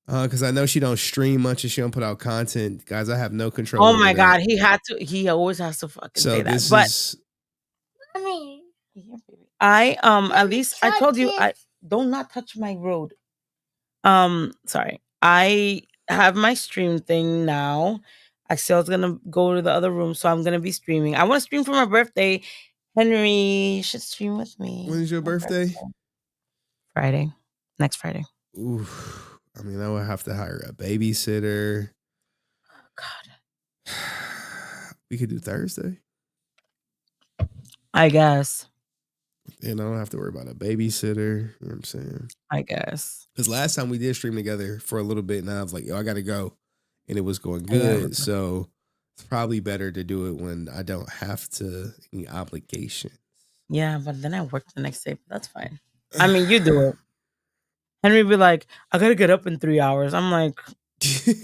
Because I know she don't stream much and she don't put out content. Guys, I have no control. Oh my God, he always has to fucking say that. But Mommy. I at least I told you I don't not touch my road. Sorry. I have my stream thing now. I said I was gonna go to the other room, so I'm gonna be streaming. I want to stream for my birthday. Henry, you should stream with me. When's your birthday? Friday. Next Friday. Ooh. I mean, I would have to hire a babysitter. Oh God. We could do Thursday. I guess. And I don't have to worry about a babysitter. You know what I'm saying? I guess. Because last time we did stream together for a little bit, and I was like, yo, I got to go. And it was going good. Yeah. So it's probably better to do it when I don't have any obligation. Yeah, but then I work the next day. But that's fine. I mean, you do it. Henry be like, I got to get up in 3 hours. I'm like,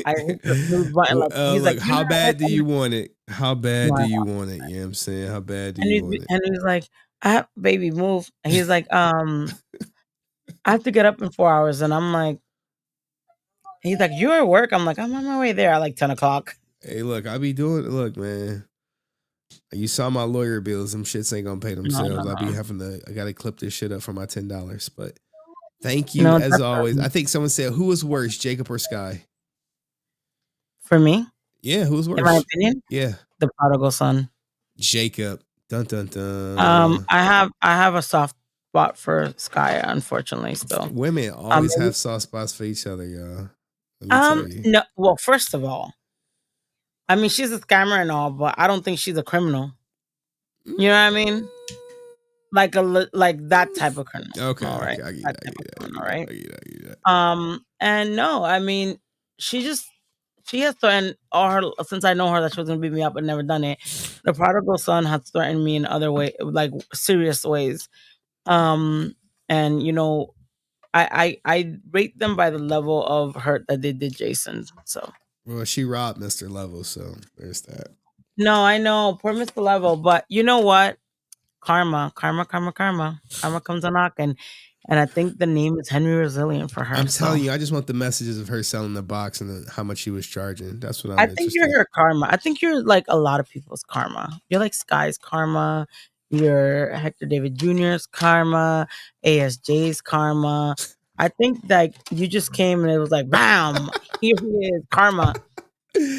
I hit the snooze button. He's like, how bad do you want it? How bad do you want it? You know what I'm saying? How bad do you want it? And he's like, baby, move. And he's like, I have to get up in 4 hours. And I'm like, he's like, you're at work? I'm like, I'm on my way there at like 10 o'clock. Hey, look, I be doing it. Look, man. You saw my lawyer bills. Them shits ain't gonna pay themselves. No. I gotta clip this shit up for my $10. But thank you as always. I think someone said, who was worse, Jacob or Skye? For me? Yeah, who was worse? In my opinion? Yeah. The prodigal son. Jacob. Dun dun dun. I have a soft spot for Skye, unfortunately, still. Women always have soft spots for each other, y'all. Let me tell you. No, well, first of all, I mean, she's a scammer and all, but I don't think she's a criminal. You know what I mean? Like that type of criminal. Okay, all right. I get that. And no, I mean, she has threatened since I know her that she was gonna beat me up and never done it. The prodigal son has threatened me in other ways, like serious ways. And you know, I rate them by the level of hurt that they did Jason. So well, she robbed Mr. Level, so there's that. No, I know, poor Mr. Level, but you know what? Karma comes a knocking. And I think the name is HenryResilient for her. I'm telling you, I just want the messages of her selling the box and how much she was charging. That's what I think you're her karma. I think you're like a lot of people's karma. You're like Skye's karma. You're Hector David Jr.'s karma. ASJ's karma. I think like you just came and it was like, bam, here he is, karma.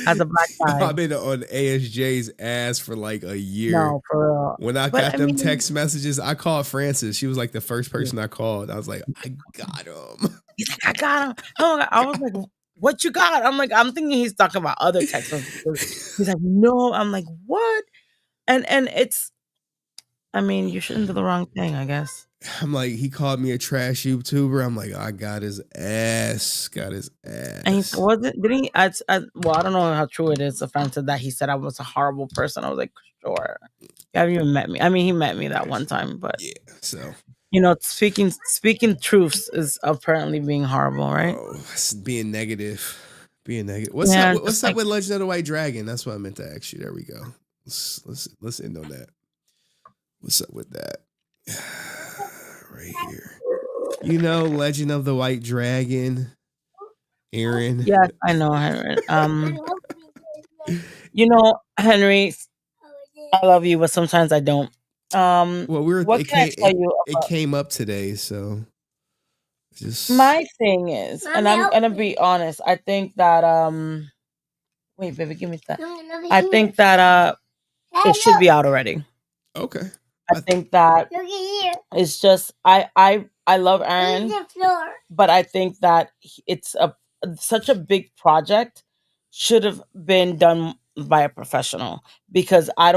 As a black guy. I've been on ASJ's ass for like a year. No, for real. When I got them text messages, I called Francis. She was like the first person I called. I was like, I got him. He's like, I got him. Oh my God. I was like, what you got? I'm like, I'm thinking he's talking about other text messages. He's like, no. I'm like, what? And it's, I mean, you shouldn't do the wrong thing, I guess. I'm like, he called me a trash YouTuber. I'm like, I got his ass. And he wasn't, did he? Well, I don't know how true it is. The friend said that he said I was a horrible person. I was like, sure. You haven't even met me. I mean, he met me that one time, but yeah. So, you know, speaking truths is apparently being horrible, right? Oh, it's being negative. What's up with Legend of the White Dragon? That's what I meant to ask you. There we go. Let's end on that. What's up with that? Right here. You know, Legend of the White Dragon, Aaron. Yes, I know, Henry. You know, Henry, I love you, but sometimes I don't. Well, what can I tell you? It came up today, so just my thing is, and I'm gonna be honest. I think that wait, baby, give me that. I think that it should be out already. Okay. I think that it's just I love Aaron, but I think that it's such a big project should have been done by a professional because I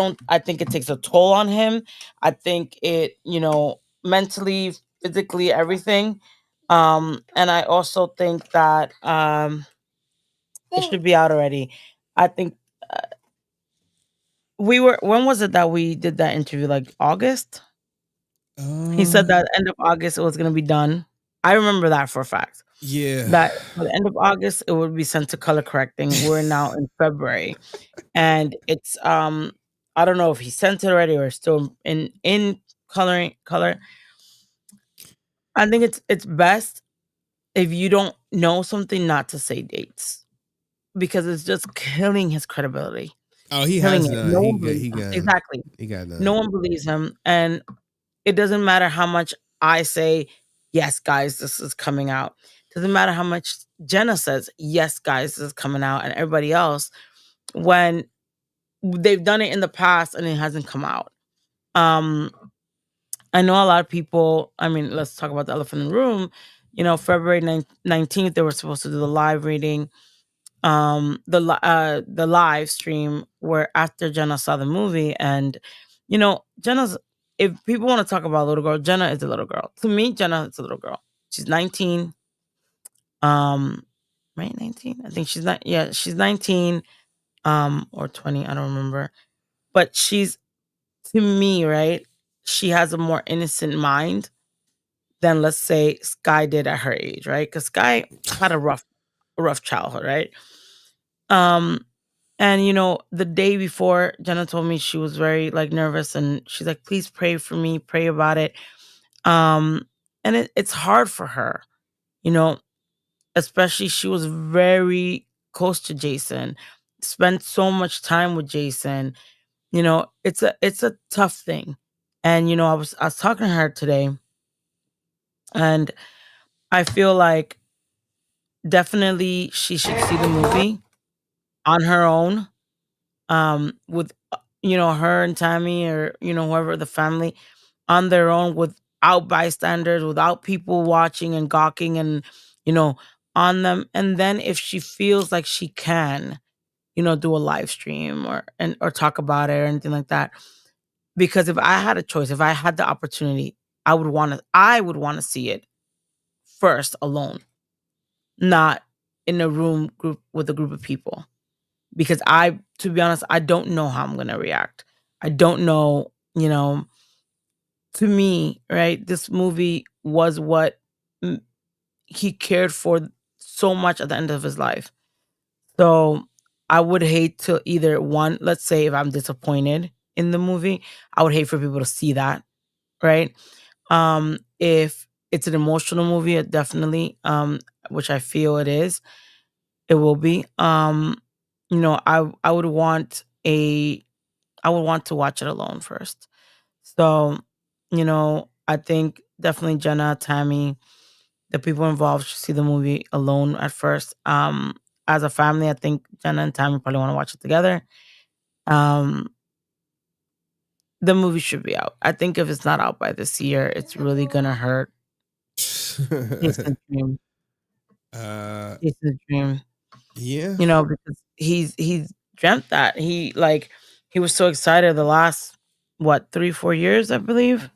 think it takes a toll on him. I think it, you know, mentally, physically, everything. And I also think that it should be out already. I think when was it that we did that interview? Like August? He said that end of August it was going to be done. I remember that for a fact. Yeah. That by the end of August it would be sent to color correcting. We're now in February. And it's I don't know if he sent it already or still in color. I think it's best if you don't know something not to say dates because it's just killing his credibility. Oh, he Killing has it. none. No one believes him. Exactly. He got No none. one believes him, and it doesn't matter how much I say, yes, guys, this is coming out. Doesn't matter how much Jenna says, yes, guys, this is coming out, and everybody else, when they've done it in the past and it hasn't come out. I know a lot of people, I mean, let's talk about the elephant in the room. February 19th, they were supposed to do the live reading, the live stream where after Jenna saw the movie. And, Jenna's, if people want to talk about a little girl, Jenna is a little girl. To me, Jenna is a little girl. She's 19. Right? 19? I think she's not, yeah, she's 19, or 20. I don't remember. But she's, to me, right? She has a more innocent mind than, let's say, Skye did at her age, right? Because Skye had a rough childhood, right? And the day before, Jenna told me she was very nervous, and she's like, "Please pray for me, pray about it." And it's hard for her, especially she was very close to Jason, spent so much time with Jason. It's a tough thing. And I was talking to her today, and I feel like definitely she should see the movie on her own, with her and Tammy, or whoever, the family, on their own, without bystanders, without people watching and gawking and on them. And then if she feels like she can do a live stream or talk about it or anything like that. Because if I had a choice, if I had the opportunity, I would want to see it first alone, not in a room group with a group of people. Because to be honest, I don't know how I'm going to react. I don't know, to me, right? This movie was what he cared for so much at the end of his life. So I would hate to either one, let's say if I'm disappointed in the movie, I would hate for people to see that, right? If it's an emotional movie, it definitely, which I feel it is, it will be. I would want to watch it alone first. So, I think definitely Jenna, Tammy, the people involved should see the movie alone at first. As a family, I think Jenna and Tammy probably want to watch it together. The movie should be out. I think if it's not out by this year, it's really gonna hurt Jason's dream. Jason's dream. Yeah. Because he's dreamt that. He was so excited the last 3-4 years, I believe.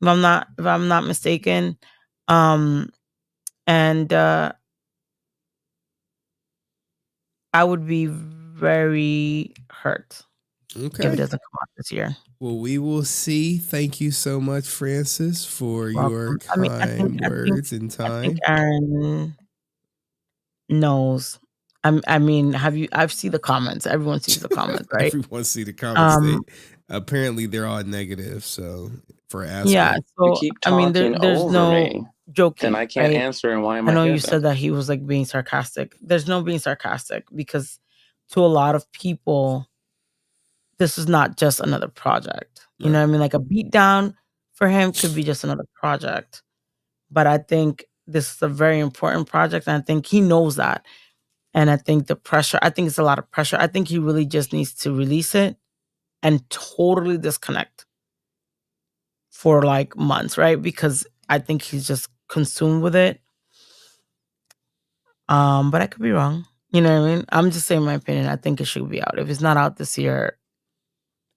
If I'm not mistaken. And I would be very hurt if it doesn't come out this year. Well, we will see. Thank you so much, Francis, for your kind words and time. I think Aaron knows. I've seen the comments. Everyone sees the comments, right? Everyone see the comments. Apparently they're all negative. So for asking, yeah. So there's no me. Joking. Then I can't answer. And why am I? I know you said that he was being sarcastic. There's no being sarcastic, because to a lot of people, this is not just another project. You know what I mean? Like a beatdown for him could be just another project. But I think this is a very important project, and I think he knows that. And I think it's a lot of pressure. I think he really just needs to release it and totally disconnect for months, right? Because I think he's just consumed with it. But I could be wrong. You know what I mean? I'm just saying my opinion. I think it should be out. If it's not out this year,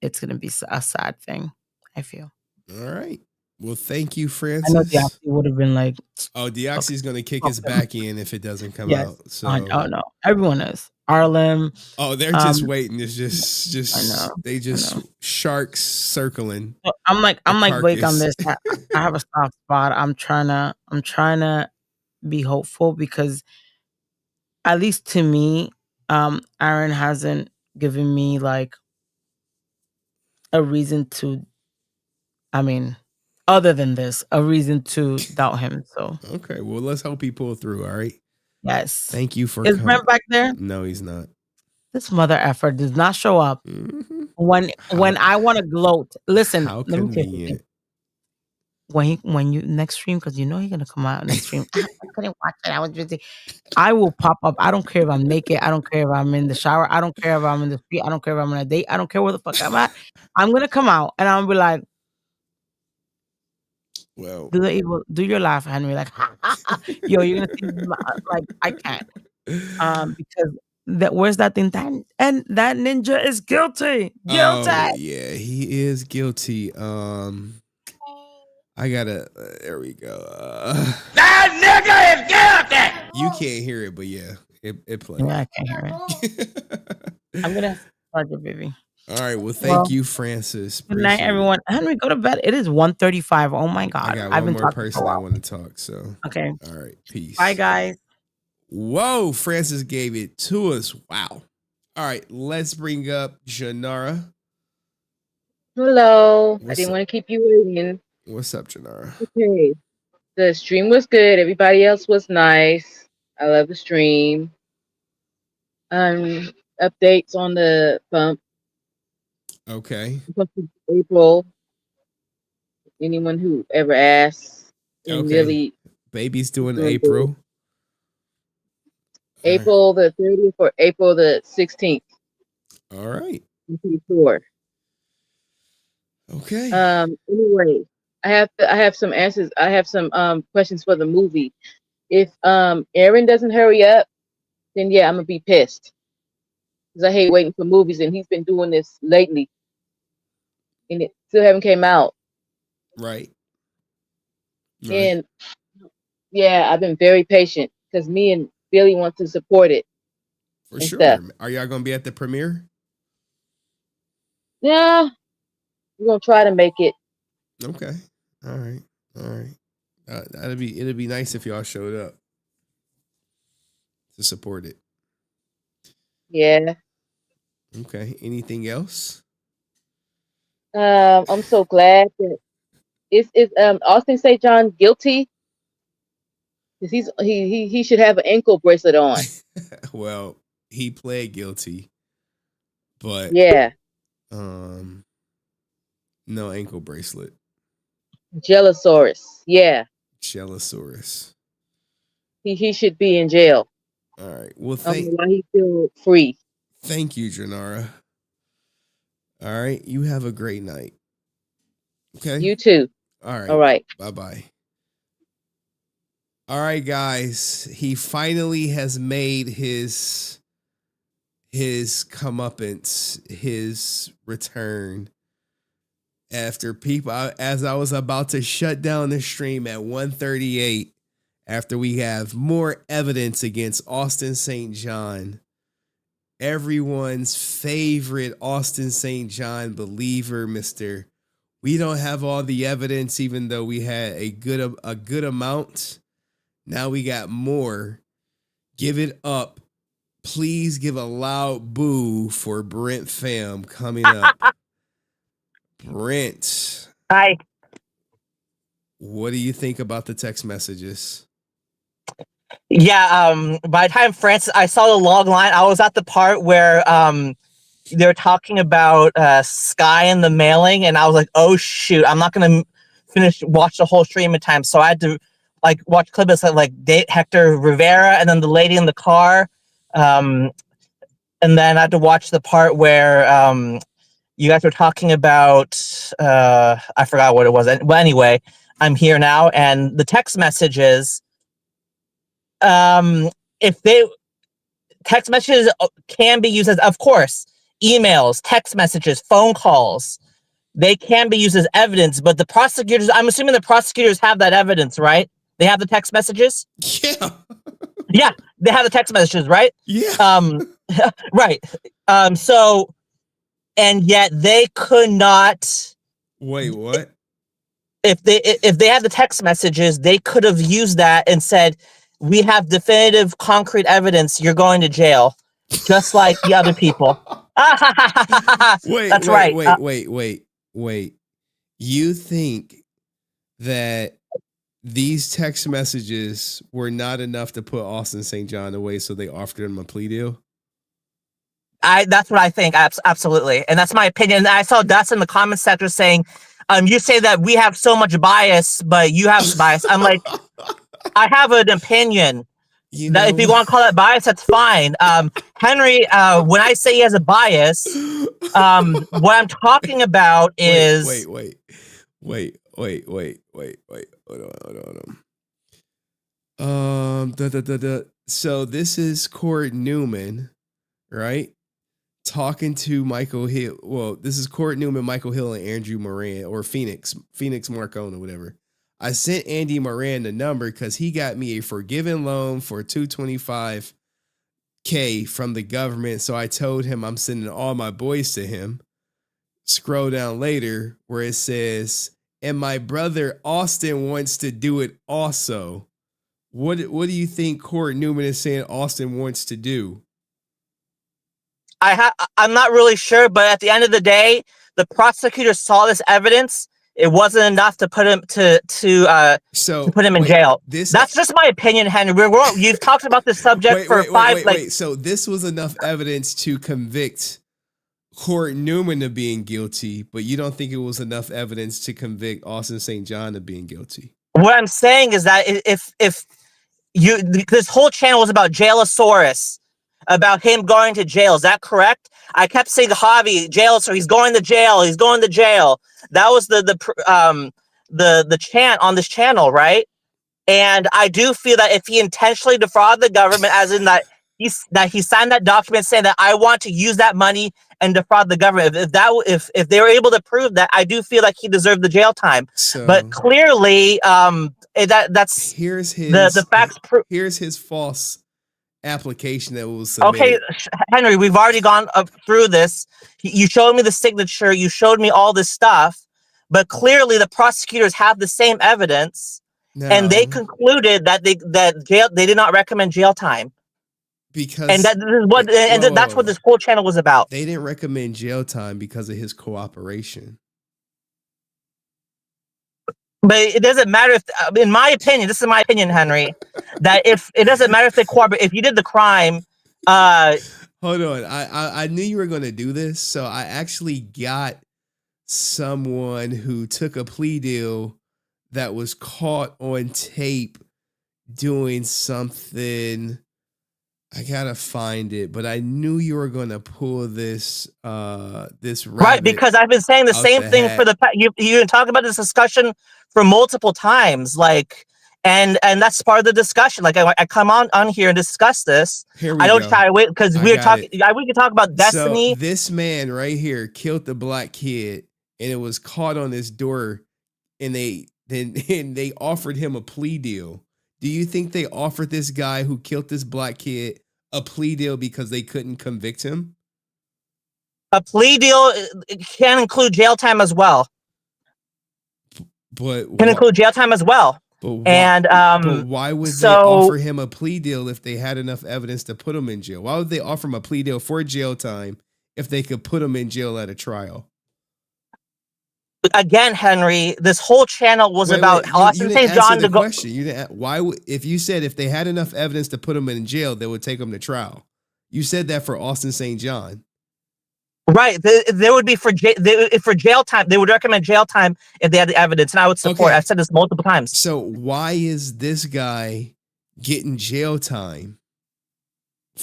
it's going to be a sad thing, I feel. All right. Well, thank you, Francis. I know Deoxy would have been like... Oh, Deoxy's going to kick his back in if it doesn't come out. So. Oh, no. Everyone is. Arlen. Oh, they're just waiting. It's just they just sharks circling. So I'm like Blake on this. I have a soft spot. I'm trying to be hopeful, because at least to me, Aaron hasn't given me a reason to, other than this, a reason to doubt him. So okay, well, let's hope he pull through. All right. yes. Thank you for Is coming. Brent back there? No, he's not. This mother effer does not show up when I want to gloat. Listen, How let me tell you convenient. something. When you next stream, because you know he's gonna come out next stream. I couldn't watch it. I was busy. I will pop up. I don't care if I'm naked. I don't care if I'm in the shower. I don't care if I'm in the street. I don't care if I'm on a date. I don't care where the fuck I'm at. I'm gonna come out and I'm gonna be like, well, do your laugh, Henry. Like, yo, you're gonna see like I can't. Because where's that thing? And that ninja is guilty. Guilty. Oh, yeah, he is guilty. I gotta. There we go. That nigga is guilty. You can't hear it, but yeah, it played. Yeah, I can't hear it. I'm gonna start it, baby. All right. Well, thank you, Francis. Good night, everyone. Henry, go to bed. It is 1:35. Oh my God. I got one more person I want to talk. So okay. All right. Peace. Bye, guys. Whoa, Francis gave it to us. Wow. All right, let's bring up Janara. Hello. I didn't want to keep you waiting. What's up, Janara? Okay. The stream was good. Everybody else was nice. I love the stream. Updates on the pump. Okay. April. Anyone who ever asks. Okay. Really, Baby's doing April. Good. April the 30th or April the 16th. All right. I'm pretty sure. Okay. Anyway, I have some answers. I have some questions for the movie. If Aaron doesn't hurry up, then yeah, I'm gonna be pissed. Because I hate waiting for movies, and he's been doing this lately. And it still haven't came out. Right. And yeah, I've been very patient because me and Billy want to support it. For sure. Stuff. Are y'all gonna be at the premiere? Yeah, we're gonna try to make it. Okay. All right. It'd be nice if y'all showed up to support it. Yeah. Okay. Anything else? I'm so glad that is Austin St. John guilty? Because he should have an ankle bracelet on. Well, he pled guilty, but yeah, no ankle bracelet. Jellosaurus, yeah, Jellosaurus. He should be in jail. All right. Well, why he still free? Thank you, Janara. All right. You have a great night. Okay. You too. All right. All right. Bye-bye. All right, guys. He finally has made his comeuppance, his return. After people, as I was about to shut down the stream at 1:38, after we have more evidence against Austin St. John, everyone's favorite Austin St. John believer, Mr. We don't have all the evidence, even though we had a good amount. Now we got more. Give it up. Please give a loud boo for Brent Fam coming up. Brent. Hi. What do you think about the text messages? Yeah, by the time Francis, I saw the log line, I was at the part where they were talking about Skye and the mailing, and I was like, oh shoot, I'm not gonna watch the whole stream in time. So I had to watch clips like date Hector Rivera and then the lady in the car. And then I had to watch the part where you guys were talking about I forgot what it was. Well, anyway, I'm here now, and the text messages. Text messages can be used as, of course, emails, text messages, phone calls. They can be used as evidence, but the prosecutors, I'm assuming the prosecutors have that evidence, right? They have the text messages? Yeah. Yeah, they have the text messages, right? Yeah. Right. So, and yet they could not. Wait, what? If they had the text messages, they could have used that and said, we have definitive concrete evidence, you're going to jail, just like the other people. Wait, that's right. Wait. You think that these text messages were not enough to put Austin St. John away, so they offered him a plea deal? That's what I think. Absolutely. And that's my opinion. I saw Dust in the comment section saying, you say that we have so much bias, but you have bias. I'm like, I have an opinion. That if you want to call that bias, that's fine. Henry, when I say he has a bias, what I'm talking about is... Wait. Hold on. So this is Court Newman, right? Talking to Michael Hill. Well, this is Court Newman, Michael Hill, and Andrew Moran, or Phoenix Marcone, or whatever. I sent Andy Moran the number because he got me a forgiven loan for $225K from the government. So I told him I'm sending all my boys to him. Scroll down later where it says, and my brother Austin wants to do it also. What do you think Court Newman is saying Austin wants to do? I'm not really sure, but at the end of the day, the prosecutor saw this evidence. It wasn't enough to put him to put him in jail. That's just my opinion, Henry. You've talked about this subject for five. So this was enough evidence to convict Court Newman of being guilty, but you don't think it was enough evidence to convict Austin St. John of being guilty? What I'm saying is that if this whole channel was about Jailosaurus, about him going to jail. Is that correct? I kept saying Javi, jail, so he's going to jail. He's going to jail. That was the chant on this channel, right? And I do feel that if he intentionally defrauded the government, as in that he signed that document saying that I want to use that money and defraud the government. If they were able to prove that, I do feel like he deserved the jail time. But clearly, that's here's his the facts. Here's his false application that was submitted. Okay, Henry, we've already gone up through this. You showed me the signature. You showed me all this stuff, but clearly the prosecutors have the same evidence, and they concluded that they did not recommend jail time. Because that's what this whole channel was about. They didn't recommend jail time because of his cooperation. But it doesn't matter if, in my opinion, this is my opinion, Henry, that if it doesn't matter if they cooperate, if you did the crime. Hold on, I knew you were going to do this, so I actually got someone who took a plea deal that was caught on tape doing something. I gotta find it, but I knew you were gonna pull this right, because I've been saying the same thing for the you talk about this discussion for multiple times, like, and that's part of the discussion. Like I come on here and discuss this. I don't shy away because we're talking. We can talk about destiny. So this man right here killed the black kid, and it was caught on his door, and they offered him a plea deal. Do you think they offered this guy who killed this black kid a plea deal because they couldn't convict him? A plea deal can include jail time as well. But can include jail time as well. But why would they offer him a plea deal if they had enough evidence to put him in jail? Why would they offer him a plea deal for jail time if they could put him in jail at a trial? Again, Henry, this whole channel was about Austin St. John to go. Question. You didn't. Why would, if you said if they had enough evidence to put him in jail, they would take him to trial? You said that for Austin St. John, right? There would be for jail time. They would recommend jail time if they had the evidence, and I would support. I've said this multiple times. So why is this guy getting jail time?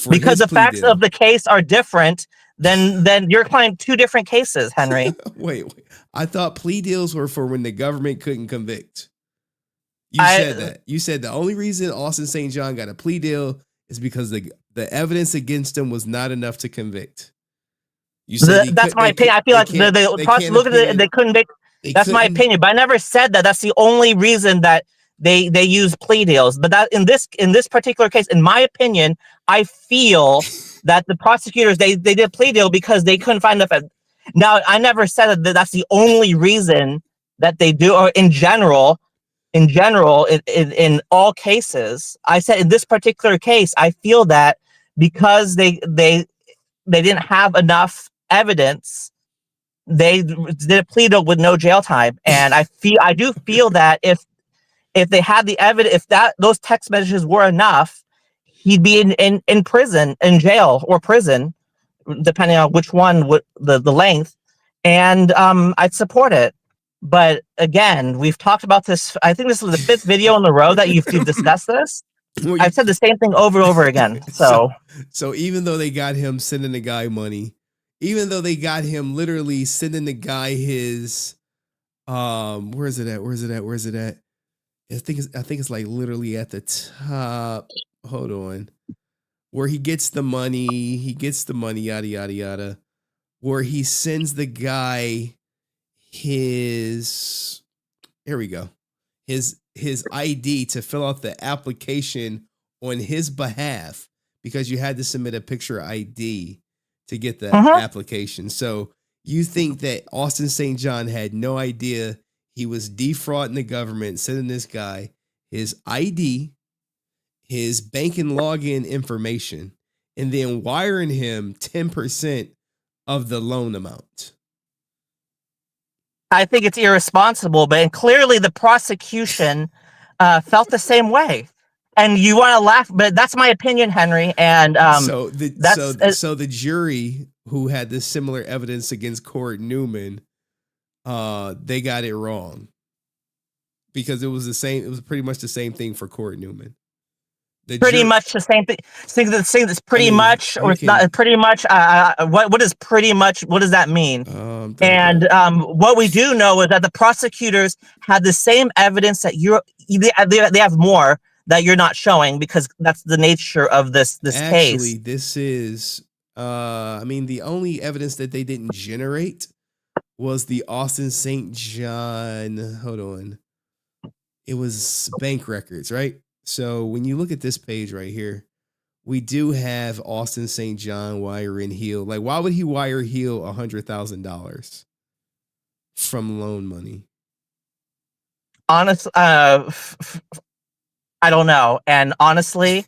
Because the facts of the case are different. Then you're playing two different cases, Henry. Wait. I thought plea deals were for when the government couldn't convict. You said that. You said the only reason Austin St. John got a plea deal is because the evidence against him was not enough to convict. You said that's my opinion. I feel like the process look at it, they couldn't make. That's my opinion, but I never said that. That's the only reason that they use plea deals. But that in this particular case, in my opinion, I feel that the prosecutors they did a plea deal because they couldn't find enough. Now, I never said that that's the only reason that they do, or in general, in all cases. I said in this particular case, I feel that because they didn't have enough evidence they did a plea deal with no jail time, and I do feel that if they had the evidence, if those text messages were enough, he'd be in prison, in jail or prison, depending on which one, the length, and I'd support it. But again, we've talked about this. I think this was the 5th video in a row that you've discussed this. I've said the same thing over and over again. So even though they got him sending the guy money, even though they got him literally sending the guy his, where is it at? I think it's like literally at the top. Hold on. Where he gets the money, yada, yada, yada. Where he sends the guy his, here we go, his ID to fill out the application on his behalf, because you had to submit a picture ID to get the application. So you think that Austin St. John had no idea he was defrauding the government, sending this guy his ID, his banking login information, and then wiring him 10% of the loan amount? I think it's irresponsible, but clearly the prosecution felt the same way. And you want to laugh, but that's my opinion, Henry. And so the jury who had this similar evidence against Court Newman, they got it wrong, because it was the same. It was pretty much the same thing for Court Newman. Much the same thing. It's pretty much, or it's not pretty much. What is pretty much? What does that mean? What we do know is that the prosecutors had the same evidence that they have more that you're not showing, because that's the nature of this case. Actually, this is, the only evidence that they didn't generate was the Austin St. John. Hold on. It was bank records, right? So when you look at this page right here, we do have Austin St. John wiring Hill. Like, why would he wire Hill $100,000 from loan money? Honestly, I don't know. And honestly,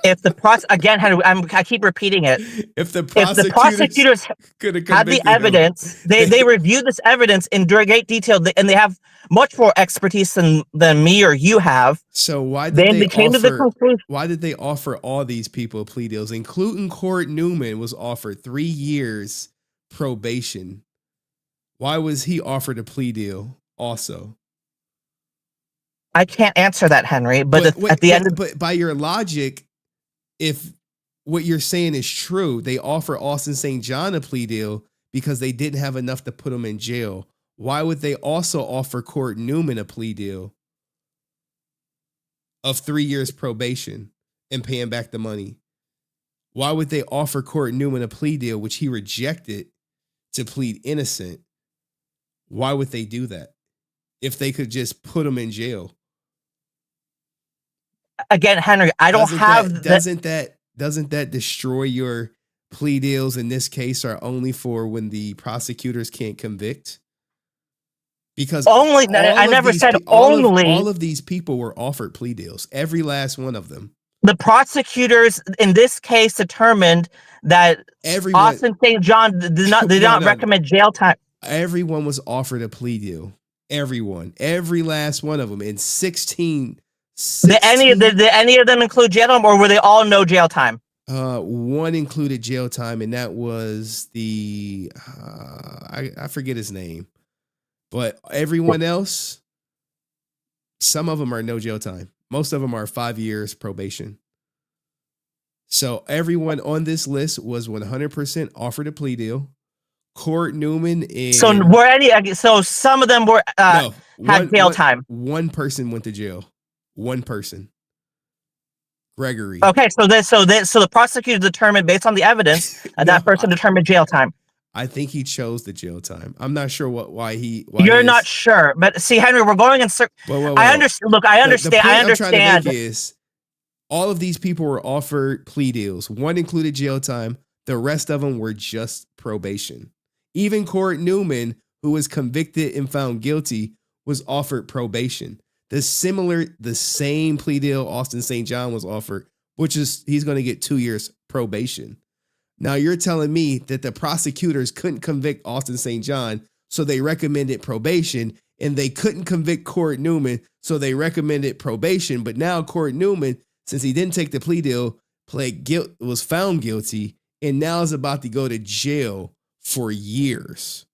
if the again, Henry, I keep repeating it. If the prosecutors had the evidence, they reviewed this evidence in great detail, and they have much more expertise than me or you have. So why did why did they offer all these people plea deals, including Court Newman was offered 3 years probation? Why was he offered a plea deal also? I can't answer that, Henry. But by your logic, if what you're saying is true, they offer Austin St. John a plea deal because they didn't have enough to put him in jail. Why would they also offer Court Newman a plea deal of 3 years probation and paying back the money? Why would they offer Court Newman a plea deal, which he rejected, to plead innocent? Why would they do that if they could just put him in jail? Again, Henry, I don't have. Doesn't that destroy your plea deals? In this case, are only for when the prosecutors can't convict. Because only I never said only. All of these people were offered plea deals. Every last one of them. The prosecutors in this case determined that Austin St. John did not recommend jail time. Everyone was offered a plea deal. Everyone, every last one of them, in 16. Did any of them include jail time, or were they all no jail time? One included jail time, and that was the I forget his name, but everyone else, some of them are no jail time. Most of them are 5 years probation. So everyone on this list was 100% offered a plea deal. Court Newman and so some of them were had jail time. One person went to jail. One person, Gregory. Okay, so the prosecutor determined based on the evidence that person determined jail time. I think he chose the jail time. I'm not sure why You're not sure, but see, Henry, we're going in circles. I understand. Look, I understand. The point I'm trying to make is all of these people were offered plea deals. One included jail time. The rest of them were just probation. Even Court Newman, who was convicted and found guilty, was offered probation. The same plea deal Austin St. John was offered, which is he's going to get 2 years probation. Now you're telling me that the prosecutors couldn't convict Austin St. John, so they recommended probation, and they couldn't convict Cord Newman, so they recommended probation. But now Cord Newman, since he didn't take the plea deal, was found guilty, and now is about to go to jail for years.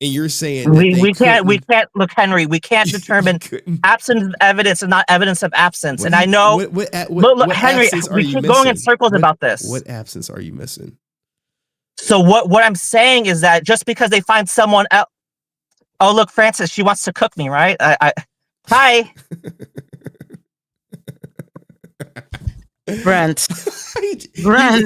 And you're saying that we can't look, Henry, we can't determine absence of evidence and not evidence of absence. And I know, look, Henry, we keep going in circles about this. What absence are you missing? So what I'm saying is that just because they find someone else, oh look, Francis, she wants to cook me, right? Hi. Brent.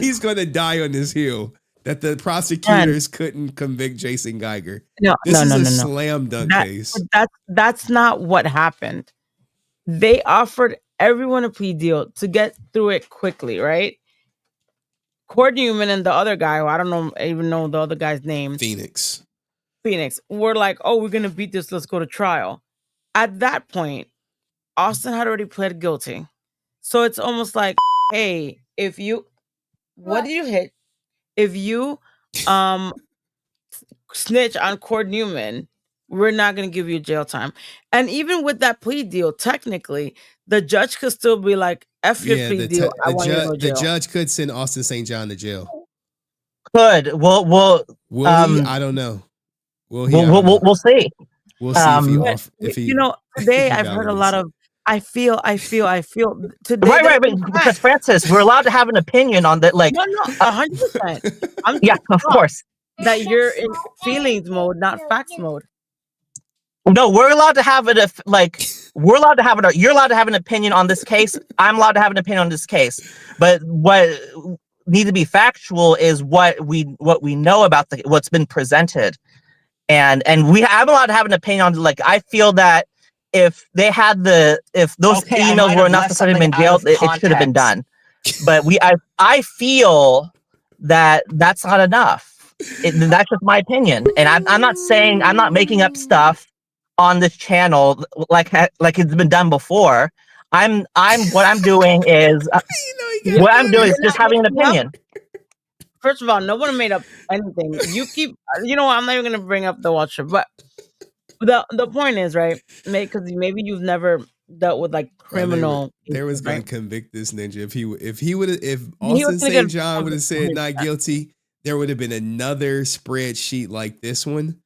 He's gonna die on this hill. That the prosecutors couldn't convict Jason Geiger. No. Slam dunk case. That's not what happened. They offered everyone a plea deal to get through it quickly, right? Cord Newman and the other guy, who I don't even know the other guy's name. Phoenix. We're like, oh, we're gonna beat this. Let's go to trial. At that point, Austin had already pled guilty. So it's almost like, hey, what did you hit? If you snitch on Cord Newman, we're not going to give you jail time. And even with that plea deal, technically, the judge could still be like, F your plea deal. I want you to go to jail. The judge could send Austin St. John to jail. Could. Will he? I don't know. We'll see. We'll see if he. Today I've heard a lot of. I feel today. Right. Because Francis, we're allowed to have an opinion on that. Like, no, 100%. Yeah, of course. That you're in feelings mode, not facts mode. No, we're allowed to have it. You're allowed to have an opinion on this case. I'm allowed to have an opinion on this case. But what needs to be factual is what we know about what's been presented, and I'm allowed to have an opinion on. Like, I feel that. If those emails were enough to put him in jail, it should have been done. But I feel that that's not enough. That's just my opinion, and I'm not making up stuff on this channel like it's been done before. What I'm doing is just having an opinion. First of all, no one made up anything. I'm not even gonna bring up the watcher, but. The point is, right, because maybe you've never dealt with like criminal. They was going to convict this ninja if Austin St. John would have said not guilty. There would have been another spreadsheet like this one.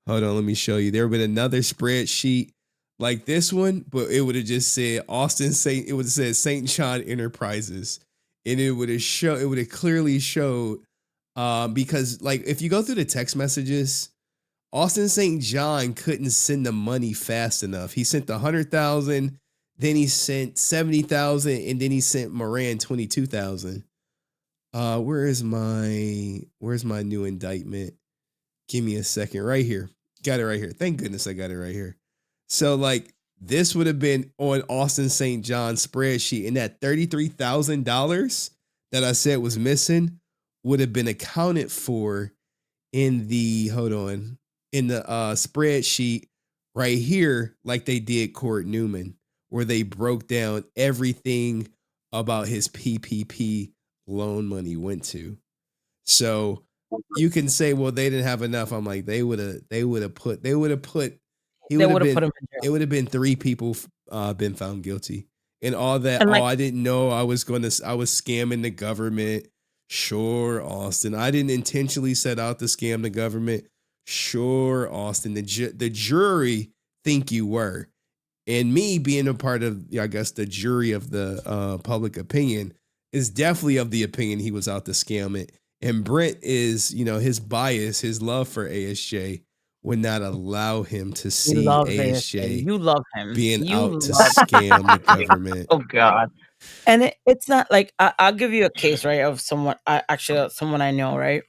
Hold on, let me show you. There would have been another spreadsheet like this one, but it would have just said it would have said St. John Enterprises, and it would have clearly showed because like if you go through the text messages. Austin St. John couldn't send the money fast enough. He sent the $100,000, then he sent $70,000, and then he sent Moran $22,000. Where's my new indictment? Give me a second. Right here. Got it right here. Thank goodness I got it right here. So like this would have been on Austin St. John's spreadsheet, and that $33,000 that I said was missing would have been accounted for in the spreadsheet right here, like they did Cord Newman, where they broke down everything about his PPP loan money went to. So you can say, well, they didn't have enough. I'm like, it would have been 3 people been found guilty and all that. And I didn't know I was scamming the government. Sure, Austin. I didn't intentionally set out to scam the government. Sure, Austin. The jury think you were, and me being a part of, I guess, the jury of the public opinion is definitely of the opinion he was out to scam it. And Brent is, his bias, his love for ASJ would not allow him to see ASJ. You love him being out to scam the government. Oh God. And it's not like I'll give you a case, right, of someone I know, right,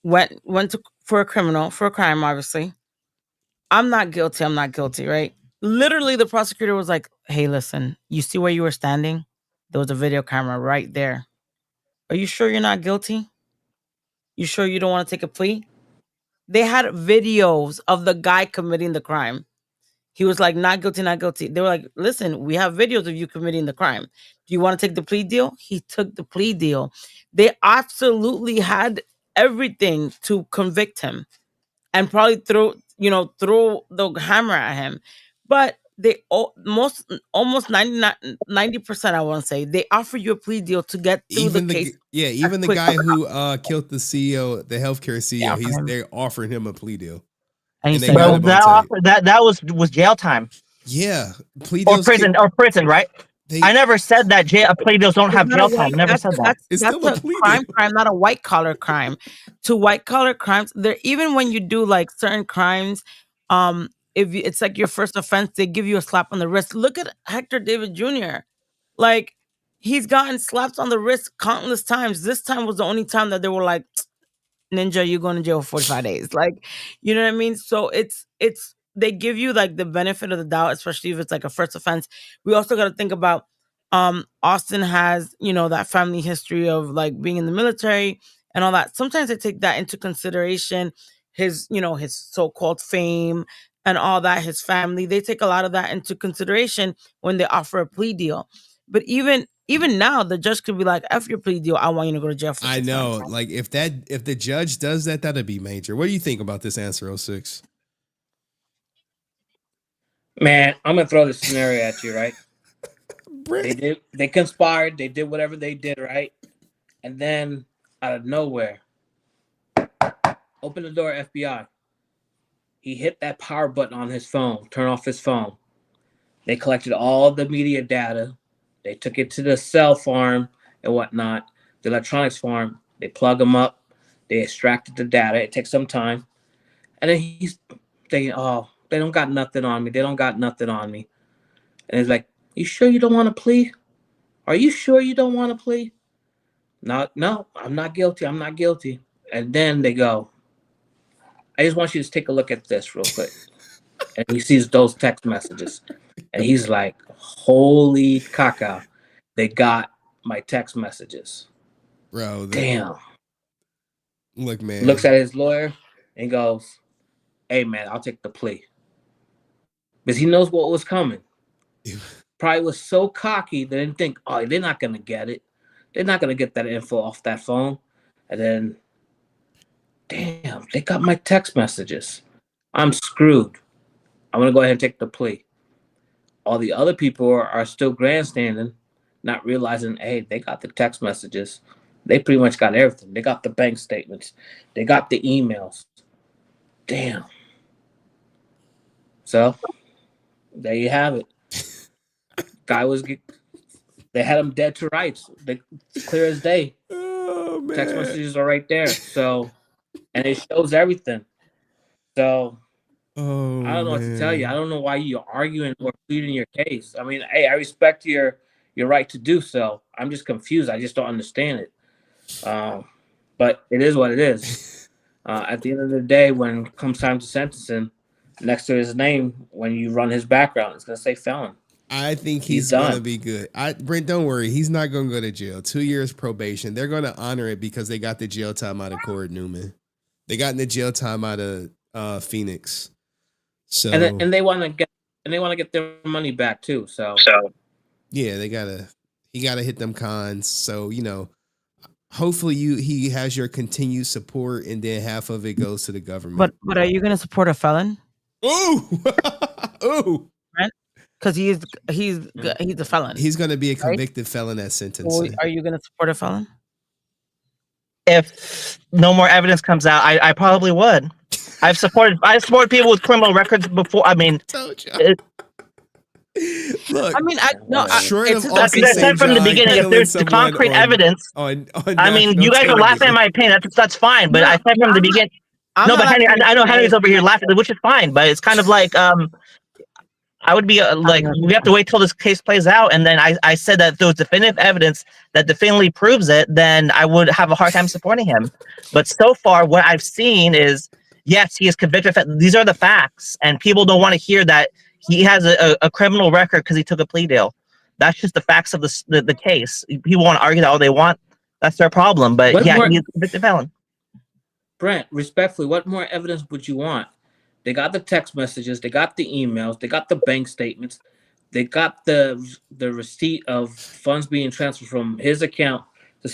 went for a crime, obviously. I'm not guilty, right? Literally, the prosecutor was like, hey, listen, you see where you were standing? There was a video camera right there. Are you sure you're not guilty? You sure you don't want to take a plea? They had videos of the guy committing the crime. He was like, not guilty, not guilty. They were like, listen, we have videos of you committing the crime. Do you want to take the plea deal? He took the plea deal. They absolutely had everything to convict him and probably throw the hammer at him. But they almost 90%, I want to say, they offer you a plea deal to get through the case. Even the guy who killed the CEO, the healthcare CEO, they're offering him a plea deal. And they well, that was jail time. Yeah, plea or deals prison, right? I never said that plea deals don't have jail time. Never said that. That's a crime, not a white collar crime. To white collar crimes, there even when you do like certain crimes, if it's like your first offense, they give you a slap on the wrist. Look at Hector David Jr. Like he's gotten slaps on the wrist countless times. This time was the only time that they were like, Ninja, you're going to jail for 45 days. Like, you know what I mean? So it's they give you like the benefit of the doubt, especially if it's like a first offense. We also got to think about Austin has, that family history of like being in the military and all that. Sometimes they take that into consideration, his so-called fame and all that, his family. They take a lot of that into consideration when they offer a plea deal. But even now, the judge could be like, "F your plea deal. I want you to go to jail for 6 know. months." Like if the judge does that, that'd be major. What do you think about this answer, 06? Man, I'm gonna throw this scenario at you, right? They conspired, they did whatever they did, right? And then out of nowhere, open the door, FBI. He hit that power button on his phone, turn off his phone. They collected all the media data. They took it to the cell farm and whatnot, the electronics farm. They plug them up. They extracted the data. It takes some time. And then he's thinking, oh, they don't got nothing on me. They don't got nothing on me. And he's like, you sure you don't want to plea? Are you sure you don't want to plea? No, I'm not guilty. I'm not guilty. And then they go, I just want you to take a look at this real quick. And he sees those text messages. And he's like, holy caca, they got my text messages. Bro. Damn. Look, man. Looks at his lawyer and goes, hey, man, I'll take the plea. Because he knows what was coming. Probably was so cocky that they didn't think, oh, they're not going to get it. They're not going to get that info off that phone. And then, damn, they got my text messages. I'm screwed. I'm going to go ahead and take the plea. All the other people are still grandstanding, not realizing, hey, they got the text messages. They pretty much got everything. They got the bank statements. They got the emails. Damn. So, there you have it. They had him dead to rights. Clear as day. Oh, man. Text messages are right there. So, and it shows everything. So, I don't know what to tell you. I don't know why you're arguing or pleading your case. I mean, hey, I respect your right to do so. I'm just confused. I just don't understand it. But it is what it is. At the end of the day, when it comes time to sentencing, next to his name, when you run his background, it's going to say felon. I think he's going to be good. Brent, don't worry. He's not going to go to jail. 2 years probation. They're going to honor it because they got the jail time out of Corey Newman. They got the jail time out of Phoenix. So and they want to get their money back too. So yeah, he gotta hit them cons. So hopefully he has your continued support, and then half of it goes to the government. But are you going to support a felon? Ooh. Right? Because he's a felon. He's going to be a convicted felon at sentencing. Are you going to support a felon? If no more evidence comes out, I probably would. I've supported people with criminal records before. I mean, look. I mean, that's said from the beginning. If there's concrete evidence, I mean, you guys are laughing at my opinion. That's fine. But I said from the beginning. No, but Henry, I know Henry's over here laughing, which is fine. But it's kind of like I would be like, we have to wait till this case plays out. And then I said that if there was definitive evidence that definitively proves it, then I would have a hard time supporting him. But so far, what I've seen is, yes, he is convicted. These are the facts. And people don't want to hear that he has a criminal record because he took a plea deal. That's just the facts of the case. People want to argue that all they want. That's their problem. But he's a convicted felon. Brent, respectfully, what more evidence would you want? They got the text messages. They got the emails. They got the bank statements. They got the receipt of funds being transferred from his account to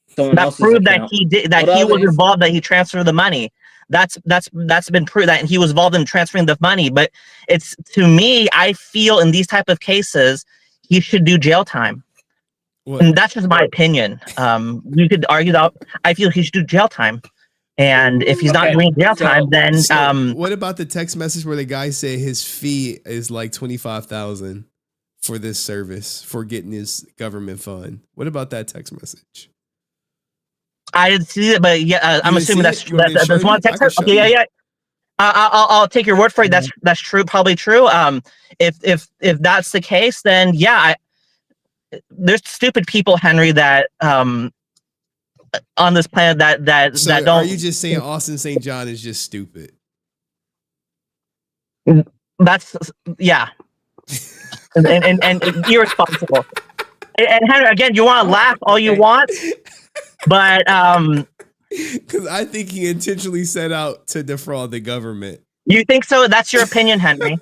someone That else's proved that account. he did, that he was involved, that he transferred the money. That's been proved that he was involved in transferring the money. But it's, to me, I feel in these type of cases, he should do jail time. What? And that's just my opinion. We could argue that I feel he should do jail time. And if he's not doing jail time, then what about the text message where the guy said his fee is like $25,000 for this service for getting his government fund? What about that text message? I didn't see it, but yeah, I'm assuming that's one text. Okay, yeah. I'll take your word for it. That's true, probably true. If that's the case, then yeah, there's stupid people, Henry, that on this planet that don't. Are you just saying Austin St. John is just stupid? That's yeah, and irresponsible. And Henry, again, you want to laugh all you want, but because I think he intentionally set out to defraud the government. You think so? That's your opinion, Henry,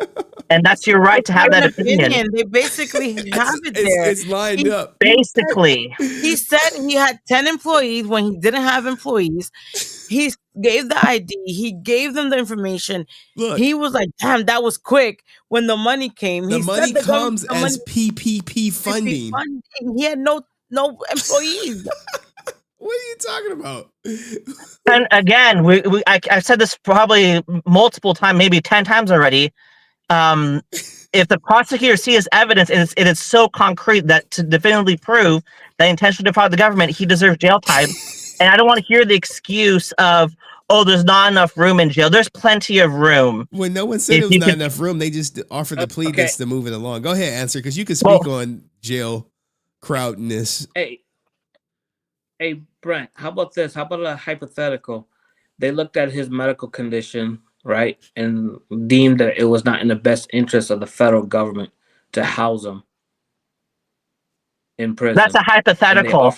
and that's your right to have that opinion. They basically have it there. It's lined up. Basically, he said he had 10 employees when he didn't have employees. He gave the ID. He gave them the information. Look, he was like, "Damn, that was quick." When the money came, the money comes as PPP funding. He had no employees. What are you talking about? And again, I've said this probably multiple times, maybe 10 times already. If the prosecutor sees evidence, it is so concrete that to definitively prove that he intentionally defrauded the government, he deserves jail time. And I don't want to hear the excuse of, oh, there's not enough room in jail. There's plenty of room. When no one said there was not enough room, they just offered the plea just to move it along. Go ahead, answer, because you can speak on jail crowdness. Hey, Brent, how about this? How about a hypothetical? They looked at his medical condition, right, and deemed that it was not in the best interest of the federal government to house him in prison. That's a hypothetical.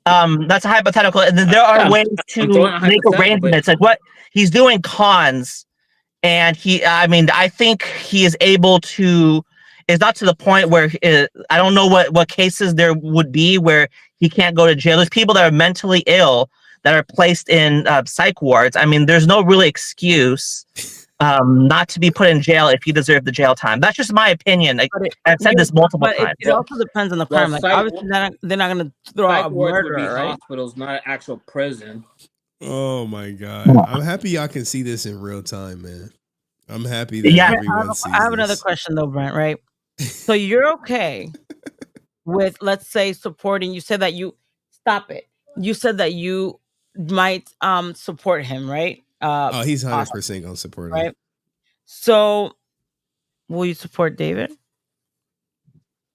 That's a hypothetical. And then there are ways to make arrangements. Like what he's doing cons, and I think he is able to. It's not to the point where I don't know what cases there would be where he can't go to jail. There's people that are mentally ill that are placed in psych wards. I mean, there's no really excuse not to be put in jail if he deserved the jail time. That's just my opinion. I've said this multiple times. It also depends on the crime. Like obviously, they're not going to throw out a murder, right? Hospitals, not an actual prison. Oh my God! I'm happy y'all can see this in real time, man. I'm happy that everyone sees I have another question though, Brent. Right? So you're okay with, let's say, supporting? You said that you You said that you might support him, right? He's 100% gonna support him, right? So, will you support David?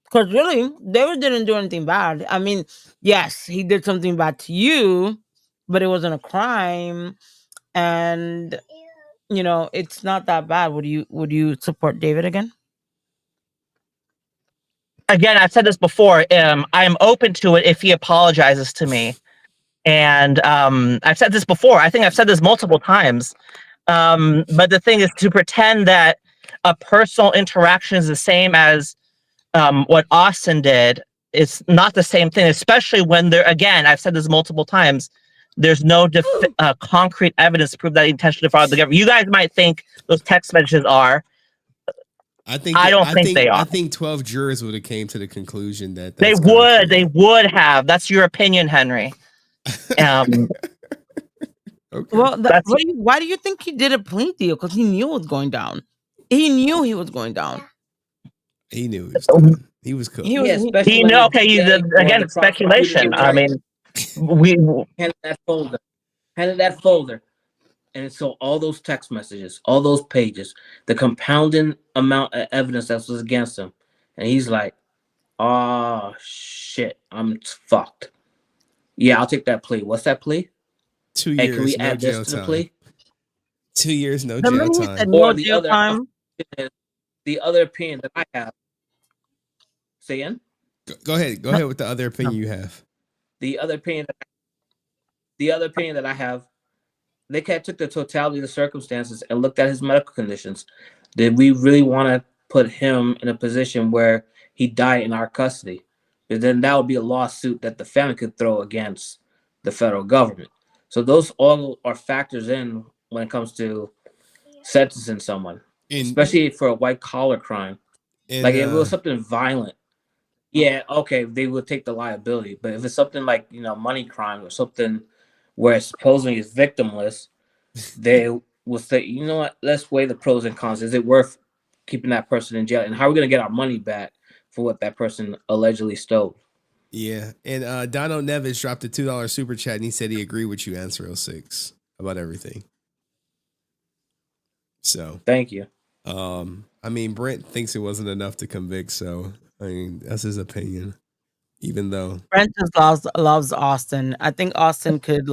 Because really, David didn't do anything bad. I mean, yes, he did something bad to you, but it wasn't a crime, and it's not that bad. Would you support David again? Again, I've said this before. I am open to it if he apologizes to me. And I've said this before. I think I've said this multiple times. But the thing is, to pretend that a personal interaction is the same as what Austin did, it's not the same thing, especially when again, I've said this multiple times, there's no concrete evidence to prove that he intentionally defrauded the government. You guys might think those text messages are. I don't think they are. I think 12 jurors would have came to the conclusion that they would have. That's your opinion, Henry. Okay. Well, why do you think he did a plea deal? Because he knew it was going down. He knew he was going down. He knew he was done. He was cooked. He knew. Okay, again, speculation. I mean, handed that folder. And so all those text messages, all those pages, the compounding amount of evidence that was against him. And he's like, oh, shit, I'm fucked. Yeah, I'll take that plea. What's that plea? 2 years, can we no add jail this to time. the plea? 2 years, no jail time. Or the other opinion that I have. Say again? Go ahead. Go ahead with the other opinion you have. The other opinion that I have, they took the totality of the circumstances and looked at his medical conditions. Did we really want to put him in a position where he died in our custody? Because then that would be a lawsuit that the family could throw against the federal government. So those all are factors in when it comes to sentencing someone, especially for a white collar crime. Like if it was something violent, yeah, okay, they would take the liability. But if it's something like, you know, money crime or something where supposedly it's victimless, they will say, you know what, let's weigh the pros and cons. Is it worth keeping that person in jail? And how are we going to get our money back for what that person allegedly stole? Yeah. And Donald Nevis dropped a $2 super chat and he said he agreed with you, Answer 06, about everything. So thank you. I mean, Brent thinks it wasn't enough to convict, so I mean that's his opinion. Even though Brent just loves Austin. I think Austin could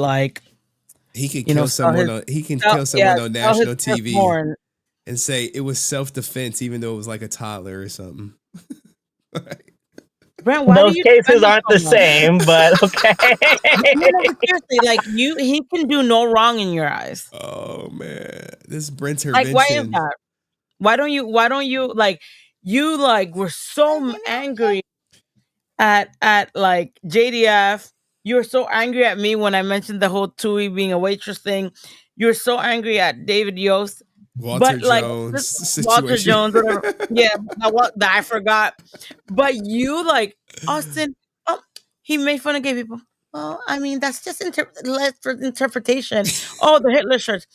he could kill someone on national TV and say it was self-defense, even though it was like a toddler or something. Brent, why those cases aren't the same, but okay. No, seriously, like he can do no wrong in your eyes. Oh man, this Brent's like, why is that? Why don't you like you were so angry at like JDF? You were so angry at me when I mentioned the whole Tui being a waitress thing. You're so angry at David Yost. Walter Jones, Walter Jones, whatever. Yeah, that I forgot. But you Austin, he made fun of gay people. Well, I mean, that's just left for interpretation. Oh, the Hitler shirts.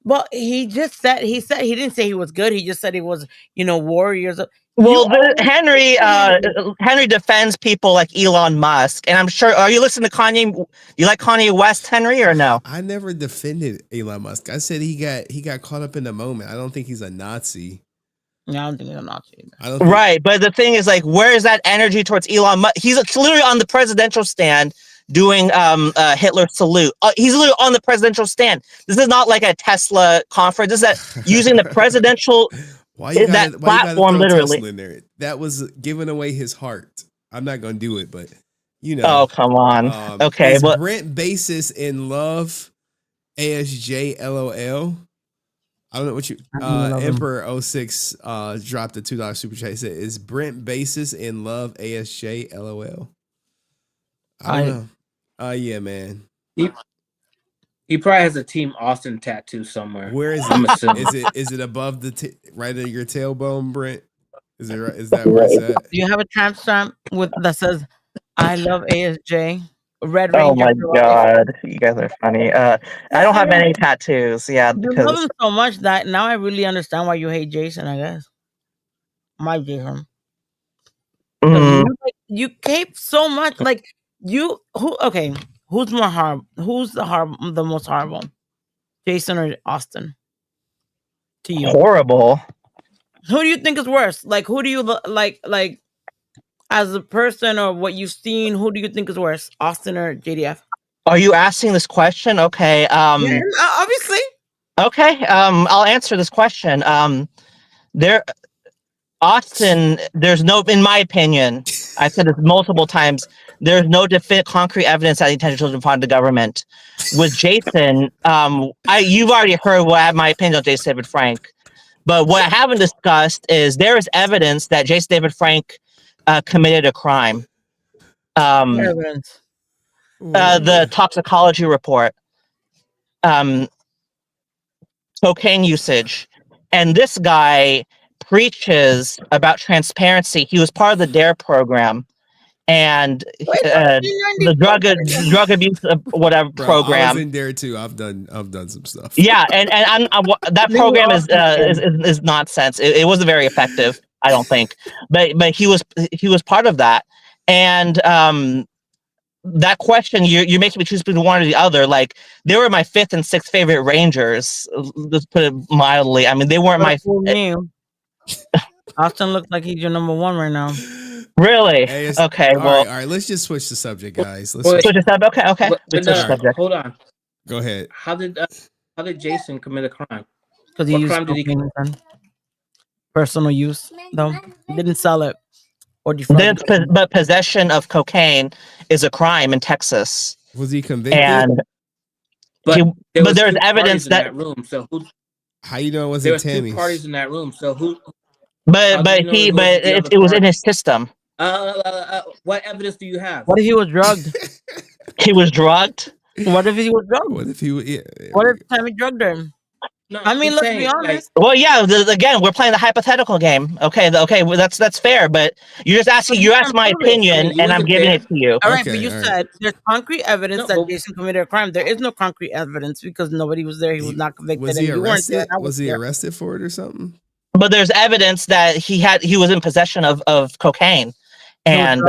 But he said he didn't say he was good. He just said he was, warriors. Well, Henry defends people like Elon Musk, and I'm sure. Are you listening to Kanye? You like Kanye West, Henry, or no? I never defended Elon Musk. I said he got caught up in the moment. I don't think he's a Nazi. Yeah, I don't think he's a Nazi. Right, but the thing is, where is that energy towards Elon Musk? He's literally on the presidential stand doing Hitler salute. He's literally on the presidential stand. This is not like a Tesla conference. This is using the presidential. Platform literally in there? That was giving away his heart. I'm not gonna do it, but Oh, come on. Okay, but Brent Basis in love, ASJ LOL. I don't know what you Emperor 06 dropped a $2 super chat. He said, "Is Brent Basis in love, ASJ LOL?" I don't know. Yeah, man. He probably has a Team Austin tattoo somewhere. Where is I'm it? assuming. Is it above the right of your tailbone, Brent? Is it right? Is that where it's at? Do you have a tramp stamp that says "I love ASJ"? Red Oh Ranger. my god, you guys are funny. I don't have any tattoos. Yeah, you love him so much that now I really understand why you hate Jason. I guess my Jason. You cape so much, Okay, who's more horrible? Who's the most horrible? Jason or Austin? To you, horrible. Who do you think is worse? Who do you like as a person or what you've seen? Who do you think is worse, Austin or JDF? Are you asking this question? Okay. Yeah, obviously. Okay. I'll answer this question. Austin, there's no, in my opinion, I said this multiple times, there's no concrete evidence that he intentionally defrauded the government. With Jason, you've already heard my opinion on Jason David Frank, but what I haven't discussed is there is evidence that Jason David Frank committed a crime. Evidence. The toxicology report, cocaine usage, and this guy preaches about transparency. He was part of the DARE program and the drug abuse whatever program. I was in DARE too. I've done some stuff. Yeah, and that program is nonsense. It wasn't very effective, I don't think. But he was part of that, and that question you're making me choose between one or the other. They were my 5th and 6th favorite Rangers. Let's put it mildly. I mean, they weren't my. Austin looks like he's your number 1 right now. Really? Okay. All right. Let's just switch the subject, guys. Let's switch the subject. Okay. But switch subject. Hold on. Go ahead. How did Jason commit a crime? Because he used cocaine. Personal use, though. He didn't sell it. Or but possession of cocaine is a crime in Texas. Was he convicted? And But but there's evidence in that. that room. So who? How you know it There wasn't was two Tammy's? parties in that room. So who? But it was in his system. What evidence do you have? What if he was drugged? He was drugged. What if he was drugged? What if he? Yeah, What if Tammy drugged him? No, I mean, I'm let's saying, be honest. Well, yeah. Again, we're playing the hypothetical game. Okay, well, that's fair. But you're just asking. You asked my opinion, and I'm giving it to you. All right, but you said there's concrete evidence that Jason committed a crime. There is no concrete evidence because nobody was there. He was not convicted. Was he and you weren't there, arrested? and I Was he there. arrested for it or something? But there's evidence that he was in possession of cocaine, and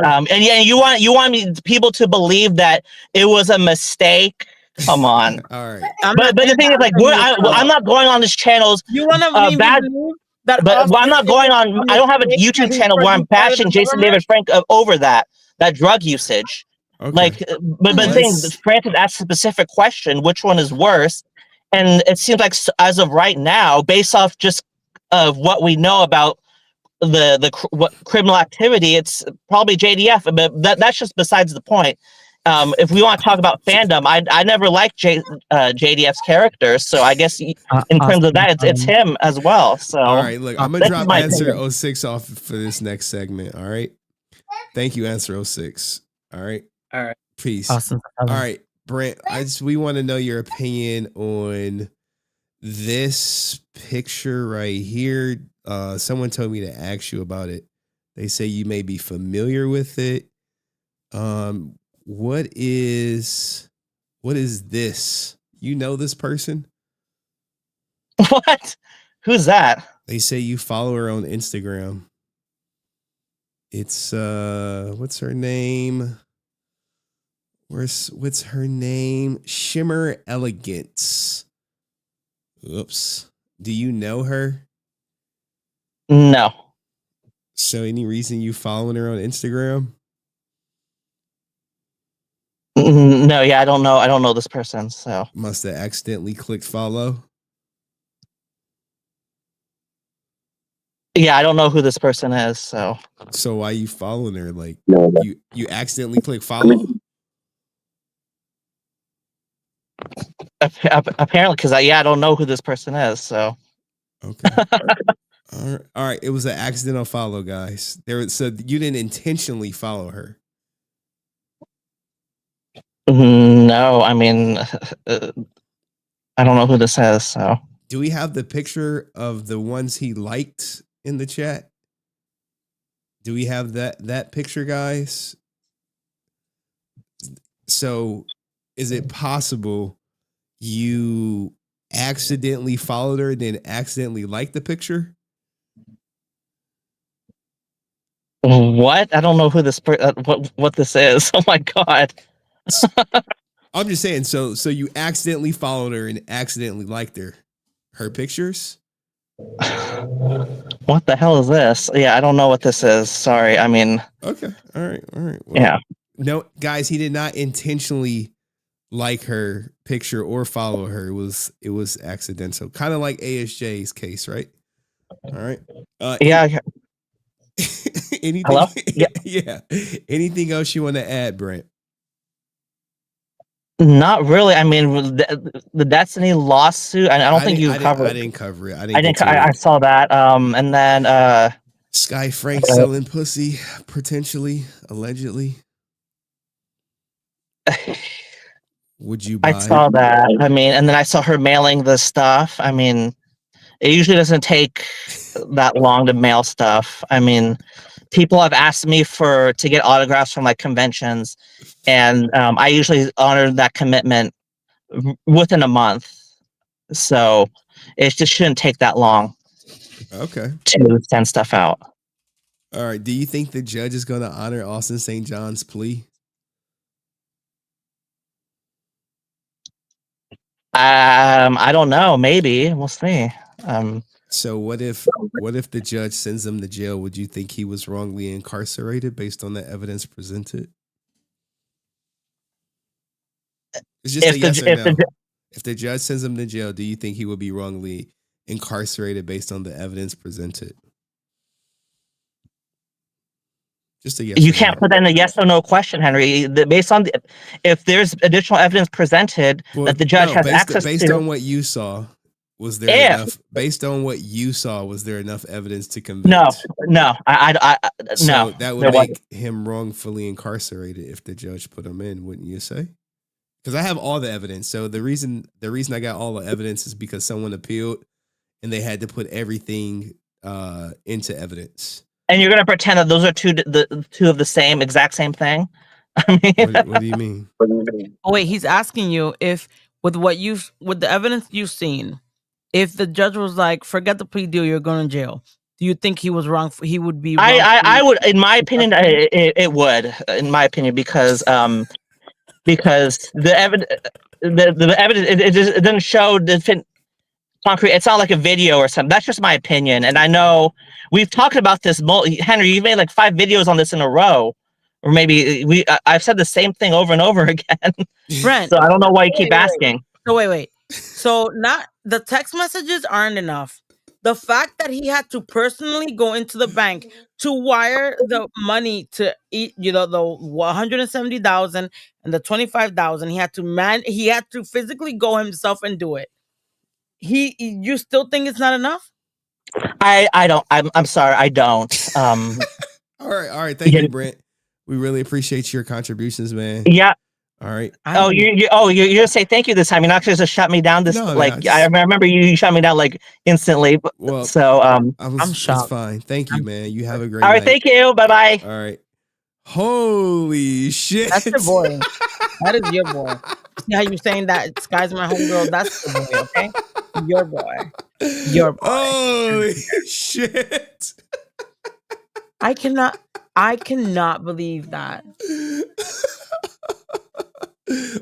you want people to believe that it was a mistake. Come on. All right. But the thing is, like, I'm not going on this channel's You want to bad. That but I'm not going on. I don't have a YouTube channel where I'm bashing Jason David Frank over that drug usage. Okay. Like, but the thing, Francis asked a specific question: which one is worse? And it seems like as of right now, based off just of what we know about what criminal activity, it's probably JDF. But that's just besides the point. If we want to talk about fandom, I never liked JDF's character, so I guess in terms of that, it's him as well. So all right, look, I'm gonna drop answer opinion. 06 off for this next segment. All right, thank you, answer 06. All right, peace. Awesome. All right, Brent, we want to know your opinion on this picture right here. Someone told me to ask you about it. They say you may be familiar with it. What is this? You know this person? What? Who's that? They say you follow her on Instagram. It's what's her name? What's her name? Shimmer Elegance. Oops. Do you know her? No. So any reason you following her on Instagram? No, yeah, I don't know this person, so must have accidentally clicked follow. Yeah, I don't know who this person is, so why are you following her? Like you accidentally click follow? Apparently, because I don't know who this person is, so okay. All right, it was an accidental follow, guys. So you didn't intentionally follow her. No, I mean, I don't know who this is. So, do we have the picture of the ones he liked in the chat? Do we have that picture, guys? So, is it possible you accidentally followed her and then accidentally liked the picture? What? I don't know who this what this is. Oh my god. I'm just saying, so you accidentally followed her and accidentally liked her pictures? What the hell is this? Yeah, I don't know what this is. Sorry. I mean, okay. All right. Well, yeah. No, guys, he did not intentionally like her picture or follow her. It was accidental. Kind of like ASJ's case, right? All right. Yeah. Anything? Hello? Yeah. Anything else you want to add, Brent? Not really. I mean, the Destiny lawsuit. I don't think you covered. I didn't cover it. I saw that. And then Skye Frank selling pussy, potentially, allegedly. Would you buy? I saw that. I mean, and then I saw her mailing the stuff. I mean, it usually doesn't take that long to mail stuff. I mean, people have asked me to get autographs from like conventions, and I usually honor that commitment within a month. So it just shouldn't take that long. Okay. To send stuff out. All right. Do you think the judge is going to honor Austin St. John's plea? I don't know. Maybe we'll see. So what if the judge sends him to jail? Would you think he was wrongly incarcerated based on the evidence presented? It's just a yes or no. If the judge sends him to jail, do you think he would be wrongly incarcerated based on the evidence presented? Just a yes. You can't put that in a yes or no question, Henry. Based on if there's additional evidence presented that the judge has access to. Based on what you saw, was there enough? Based on what you saw, was there enough evidence to convict? No. So no. that would make him wrongfully incarcerated if the judge put him in, wouldn't you say? Because I have all the evidence. So the reason I got all the evidence is because someone appealed and they had to put everything into evidence. And you're gonna pretend that those are two of the exact same thing? I mean, what do you mean? Oh wait, he's asking you if with the evidence you've seen, if the judge was like, "Forget the plea deal, you're going to jail." Do you think he was wrong? He would be. I would, in my opinion, it would, in my opinion, because the evidence, the evidence, it doesn't show concrete. It's not like a video or something. That's just my opinion. And I know we've talked about this. Henry, you've made like 5 videos on this in a row, or maybe I've said the same thing over and over again. Brent, so I don't know why you keep asking. So wait. So not the text messages aren't enough. The fact that he had to personally go into the bank to wire the money to eat, the 170,000 and the 25,000, he had to physically go himself and do it. You still think it's not enough? I don't. I'm sorry. I don't. All right. Thank you, Brent. We really appreciate your contributions, man. Yeah. All right. You're gonna say thank you this time. You're not gonna just shut me down I remember you shut me down like instantly. Well, so I'm shocked. It's fine. Thank you, man. You have a great night. All right, thank you. Bye-bye. All right. Holy shit. That's your boy. That is your boy. See how you're saying that Skye's my homegirl? That's your boy, okay? Your boy. Your boy. Holy shit. I cannot believe that.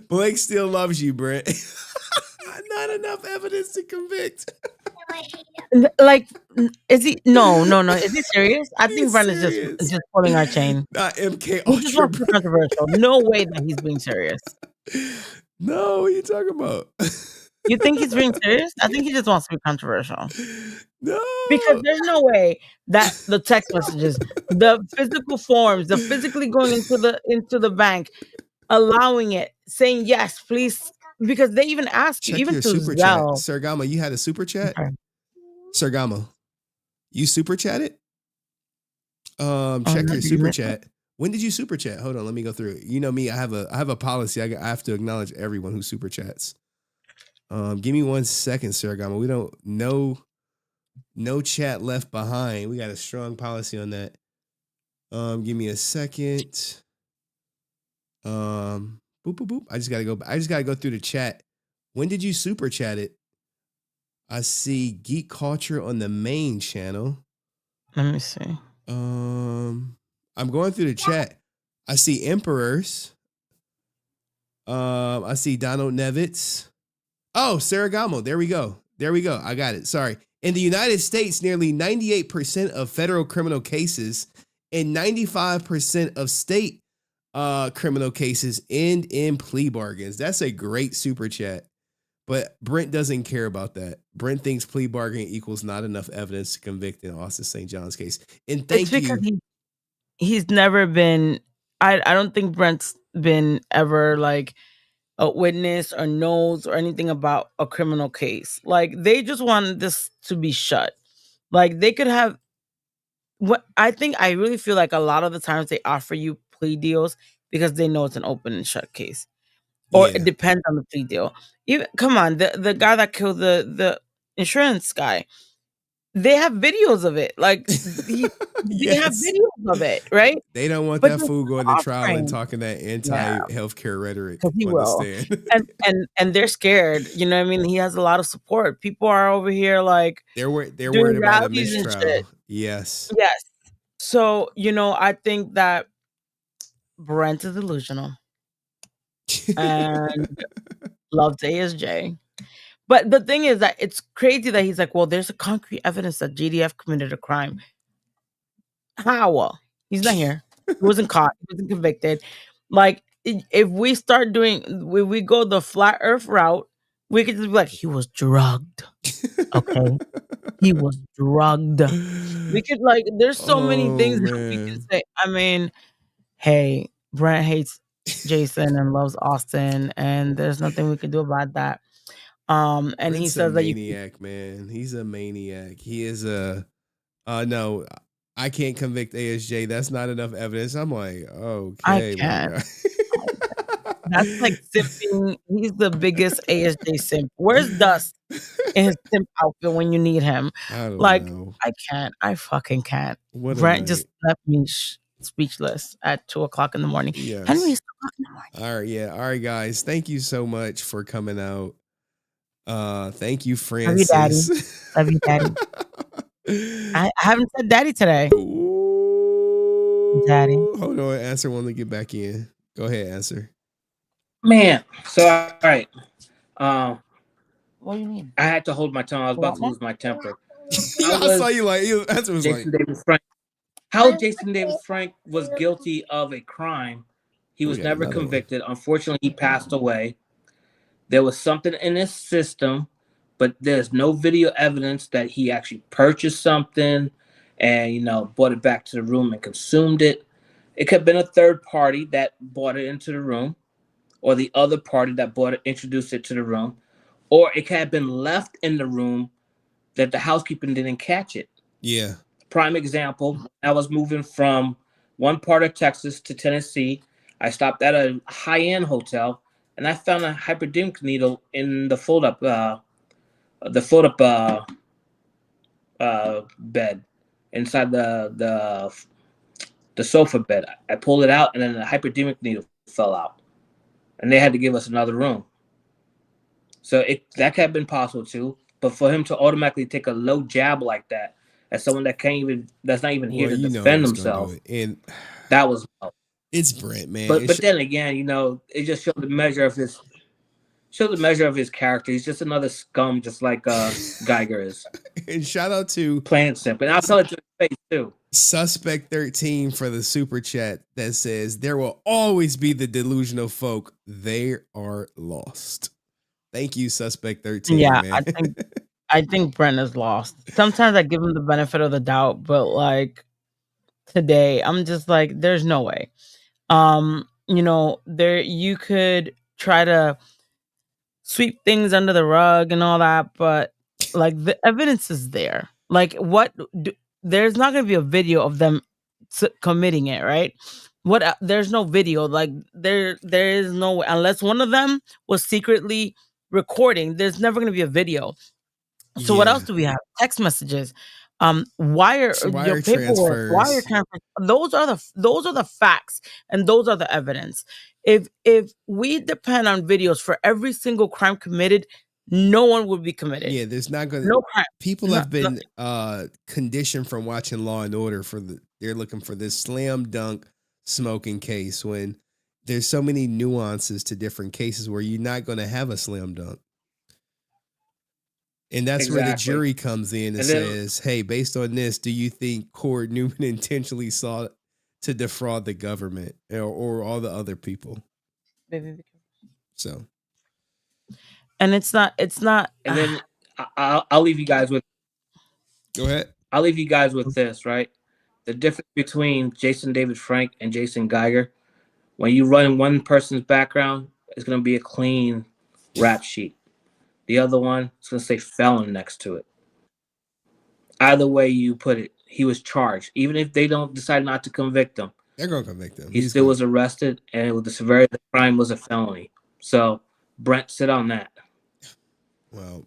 Blake still loves you, Brent. Not enough evidence to convict. Like, is he? No. Is he serious? I think Brent is just pulling our chain. Not MK Ultra. Controversial. No way that he's being serious. No, what are you talking about? You think he's being serious? I think he just wants to be controversial. No. Because there's no way that the text messages, the physical forms, the physically going into the bank, allowing it, saying yes, please, because they even ask you, even to super Zelle. chat. Sergamo, you had a super chat? Okay. Sergamo, you super chatted? Check your super chat. When did you super chat? Hold on, let me go through it. You know me, I have a policy. I have to acknowledge everyone who super chats. Give me 1 second, Sergamo. We don't no chat left behind. We got a strong policy on that. Give me a second. Boop, boop, boop. I just gotta go through the chat. When did you super chat it? I see Geek Culture on the main channel. Let me see. I'm going through the chat. I see Emperors. I see Donald Nevitz. Oh, Saragamo. There we go. I got it. Sorry. In the United States, nearly 98% of federal criminal cases and 95% of state criminal cases end in plea bargains. That's a great super chat. But Brent doesn't care about that. Brent thinks plea bargain equals not enough evidence to convict in Austin St. John's case. And thank you. He's never been. I don't think Brent's been ever like a witness or knows or anything about a criminal case. Like they just wanted this to be shut. Like they could have. What I really feel like a lot of the times they offer you plea deals because they know it's an open and shut case. Or it depends on the plea deal. Come on, the guy that killed the insurance guy, they have videos of it. Like they have videos of it, right? They don't want that fool going to trial and talking that anti-healthcare rhetoric. He will. And they're scared. You know what I mean? He has a lot of support. People are over here like they're worried about a mistrial. Yes. So, I think that Brent is delusional. And loves ASJ. But the thing is that it's crazy that he's like, well, there's a concrete evidence that GDF committed a crime. How? He's not here. He wasn't caught. He wasn't convicted. Like, if we start we go the flat earth route, we could just be like, he was drugged. Okay? He was drugged. We could like. There's so many things that we can man. say. I mean, hey, Brent hates Jason and loves Austin, and there's nothing we can do about that. And he Brent's a says that you. maniac, man. He's a maniac. He is a. No, I can't convict ASJ. That's not enough evidence. I'm like, I okay, my can't. guy. That's like simping. He's the biggest ASJ simp. Where's Dust in his simp outfit when you need him? I don't Like, know. I can't. I fucking can't. What a Brent just night. left me speechless at 2:00 in the morning. Yes. Henry, it's 2:00 in the morning. All right, yeah. All right, guys. Thank you so much for coming out. Thank you, Francis. Love you, Daddy. Love you, Daddy. I haven't said Daddy today. Ooh, Daddy. Hold on, answer when we get back in. Go ahead, answer. Man, so all right. What do you mean? I had to hold my tongue. I was about to lose my temper. I saw you like answer was Jason like David Frank. How Jason David Frank was guilty of a crime. He was never convicted. Unfortunately, he passed away. There was something in his system, but there's no video evidence that he actually purchased something and, brought it back to the room and consumed it. It could have been a third party that brought it into the room, or the other party that introduced it to the room, or it could have been left in the room that the housekeeping didn't catch it. Yeah. Prime example, I was moving from one part of Texas to Tennessee. I stopped at a high-end hotel, and I found a hypodermic needle in the fold-up bed inside the sofa bed. I pulled it out, and then the hypodermic needle fell out, and they had to give us another room. So that could have been possible too, but for him to automatically take a low jab like that as someone that's not even here to defend himself, and that was low. It's Brent, man. But then again, it just showed the measure of his character. He's just another scum, just like Geiger is. And shout out to Plain Simple. And I'll tell it to his face too. Suspect 13 for the super chat that says there will always be the delusional folk. They are lost. Thank you, Suspect 13. Yeah, man. I think Brent is lost. Sometimes I give him the benefit of the doubt, but like today, I'm just like, there's no way. There you could try to sweep things under the rug and all that, but like the evidence is there. Like there's not going to be a video of them committing it, right? There's no video. Like there is no way, unless one of them was secretly recording. There's never going to be a video. So what else do we have? Text messages, wire your paperwork, wire transfers. Those are the facts, and those are the evidence. If we depend on videos for every single crime committed, no one would be committed. Yeah, there's not gonna. No crime. People have been conditioned from watching Law and Order they're looking for this slam dunk smoking case when there's so many nuances to different cases where you're not going to have a slam dunk. And that's where the jury comes in and says, hey, based on this, do you think Cord Newman intentionally sought to defraud the government or all the other people? So. And it's not. And then I'll leave you guys with. Go ahead. I'll leave you guys with this, right? The difference between Jason David Frank and Jason Geiger, when you run one person's background, it's going to be a clean rap sheet. The other one, it's going to say felon next to it. Either way you put it, he was charged. Even if they don't decide not to convict him, they're going to convict him. He still was arrested, and with the severity of the crime was a felony. So, Brent, sit on that. Well,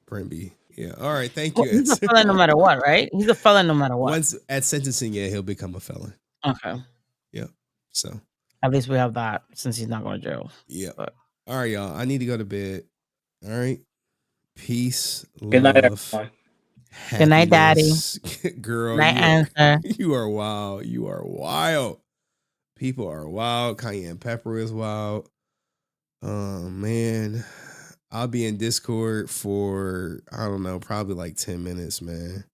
Brent B. Yeah. All right. Thank you. He's a felon no matter what, right? He's a felon no matter what. Once at sentencing, he'll become a felon. Okay. Yeah. So. At least we have that since he's not going to jail. Yeah. But. All right, y'all. I need to go to bed. All right. Peace. Good night, everyone. Good night, Daddy. Girl. Night, answer. You are wild. You are wild. People are wild. Cayenne Pepper is wild. Oh, man. I'll be in Discord for, I don't know, probably like 10 minutes, man.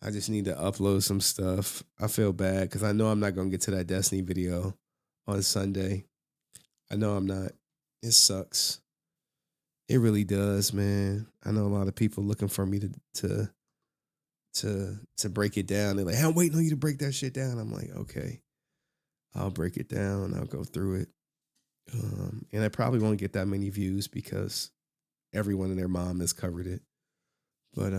I just need to upload some stuff. I feel bad because I know I'm not going to get to that Destiny video on Sunday. I know I'm not. It sucks. It really does, man. I know a lot of people looking for me to to break it down. They're like, hey, I'm waiting on you to break that shit down. I'm like, okay, I'll break it down. I'll go through it. And I probably won't get that many views because everyone and their mom has covered it. But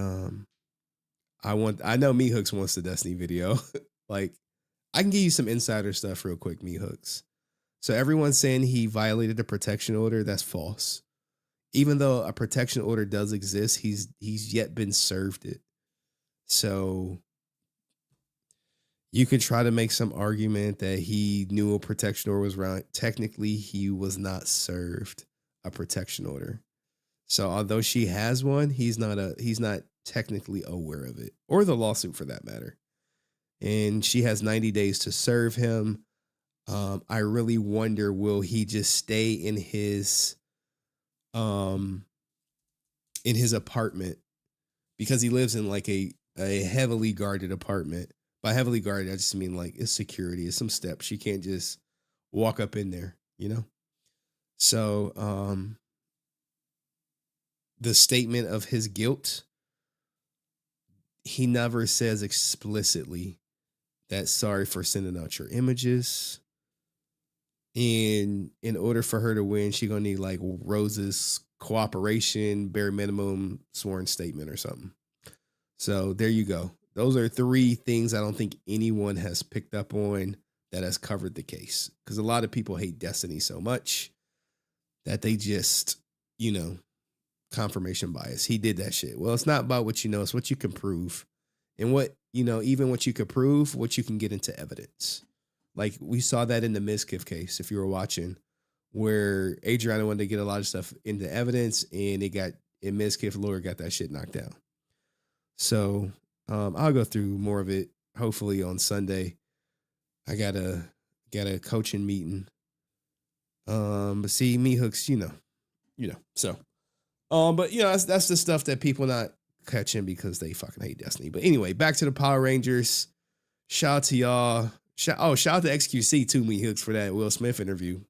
I know Me Hooks wants the Destiny video. Like, I can give you some insider stuff real quick, Me Hooks. So everyone's saying he violated a protection order. That's false. Even though a protection order does exist, he's yet been served it. So you could try to make some argument that he knew a protection order was around. Technically, he was not served a protection order. So although she has one, he's not technically aware of it, or the lawsuit for that matter. And she has 90 days to serve him. I really wonder, will he just stay in his apartment, because he lives in like a heavily guarded apartment. By heavily guarded, I just mean like it's security, it's some steps. She can't just walk up in there, you know? So the statement of his guilt, he never says explicitly that sorry for sending out your images. And in order for her to win, she's gonna need like Rose's cooperation, bare minimum sworn statement or something. So there you go. Those are 3 things I don't think anyone has picked up on that has covered the case. Because a lot of people hate Destiny so much that they just, confirmation bias. He did that shit. Well, it's not about what you know, it's what you can prove. And what, even what you could prove, what you can get into evidence. Like we saw that in the Mizkif case, if you were watching, where Adriana wanted to get a lot of stuff into evidence, and Mizkif lawyer got that shit knocked down. So I'll go through more of it hopefully on Sunday. I got a coaching meeting. But see, Me Hooks, so but that's the stuff that people not catching because they fucking hate Destiny. But anyway, back to the Power Rangers. Shout out to y'all. Shout out to XQC too, Me Hooks, for that Will Smith interview.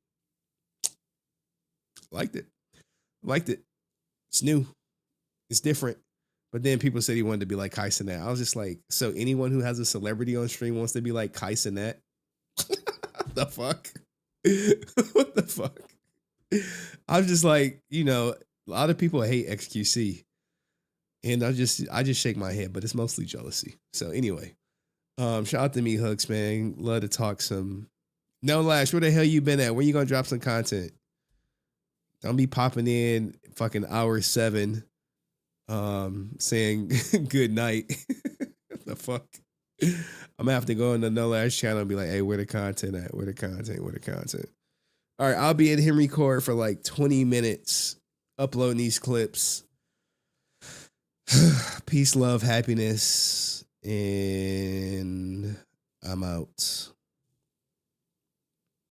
Liked it. It's new. It's different. But then people said he wanted to be like Kai Cenat. I was just like, so anyone who has a celebrity on stream wants to be like Kai Cenat? The fuck? What the fuck? I was just like, a lot of people hate XQC. And I just shake my head, but it's mostly jealousy. So anyway, shout out to Me Hooks, man. Love to talk some. No Lash, where the hell you been at? When you gonna drop some content? Don't be popping in fucking hour 7, saying good night. The fuck? I'm gonna have to go on the No Lash channel and be like, hey, where the content at? Where the content? All right, I'll be in Henry Court for like 20 minutes uploading these clips. Peace, love, happiness, and I'm out.